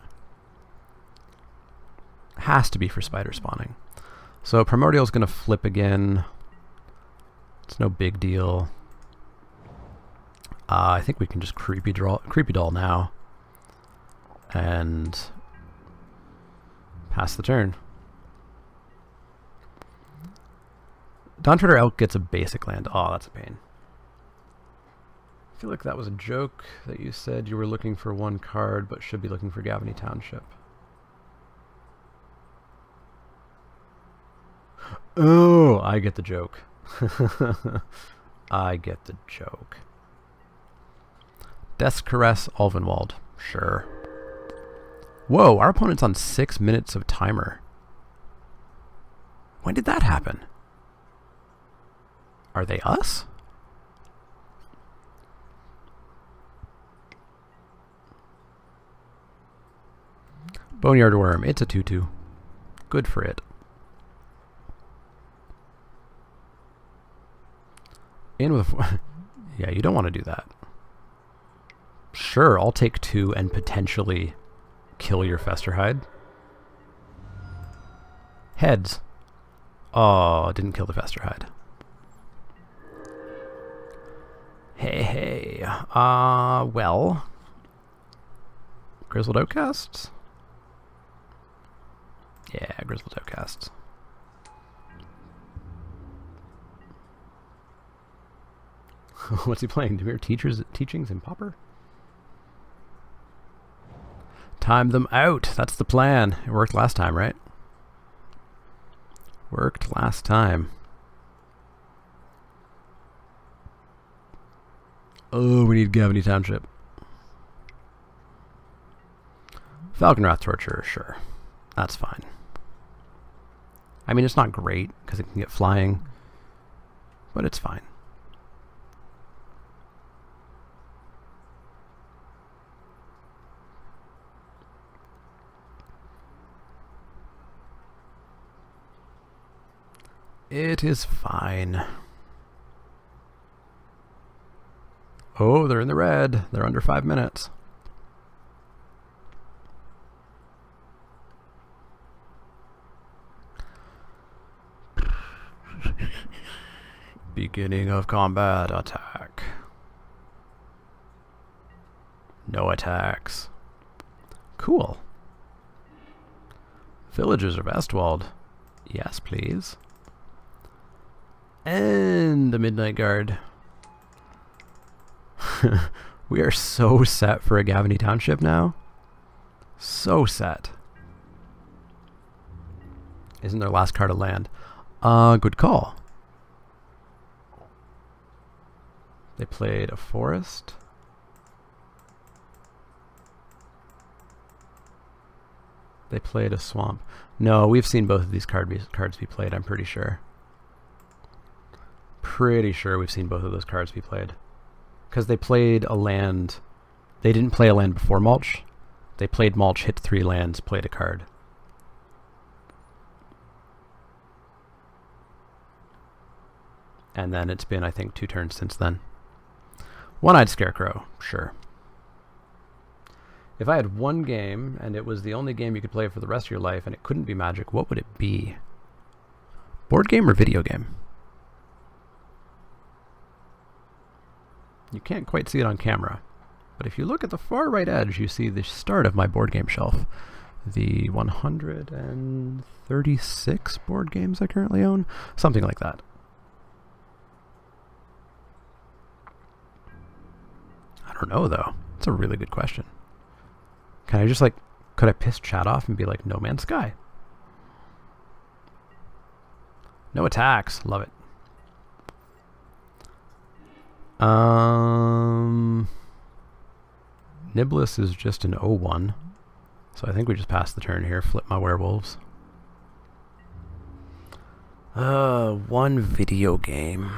Has to be for spider spawning. So Primordial's going to flip again. It's no big deal. I think we can just Creepy Doll now. And pass the turn. Dawn Treader Elk gets a basic land. Oh, that's a pain. I feel like that was a joke that you said you were looking for 1 card, but should be looking for Gavany Township. Oh, I get the joke. I get the joke. Death's Caress, Ulvenwald. Sure. Whoa, our opponent's on 6 minutes of timer. When did that happen? Are they us? Boneyard Worm. It's a 2/2. Good for it. In with... yeah, you don't want to do that. Sure, I'll take 2 and potentially kill your Festerhide. Heads. Oh, didn't kill the Festerhide. Hey. Well. Grizzled Outcasts? Yeah, Grizzled Outcasts. What's he playing? Dimir Teachings in Pauper? Time them out. That's the plan. It worked last time, right? Worked last time. Oh, we need Gavany Township. Falconwrath Torturer, sure. That's fine. I mean, it's not great, because it can get flying, but it's fine. It is fine. Oh, they're in the red. They're under 5 minutes. Beginning of combat. Attack. No attacks. Cool. Villagers of Estwald. Yes, please. And the Midnight Guard. We are so set for a Gavany Township now. So set. Isn't their last card a land? Good call. They played a forest. They played a swamp. No, we've seen both of these cards be played, I'm pretty sure. Pretty sure we've seen both of those cards be played. Because they played a land. They didn't play a land before Mulch. They played Mulch, hit 3 lands, played a card. And then it's been, I think, 2 turns since then. One-Eyed Scarecrow, sure. If I had one game, and it was the only game you could play for the rest of your life, and it couldn't be Magic, what would it be? Board game or video game? You can't quite see it on camera, but if you look at the far right edge, you see the start of my board game shelf. The 136 board games I currently own. Something like that. I don't know, though. It's a really good question. Can I just, like, could I piss chat off and be like, No Man's Sky? No attacks. Love it. Niblis is just an 0-1. So I think we just passed the turn here. Flip my werewolves. One video game.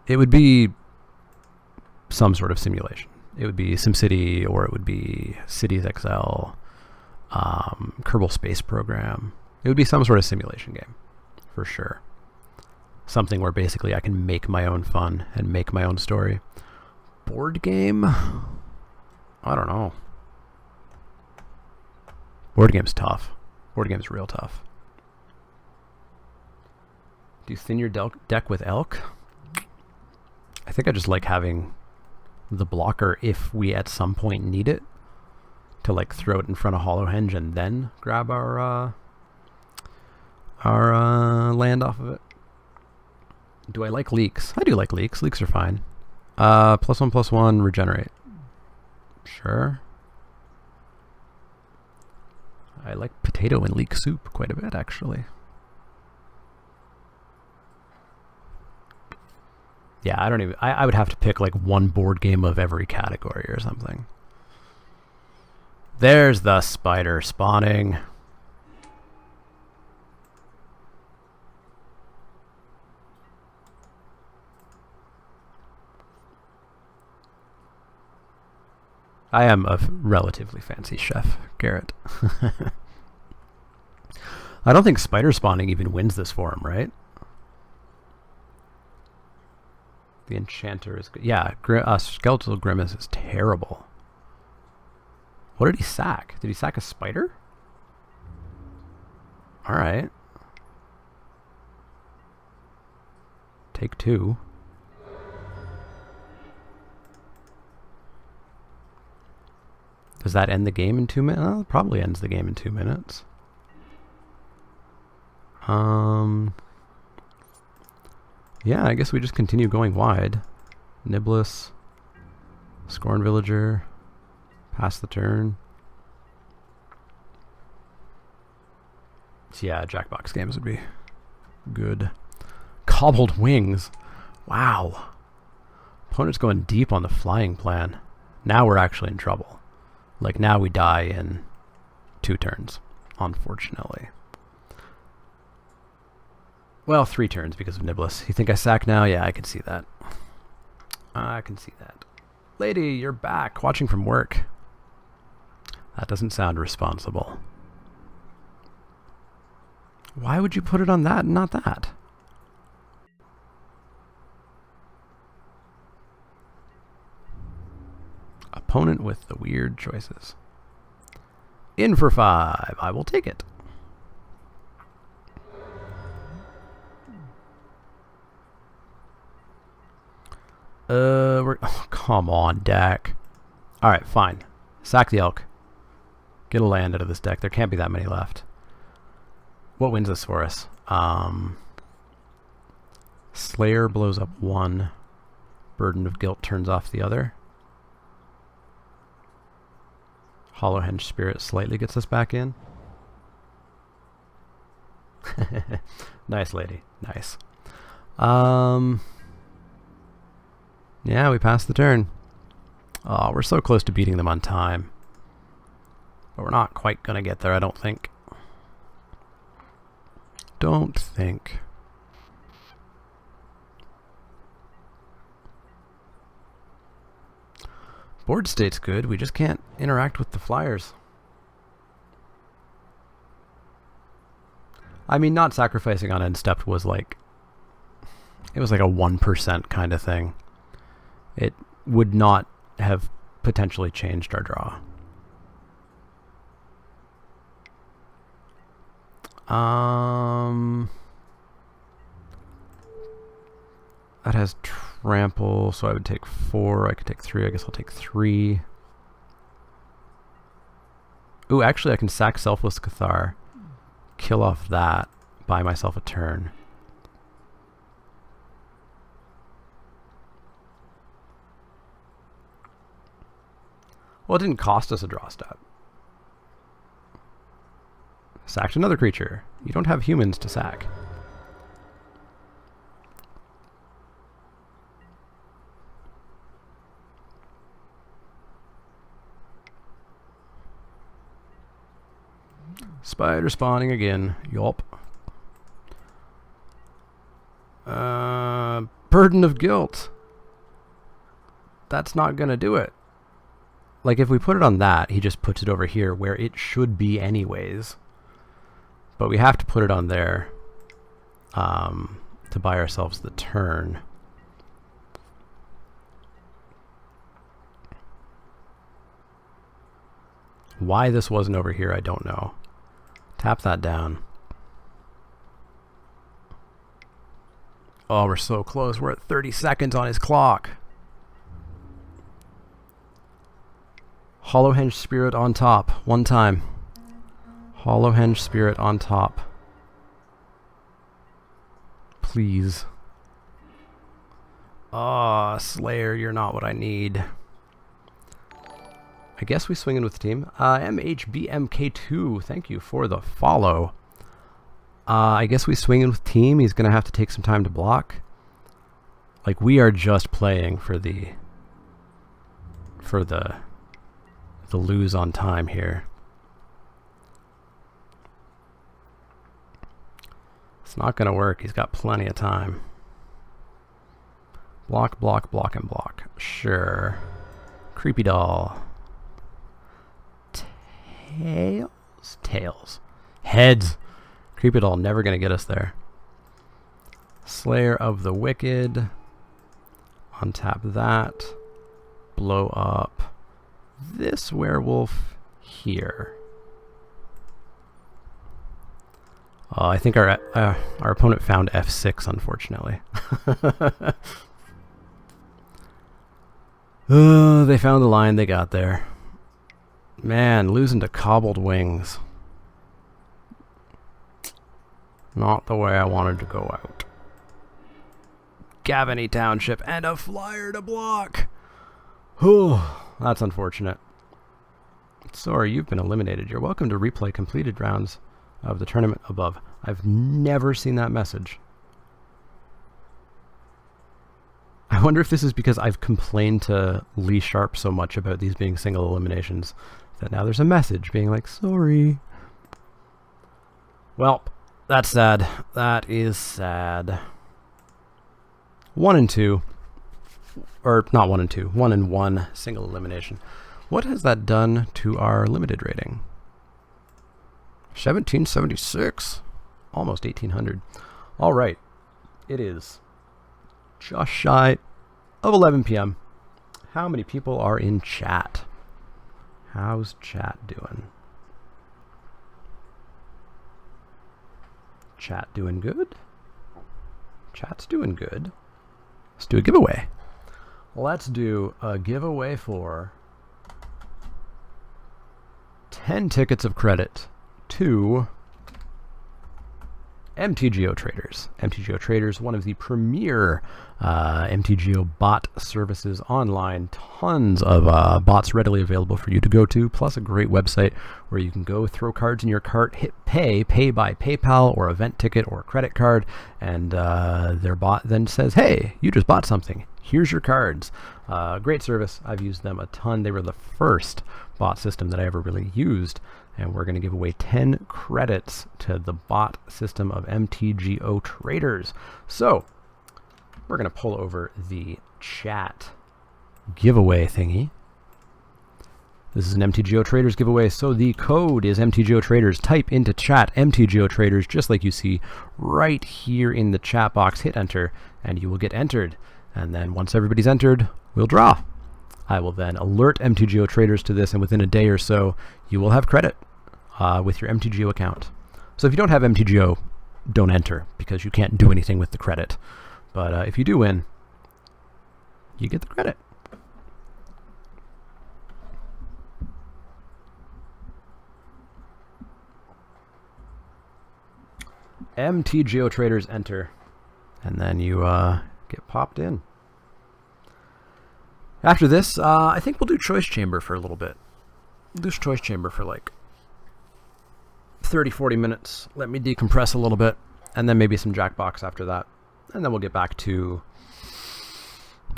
It would be some sort of simulation. It would be SimCity, or it would be Cities XL, Kerbal Space Program. It would be some sort of simulation game, for sure. Something where basically I can make my own fun and make my own story. Board game? I don't know. Board game's tough. Board game's real tough. Do you thin your deck with Elk? I think I just like having the blocker if we at some point need it to like throw it in front of Hollowhenge and then grab our land off of it. Do I like leaks? I do like leaks. Leaks are fine. +1/+1 regenerate. Sure. I like potato and leek soup quite a bit, actually. Yeah, I don't even... I would have to pick like one board game of every category or something. There's the spider spawning. I am a relatively fancy chef, Garrett. I don't think spider spawning even wins this forum, right? The Enchanter is good. Yeah, Skeletal Grimace is terrible. What did he sack? Did he sack a spider? Alright. Take 2. Does that end the game in 2 minutes? Well, it probably ends the game in 2 minutes. Yeah, I guess we just continue going wide. Niblis, Scorn Villager, pass the turn. So yeah, Jackbox games would be good. Cobbled Wings. Wow. Opponent's going deep on the flying plan. Now we're actually in trouble. Like, now we die in 2 turns, unfortunately. Well, 3 turns because of Niblis. You think I sack now? Yeah, I can see that. I can see that. Lady, you're back, watching from work. That doesn't sound responsible. Why would you put it on that and not that? Opponent with the weird choices. In for 5. I will take it. Oh, come on, deck. Alright, fine. Sack the Elk. Get a land out of this deck. There can't be that many left. What wins this for us? Slayer blows up 1. Burden of Guilt turns off the other. Hollowhenge Spirit slightly gets us back in. Nice, lady. Nice. Yeah, we passed the turn. Oh, we're so close to beating them on time. But we're not quite gonna get there, I don't think. Don't think. Board state's good, we just can't interact with the flyers. I mean, not sacrificing on end step was like... It was like a 1% kind of thing. It would not have potentially changed our draw. That has trample, so I would take 4. I could take 3. I guess I'll take 3. Ooh, actually I can sack Selfless Cathar, kill off that, buy myself a turn. Well, it didn't cost us a draw step. Sacked another creature. You don't have humans to sack. Spider spawning again. Yelp. Burden of Guilt. That's not gonna do it. Like, if we put it on that, he just puts it over here where it should be anyways. But we have to put it on there to buy ourselves the turn. Why this wasn't over here, I don't know. Tap that down. Oh, we're so close. We're at 30 seconds on his clock. Hollowhenge Spirit on top. One time. Hollowhenge Spirit on top. Please. Ah, Slayer, you're not what I need. I guess we swing in with the team. MHBMK2, thank you for the follow. I guess we swing in with team. He's going to have to take some time to block. Like, we are just playing for the lose on time here. It's not going to work. He's got plenty of time. Block, block, block, and block. Sure. Creepy doll. Tails? Tails. Heads. Creepy doll never going to get us there. Slayer of the Wicked. Untap that. Blow up this werewolf here. I think our opponent found F6, unfortunately. They found the line, they got there. Man, losing to Cobbled Wings. Not the way I wanted to go out. Gavany Township and a flyer to block. Whew, that's unfortunate. Sorry, you've been eliminated. You're welcome to replay completed rounds of the tournament above. I've never seen that message. I wonder if this is because I've complained to Lee Sharp so much about these being single eliminations that now there's a message being like, sorry. Well, that's sad. That is sad. 1 and 2. Or not 1 and 2. 1 and 1 single elimination. What has that done to our limited rating? 1776. Almost 1800. All right. It is just shy of 11 p.m. How many people are in chat? How's chat doing? Chat doing good? Chat's doing good. Let's do a giveaway. Let's do a giveaway for 10 tickets of credit to MTGO Traders. MTGO Traders, one of the premier MTGO bot services online. Tons of bots readily available for you to go to, plus a great website where you can go throw cards in your cart, hit pay by PayPal or event ticket or credit card, and their bot then says, hey, you just bought something. Here's your cards. Great service. I've used them a ton. They were the first bot system that I ever really used. And we're going to give away 10 credits to the bot system of MTGO Traders. So, we're going to pull over the chat giveaway thingy. This is an MTGO Traders giveaway, so the code is MTGO Traders. Type into chat MTGO Traders, just like you see right here in the chat box. Hit enter, and you will get entered. And then once everybody's entered, we'll draw. I will then alert MTGO Traders to this, and within a day or so, you will have credit with your MTGO account. So if you don't have MTGO, don't enter, because you can't do anything with the credit. But if you do win, you get the credit. MTGO Traders enter, and then you get popped in. After this, I think we'll do Choice Chamber for a little bit. We'll do Choice Chamber for like 30-40 minutes. Let me decompress a little bit, and then maybe some Jackbox after that. And then we'll get back to,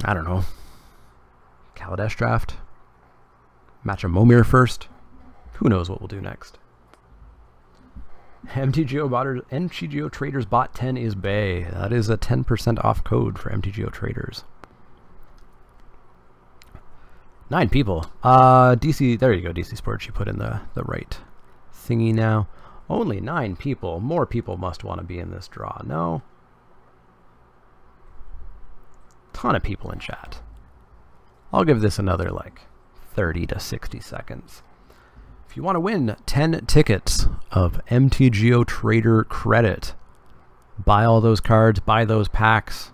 I don't know, Kaladesh draft. Match a Momir first. Who knows what we'll do next. MTGO Traders bot 10 is Bay. That is a 10% off code for MTGO Traders. 9 people. DC, there you go, DC Sports. You put in the right thingy now. Only 9 people. More people must want to be in this draw. No? Ton of people in chat. I'll give this another like 30 to 60 seconds. If you want to win 10 tickets of MTGO Trader credit, buy all those cards, buy those packs,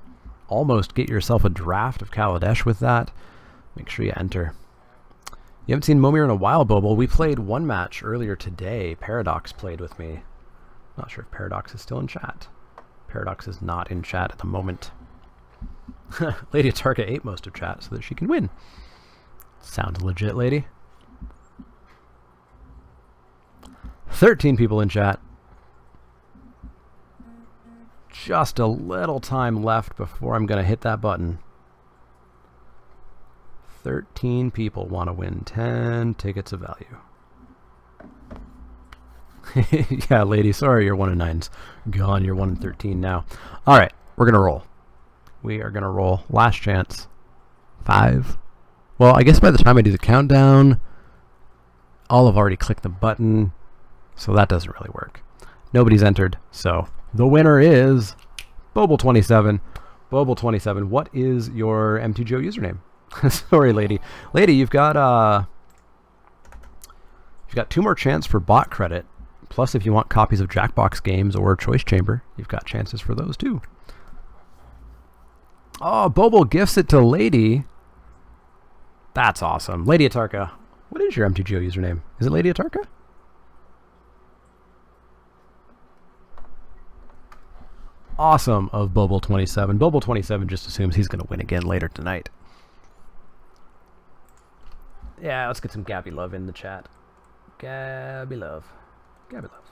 almost get yourself a draft of Kaladesh with that. Make sure you enter. You haven't seen Momir in a while, Bobo. We played one match earlier today. Paradox played with me. Not sure if Paradox is still in chat. Paradox is not in chat at the moment. Lady Atarka ate most of chat so that she can win. Sounds legit, lady. 13 people in chat. Just a little time left before I'm going to hit that button. 13 people want to win 10 tickets of value. Yeah, lady, sorry, you're 1 in 9s. Gone, you're 1 in 13 now. Alright, we're going to roll. We are going to roll. Last chance. 5. Well, I guess by the time I do the countdown, I'll have already clicked the button, so that doesn't really work. Nobody's entered, so the winner is Boble27. Boble27, what is your MTGO username? Sorry, lady. Lady, you've got 2 more chance for bot credit. Plus, if you want copies of Jackbox games or Choice Chamber, you've got chances for those too. Oh, Boble gifts it to Lady. That's awesome. Lady Atarka, what is your MTGO username? Is it Lady Atarka? Awesome of Boble27. Boble27 just assumes he's going to win again later tonight. Yeah, let's get some Gabby Love in the chat. Gabby Love. Gabby Love.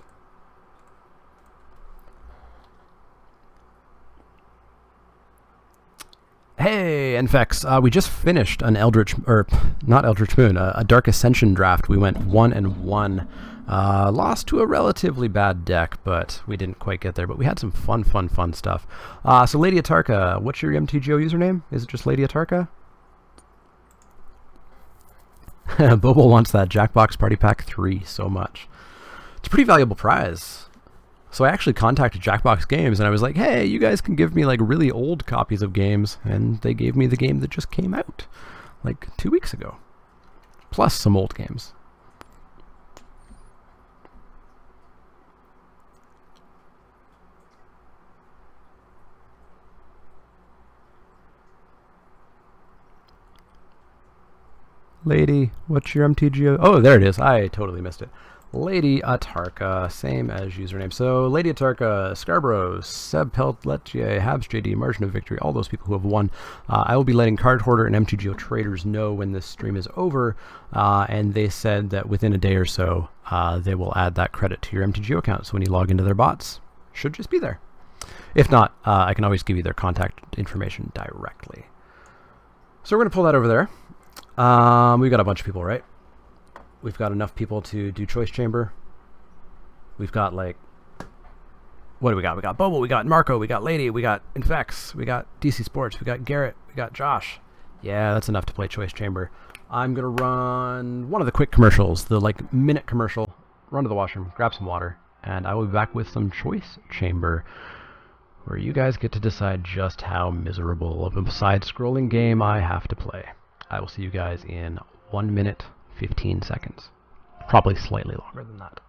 Hey, Enfex, we just finished an not Eldritch Moon, a Dark Ascension draft. We went 1-1. Lost to a relatively bad deck, but we didn't quite get there. But we had some fun stuff. So Lady Atarka, what's your MTGO username? Is it just Lady Atarka? Bobo wants that Jackbox Party Pack 3 so much. It's a pretty valuable prize. So I actually contacted Jackbox Games and I was like, hey, you guys can give me like really old copies of games. And they gave me the game that just came out like 2 weeks ago. Plus some old games. Lady, what's your MTGO? Oh, there it is. I totally missed it. Lady Atarka, same as username. So, Lady Atarka, Scarborough, Seb Pelt, Letye, Habs JD, Margin of Victory, all those people who have won. I will be letting Card Hoarder and MTGO traders know when this stream is over, and they said that within a day or so, they will add that credit to your MTGO account. So when you log into their bots, should just be there. If not, I can always give you their contact information directly. So we're going to pull that over there. We've got a bunch of people, right? We've got enough people to do Choice Chamber. We've got like, what do we got? We got Bobo, we got Marco, we got Lady, we got Infex, we got DC Sports, we got Garrett, we got Josh. Yeah, that's enough to play Choice Chamber. I'm gonna run one of the quick commercials, the like minute commercial. Run to the washroom, grab some water, and I will be back with some Choice Chamber, where you guys get to decide just how miserable of a side-scrolling game I have to play. I will see you guys in 1 minute, 15 seconds. Probably slightly longer than that.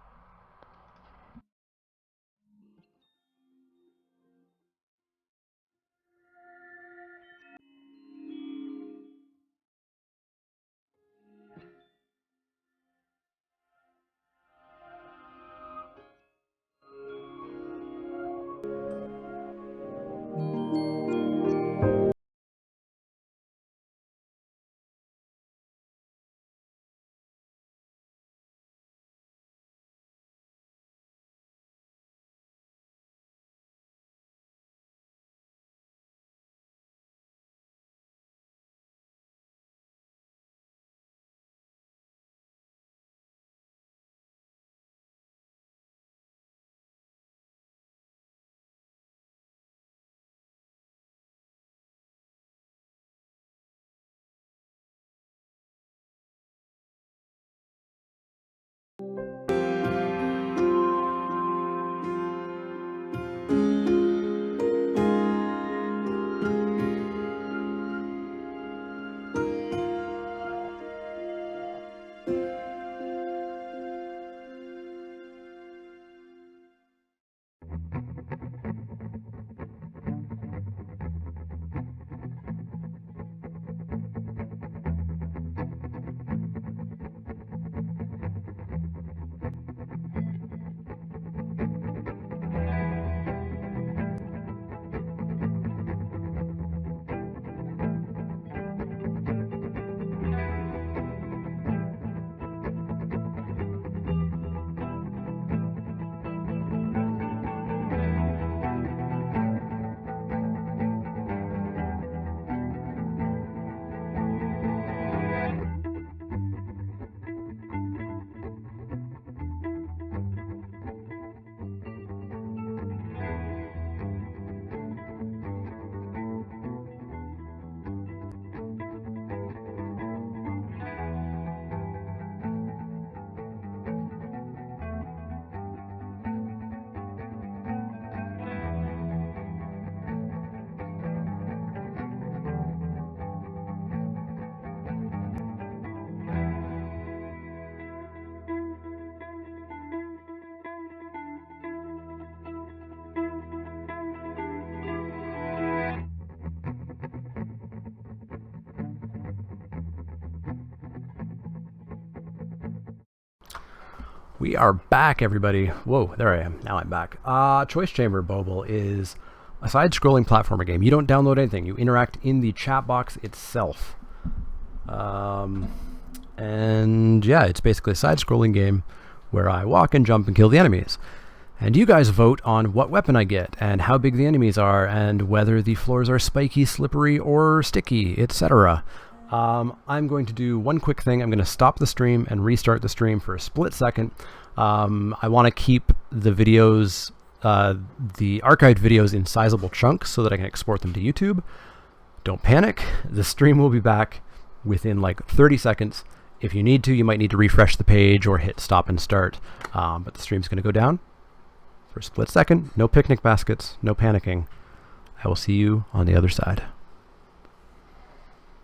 We are back, everybody. Whoa, there I am. Now I'm back. Choice Chamber Bobble is a side-scrolling platformer game. You don't download anything. You interact in the chat box itself. And yeah, it's basically a side-scrolling game where I walk and jump and kill the enemies. And you guys vote on what weapon I get, and how big the enemies are, and whether the floors are spiky, slippery, or sticky, etc. I'm going to do one quick thing. I'm going to stop the stream and restart the stream for a split second. I want to keep the videos, the archived videos, in sizable chunks so that I can export them to YouTube. Don't panic. The stream will be back within like 30 seconds. If you need to, you might need to refresh the page or hit stop and start. But the stream's going to go down for a split second. No picnic baskets, no panicking. I will see you on the other side.